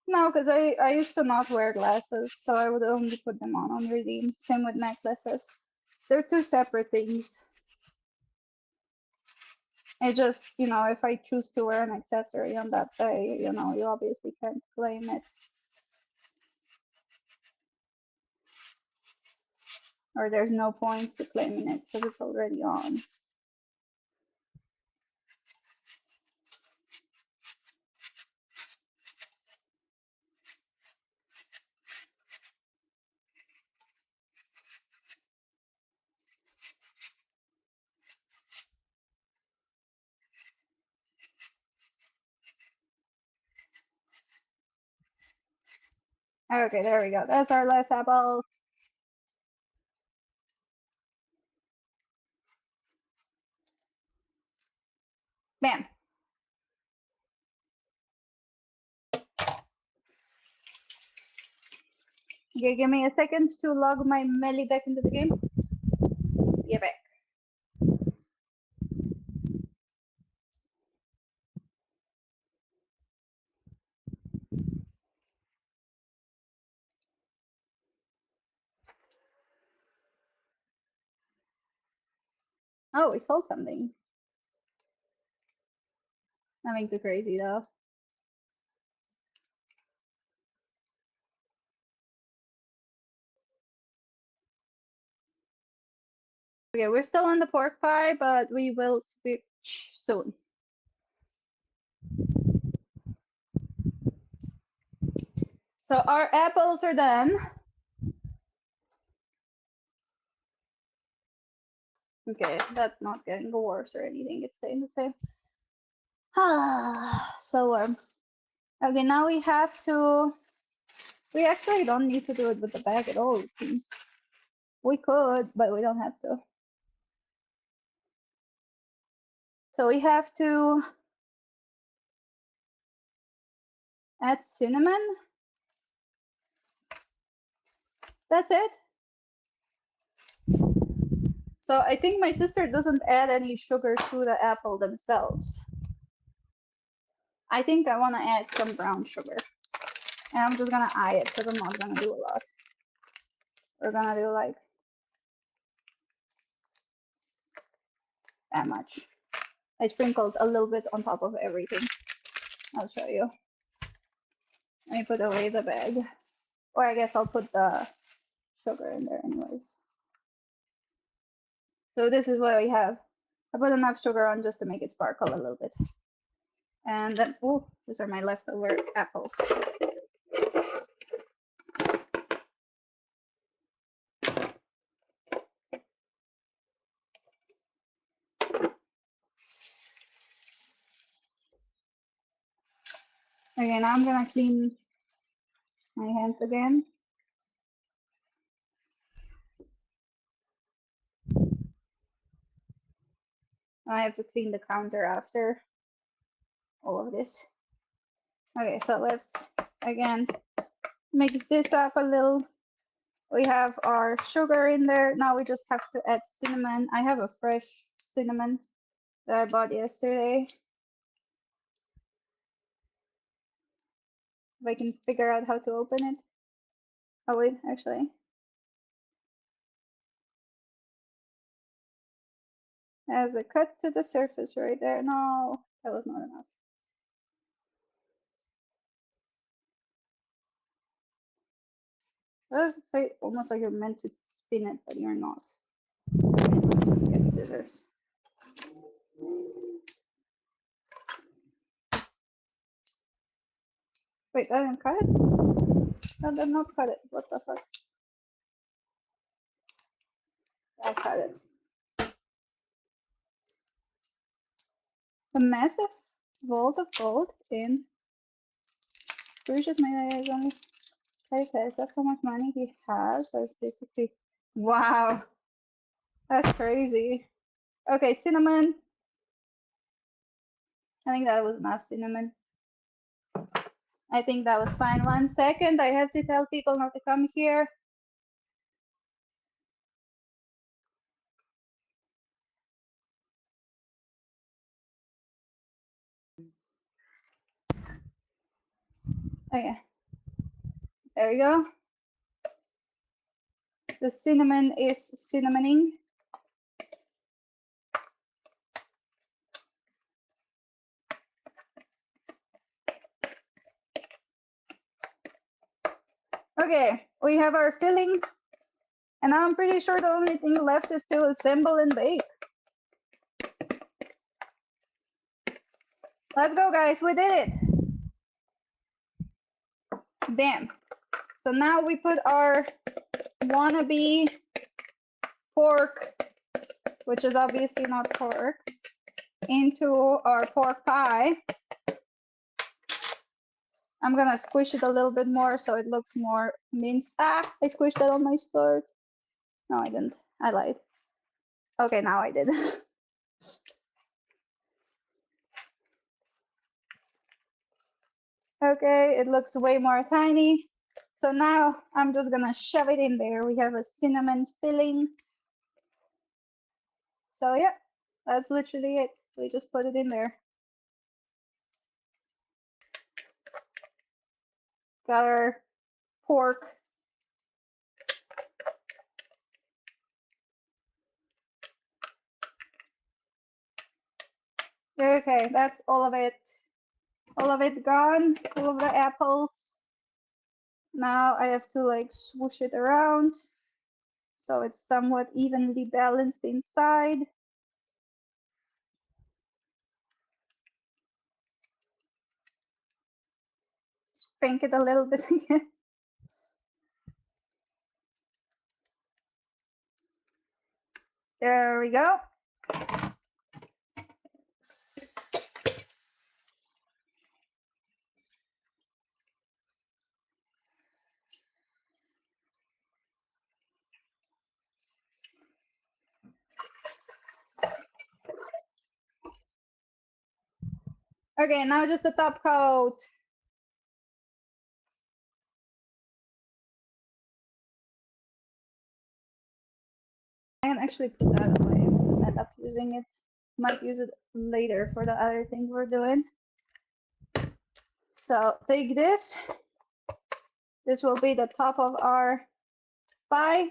No, because I used to not wear glasses, so I would only put them on redeem. Same with necklaces. They're two separate things. It just, you know, if I choose to wear an accessory on that day, you know, you obviously can't claim it. Or there's no point to claiming it because it's already on. Okay, there we go. That's our last apple. Bam. Okay, give me a second to log my melee back into the game. Be back. Oh, we sold something. Nothing too crazy though. Okay, we're still on the pork pie, but we will switch soon. So our apples are done. Okay, that's not getting worse or anything. It's staying the same. Ah, so warm. Okay, now we have to. We actually don't need to do it with the bag at all, it seems. We could, but we don't have to. So we have to add cinnamon. That's it. So I think my sister doesn't add any sugar to the apple themselves. I think I want to add some brown sugar. And I'm just going to eye it because I'm not going to do a lot. We're going to do like that much. I sprinkled a little bit on top of everything. I'll show you. Let me put away the bag. Or I guess I'll put the sugar in there anyways. So this is what we have. I put enough sugar on just to make it sparkle a little bit. And then, oh, these are my leftover apples. Okay, now I'm gonna clean my hands again. I have to clean the counter after all of this. Okay, so let's again mix this up a little. We have our sugar in there. Now we just have to add cinnamon. I have a fresh cinnamon that I bought yesterday. If I can figure out how to open it. Oh wait, actually. As a cut to the surface right there. No, that was not enough. Let's say almost like you're meant to spin it, but you're not. Just get scissors. Wait, I didn't cut it? I did not cut it. What the fuck? I cut it. A massive vault of gold in Scrooge just made eyes on his face. That's how much money he has. That's basically wow. That's crazy. Okay, cinnamon. I think that was enough cinnamon. I think that was fine. 1 second. I have to tell people not to come here. Okay. There we go. The cinnamon is cinnamoning. Okay, we have our filling. And I'm pretty sure the only thing left is to assemble and bake. Let's go, guys. We did it. Bam. So now we put our wannabe pork, which is obviously not pork, into our pork pie. I'm gonna squish it a little bit more so it looks more minced. Ah, I squished that on my start. No, I didn't. I lied. Okay, now I did. Okay, it looks way more tiny. So now I'm just gonna shove it in there. We have a cinnamon filling. So yeah, that's literally it. We just put it in there. Got our pork. Okay, that's all of it. All of it gone, all of the apples. Now I have to like swoosh it around so it's somewhat evenly balanced inside. Spank it a little bit again. There we go. Okay, now just the top coat. I can actually put that away and end up using it. Might use it later for the other thing we're doing. So take this. This will be the top of our pie.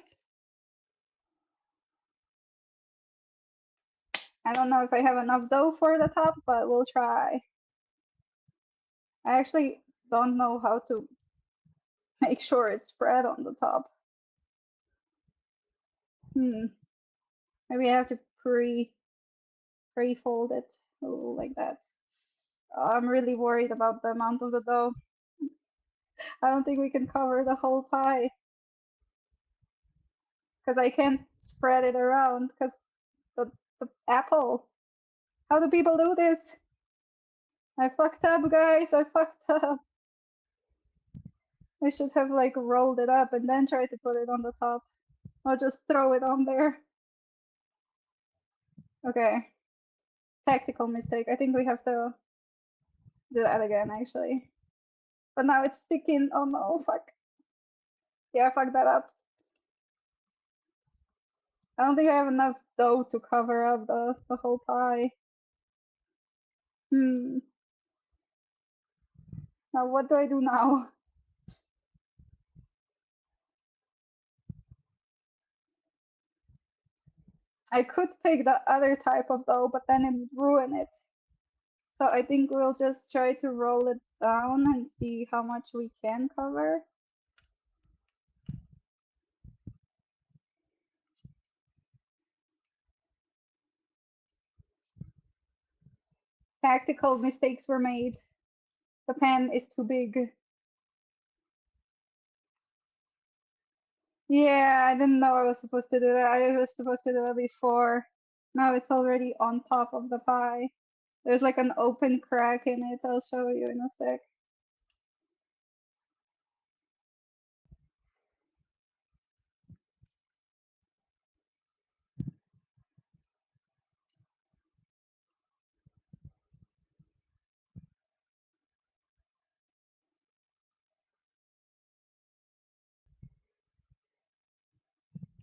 I don't know if I have enough dough for the top, but we'll try. I actually don't know how to make sure it's spread on the top. Maybe I have to pre-fold it like that. I'm really worried about the amount of the dough. I don't think we can cover the whole pie because I can't spread it around because the apple. How do people do this? I fucked up, guys. I fucked up. I should have like rolled it up and then tried to put it on the top. I'll just throw it on there. Okay. Tactical mistake. I think we have to do that again, actually. But now it's sticking. Oh no, fuck. Yeah, I fucked that up. I don't think I have enough dough to cover up the whole pie. Now what do I do now? I could take the other type of dough, but then it would ruin it. So I think we'll just try to roll it down and see how much we can cover. Tactical mistakes were made. The pan is too big. Yeah, I didn't know I was supposed to do that. I was supposed to do it before. Now it's already on top of the pie. There's like an open crack in it. I'll show you in a sec.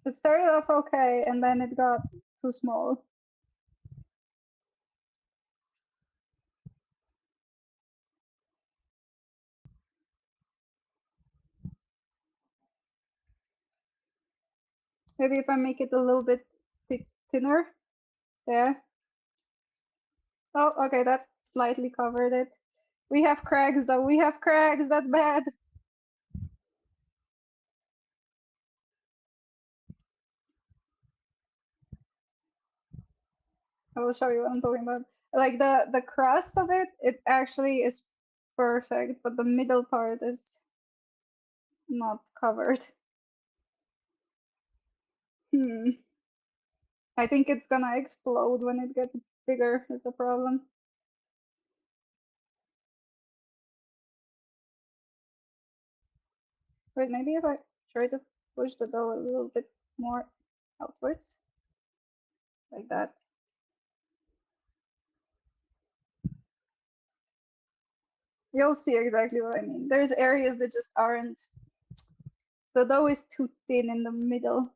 It started off okay, and then it got too small. Maybe if I make it a little bit thinner. There. Oh, okay, that slightly covered it. We have cracks though. We have cracks. That's bad. I will show you what I'm talking about. Like the crust of it, it actually is perfect, but the middle part is not covered. I think it's gonna explode when it gets bigger is the problem. Wait, maybe if I try to push the dough a little bit more outwards, like that. You'll see exactly what I mean. There's areas that just aren't. The dough is too thin in the middle.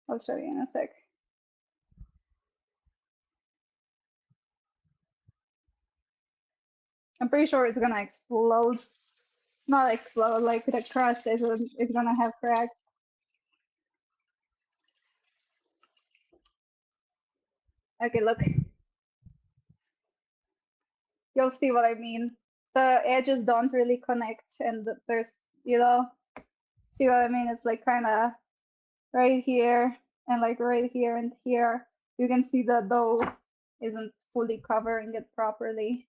I'll show you in a sec. I'm pretty sure it's gonna explode. Not explode, like the crust is gonna have cracks. Okay, look. You'll see what I mean. The edges don't really connect, and there's, you know, see what I mean? It's like kind of right here and like right here and here. You can see the dough isn't fully covering it properly,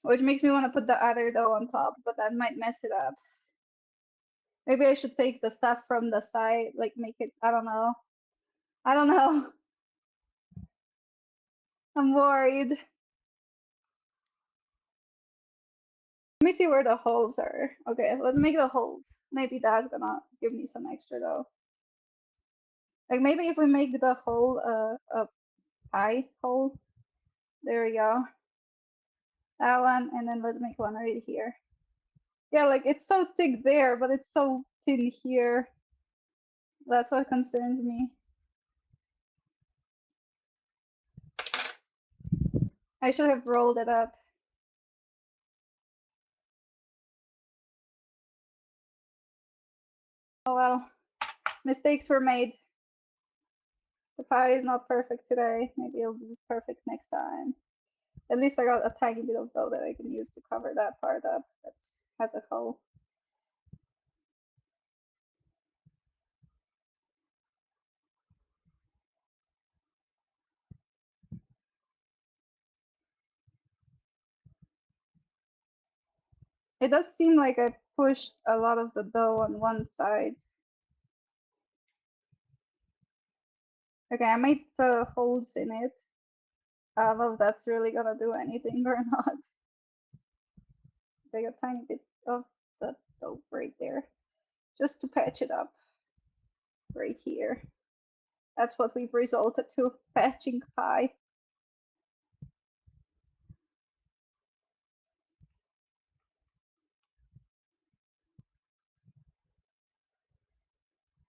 which makes me want to put the other dough on top, but that might mess it up. Maybe I should take the stuff from the side, like make it, I don't know. I don't know. I'm worried. Let me see where the holes are. Okay, let's make the holes. Maybe that's gonna give me some extra dough. Like maybe if we make the hole a pie hole. There we go. That one, and then let's make one right here. Yeah, like it's so thick there, but it's so thin here. That's what concerns me. I should have rolled it up. Oh well, mistakes were made. The pie is not perfect today. Maybe it'll be perfect next time. At least I got a tiny bit of dough that I can use to cover that part up that has a hole. It does seem like I pushed a lot of the dough on one side. Okay, I made the holes in it. I don't know if that's really gonna do anything or not. Take a tiny bit of the dough right there, just to patch it up right here. That's what we've resorted to, patching pie.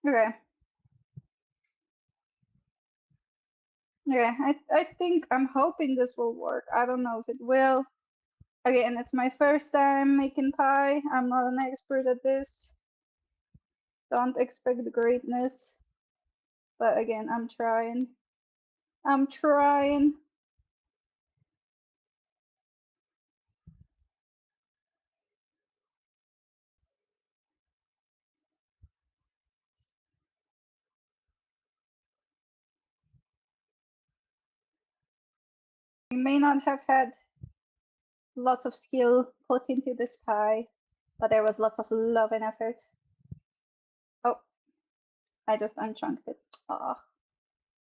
Okay. Yeah, I think I'm hoping this will work. I don't know if it will. Again, it's my first time making pie. I'm not an expert at this. Don't expect greatness. But again, I'm trying. I'm trying. We may not have had lots of skill put into this pie, but there was lots of love and effort. Oh, I just unchunked it. Ah,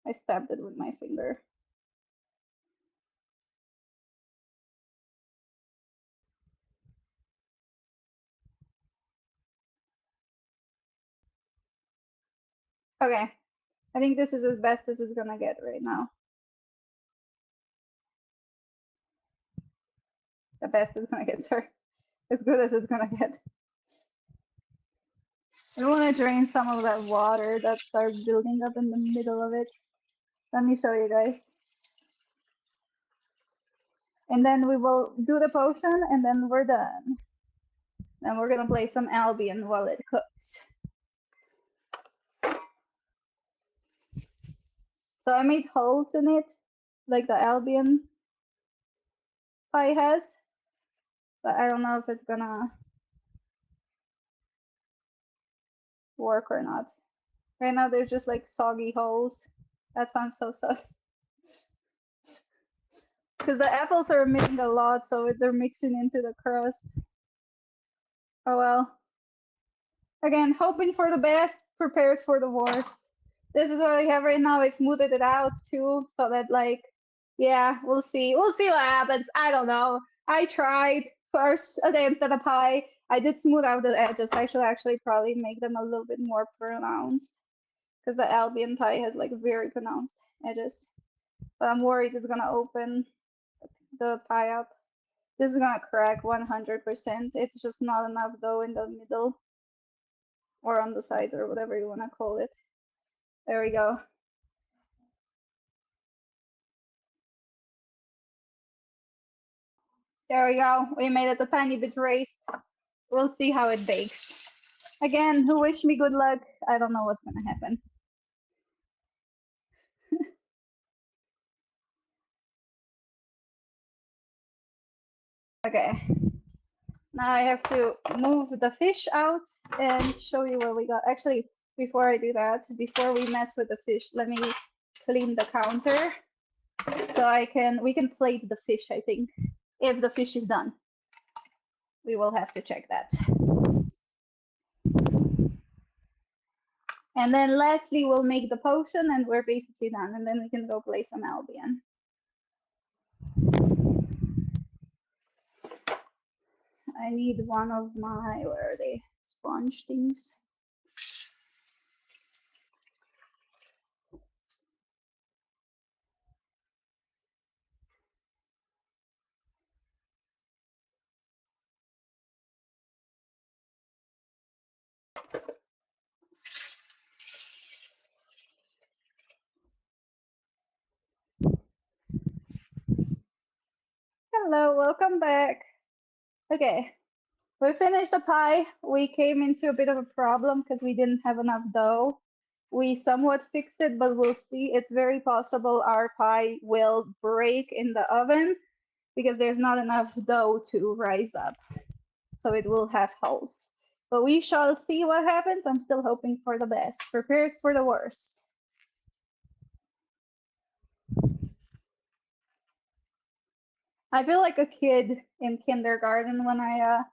I stabbed it with my finger. Okay, I think this is as best as it's gonna get right now. The best it's gonna get, sir. As good as it's gonna get. I want to drain some of that water that starts building up in the middle of it. Let me show you guys. And then we will do the potion and then we're done. Then we're gonna play some Albion while it cooks. So I made holes in it, like the Albion pie has, but I don't know if it's gonna work or not. Right now they're just like soggy holes. That sounds so sus. Because the apples are emitting a lot, so they're mixing into the crust. Oh well. Again, hoping for the best, prepared for the worst. This is what I have right now. I smoothed it out too, so that like, yeah, we'll see. We'll see what happens. I don't know. I tried first attempt at a pie. I did smooth out the edges. I should actually probably make them a little bit more pronounced because the Albion pie has like very pronounced edges. But I'm worried it's gonna open the pie up. This is gonna crack 100%. It's just not enough dough in the middle or on the sides or whatever you want to call it. There we go. There we go. We made it a tiny bit raised. We'll see how it bakes. Again, who wish me good luck? I don't know what's gonna happen. Okay. Now I have to move the fish out and show you what we got. Actually, before I do that, before we mess with the fish, let me clean the counter so we can plate the fish, I think. If the fish is done. We will have to check that. And then lastly, we'll make the potion and we're basically done. And then we can go play some Albion. I need one of my, where are they? Sponge things. Hello, welcome back. Okay, we finished the pie. We came into a bit of a problem because we didn't have enough dough. we somewhat fixed it, but we'll see. It's very possible our pie will break in the oven because there's not enough dough to rise up. So it will have holes. But we shall see what happens. I'm still hoping for the best. Prepared for the worst. I feel like a kid in kindergarten when I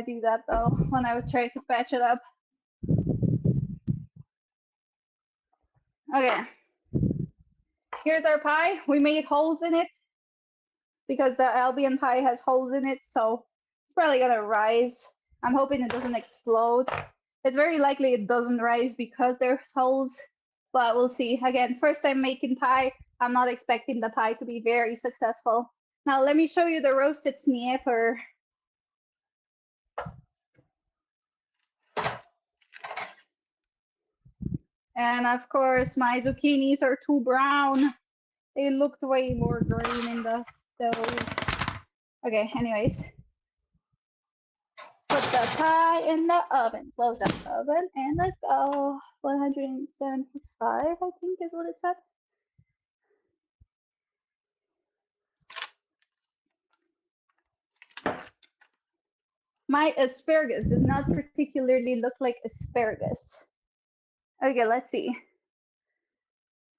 do that though, when I would try to patch it up. Okay. Here's our pie. We made holes in it because the Albion pie has holes in it, so it's probably gonna rise. I'm hoping it doesn't explode. It's very likely it doesn't rise because there's holes, but we'll see. Again, first time making pie. I'm not expecting the pie to be very successful. Now let me show you the roasted snapper. And of course, my zucchinis are too brown. They looked way more green in the stove. Okay, anyways. Put the pie in the oven. Close that oven and let's go. 175, I think is what it said. My asparagus does not particularly look like asparagus. Okay, let's see.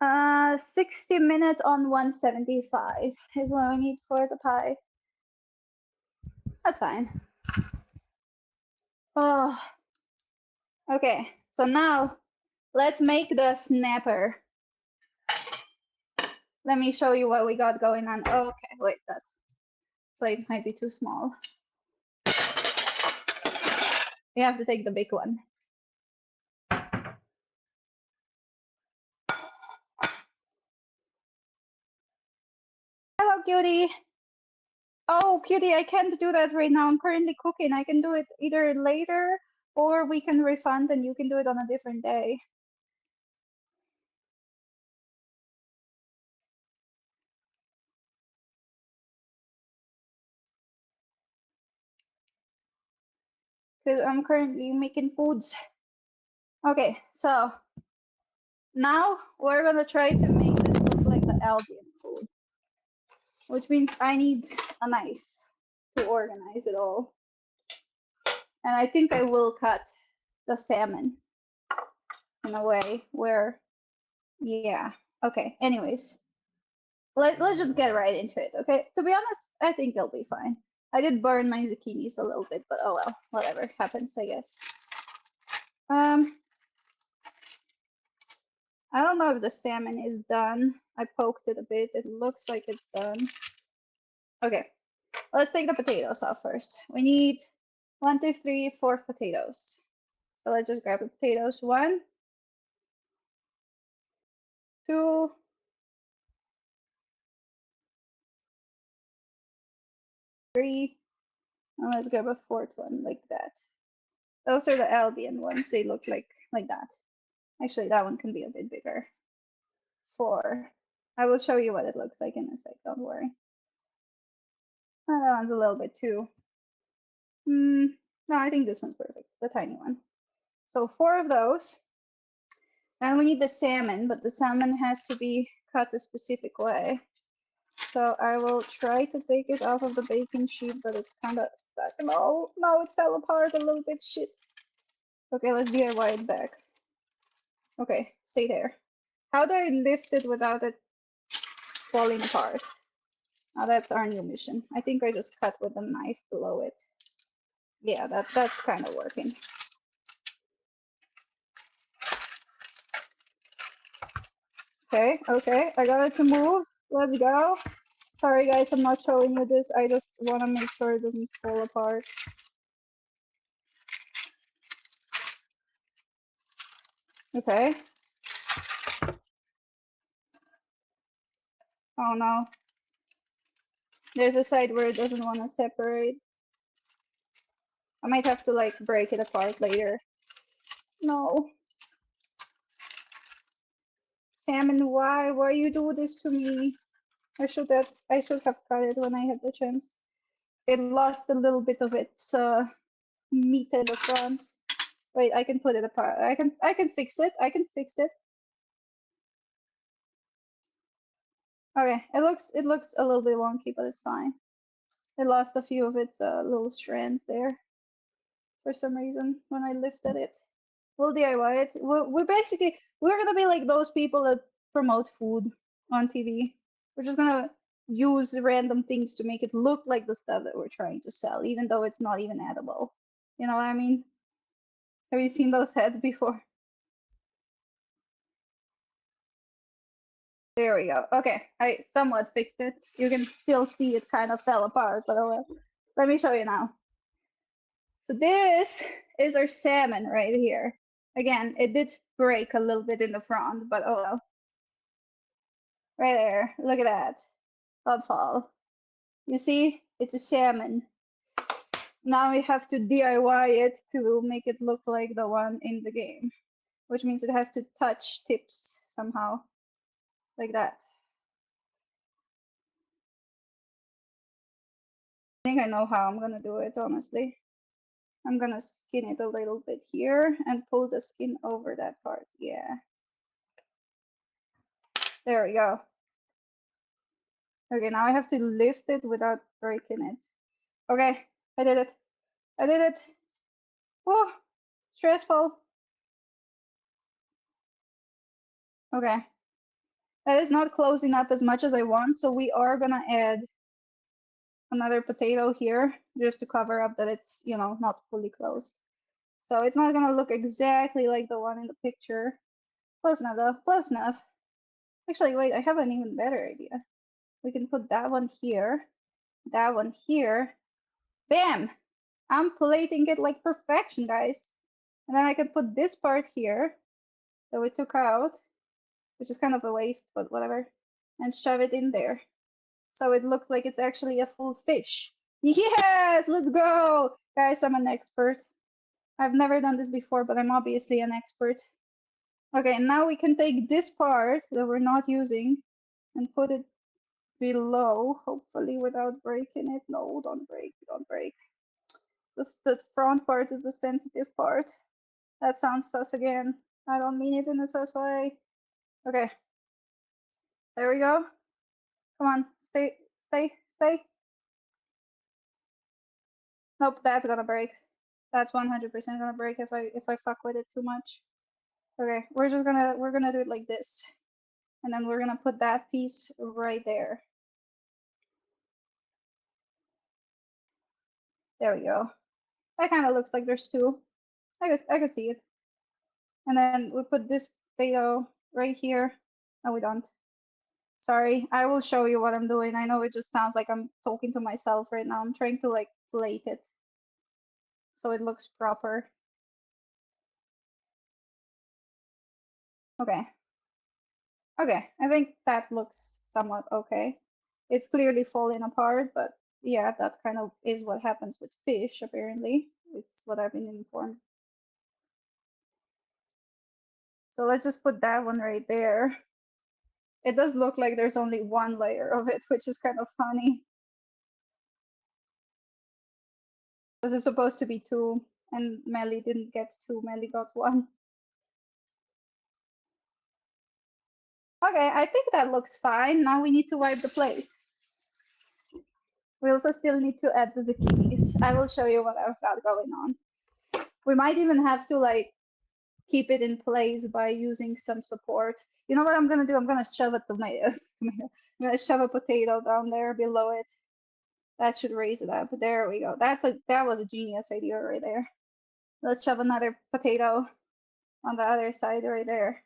60 minutes on 175 is what we need for the pie. That's fine. Oh, okay. So now let's make the snapper. Let me show you what we got going on. Okay, wait, that plate might be too small. You have to take the big one. Hello, cutie. Oh, cutie, I can't do that right now. I'm currently cooking. I can do it either later or we can refund and you can do it on a different day. Because I'm currently making foods. Okay, so now we're gonna try to make this look like the Albion food, which means I need a knife to organize it all. And I think I will cut the salmon in a way where, yeah, okay, anyways. Let's just get right into it, okay? To be honest, I think it'll be fine. I did burn my zucchinis a little bit, but oh well, whatever happens, I guess. I don't know if the salmon is done. I poked it a bit. It looks like it's done. Okay, let's take the potatoes off first. We need 1, 2, 3, 4 potatoes. So let's just grab the potatoes. 1, 2, 3, and let's grab a 4th one like that. Those are the Albion ones. They look like that. Actually, that one can be a bit bigger. 4. I will show you what it looks like in a sec, don't worry. Oh, that one's a little bit too. No, I think this one's perfect, the tiny one. So 4 of those. Then we need the salmon, but the salmon has to be cut a specific way. So I will try to take it off of the baking sheet, but it's kind of stuck. No, it fell apart a little bit, shit. Okay, let's DIY it back. Okay, stay there. How do I lift it without it falling apart? Now that's our new mission. I think I just cut with a knife below it. Yeah, that's kind of working. Okay, I got it to move. Let's go. Sorry guys, I'm not showing you this. I just want to make sure it doesn't fall apart. Okay. Oh no. There's a side where it doesn't want to separate. I might have to like break it apart later. No. Salmon, why you do this to me? I should have cut it when I had the chance. It lost a little bit of its meat at the front. Wait, I can put it apart. I can fix it. I can fix it. Okay, it looks a little bit wonky, but it's fine. It lost a few of its little strands there for some reason when I lifted it. We'll DIY it. We're gonna be like those people that promote food on TV. We're just gonna use random things to make it look like the stuff that we're trying to sell, even though it's not even edible. You know what I mean? Have you seen those heads before? There we go. Okay, I somewhat fixed it. You can still see it kind of fell apart, but oh well. Let me show you now. So this is our salmon right here. Again, it did break a little bit in the front, but oh well. Right there, look at that. Not fall. You see, it's a salmon. Now we have to DIY it to make it look like the one in the game, which means it has to touch tips somehow, like that. I think I know how I'm gonna do it, honestly. I'm gonna skin it a little bit here and pull the skin over that part. Yeah. There we go. Okay, now I have to lift it without breaking it. Okay, I did it. I did it. Oh, stressful. Okay. That is not closing up as much as I want, so we are gonna add another potato here just to cover up that it's, you know, not fully closed. So it's not gonna look exactly like the one in the picture. Close enough though, close enough. Actually, wait, I have an even better idea. We can put that one here, that one here. Bam! I'm plating it like perfection, guys. And then I can put this part here that we took out, which is kind of a waste, but whatever, and shove it in there. So it looks like it's actually a full fish. Yes, let's go! Guys, I'm an expert. I've never done this before, but I'm obviously an expert. Okay, now we can take this part that we're not using and put it below, hopefully without breaking it. No, don't break, don't break. The front part is the sensitive part. That sounds sus again. I don't mean it in a sus way. Okay. There we go. Come on, stay, stay, stay. Nope, that's gonna break. That's 100% gonna break if I fuck with it too much. Okay, we're gonna do it like this. And then we're gonna put that piece right there. There we go. That kind of looks like there's two. I could see it. And then we put this potato right here. No, we don't. Sorry, I will show you what I'm doing. I know it just sounds like I'm talking to myself right now. I'm trying to like plate it so it looks proper. Okay. Okay, I think that looks somewhat okay. It's clearly falling apart, but yeah, that kind of is what happens with fish, apparently. It's what I've been informed. So let's just put that one right there. It does look like there's only one layer of it, which is kind of funny. Because it's supposed to be two, and Melly didn't get two, Melly got one. Okay, I think that looks fine. Now we need to wipe the plate. We also still need to add the zucchinis. I will show you what I've got going on. We might even have to like keep it in place by using some support. You know what I'm gonna do? I'm gonna shove a tomato. I'm gonna shove a potato down there below it. That should raise it up. There we go. That was a genius idea right there. Let's shove another potato on the other side right there.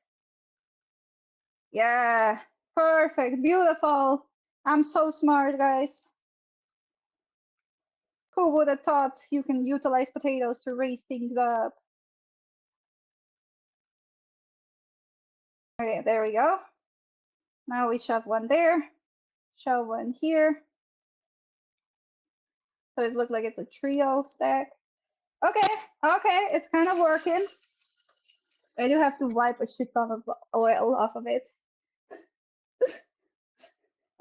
Yeah, perfect, beautiful. I'm so smart, guys. Who would have thought you can utilize potatoes to raise things up? Okay, there we go. Now we shove one there, shove one here. So it looks like it's a trio stack. Okay, okay, it's kind of working. I do have to wipe a shit ton of oil off of it.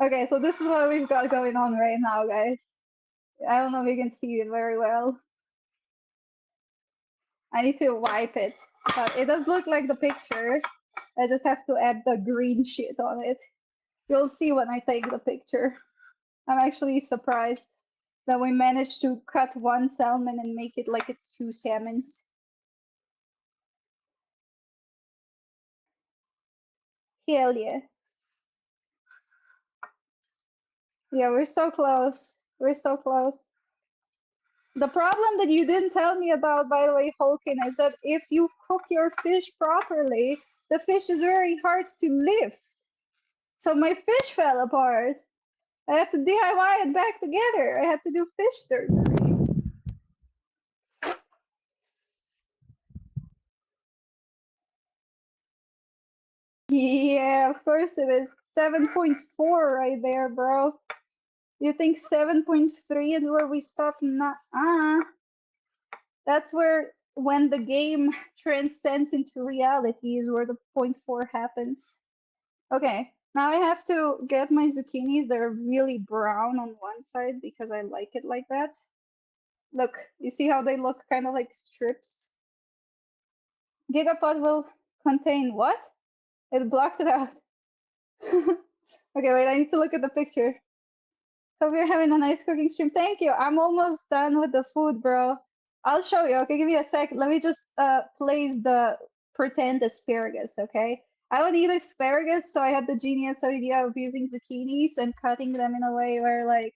Okay, so this is what we've got going on right now, guys. I don't know if you can see it very well. I need to wipe it. But it does look like the picture. I just have to add the green shit on it. You'll see when I take the picture. I'm actually surprised that we managed to cut one salmon and make it like it's two salmons. Hell yeah. Yeah, we're so close. We're so close. The problem that you didn't tell me about, by the way, Holkin, is that if you cook your fish properly, the fish is very hard to lift. So my fish fell apart. I had to DIY it back together. I had to do fish surgery. Yeah, of course it is. 7.4 right there, bro. You think 7.3 is where we stop? Nah. That's where, when the game transcends into reality, is where the 0.4 happens. Okay, now I have to get my zucchinis. They're really brown on one side because I like it like that. Look, you see how they look kind of like strips? Gigapod will contain what? It blocked it out. Okay, wait, I need to look at the picture. Hope you're having a nice cooking stream. Thank you. I'm almost done with the food, bro. I'll show you. Okay, give me a sec. Let me just place the pretend asparagus, okay? I don't eat asparagus, so I had the genius idea of using zucchinis and cutting them in a way where, like,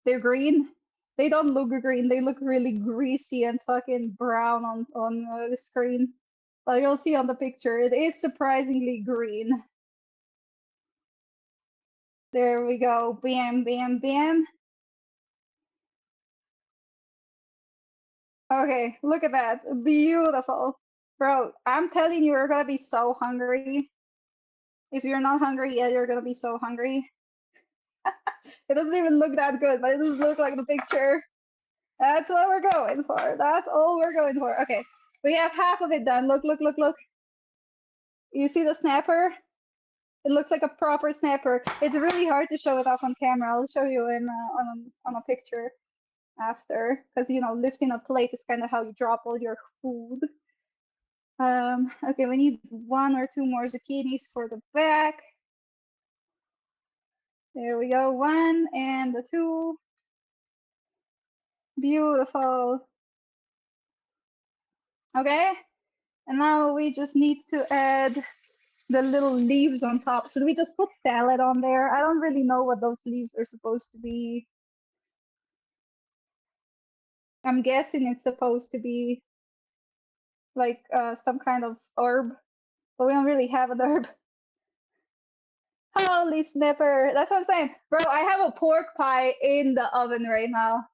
they're green. They don't look green. They look really greasy and fucking brown on the screen. Like you'll see on the picture, it is surprisingly green. There we go. Bam, bam, bam. Okay, look at that. Beautiful. Bro, I'm telling you, you're gonna be so hungry. If you're not hungry yet, you're gonna be so hungry. It doesn't even look that good, but it does look like the picture. That's what we're going for. That's all we're going for. Okay, we have half of it done. Look, look, look, look. You see the snapper? It looks like a proper snapper. It's really hard to show it off on camera. I'll show you in on a picture after, because you know, lifting a plate is kind of how you drop all your food. Okay, we need 1 or 2 more zucchinis for the back. There we go, 1 and the 2. Beautiful. Okay, and now we just need to add the little leaves on top. Should we just put salad on there? I don't really know what those leaves are supposed to be. I'm guessing it's supposed to be like some kind of herb, but we don't really have an herb. Holy snapper. That's what I'm saying. Bro, I have a pork pie in the oven right now.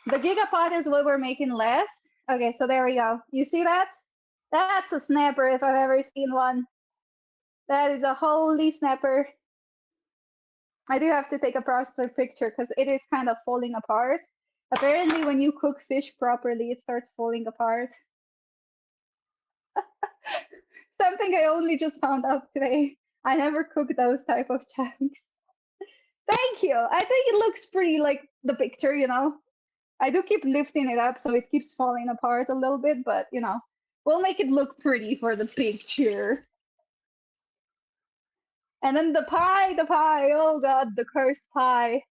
The gigapot is what we're making less. Okay, so there we go. You see that? That's a snapper if I've ever seen one. That is a holy snapper. I do have to take a proper picture because it is kind of falling apart. Apparently, when you cook fish properly, it starts falling apart. Something I only just found out today. I never cooked those type of chunks. Thank you. I think it looks pretty like the picture, you know. I do keep lifting it up so it keeps falling apart a little bit, but you know, we'll make it look pretty for the picture. And then the pie, oh god, the cursed pie.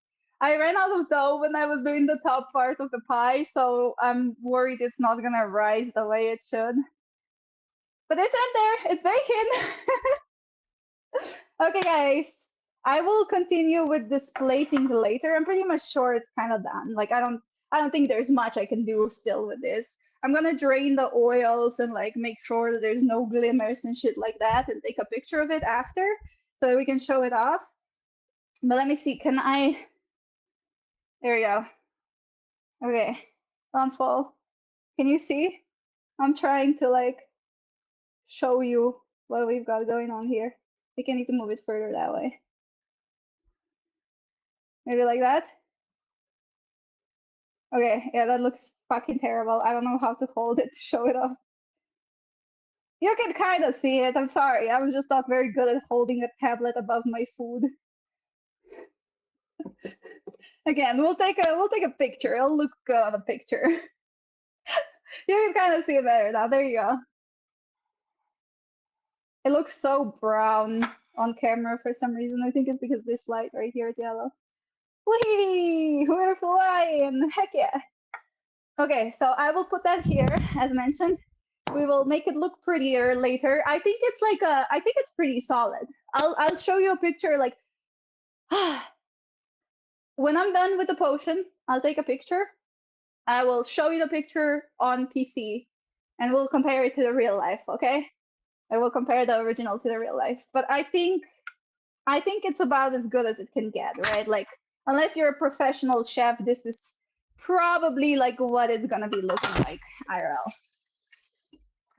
I ran out of dough when I was doing the top part of the pie, so I'm worried it's not gonna rise the way it should. But it's in there, it's baking. Okay, guys, I will continue with this plating later. I'm pretty much sure it's kind of done. Like I don't think there's much I can do still with this. I'm gonna drain the oils and like make sure that there's no glimmers and shit like that, and take a picture of it after so we can show it off. But let me see, can I? There we go. Okay, don't fall. Can you see? I'm trying to like show you what we've got going on here. I think I need to move it further that way. Maybe like that. Okay, yeah, that looks fucking terrible. I don't know how to hold it to show it off. You can kind of see it. I'm sorry. I'm just not very good at holding a tablet above my food. Again, we'll take a picture. It'll look good on a picture. You can kind of see it better now. There you go. It looks so brown on camera for some reason. I think it's because this light right here is yellow. Whee! We're flying! Heck yeah! Okay, so I will put that here, as mentioned. We will make it look prettier later. I think it's like I think it's pretty solid. I'll show you a picture like when I'm done with the potion, I'll take a picture. I will show you the picture on PC and we'll compare it to the real life, okay? I will compare the original to the real life. But I think it's about as good as it can get, right? Like unless you're a professional chef, this is probably like what it's gonna be looking like IRL.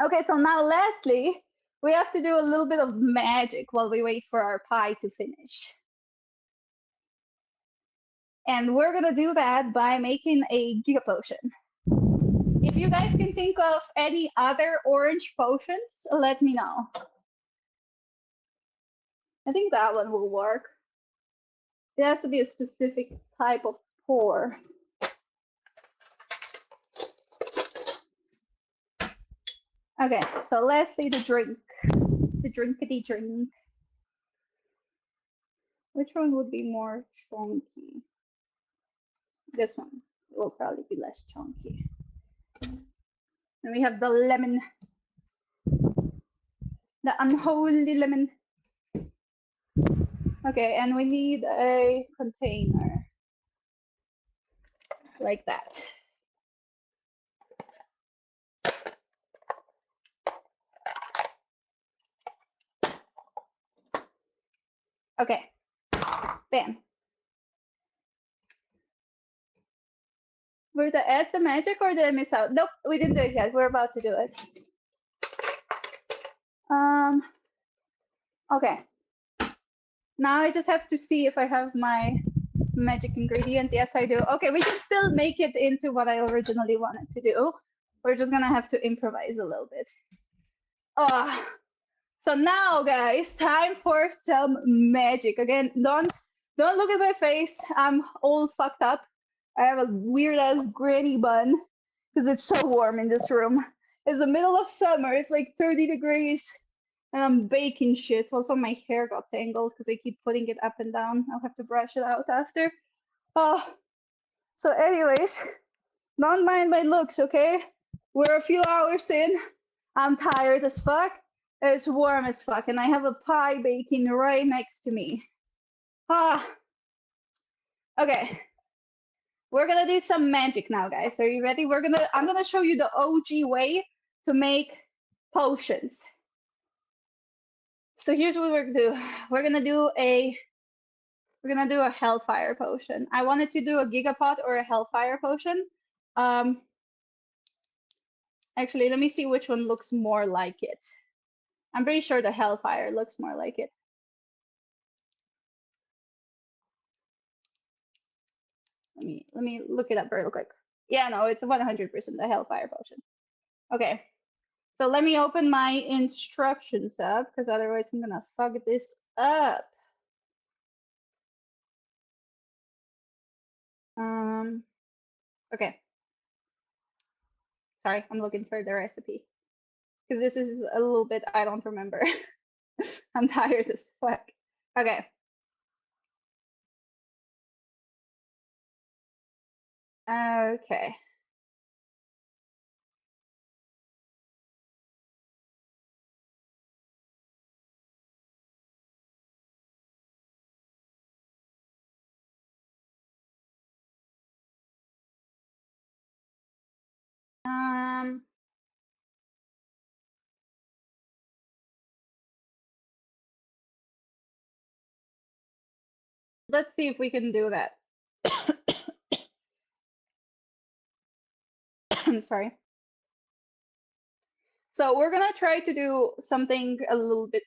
Okay, so now lastly, we have to do a little bit of magic while we wait for our pie to finish. And we're gonna do that by making a Giga Potion. If you guys can think of any other orange potions, let me know. I think that one will work. It has to be a specific type of pour. Okay, so lastly, the drink. The drinkity drink. Which one would be more chunky? This one will probably be less chunky. And we have the lemon. The unholy lemon. Okay, and we need a container. Like that. Okay. Bam. Were the add some magic or did I miss out? Nope, we didn't do it yet. We're about to do it. Okay. Now I just have to see if I have my magic ingredient. Yes, I do. Okay, we can still make it into what I originally wanted to do. We're just gonna have to improvise a little bit. So now, guys, time for some magic. Again, don't look at my face. I'm all fucked up. I have a weird ass granny bun because it's so warm in this room. It's the middle of summer. It's like 30 degrees. And I'm baking shit. Also, my hair got tangled because I keep putting it up and down. I'll have to brush it out after. So anyways, don't mind my looks, okay? We're a few hours in. I'm tired as fuck. It's warm as fuck, and I have a pie baking right next to me. Okay. We're gonna do some magic now, guys. Are you ready? I'm gonna show you the OG way to make potions. So here's what we're gonna do. We're gonna do a Hellfire potion. I wanted to do a Gigapot or a Hellfire potion. Actually, let me see which one looks more like it. I'm pretty sure the Hellfire looks more like it. Let me look it up real quick. Yeah, no, it's 100% the Hellfire potion. Okay. So let me open my instructions up because otherwise I'm gonna fuck this up. Okay. Sorry, I'm looking for the recipe because this is a little bit I don't remember. I'm tired as fuck. Okay. Okay. Let's see if we can do that. I'm sorry. So we're gonna try to do something a little bit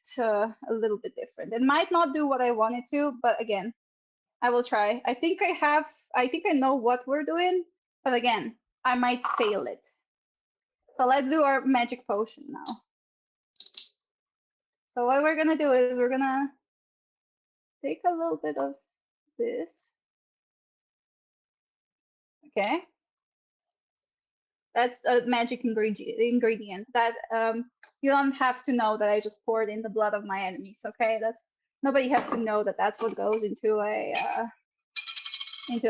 different. It might not do what I wanted to, but again, I will try. I think I know what we're doing, but again, I might fail it. So let's do our magic potion now. So what we're gonna do is we're gonna take a little bit of this. Okay. That's a magic ingredient that you don't have to know that I just poured in the blood of my enemies. Okay, nobody has to know that that's what goes into a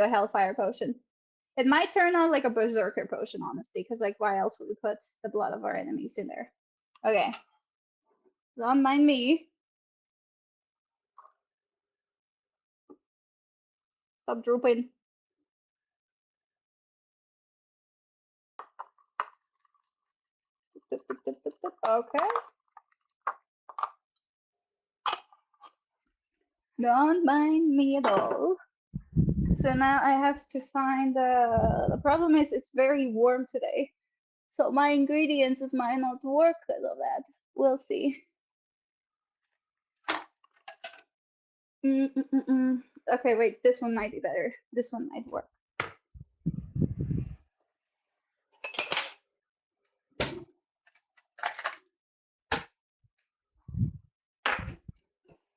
hellfire potion. It might turn out like a berserker potion, honestly, because like why else would we put the blood of our enemies in there? Okay, don't mind me. Stop drooping. Okay. Don't mind me at all. So now I have to find the problem is it's very warm today. So my ingredients might not work because of that. We'll see. Okay, wait, this one might be better. This one might work.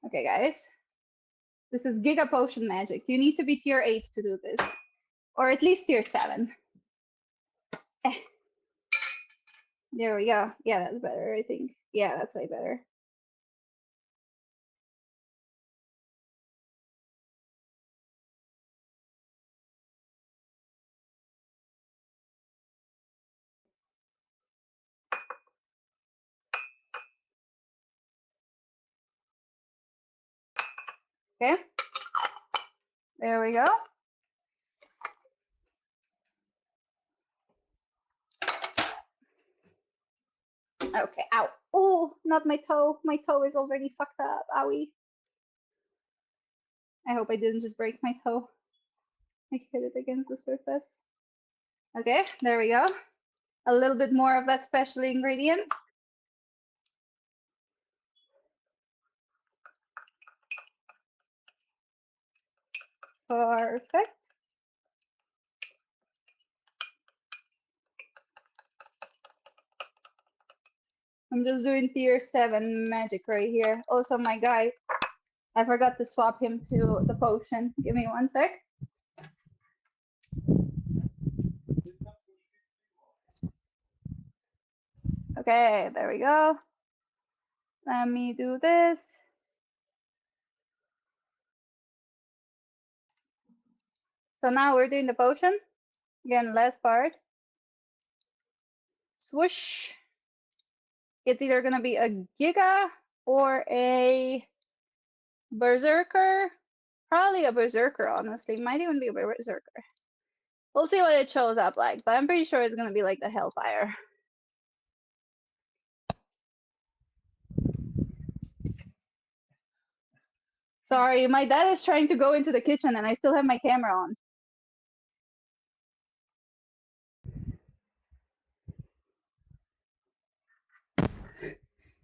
Okay, guys. This is Giga Potion magic. You need to be tier 8 to do this. Or at least tier 7. There we go. Yeah, that's better, I think. Yeah, that's way better. Okay. There we go. Okay, ow. Oh, not my toe. My toe is already fucked up. Owie. I hope I didn't just break my toe. I hit it against the surface. Okay, there we go. A little bit more of that special ingredient. Perfect. I'm just doing tier 7 magic right here. Also, my guy, I forgot to swap him to the potion. Give me one sec. Okay, there we go. Let me do this. So now we're doing the potion. Again, last part. Swoosh. It's either going to be a Giga or a Berserker. Probably a Berserker, honestly. Might even be a Berserker. We'll see what it shows up like, but I'm pretty sure it's going to be like the Hellfire. Sorry, my dad is trying to go into the kitchen and I still have my camera on.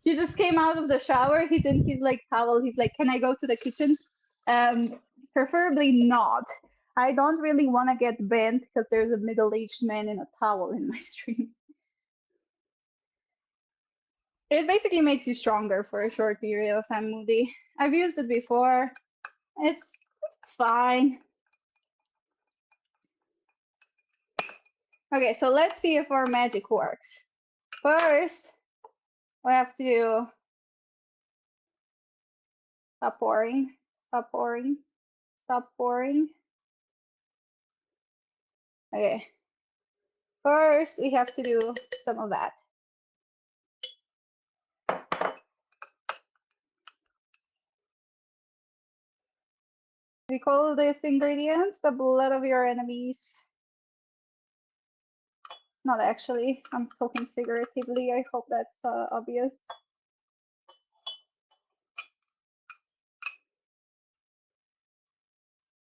He just came out of the shower. He's in his like towel. He's like, "Can I go to the kitchen?" Preferably not. I don't really want to get banned because there's a middle-aged man in a towel in my stream. It basically makes you stronger for a short period of time, Moody. I've used it before. It's fine. Okay, so let's see if our magic works. First, we have to stop pouring, stop pouring, stop pouring. Okay. First, we have to do some of that. We call these ingredients the blood of your enemies. Not actually, I'm talking figuratively. I hope that's obvious.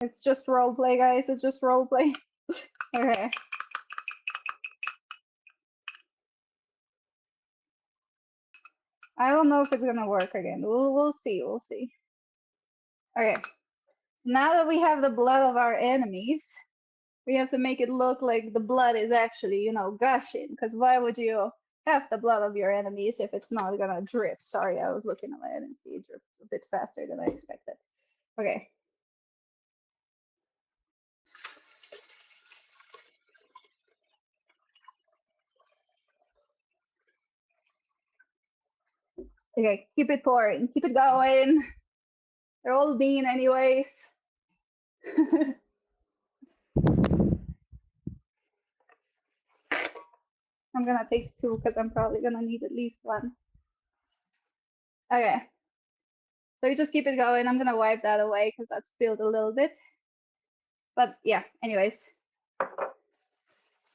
It's just roleplay, guys. It's just roleplay. Okay. I don't know if it's gonna work again. We'll see. We'll see. Okay. So now that we have the blood of our enemies, we have to make it look like the blood is actually, you know, gushing. Because why would you have the blood of your enemies if it's not gonna drip? Sorry, I was looking away. I didn't see it drip a bit faster than I expected. Okay. Okay, keep it pouring. Keep it going. They're all bean anyways. I'm gonna take two because I'm probably gonna need at least one. Okay. So you just keep it going. I'm gonna wipe that away because that spilled a little bit. But yeah, anyways.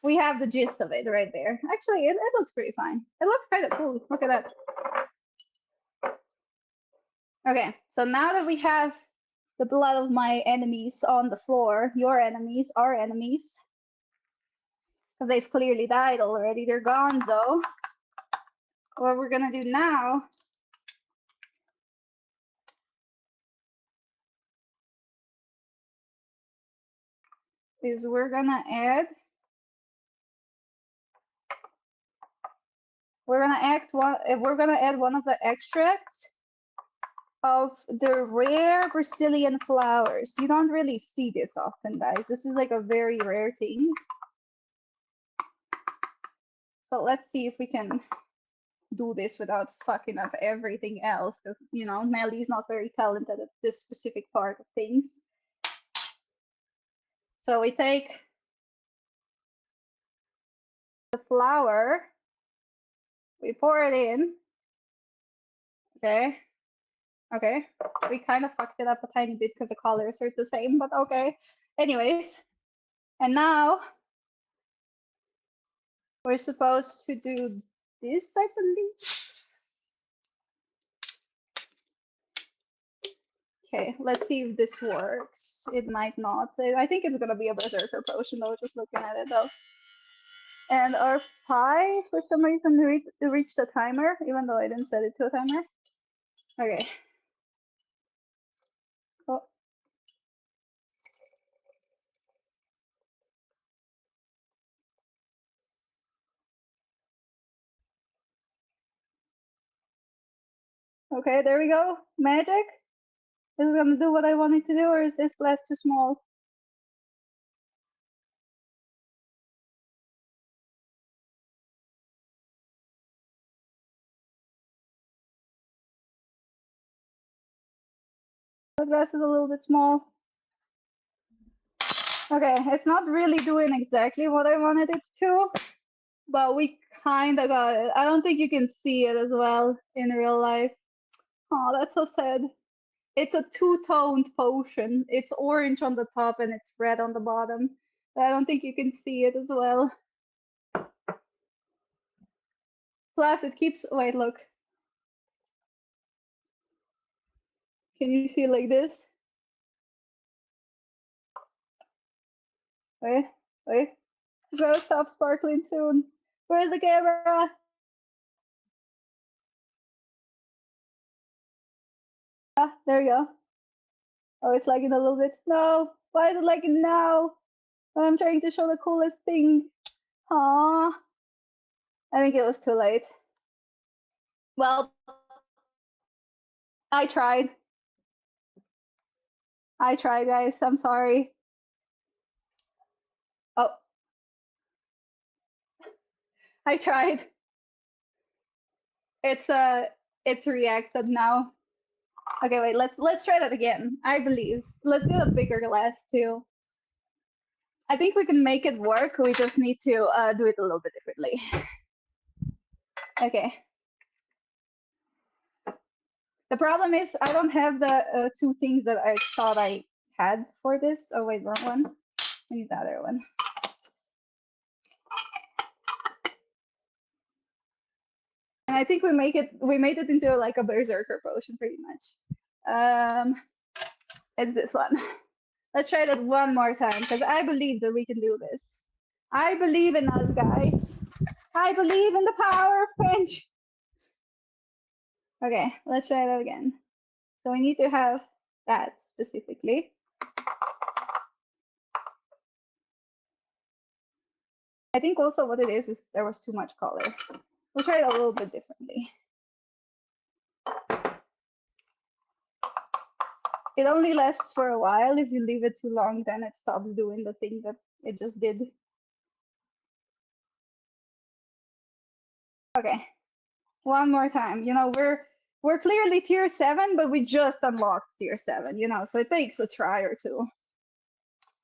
We have the gist of it right there. Actually, it looks pretty fine. It looks kind of cool. Look at that. Okay, so now that we have the blood of my enemies on the floor, your enemies, our enemies, because they've clearly died already, they're gone though. What we're gonna do now is we're gonna add one of the extracts of the rare Brazilian flowers. You don't really see this often, guys. This is like a very rare thing. So let's see if we can do this without fucking up everything else, because you know Melly's not very talented at this specific part of things. So we take the flour, we pour it in. Okay. Okay. We kind of fucked it up a tiny bit because the colors are the same, but okay. Anyways. And now we're supposed to do this, I believe. Okay, let's see if this works. It might not. I think it's gonna be a berserker potion though, just looking at it though. And our pie, for some reason, reached a timer, even though I didn't set it to a timer. Okay. Oh. Okay, there we go. Magic. Is it gonna do what I want it to do, or is this glass too small? The glass is a little bit small. Okay, it's not really doing exactly what I wanted it to, but we kind of got it. I don't think you can see it as well in real life. Oh, that's so sad. It's a two-toned potion. It's orange on the top and it's red on the bottom. I don't think you can see it as well. Plus, it keeps. Wait, look. Can you see it like this? Wait, wait. It's gonna stop sparkling soon. Where's the camera? Ah, there you go. Oh, it's lagging a little bit. No, why is it lagging now? I'm trying to show the coolest thing. Aww. I think it was too late. Well, I tried. I tried, guys. I'm sorry. Oh, I tried. It's reacted now. Okay, wait. Let's try that again. I believe. Let's get a bigger glass too. I think we can make it work. We just need to do it a little bit differently. Okay. The problem is I don't have the two things that I thought I had for this. Oh wait, wrong one. I need the other one. And I think we made it into like a berserker potion pretty much. It's this one. Let's try that one more time because I believe that we can do this. I believe in us, guys. I believe in the power of French. Okay, let's try that again. So we need to have that specifically. I think also what it is there was too much color. We'll try it a little bit differently. It only lasts for a while. If you leave it too long, then it stops doing the thing that it just did. Okay, one more time. You know, we're clearly tier 7, but we just unlocked tier 7, you know, so it takes a try or two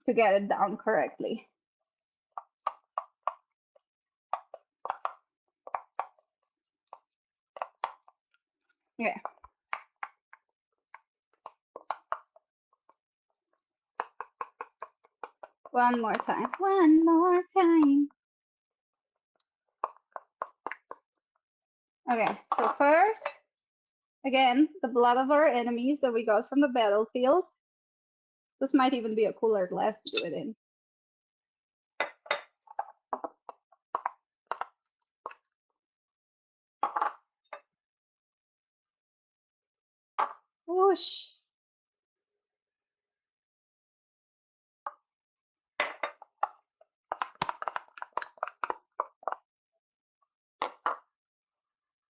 to get it down correctly. Yeah. One more time. One more time. Okay, so first, again, the blood of our enemies that we got from the battlefield. This might even be a cooler glass to do it in. Whoosh.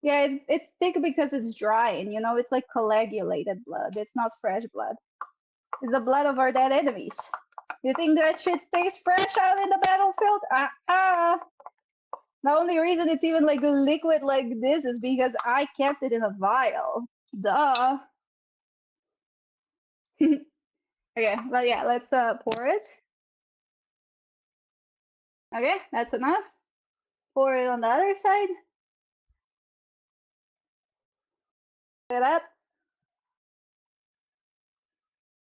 Yeah, it's thick because it's dry, and you know, it's like coagulated blood. It's not fresh blood. It's the blood of our dead enemies. You think that shit stays fresh out in the battlefield? The only reason it's even like a liquid like this is because I kept it in a vial. Duh. Okay, well, yeah, let's pour it. Okay, that's enough. Pour it on the other side. Bring it up.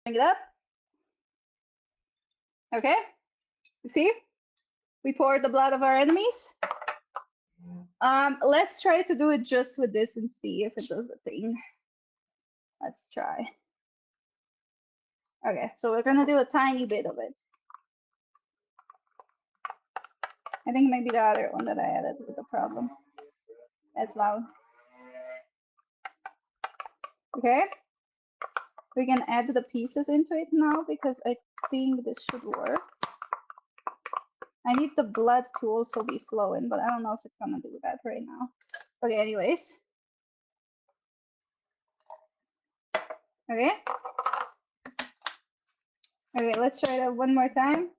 Bring it up. Okay, you see? We poured the blood of our enemies. Let's try to do it just with this and see if it does the thing. Let's try. Okay, so we're gonna do a tiny bit of it. I think maybe the other one that I added was the problem. That's loud. Okay. We can add the pieces into it now because I think this should work. I need the blood to also be flowing, but I don't know if it's gonna do that right now. Okay, anyways. Okay. Okay, let's try that one more time.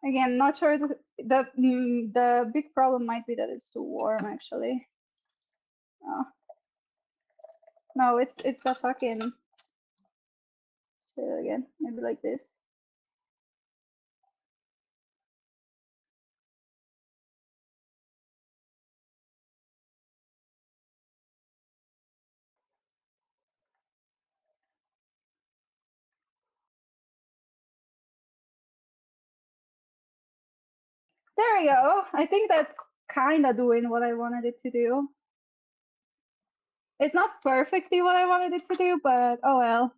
Again, not sure the big problem might be that it's too warm actually. Oh. No, it's the fucking again, maybe like this. There we go. I think that's kind of doing what I wanted it to do. It's not perfectly what I wanted it to do, but oh well.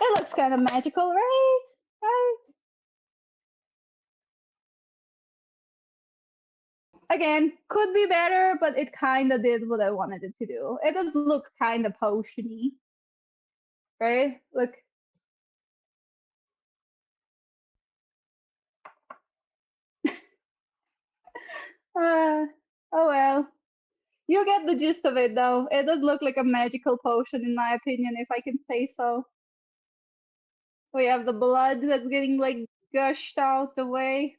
It looks kind of magical, right? Right? Again, could be better, but it kind of did what I wanted it to do. It does look kind of potiony, right? Look. Oh well. You get the gist of it, though. It does look like a magical potion, in my opinion, if I can say so. We have the blood that's getting, like, gushed out the way.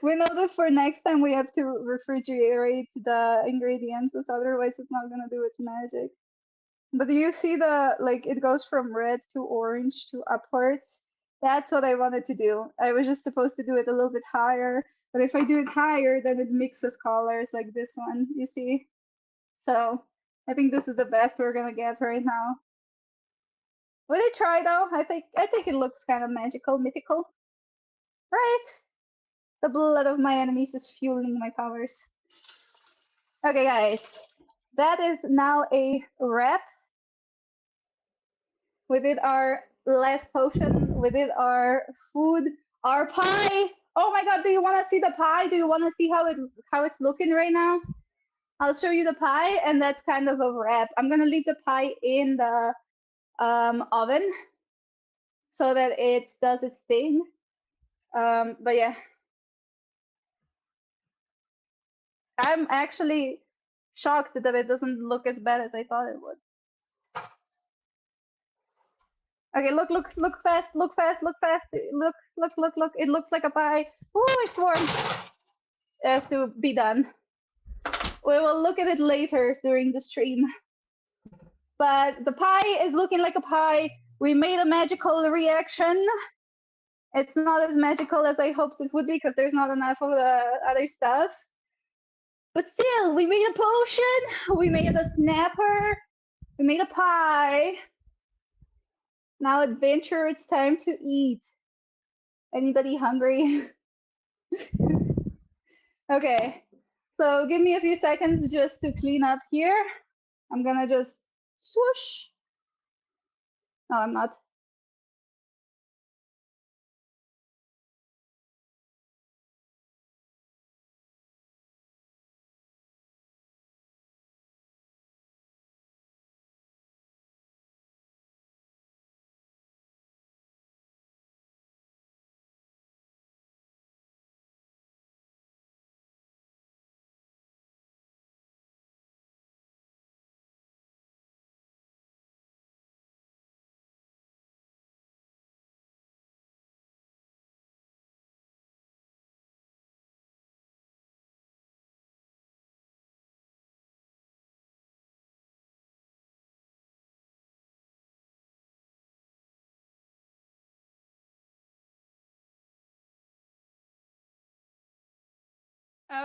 We know that for next time we have to refrigerate the ingredients, because otherwise it's not gonna do its magic. But do you see the, like, it goes from red to orange to upwards? That's what I wanted to do. I was just supposed to do it a little bit higher, but if I do it higher, then it mixes colors like this one, you see? So I think this is the best we're gonna get right now. Will it try though? I think it looks kind of magical, mythical. Right? The blood of my enemies is fueling my powers. Okay, guys. That is now a wrap. We did our last potion. We did our food, our pie. Oh my god, do you want to see the pie? Do you want to see how it's looking right now? I'll show you the pie, and that's kind of a wrap. I'm gonna leave the pie in the oven so that it does its thing. But yeah, I'm actually shocked that it doesn't look as bad as I thought it would. Okay, look fast, look fast, look fast, look. It looks like a pie. Ooh, it's warm. has to be done. We will look at it later during the stream. But the pie is looking like a pie. We made a magical reaction. It's not as magical as I hoped it would be because there's not enough of the other stuff. But still, we made a potion, we made a snapper, we made a pie. Now, adventure, it's time to eat. Anybody hungry? Okay, so give me a few seconds just to clean up here. I'm gonna just swoosh. No, I'm not.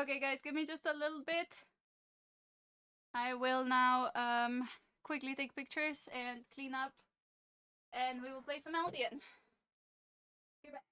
Okay, guys, give me just a little bit. I will now quickly take pictures and clean up, and we will play some Albion. Be back.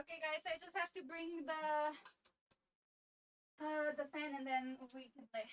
Okay, guys, I just have to bring the fan and then we can play.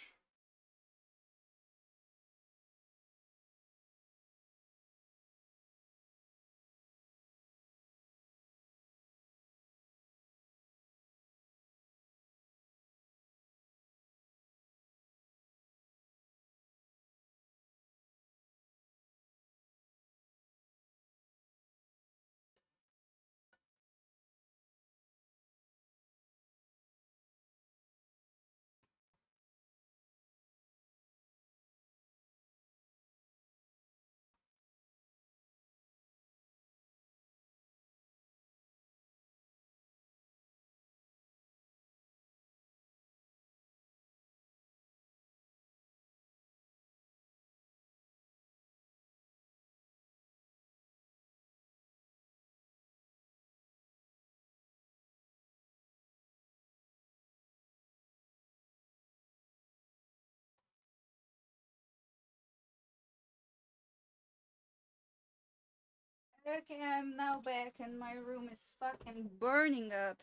Okay, I'm now back and my room is fucking burning up.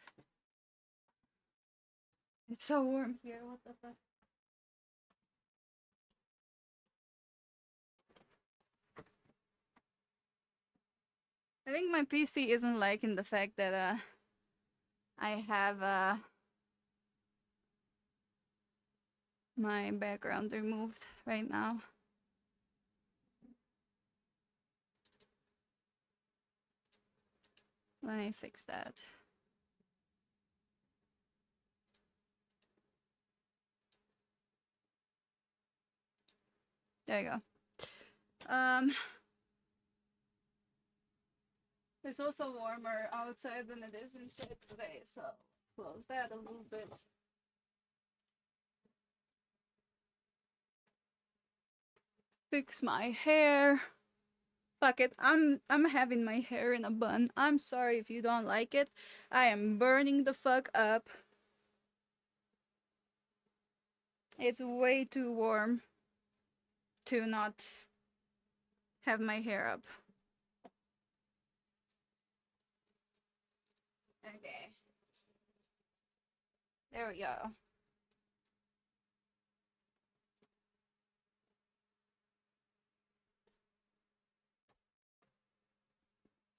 It's so warm here, what the fuck? I think my PC isn't liking the fact that I have my background removed right now. Let me fix that. There you go. It's also warmer outside than it is inside today, so let's close that a little bit. Fix my hair. Fuck it, I'm having my hair in a bun. I'm sorry if you don't like it. I am burning the fuck up. It's way too warm to not have my hair up. Okay. There we go.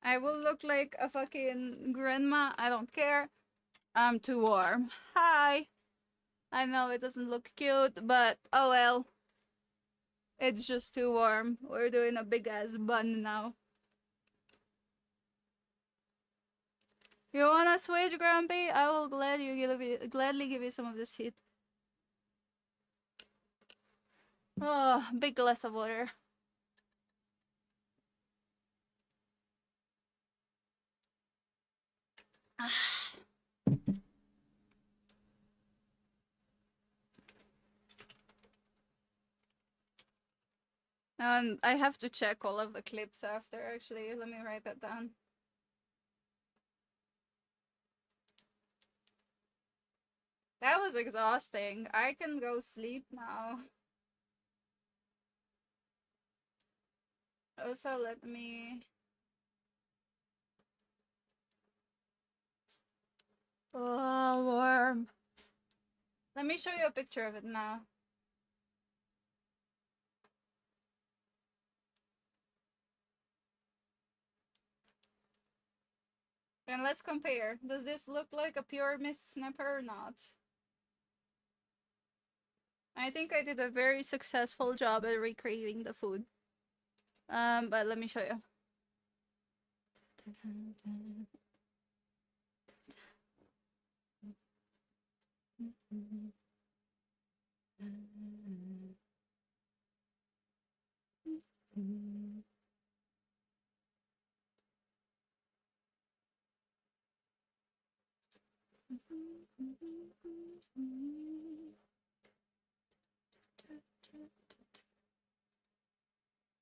I will look like a fucking grandma. I don't care. I'm too warm. Hi. I know it doesn't look cute, but oh well. It's just too warm. We're doing a big ass bun now. You wanna switch, Grumpy? I will gladly give you some of this heat. Oh, big glass of water. And I have to check all of the clips after, actually. Let me write that down. That was exhausting. I can go sleep now. Also, let me... Oh, warm. Let me show you a picture of it now. And let's compare. Does this look like a pure Miss Snapper or not? I think I did a very successful job at recreating the food. But let me show you.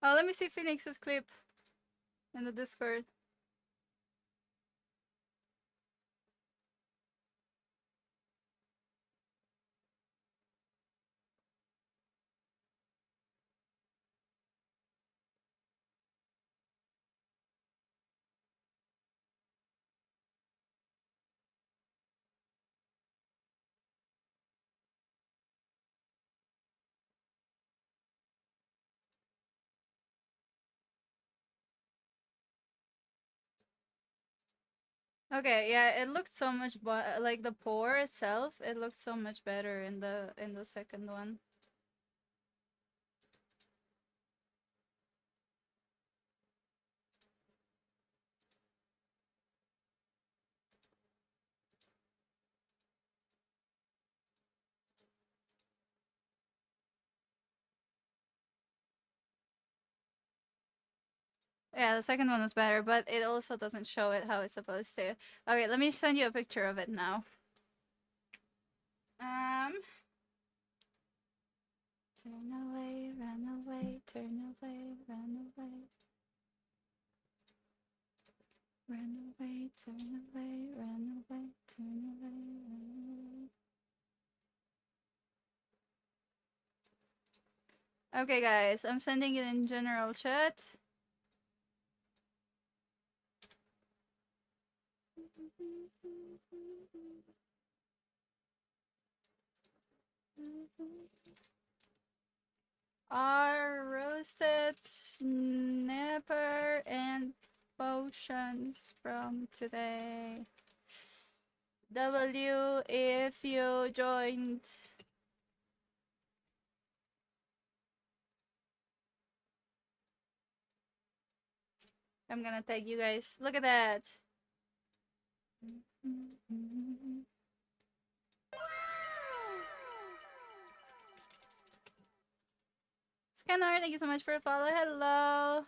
Oh, let me see Phoenix's clip in the Discord. Okay, yeah, it looked so much like the pour itself, it looked so much better in the second one. Yeah, the second one was better, but it also doesn't show it how it's supposed to. Okay, let me send you a picture of it now. Turn away, run away, turn away, run away. Run away, turn away, run away, turn away, run away. Okay, guys, I'm sending it in general chat. Our roasted snapper and potions from today. W if you joined. I'm gonna tag you guys. Look at that. Scanner, thank you so much for the follow. Hello.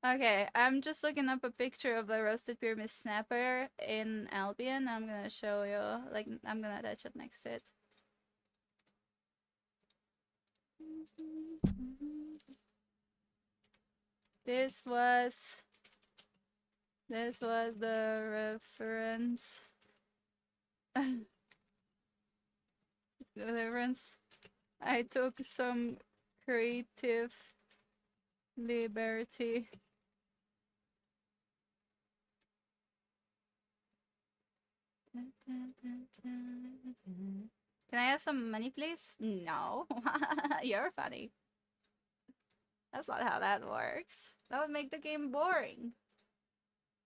Okay, I'm just looking up a picture of the roasted pyramid snapper in Albion. I'm gonna show you. Like, I'm gonna attach it next to it. This was the reference. The reference. I took some creative liberty. Can I have some money, please? No. You're funny. That's not how that works. That would make the game boring.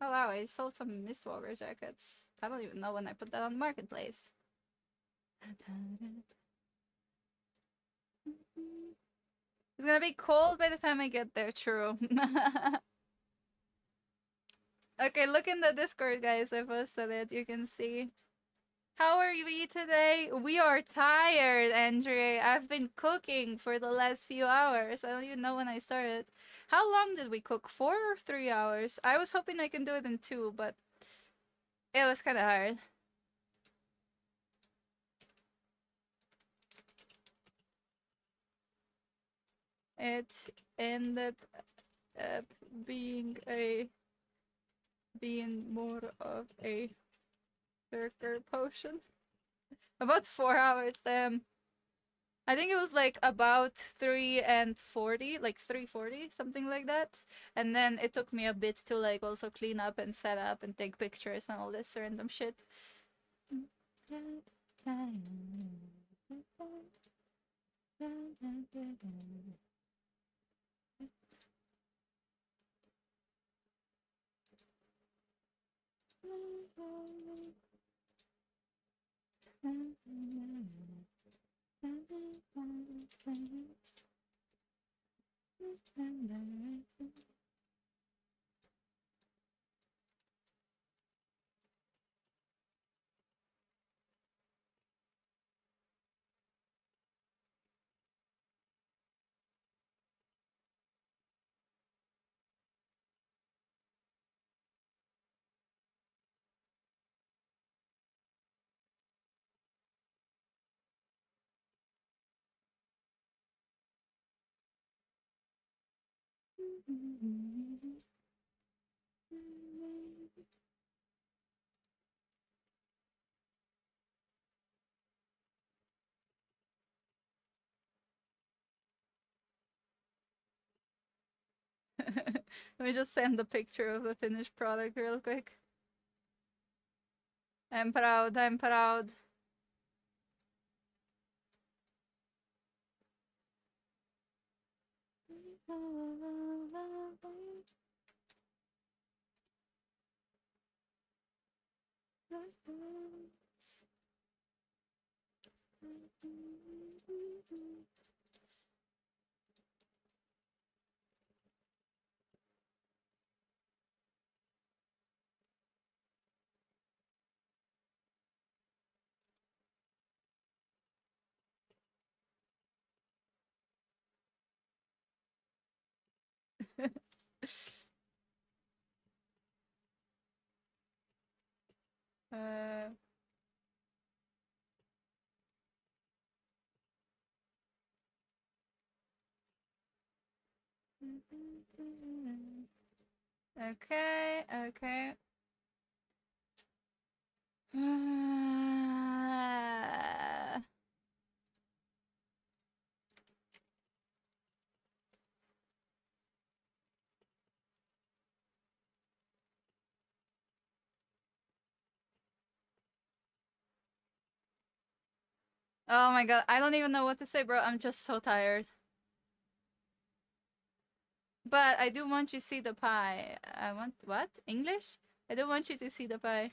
Oh wow, I sold some Mistwalker jackets. I don't even know when I put that on the marketplace. It's gonna be cold by the time I get there, true. Okay, look in the Discord, guys. I posted it. You can see. How are we today? We are tired, Andre. I've been cooking for the last few hours. I don't even know when I started. How long did we cook? 4 or 3 hours? I was hoping I can do it in 2, but it was kind of hard. It ended up being more of a Berserker potion. About 4 hours, damn. I think it was like about 3:40, like 3:40, something like that. And then it took me a bit to like also clean up and set up and take pictures and all this random shit. Let me just send the picture of the finished product real quick. I'm proud, I'm proud. uh, okay, okay. Oh my god, I don't even know what to say, bro. I'm just so tired. But I do want you to see the pie. I want what? English? I do want you to see the pie.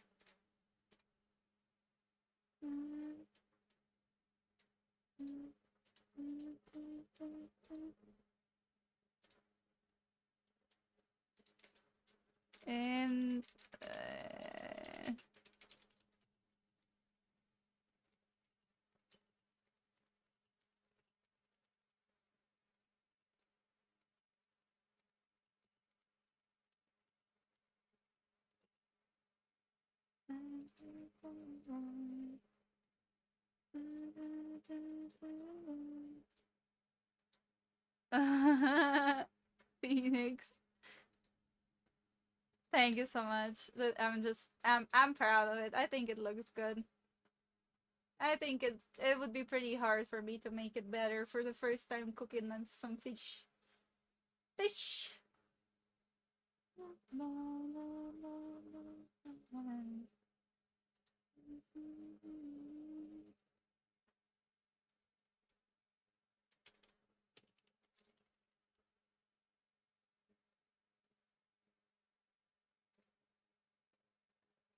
And Phoenix. Thank you so much. I'm proud of it. I think it looks good. I think it would be pretty hard for me to make it better for the first time cooking on some fish. Fish.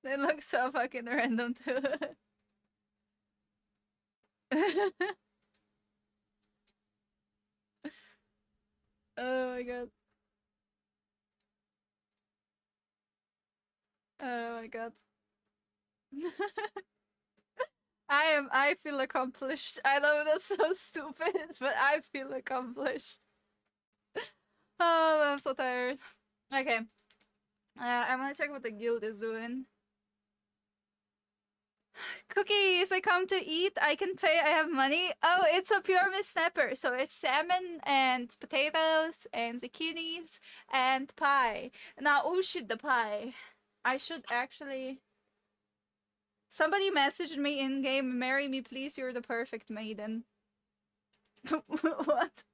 It looks so fucking random too. Oh my god. Oh my god. I feel accomplished. I know that's so stupid, but I feel accomplished. Oh, I'm so tired. Okay. I want to check what the guild is doing. Cookies, I come to eat. I can pay. I have money. Oh, it's a pyramid snapper. So it's salmon and potatoes and zucchinis and pie. Now, who should the pie? I should actually. Somebody messaged me in game. Marry me, please. You're the perfect maiden. What?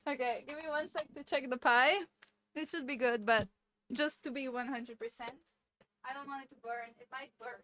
Okay, give me 1 sec to check the pie. It should be good, but just to be 100%. I don't want it to burn. It might burn.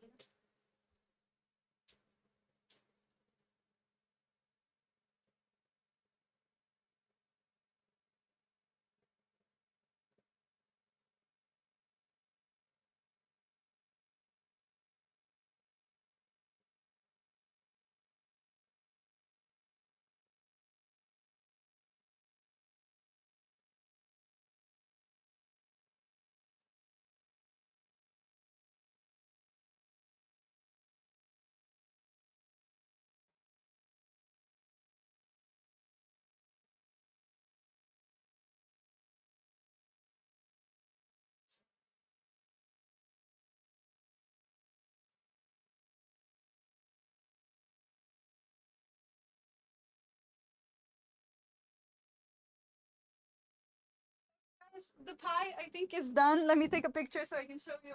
The pie, I think, is done. Let me take a picture so I can show you.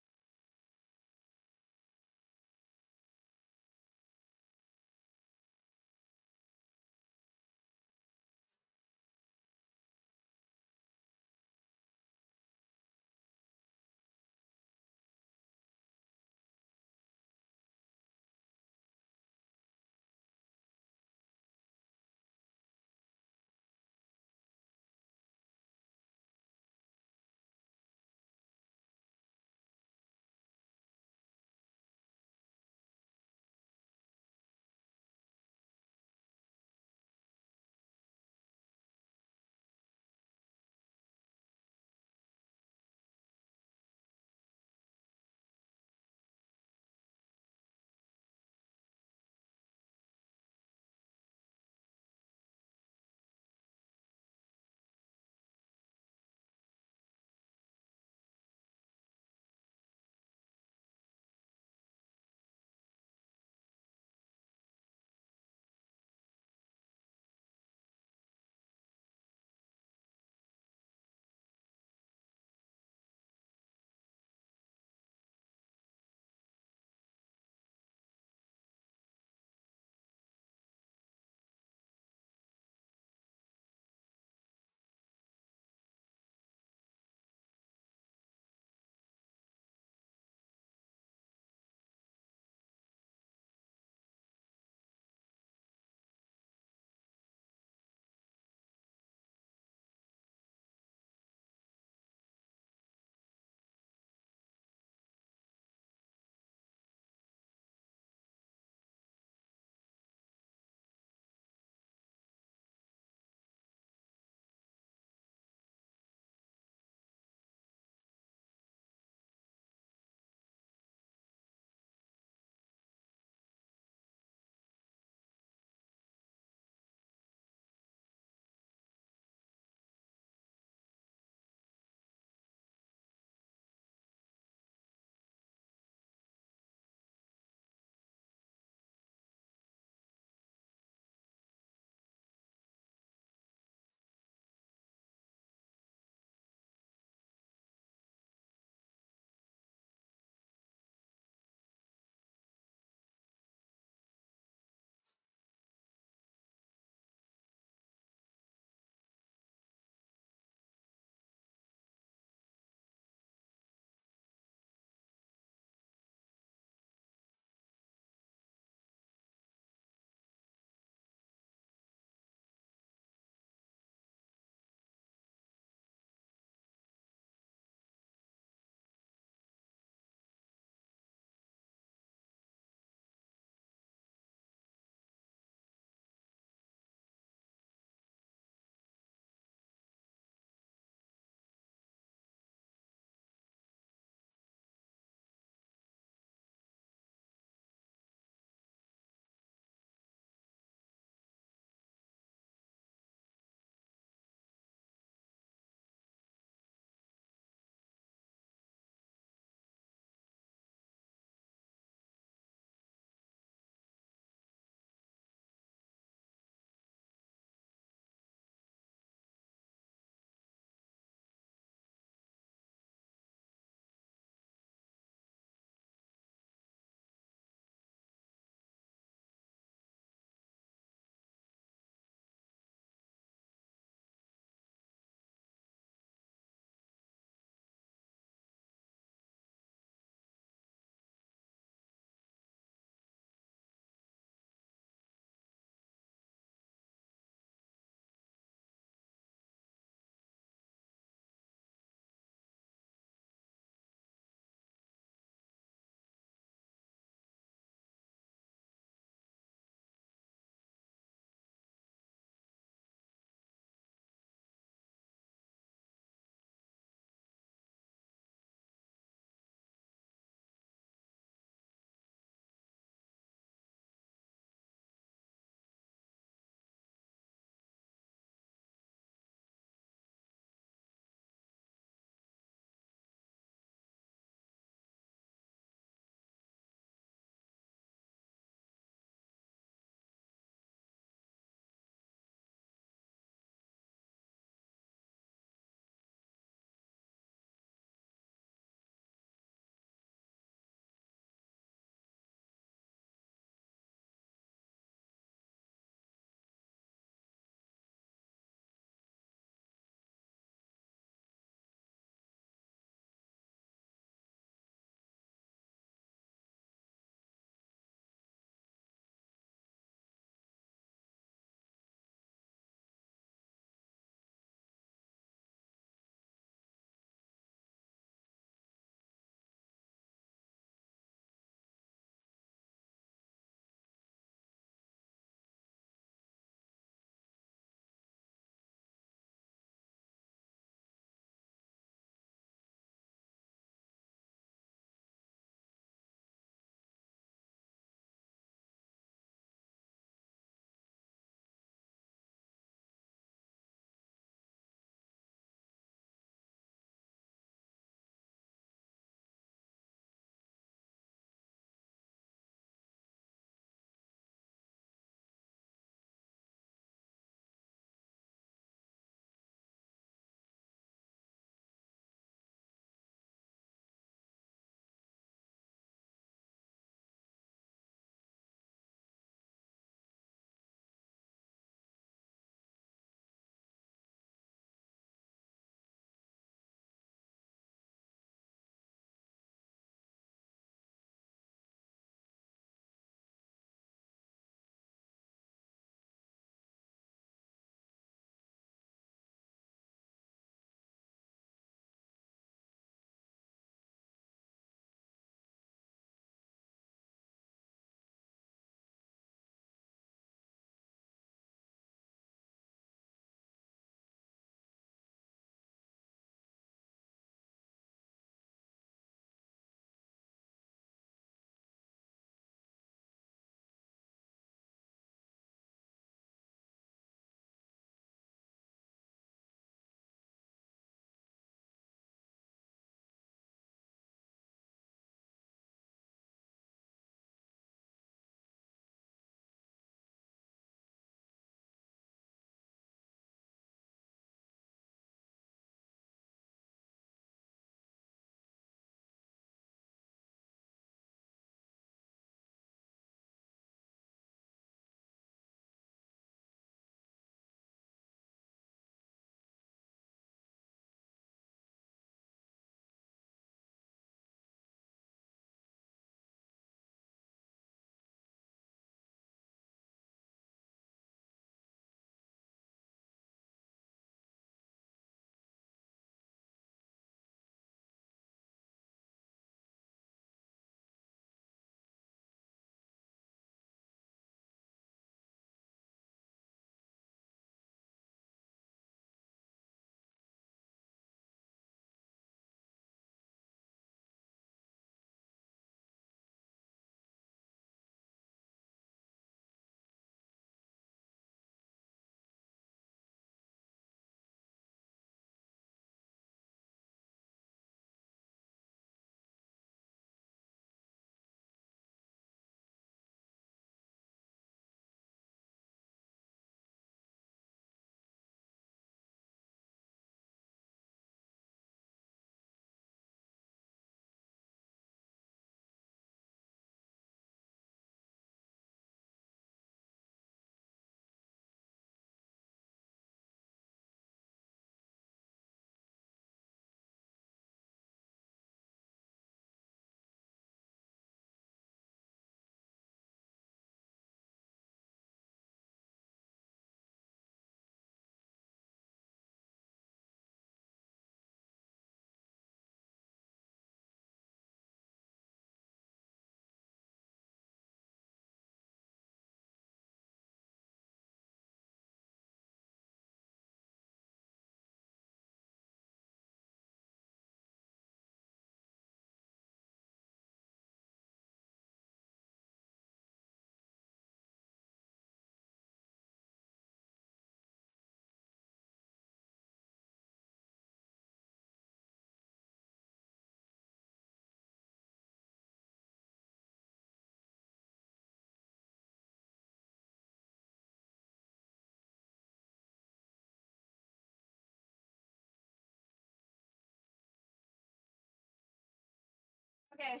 Okay,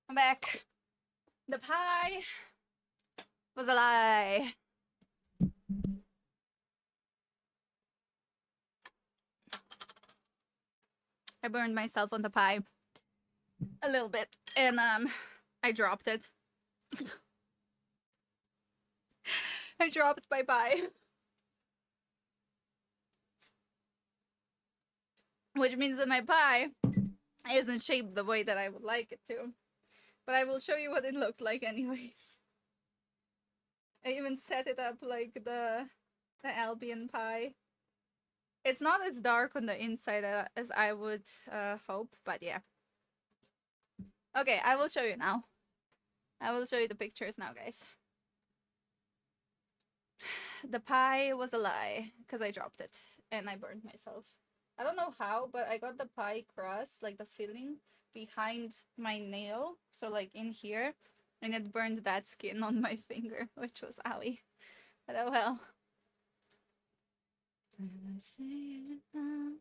I'm back. The pie was a lie. I burned myself on the pie a little bit, and I dropped it. I dropped my pie. Which means that my pie isn't shaped the way that I would like it to. But I will show you what it looked like anyways. I even set it up like the Albion pie. It's not as dark on the inside as I would hope, but yeah. Okay, I will show you now. I will show you the pictures now, guys. The pie was a lie, because I dropped it, and I burned myself. I don't know how, but I got the pie crust, like the filling, behind my nail, so like in here, and it burned that skin on my finger, which was owie. But oh well. When I say it now,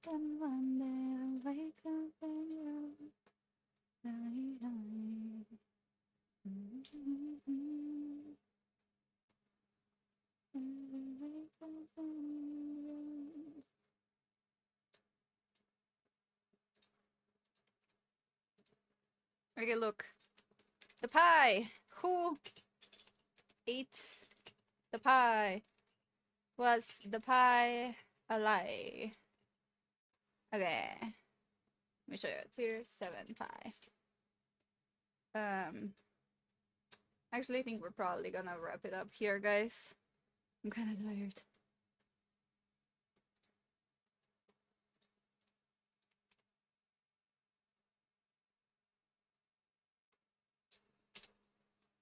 then one day I'll wake up and you'll die. Okay, look. The pie! Who ate the pie? Was the pie a lie? Okay. Let me show you. Tier 7 pie. Actually, I think we're probably gonna wrap it up here, guys. I'm kinda tired.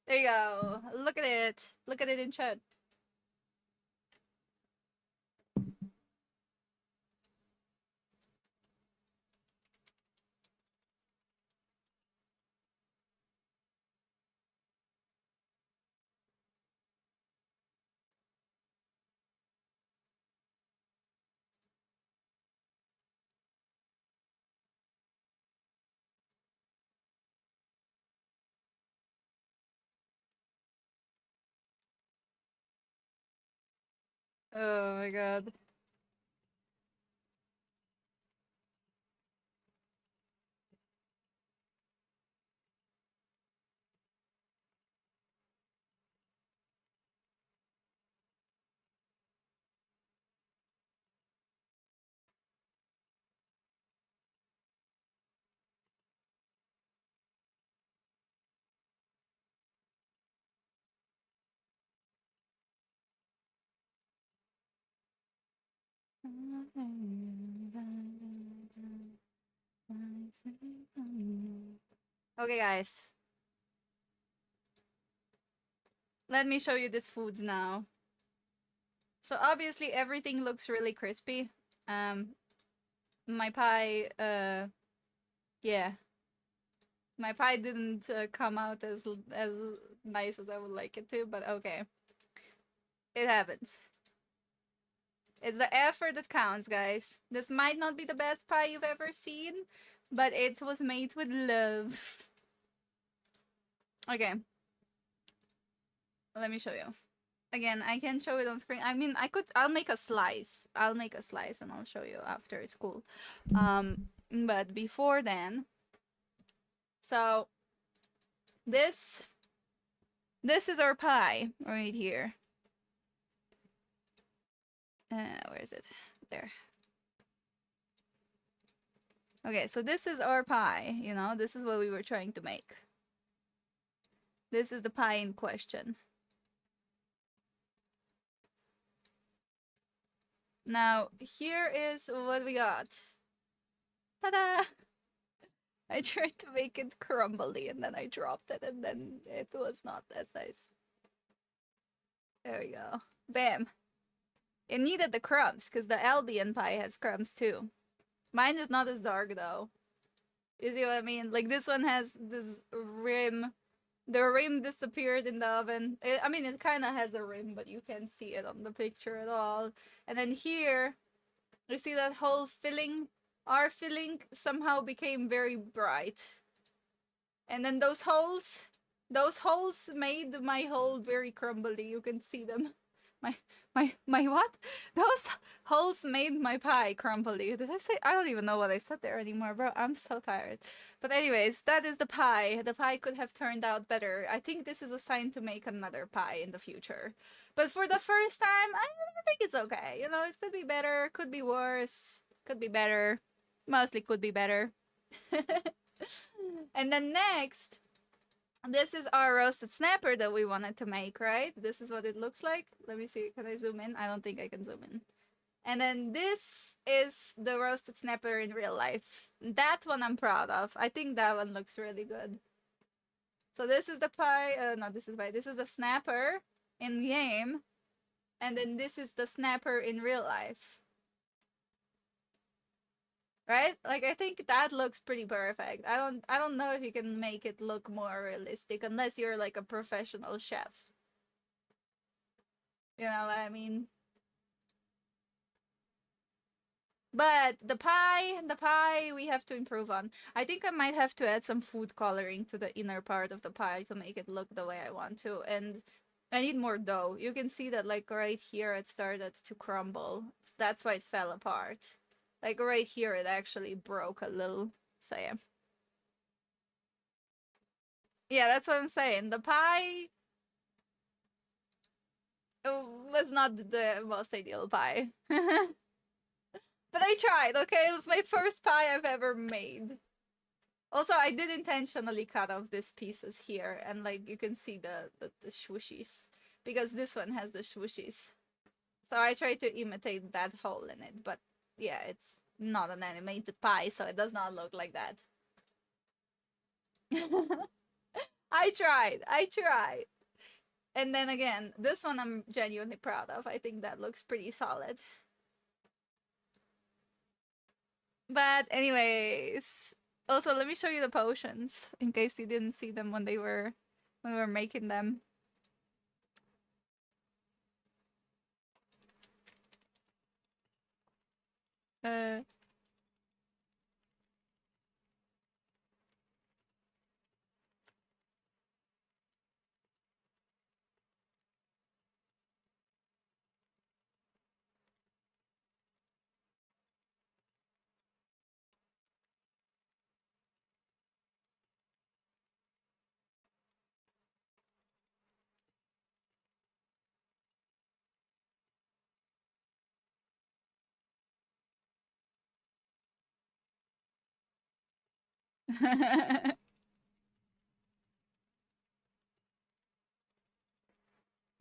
There you go. Look at it. Look at it in chat. Oh my god. Okay, guys. Let me show you these foods now. So obviously everything looks really crispy. My pie, yeah. My pie didn't come out as nice as I would like it to, but okay. It happens. It's the effort that counts, guys. This might not be the best pie you've ever seen, but it was made with love. Okay. Let me show you. Again, I can show it on screen. I mean, I'll make a slice. I'll make a slice and I'll show you after. It's cool. But before then, so this is our pie right here. Where is it? There. Okay, so this is our pie, you know, this is what we were trying to make. This is the pie in question. Now, here is what we got. Ta-da! I tried to make it crumbly and then I dropped it and then it was not that nice. There we go. Bam! It needed the crumbs because the Albion pie has crumbs too. Mine is not as dark though. You see what I mean? Like this one has this rim. The rim disappeared in the oven. I mean, it kind of has a rim, but you can't see it on the picture at all. And then here, you see that whole filling? Our filling somehow became very bright. And then those holes made my hole very crumbly. You can see them. My what? Those holes made my pie crumbly. Did I say? I don't even know what I said there anymore, bro. I'm so tired. But anyways, that is the pie. The pie could have turned out better. I think this is a sign to make another pie in the future. But for the first time, I think it's okay. You know, it could be better, could be worse, could be better. Mostly could be better. And then next, this is our roasted snapper that we wanted to make, right? This is what it looks like. Let me see. Can I zoom in? I don't think I can zoom in. And then this is the roasted snapper in real life. That one I'm proud of. I think that one looks really good. So this is the pie. No, this is pie. This is the snapper in game. And then this is the snapper in real life. Right? Like, I think that looks pretty perfect. I don't know if you can make it look more realistic unless you're like a professional chef. You know what I mean? But the pie we have to improve on. I think I might have to add some food coloring to the inner part of the pie to make it look the way I want to. And I need more dough. You can see that like right here it started to crumble. That's why it fell apart. Like right here, it actually broke a little. So yeah. Yeah, that's what I'm saying. The pie was not the most ideal pie. But I tried, okay? It was my first pie I've ever made. Also, I did intentionally cut off these pieces here. And like, you can see the swooshies. Because this one has the swooshies. So I tried to imitate that hole in it. But yeah, it's not an animated pie, so it does not look like that. I tried. And then again, this one I'm genuinely proud of. I think that looks pretty solid. But anyways, also let me show you the potions in case you didn't see them when we were making them.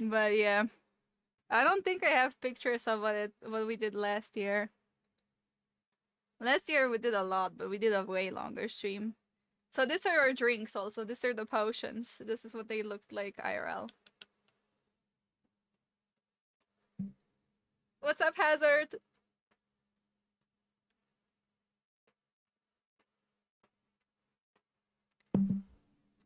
But yeah, I don't think I have pictures of what we did last year. Last year we did a lot, but we did a way longer stream. So these are our drinks also. These are the potions. This is what they looked like IRL. What's up, Hazard?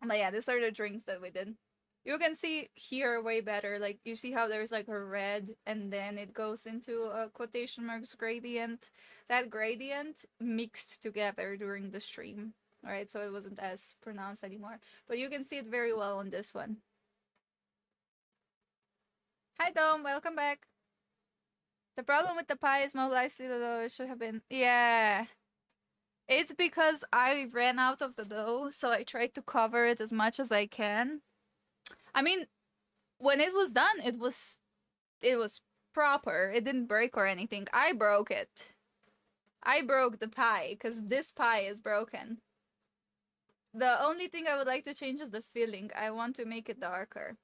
But yeah, these are the drinks that we did. You can see here way better. Like, you see how there's like a red and then it goes into a quotation marks gradient. That gradient mixed together during the stream. Alright, so it wasn't as pronounced anymore. But you can see it very well on this one. Hi Dom, welcome back. The problem with the pie is most likely the dough should have been... Yeah. It's because I ran out of the dough, so I tried to cover it as much as I can. I mean, when it was done, it was proper. It didn't break or anything. I broke it. I broke the pie, because this pie is broken. The only thing I would like to change is the filling. I want to make it darker.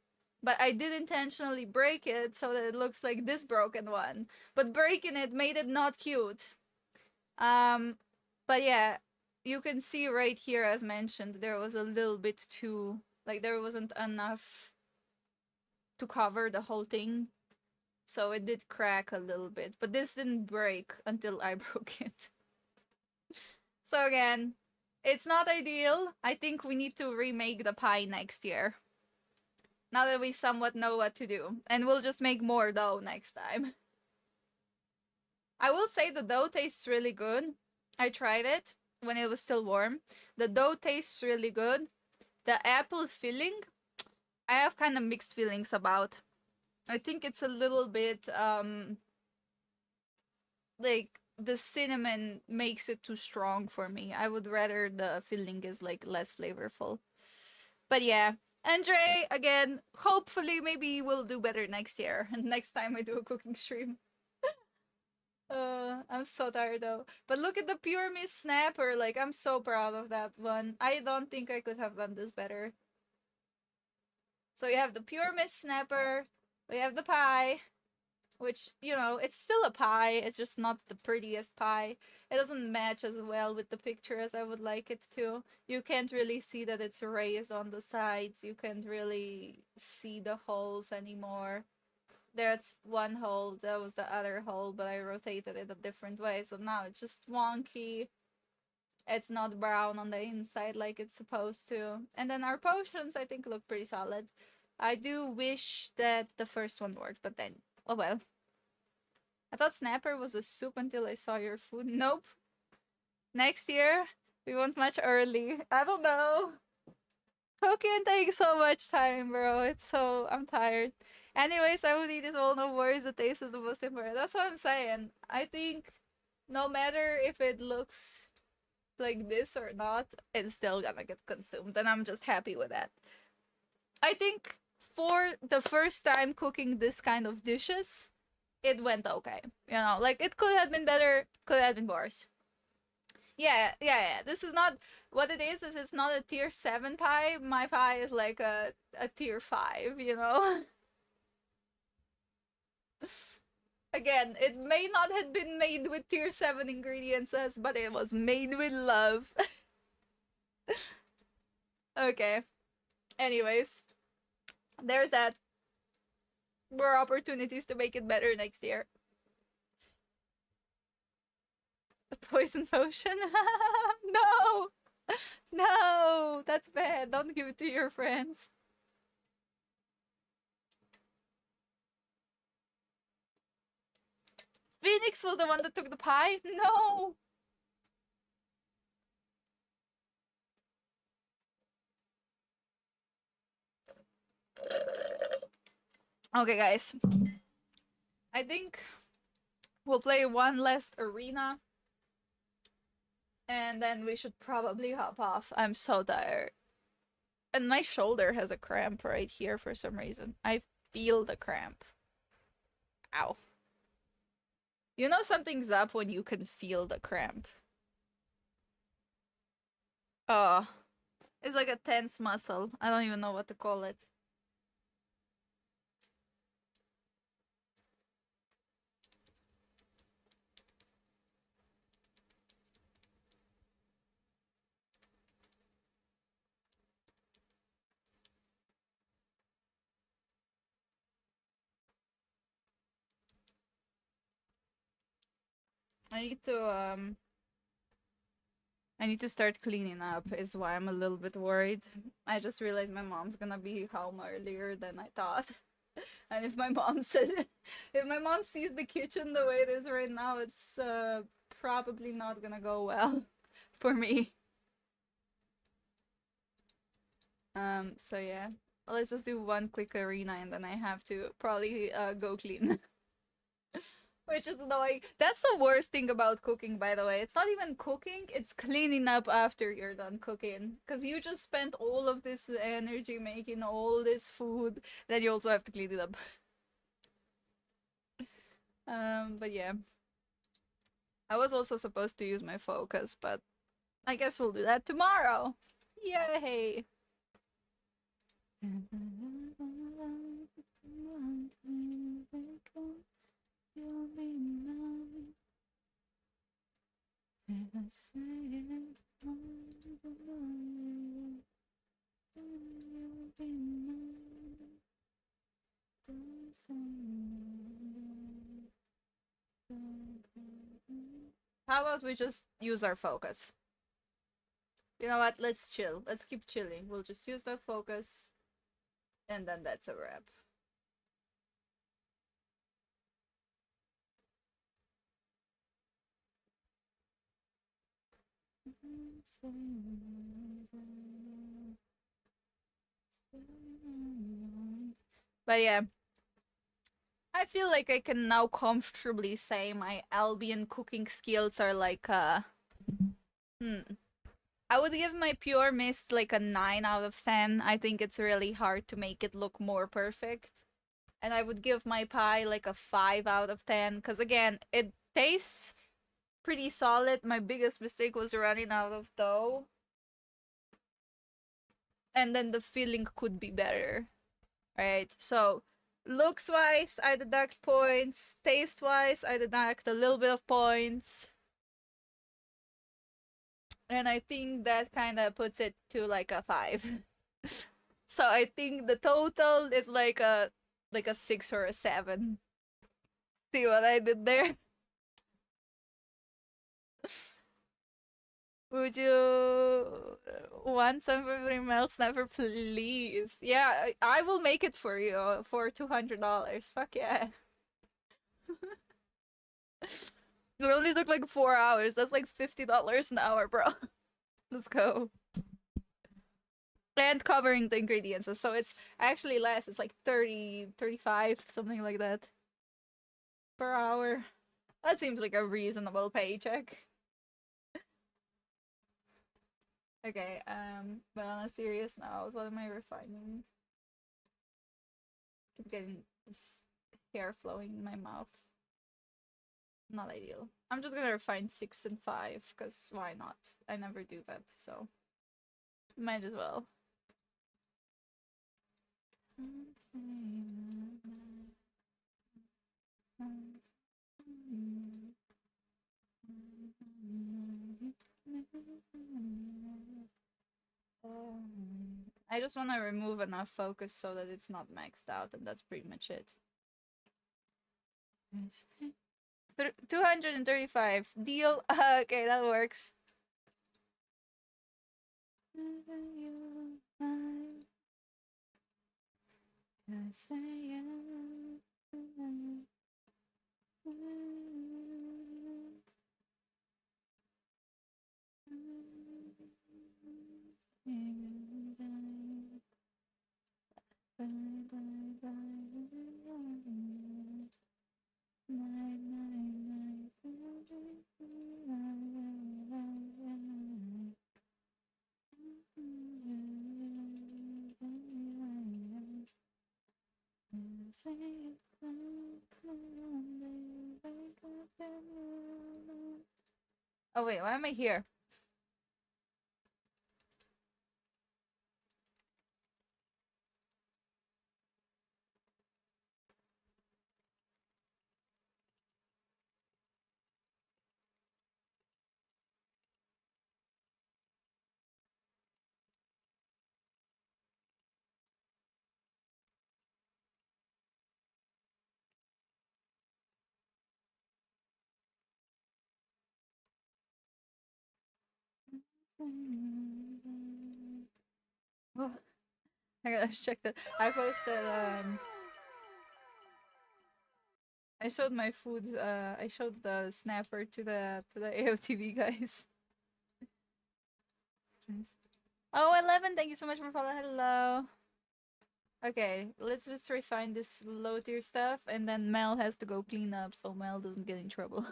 But I did intentionally break it so that it looks like this broken one. But breaking it made it not cute. But yeah, you can see right here, as mentioned, there was a little bit too... Like, there wasn't enough to cover the whole thing. So it did crack a little bit. But this didn't break until I broke it. So again, it's not ideal. I think we need to remake the pie next year. Now that we somewhat know what to do. And we'll just make more dough next time. I will say the dough tastes really good. I tried it when it was still warm. The dough tastes really good. The apple filling, I have kind of mixed feelings about. I think it's a little bit like the cinnamon makes it too strong for me. I would rather the filling is like less flavorful. But yeah, Andre, again, hopefully maybe we'll do better next year and next time I do a cooking stream. I'm so tired though. But look at the Pure Mist Snapper, like I'm so proud of that one. I don't think I could have done this better. So we have the Pure Mist Snapper, we have the pie, which, you know, it's still a pie, it's just not the prettiest pie. It doesn't match as well with the picture as I would like it to. You can't really see that it's raised on the sides, you can't really see the holes anymore. That's one hole, that was the other hole, but I rotated it a different way, so now it's just wonky. It's not brown on the inside like it's supposed to. And then our potions, I think, look pretty solid. I do wish that the first one worked, but then, oh well. I thought Snapper was a soup until I saw your food. Nope. Next year, we want much early. I don't know. Cooking takes so much time, bro. I'm tired. Anyways, I would eat it all, no worries. The taste is the most important. That's what I'm saying. I think no matter if it looks like this or not, it's still gonna get consumed, and I'm just happy with that. I think for the first time cooking this kind of dishes, it went okay. You know, like it could have been better, could have been worse. Yeah. This is not what it is it's not a tier 7 pie. My pie is like a tier 5, you know? Again, it may not have been made with tier 7 ingredients, but it was made with love. Okay. Anyways, there's that. More opportunities to make it better next year. A poison potion? No! No! That's bad. Don't give it to your friends. Phoenix was the one that took the pie? No! Okay, guys. I think we'll play one last arena. And then we should probably hop off. I'm so tired. And my shoulder has a cramp right here for some reason. I feel the cramp. Ow. You know something's up when you can feel the cramp. Oh. It's like a tense muscle. I don't even know what to call it. I need to I need to start cleaning up is why I'm a little bit worried. I just realized my mom's gonna be home earlier than I thought. And if my mom says if my mom sees the kitchen the way it is right now, it's probably not gonna go well for me. So yeah. Well, let's just do one quick arena and then I have to probably go clean. Which is annoying. That's the worst thing about cooking, by the way. It's not even cooking, it's cleaning up after you're done cooking. Because you just spent all of this energy making all this food, then you also have to clean it up. But yeah. I was also supposed to use my focus, but I guess we'll do that tomorrow. Yay! You'll be mine. If I say it, you'll be mine. How about we just use our focus? You know what? Let's chill. Let's keep chilling. We'll just use the focus. And then that's a wrap. But yeah, I feel like I can now comfortably say my Albion cooking skills are like I would give my Pure Mist like a 9 out of 10. I think it's really hard to make it look more perfect. And I would give my pie like a 5 out of 10 because again, it tastes pretty solid. My biggest mistake was running out of dough. And then the filling could be better. Right? So, looks wise, I deduct points. Taste wise, I deduct a little bit of points. And I think that kind of puts it to like a 5. So I think the total is like a 6 or a 7. See what I did there? Would you want some of the melt snapper, please? Yeah, I will make it for you for $200. Fuck yeah. It only took like 4 hours. That's like $50 an hour, bro. Let's go. And covering the ingredients, so it's actually less. It's like 30, 35, something like that per hour. That seems like a reasonable paycheck. Okay, but on a serious note, what am I refining? Keep getting this hair flowing in my mouth. Not ideal. I'm just gonna refine 6 and 5, because why not? I never do that, so might as well. I just want to remove enough focus so that it's not maxed out, and that's pretty much it. 235. Deal. Okay, that works. Oh wait, why am I here? Oh, I gotta check that. I posted I showed my food I showed the snapper to the AOTV guys. Oh, 11, thank you so much for following. Hello. Okay, let's just refine this low tier stuff, and then Mel has to go clean up so Mel doesn't get in trouble.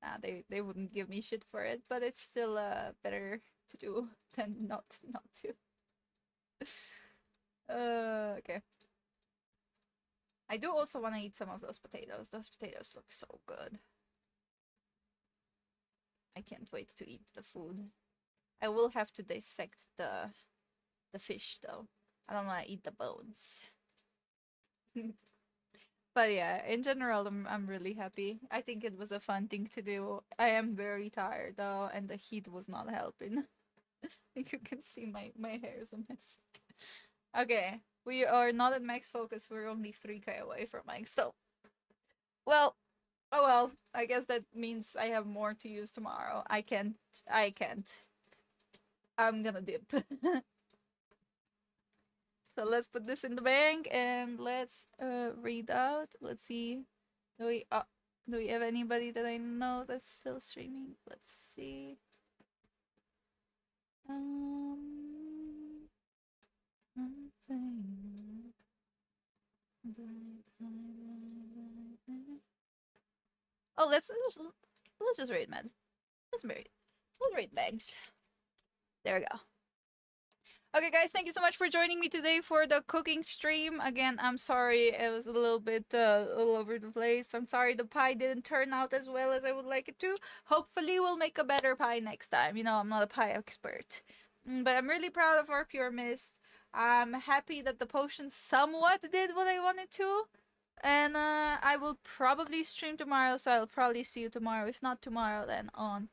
Nah, they wouldn't give me shit for it, but it's still better to do than not to. Okay. I do also want to eat some of those potatoes. Those potatoes look so good. I can't wait to eat the food. I will have to dissect the fish though. I don't want to eat the bones. But yeah, in general, I'm really happy. I think it was a fun thing to do. I am very tired though, and the heat was not helping. You can see my hair is a mess. Okay, we are not at max focus. We're only 3k away from max. So, well, oh well. I guess that means I have more to use tomorrow. I can't. I'm gonna dip. So let's put this in the bank and let's read out. Let's see. Do we have anybody that I know that's still streaming? Let's see. Oh, let's just rate meds. Let's rate megs. There we go. Okay, guys, thank you so much for joining me today for the cooking stream. Again, I'm sorry it was a little bit all over the place. I'm sorry the pie didn't turn out as well as I would like it to. Hopefully, we'll make a better pie next time. You know, I'm not a pie expert. But I'm really proud of our pure mist. I'm happy that the potion somewhat did what I wanted to. And I will probably stream tomorrow, so I'll probably see you tomorrow. If not tomorrow, then on...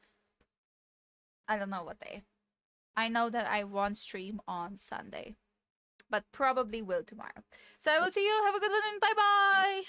I don't know what day. I know that I won't stream on Sunday, but probably will tomorrow. So I will see you. Have a good one and bye bye.